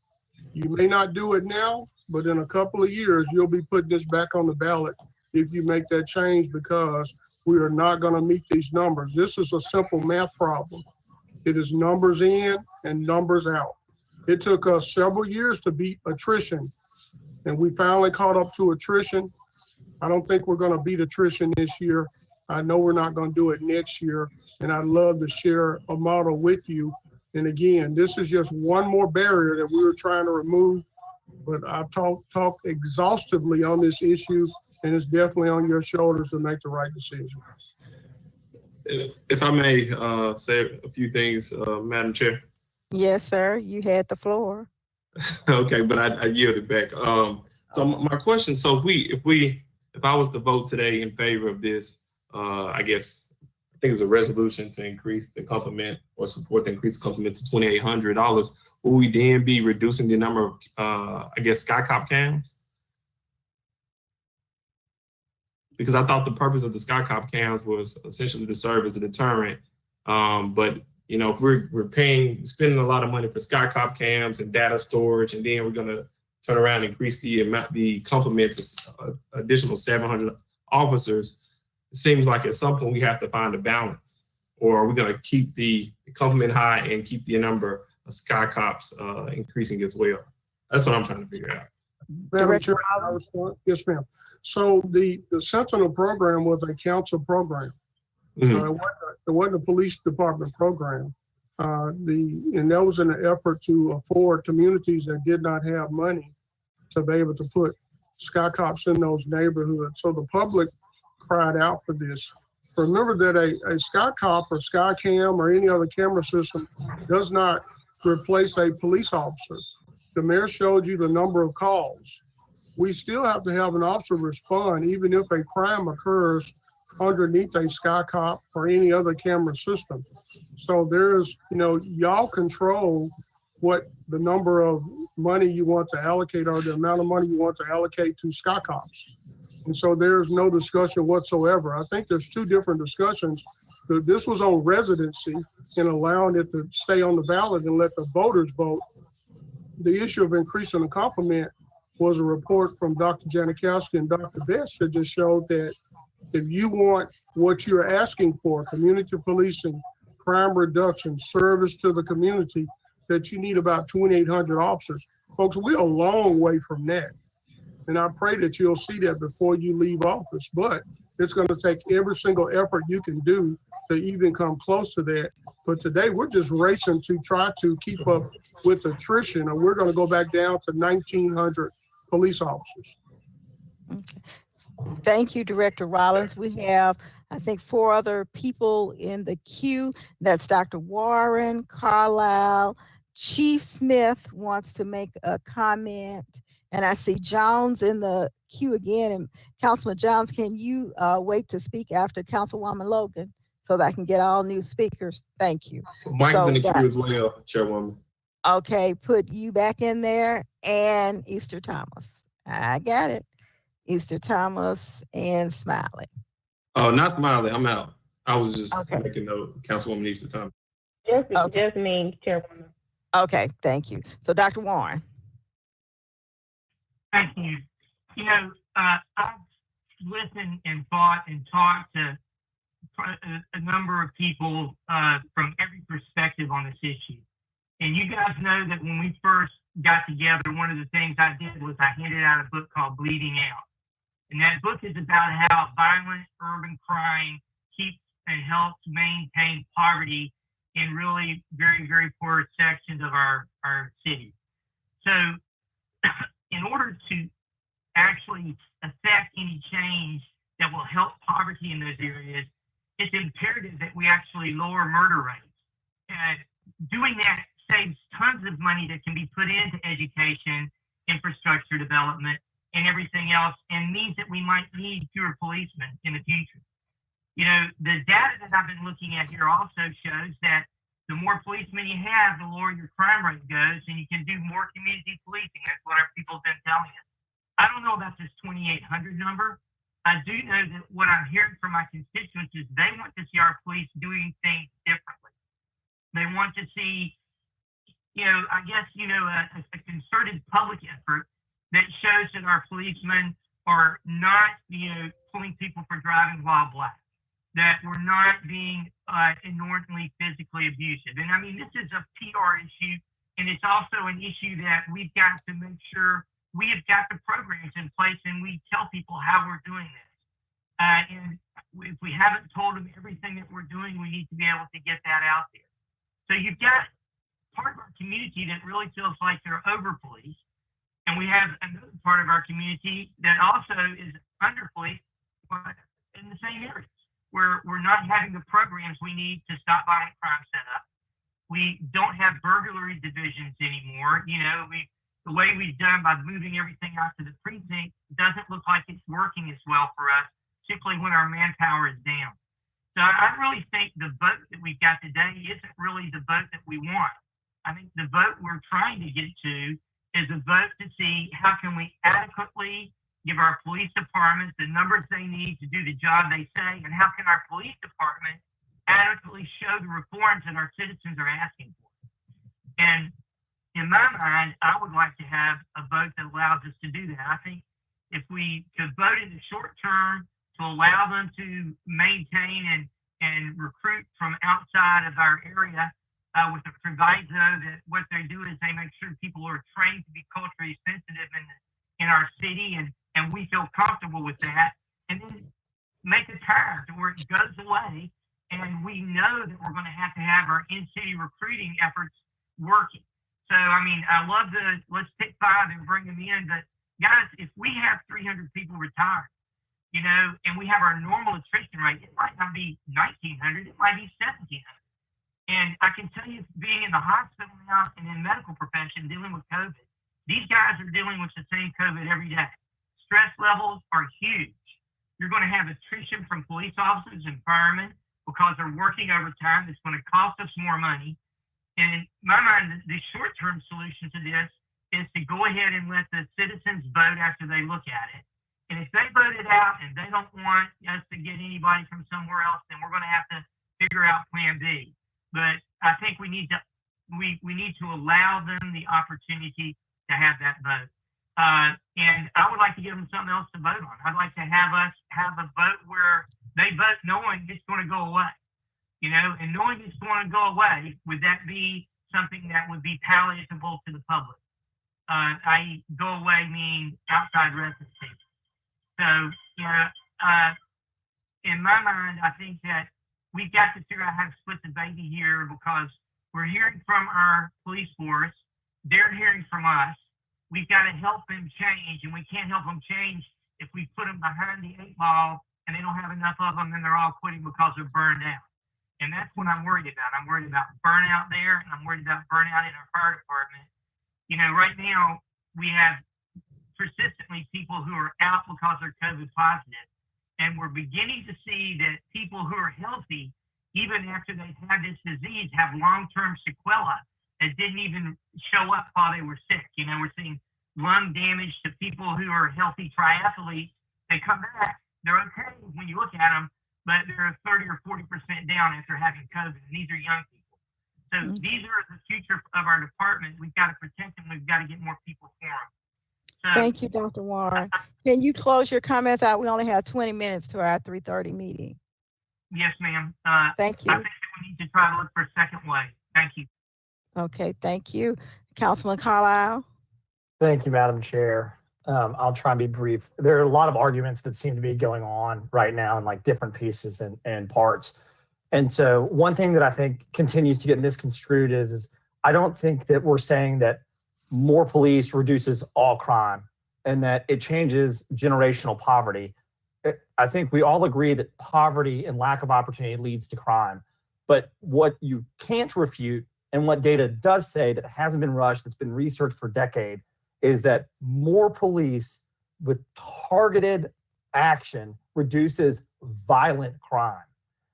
you may not do it now, but in a couple of years, you'll be putting this back on the ballot if you make that change, because we are not going to meet these numbers. This is a simple math problem. It is numbers in and numbers out. It took us several years to beat attrition, and we finally caught up to attrition. I don't think we're going to beat attrition this year. I know we're not going to do it next year, and I'd love to share a model with you. And again, this is just one more barrier that we were trying to remove, but I've talked exhaustively on this issue, and it's definitely on your shoulders to make the right decision. If I may say a few things, Madam Chair. Yes, sir. You had the floor. Okay, but I yielded back. So my question: so if I was to vote today in favor of this, I think it's a resolution to increase the complement or support the increase the complement to $2,800. Will we then be reducing the number of Sky Cop cams? Because I thought the purpose of the Sky Cop cams was essentially to serve as a deterrent. But if we're spending a lot of money for Sky Cop cams and data storage, and then we're going to turn around and increase the complement to additional 700 officers, it seems like at some point we have to find a balance. Or are we going to keep the complement high and keep the number of Sky Cops increasing as well? That's what I'm trying to figure out. Madam Chair, yes, ma'am. So the Sentinel program was a council program. Mm-hmm. It wasn't a police department program. And that was in an effort to afford communities that did not have money to be able to put Sky Cops in those neighborhoods. So the public cried out for this. Remember that a Sky Cop or Sky Cam or any other camera system does not replace a police officer. The mayor showed you the number of calls. We still have to have an officer respond, even if a crime occurs underneath a Sky Cop or any other camera system. So there's, y'all control what the number of money you want to allocate or the amount of money you want to allocate to Sky Cops. And so there's no discussion whatsoever. I think there's two different discussions. This was on residency and allowing it to stay on the ballot and let the voters vote. The issue of increasing the complement was a report from Dr. Janikowski and Dr. Best that just showed that if you want what you're asking for, community policing, crime reduction, service to the community, that you need about 2,800 officers. Folks, we're a long way from that. And I pray that you'll see that before you leave office. But it's going to take every single effort you can do to even come close to that. But today we're just racing to try to keep up with attrition, and we're going to go back down to 1,900 police officers. Thank you, Director Rollins. We have, I think, 4 other people in the queue. That's Dr. Warren, Carlisle, Chief Smith wants to make a comment, and I see Jones in the queue again. And Councilman Jones, can you wait to speak after Councilwoman Logan so that I can get all new speakers? Thank you. Mike is in the So queue as well, Chairwoman. Okay, put you back in there and Easter Thomas. I got it. Easter Thomas and Smiley. Oh, not Smiley. I'm out. I was just Okay. making note. Councilwoman Easter Thomas. Just me, Chairwoman. Okay, thank you. So Dr. Warren. Thank you. You know, I've listened and thought and talked to a number of people from every perspective on this issue. And you guys know that when we first got together, one of the things I did was I handed out a book called Bleeding Out. And that book is about how violent urban crime keeps and helps maintain poverty in really very, very poor sections of our city. So in order to actually affect any change that will help poverty in those areas, it's imperative that we actually lower murder rates. Doing that saves tons of money that can be put into education, infrastructure development, and everything else, and means that we might need fewer policemen in the future. You know, the data that I've been looking at here also shows that the more policemen you have, the lower your crime rate goes, and you can do more community policing. That's what our people have been telling us. I don't know about this 2,800 number. I do know that what I'm hearing from my constituents is they want to see our police doing things differently. They want to see, you know, I guess, you know, a concerted public effort that shows that our policemen are not, you know, pulling people for driving while black, that we're not being inordinately physically abusive. And I mean, this is a PR issue, and it's also an issue that we've got to make sure we have got the programs in place and we tell people how we're doing this. And if we haven't told them everything that we're doing, we need to be able to get that out there. So you've got part of our community that really feels like they're over-policed, and we have another part of our community that also is under-policed, but in the same areas, where we're not having the programs we need to stop violent crime set up. We don't have burglary divisions anymore. You know, the way we've done by moving everything out to the precinct doesn't look like it's working as well for us, particularly when our manpower is down. So I really think the vote that we've got today isn't really the vote that we want. I think the vote we're trying to get to is a vote to see how can we adequately give our police departments the numbers they need to do the job they say, and how can our police department adequately show the reforms that our citizens are asking for. And in my mind, I would like to have a vote that allows us to do that. I think if we could vote in the short term to allow them to maintain and recruit from outside of our area with the proviso that what they do is they make sure people are trained to be culturally sensitive in our city, and we feel comfortable with that, and then make a time to where it goes away, and we know that we're going to have our in-city recruiting efforts working. So, I mean, I love let's pick 5 and bring them in, but guys, if we have 300 people retire, you know, and we have our normal attrition rate, it might not be 1,900, it might be 1,700. And I can tell you, being in the hospital now and in medical profession dealing with COVID, these guys are dealing with the same COVID every day. Stress levels are huge. You're going to have attrition from police officers and firemen because they're working overtime. That's going to cost us more money. And in my mind, the short-term solution to this is to go ahead and let the citizens vote after they look at it. And if they vote it out and they don't want us to get anybody from somewhere else, then we're going to have to figure out plan B. But I think we need to allow them the opportunity to have that vote. And I would like to give them something else to vote on. I'd like to have us have a vote where they vote knowing it's going to go away. You know, and knowing it's going to go away, would that be something that would be palatable to the public? i.e. go away means outside residency. So, in my mind, I think that we've got to figure out how to split the baby here, because we're hearing from our police force, they're hearing from us. We've got to help them change, and we can't help them change if we put them behind the 8 ball and they don't have enough of them, and they're all quitting because they're burned out. And that's what I'm worried about. I'm worried about burnout there, and I'm worried about burnout in our fire department. Right now we have persistently people who are out because they're COVID positive. And we're beginning to see that people who are healthy, even after they've had this disease, have long-term sequelae that didn't even show up while they were sick. We're seeing lung damage to people who are healthy triathletes. They come back, they're okay when you look at them, but they're 30 or 40% down after having COVID. And these are young people. So these are the future of our department. We've got to protect them. We've got to get more people for them. Thank you, Dr. Warren. Can you close your comments out? We only have 20 minutes to our 3:30 meeting. Yes, ma'am. Thank you. I think that we need to try to look for a second way. Thank you. Okay, thank you. Councilman Carlisle. Thank you, Madam Chair. I'll try and be brief. There are a lot of arguments that seem to be going on right now in like different pieces and parts. And so one thing that I think continues to get misconstrued is I don't think that we're saying that more police reduces all crime and that it changes generational poverty. I think we all agree that poverty and lack of opportunity leads to crime. But what you can't refute, and what data does say that hasn't been rushed, that's been researched for decades, is that more police with targeted action reduces violent crime.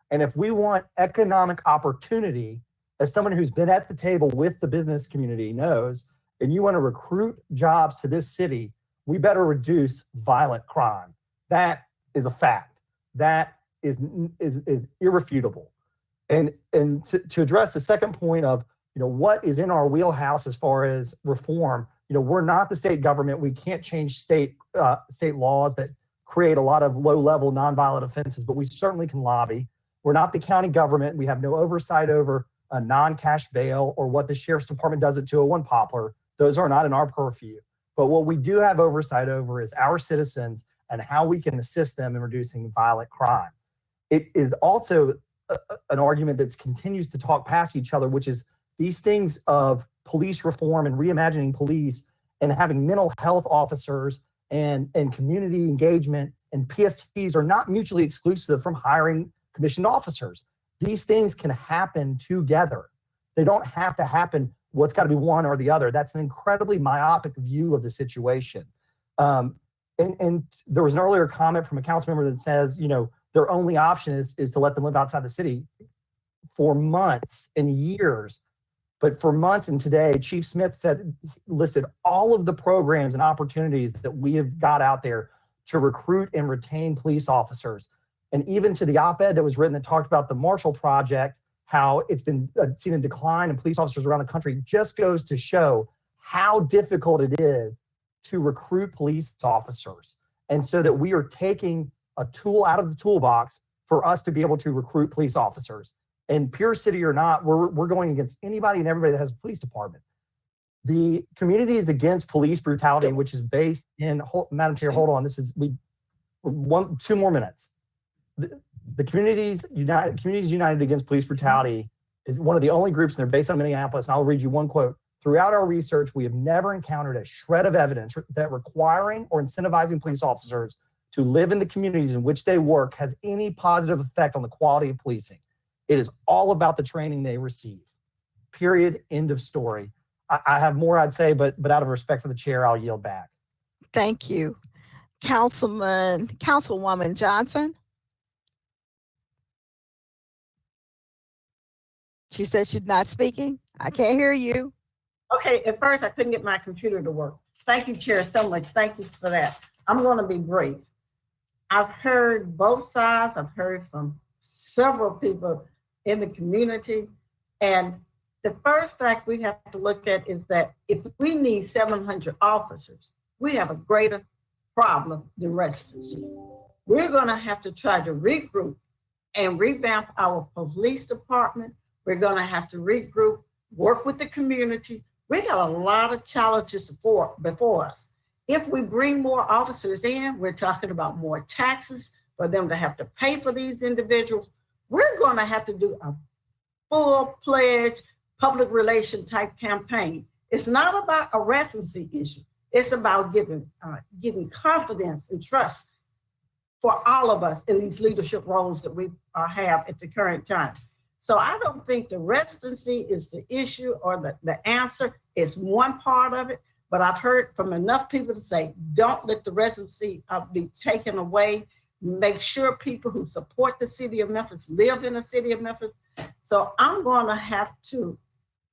And if we want economic opportunity, as someone who's been at the table with the business community knows, and you want to recruit jobs to this city, we better reduce violent crime. That is a fact. That is irrefutable. And to address the second point of, what is in our wheelhouse as far as reform, we're not the state government. We can't change state laws that create a lot of low-level nonviolent offenses, but we certainly can lobby. We're not the county government. We have no oversight over a non-cash bail or what the sheriff's department does at 201 Poplar. Those are not in our purview. But what we do have oversight over is our citizens and how we can assist them in reducing violent crime. It is also an argument that continues to talk past each other, which is these things of police reform and reimagining police and having mental health officers and community engagement and PSTs are not mutually exclusive from hiring commissioned officers. These things can happen together. They don't have to happen. What's got to be one or the other. That's an incredibly myopic view of the situation. And there was an earlier comment from a council member that says, their only option is to let them live outside the city for months and years. But for months and today, Chief Smith listed all of the programs and opportunities that we have got out there to recruit and retain police officers. And even to the op-ed that was written that talked about the Marshall Project, how it's been seen a decline in police officers around the country, just goes to show how difficult it is to recruit police officers. And so that we are taking a tool out of the toolbox for us to be able to recruit police officers. And pure city or not, we're going against anybody and everybody that has a police department. The communities against police brutality, which is based in, Madam Chair, hold on, 2 more minutes. The Communities United Against Police Brutality is one of the only groups, and they're based on Minneapolis. And I'll read you one quote. Throughout our research, we have never encountered a shred of evidence that requiring or incentivizing police officers to live in the communities in which they work has any positive effect on the quality of policing. It is all about the training they receive. Period. End of story. I have more I'd say, but out of respect for the chair, I'll yield back. Thank you. Councilwoman Johnson. She said she's not speaking. I can't hear you. Okay, at first I couldn't get my computer to work. Thank you, Chair, so much. Thank you for that. I'm going to be brief. I've heard both sides. I've heard from several people in the community. And the first fact we have to look at is that if we need 700 officers, we have a greater problem than residency. We're going to have to try to regroup and revamp our police department. We're going to have to regroup, work with the community. We got a lot of challenges before us. If we bring more officers in, we're talking about more taxes for them to have to pay for these individuals. We're going to have to do a full-fledged public relation type campaign. It's not about a residency issue. It's about giving confidence and trust for all of us in these leadership roles that we have at the current time. So I don't think the residency is the issue or the answer. It's one part of it, but I've heard from enough people to say, don't let the residency be taken away. Make sure people who support the city of Memphis live in the city of Memphis. So I'm going to have to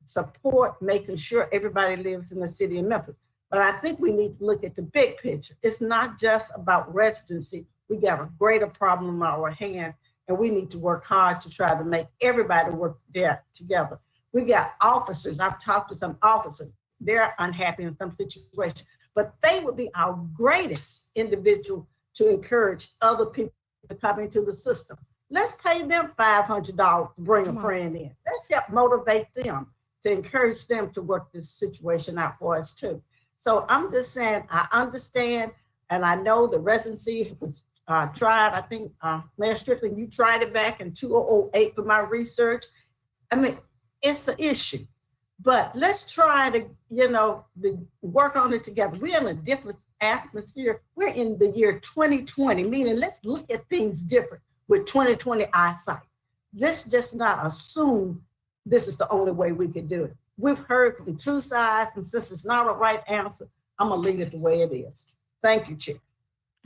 support making sure everybody lives in the city of Memphis. But I think we need to look at the big picture. It's not just about residency. We got a greater problem on our hands, and we need to work hard to try to make everybody work there together. We got officers. I've talked to some officers. They're unhappy in some situations, but they would be our greatest individual to encourage other people to come into the system. Let's pay them $500 to bring a friend in. Let's help motivate them to encourage them to work this situation out for us too. So I'm just saying, I understand, and I know the residency was tried. I think, Mayor Strickland, you tried it back in 2008 for my research. I mean, it's an issue, but let's try to, work on it together. We're in a different atmosphere. We're in the year 2020, meaning let's look at things different with 2020 eyesight. Let's just not assume this is the only way we can do it. We've heard from two sides, and since it's not a right answer, I'm gonna leave it the way it is. Thank you, Chair.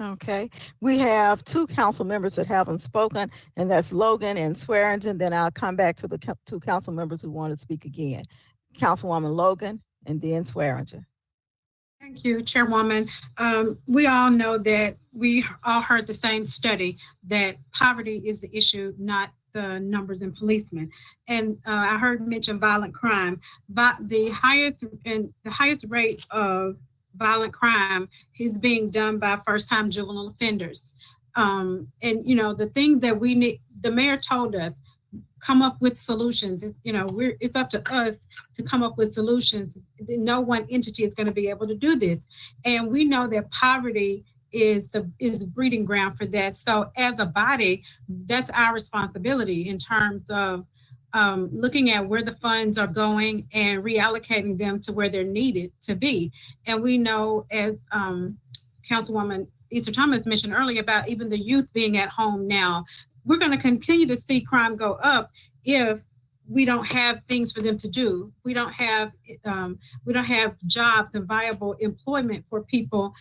Okay, we have two council members that haven't spoken, and that's Logan and Swearingen. Then I'll come back to the two council members who want to speak again. Councilwoman Logan and then Swearingen. Thank you, Chairwoman. We all know that we all heard the same study that poverty is the issue, not the numbers in policemen. And I heard mention violent crime, but the highest rate of violent crime is being done by first-time juvenile offenders. And the thing that we need, the mayor told us, come up with solutions. It's up to us to come up with solutions. No one entity is going to be able to do this. And we know that poverty is the breeding ground for that. So as a body, that's our responsibility in terms of looking at where the funds are going and reallocating them to where they're needed to be. And we know, as Councilwoman Easter Thomas mentioned earlier, about even the youth being at home now. We're going to continue to see crime go up if we don't have things for them to do. We don't have jobs and viable employment for people.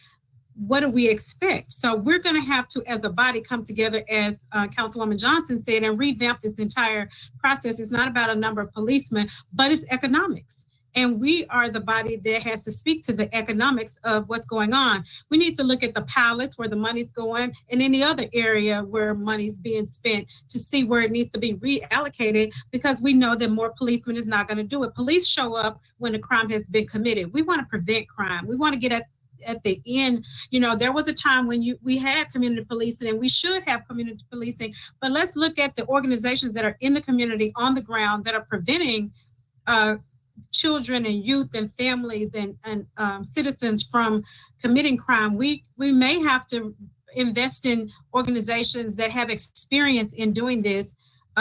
What do we expect? So we're going to have to, as a body, come together, as Councilwoman Johnson said, and revamp this entire process. It's not about a number of policemen, but it's economics. And we are the body that has to speak to the economics of what's going on. We need to look at the pilots, where the money's going, and any other area where money's being spent to see where it needs to be reallocated, because we know that more policemen is not going to do it. Police show up when a crime has been committed. We want to prevent crime. We want to get at the end. There was a time when we had community policing, and we should have community policing, but let's look at the organizations that are in the community on the ground that are preventing children and youth and families and citizens from committing crime. We may have to invest in organizations that have experience in doing this,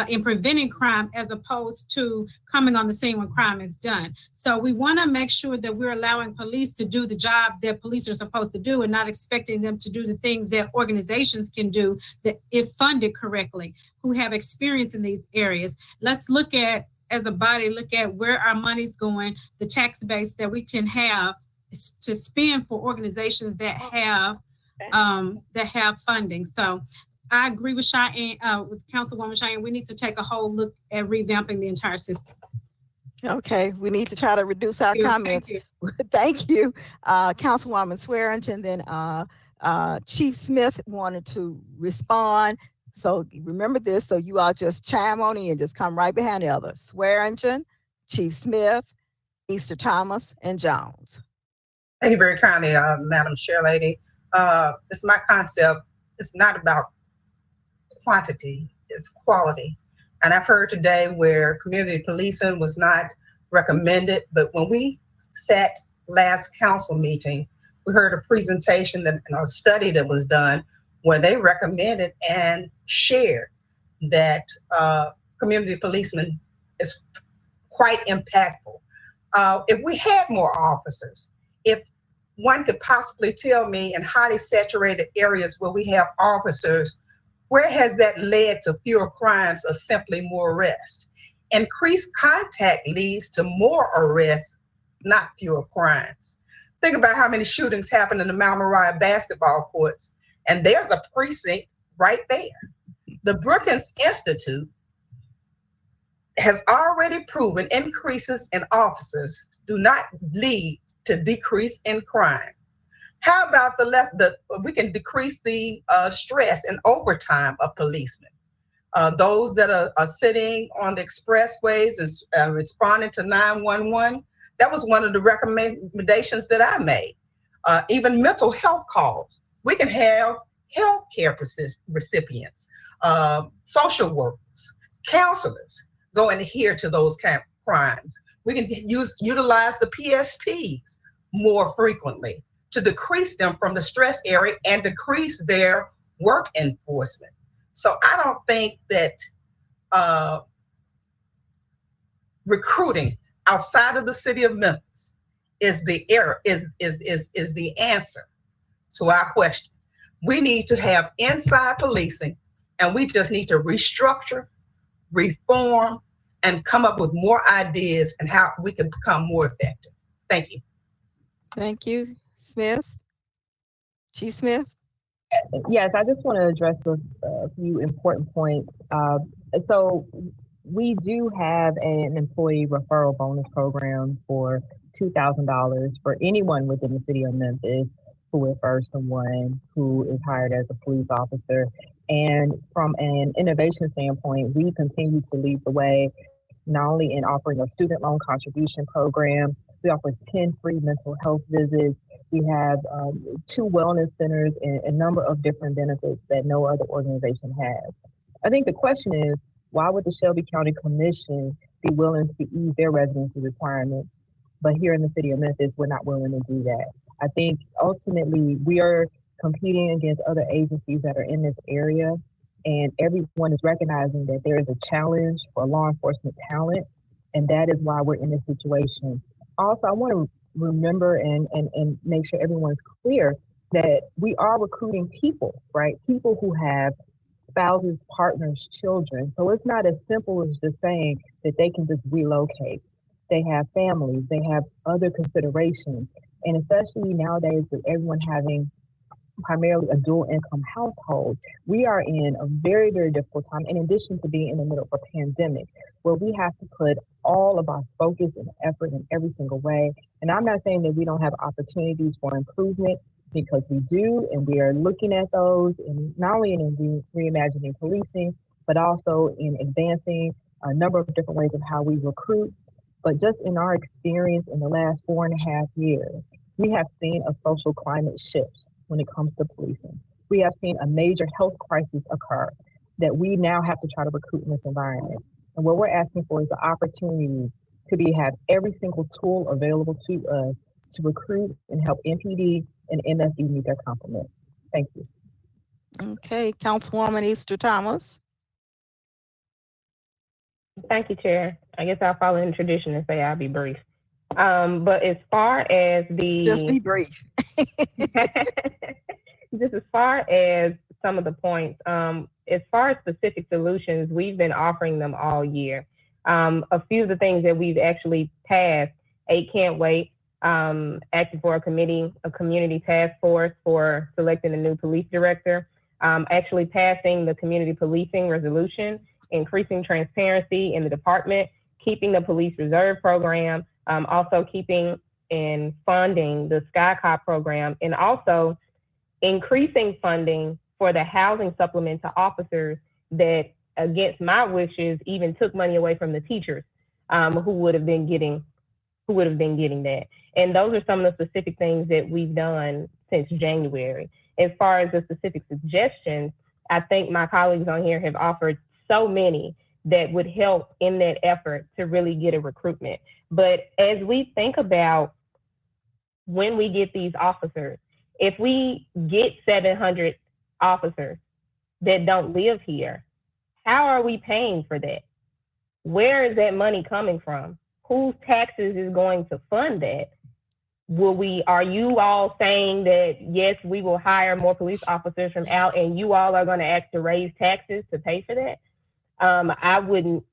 in preventing crime, as opposed to coming on the scene when crime is done. So we want to make sure that we're allowing police to do the job that police are supposed to do, and not expecting them to do the things that organizations can do that, if funded correctly, who have experience in these areas. Let's look at, as a body, look at where our money's going, the tax base that we can have to spend for organizations that have funding. So I agree with Cheyenne, with Councilwoman Cheyenne. We need to take a whole look at revamping the entire system. Okay, we need to try to reduce our comments. Thank you, Councilwoman Swearingen. And then Chief Smith wanted to respond. So remember this, so you all just chime on in, just come right behind the other. Swearingen, Chief Smith, Easter Thomas, and Jones. Thank you very kindly, Madam Chair Lady. It's my concept. It's not about quantity, it's quality. And I've heard today where community policing was not recommended, but when we sat last council meeting, we heard a presentation and a study that was done where they recommended and shared that community policement is quite impactful. If we had more officers, if one could possibly tell me in highly saturated areas where we have officers, where has that led to fewer crimes or simply more arrests? Increased contact leads to more arrests, not fewer crimes. Think about how many shootings happen in the Mount Moriah basketball courts, and there's a precinct right there. The Brookings Institute has already proven increases in officers do not lead to decrease in crime. How about we can decrease the stress and overtime of policemen? Those that are sitting on the expressways and responding to 911, that was one of the recommendations that I made. Even mental health calls. We can have healthcare recipients, social workers, counselors go and adhere to those kind of crimes. We can utilize the PSTs more frequently to decrease them from the stress area and decrease their work enforcement. So I don't think that recruiting outside of the city of Memphis is the answer to our question. We need to have inside policing, and we just need to restructure, reform, and come up with more ideas and how we can become more effective. Thank you. Thank you, Smith. Chief Smith? Yes, I just want to address a few important points. So we do have an employee referral bonus program for $2,000 for anyone within the city of Memphis who refers someone who is hired as a police officer. And from an innovation standpoint, we continue to lead the way, not only in offering a student loan contribution program, we offer 10 free mental health visits. We have 2 wellness centers and a number of different benefits that no other organization has. I think the question is, why would the Shelby County Commission be willing to ease their residency requirements, but here in the city of Memphis, we're not willing to do that? I think ultimately we are competing against other agencies that are in this area, and everyone is recognizing that there is a challenge for law enforcement talent, and that is why we're in this situation. Also, I want to remember and make sure everyone's clear that we are recruiting people, right? People who have spouses, partners, children. So it's not as simple as just saying that they can just relocate. They have families, they have other considerations. And especially nowadays with everyone having primarily a dual income household, we are in a very, very difficult time, in addition to being in the middle of a pandemic, where we have to put all of our focus and effort in every single way. And I'm not saying that we don't have opportunities for improvement, because we do, and we are looking at those, and not only in reimagining policing, but also in advancing a number of different ways of how we recruit. But just in our experience in the last 4.5 years, we have seen a social climate shift when it comes to policing. We have seen a major health crisis occur that we now have to try to recruit in this environment. And what we're asking for is the opportunity to have every single tool available to us to recruit and help MPD and MFD meet their complement. Thank you. Okay, Councilwoman Easter Thomas. Thank you, Chair. I guess I'll follow in tradition and say I'll be brief. But as far as just be brief. Just as far as some of the points, as far as specific solutions, we've been offering them all year. A few of the things that we've actually passed, 8 Can't Wait, acting for a community task force for selecting a new police director, actually passing the community policing resolution, increasing transparency in the department, keeping the police reserve program, also keeping and funding the Sky Cop program, and also increasing funding for the housing supplement to officers that, against my wishes, even took money away from the teachers who would have been getting that. And those are some of the specific things that we've done since January. As far as the specific suggestions, I think my colleagues on here have offered so many that would help in that effort to really get a recruitment. But as we think about when we get these officers. If we get 700 officers that don't live here, how are we paying for that? Where is that money coming from? Whose taxes is going to fund that? Are you all saying that, yes, we will hire more police officers from out and you all are going to ask to raise taxes to pay for that? I wouldn't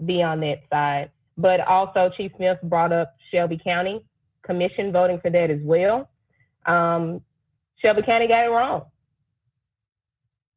be on that side. But also Chief Smith brought up Shelby County Commission voting for that as well. Shelby County got it wrong.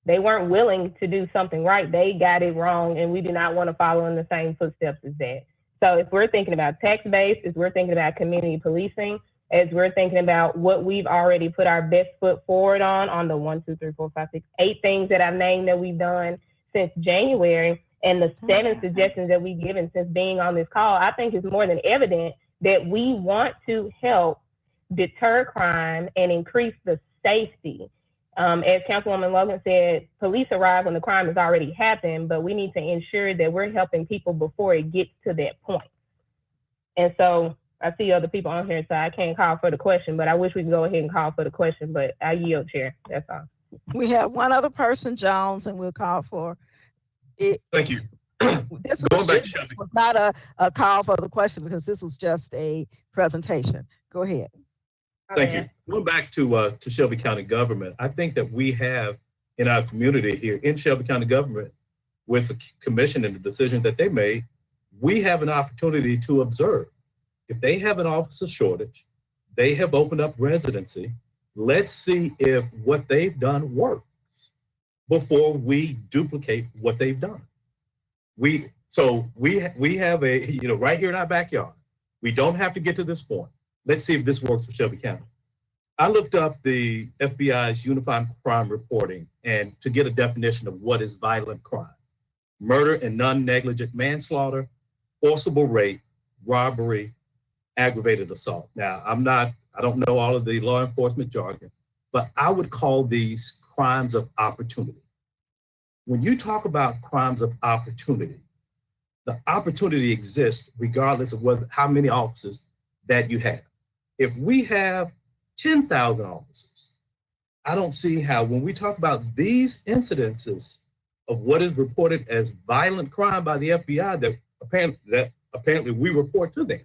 They weren't willing to do something right. They got it wrong, and we do not want to follow in the same footsteps as that. So if we're thinking about tax base, if we're thinking about community policing, as we're thinking about what we've already put our best foot forward on the 1, 2, 3, 4, 5, 6, 8 things that I've named that we've done since January, and the 7 suggestions that we've given since being on this call, I think it's more than evident that we want to help deter crime and increase the safety. As Councilwoman Logan said, police arrive when the crime has already happened, but we need to ensure that we're helping people before it gets to that point. And so I see other people on here, so I can't call for the question, but I wish we could go ahead and call for the question, but I yield, Chair. That's all. We have one other person, Jones, and we'll call for it. Thank you. This was not a call for the question because this was just a presentation. Go ahead. Thank you. Going back to Shelby County government, I think that we have in our community here in Shelby County government, with the commission and the decision that they made, we have an opportunity to observe. If they have an officer shortage, they have opened up residency. Let's see if what they've done works before we duplicate what they've done. We have a, right here in our backyard. We don't have to get to this point. Let's see if this works for Shelby County. I looked up the FBI's Unified Crime Reporting and to get a definition of what is violent crime: murder and non-negligent manslaughter, forcible rape, robbery, aggravated assault. Now, I don't know all of the law enforcement jargon, but I would call these crimes of opportunity. When you talk about crimes of opportunity, the opportunity exists regardless of how many officers that you have. If we have 10,000 officers, I don't see how, when we talk about these incidences of what is reported as violent crime by the FBI that apparently we report to them,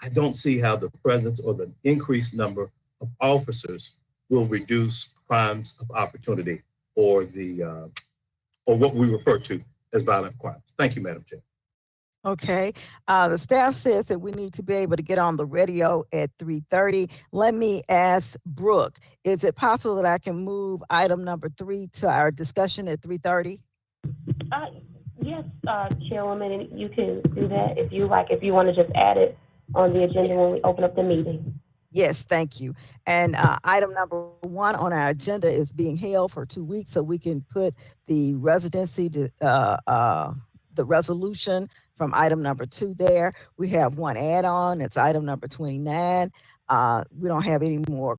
I don't see how the presence or the increased number of officers will reduce crimes of opportunity or what we refer to as violent crimes. Thank you, Madam Chair. Okay, the staff says that we need to be able to get on the radio at 3:30. Let me ask Brooke, is it possible that I can move item number 3 to our discussion at 3:30? Yes, Chairwoman, and you can do that if you like, if you want to just add it on the agenda when we open up the meeting. Yes, thank you. And item number 1 on our agenda is being held for 2 weeks so we can put the residency, the resolution from item number 2 there. We have one add-on, it's item number 29. We don't have any more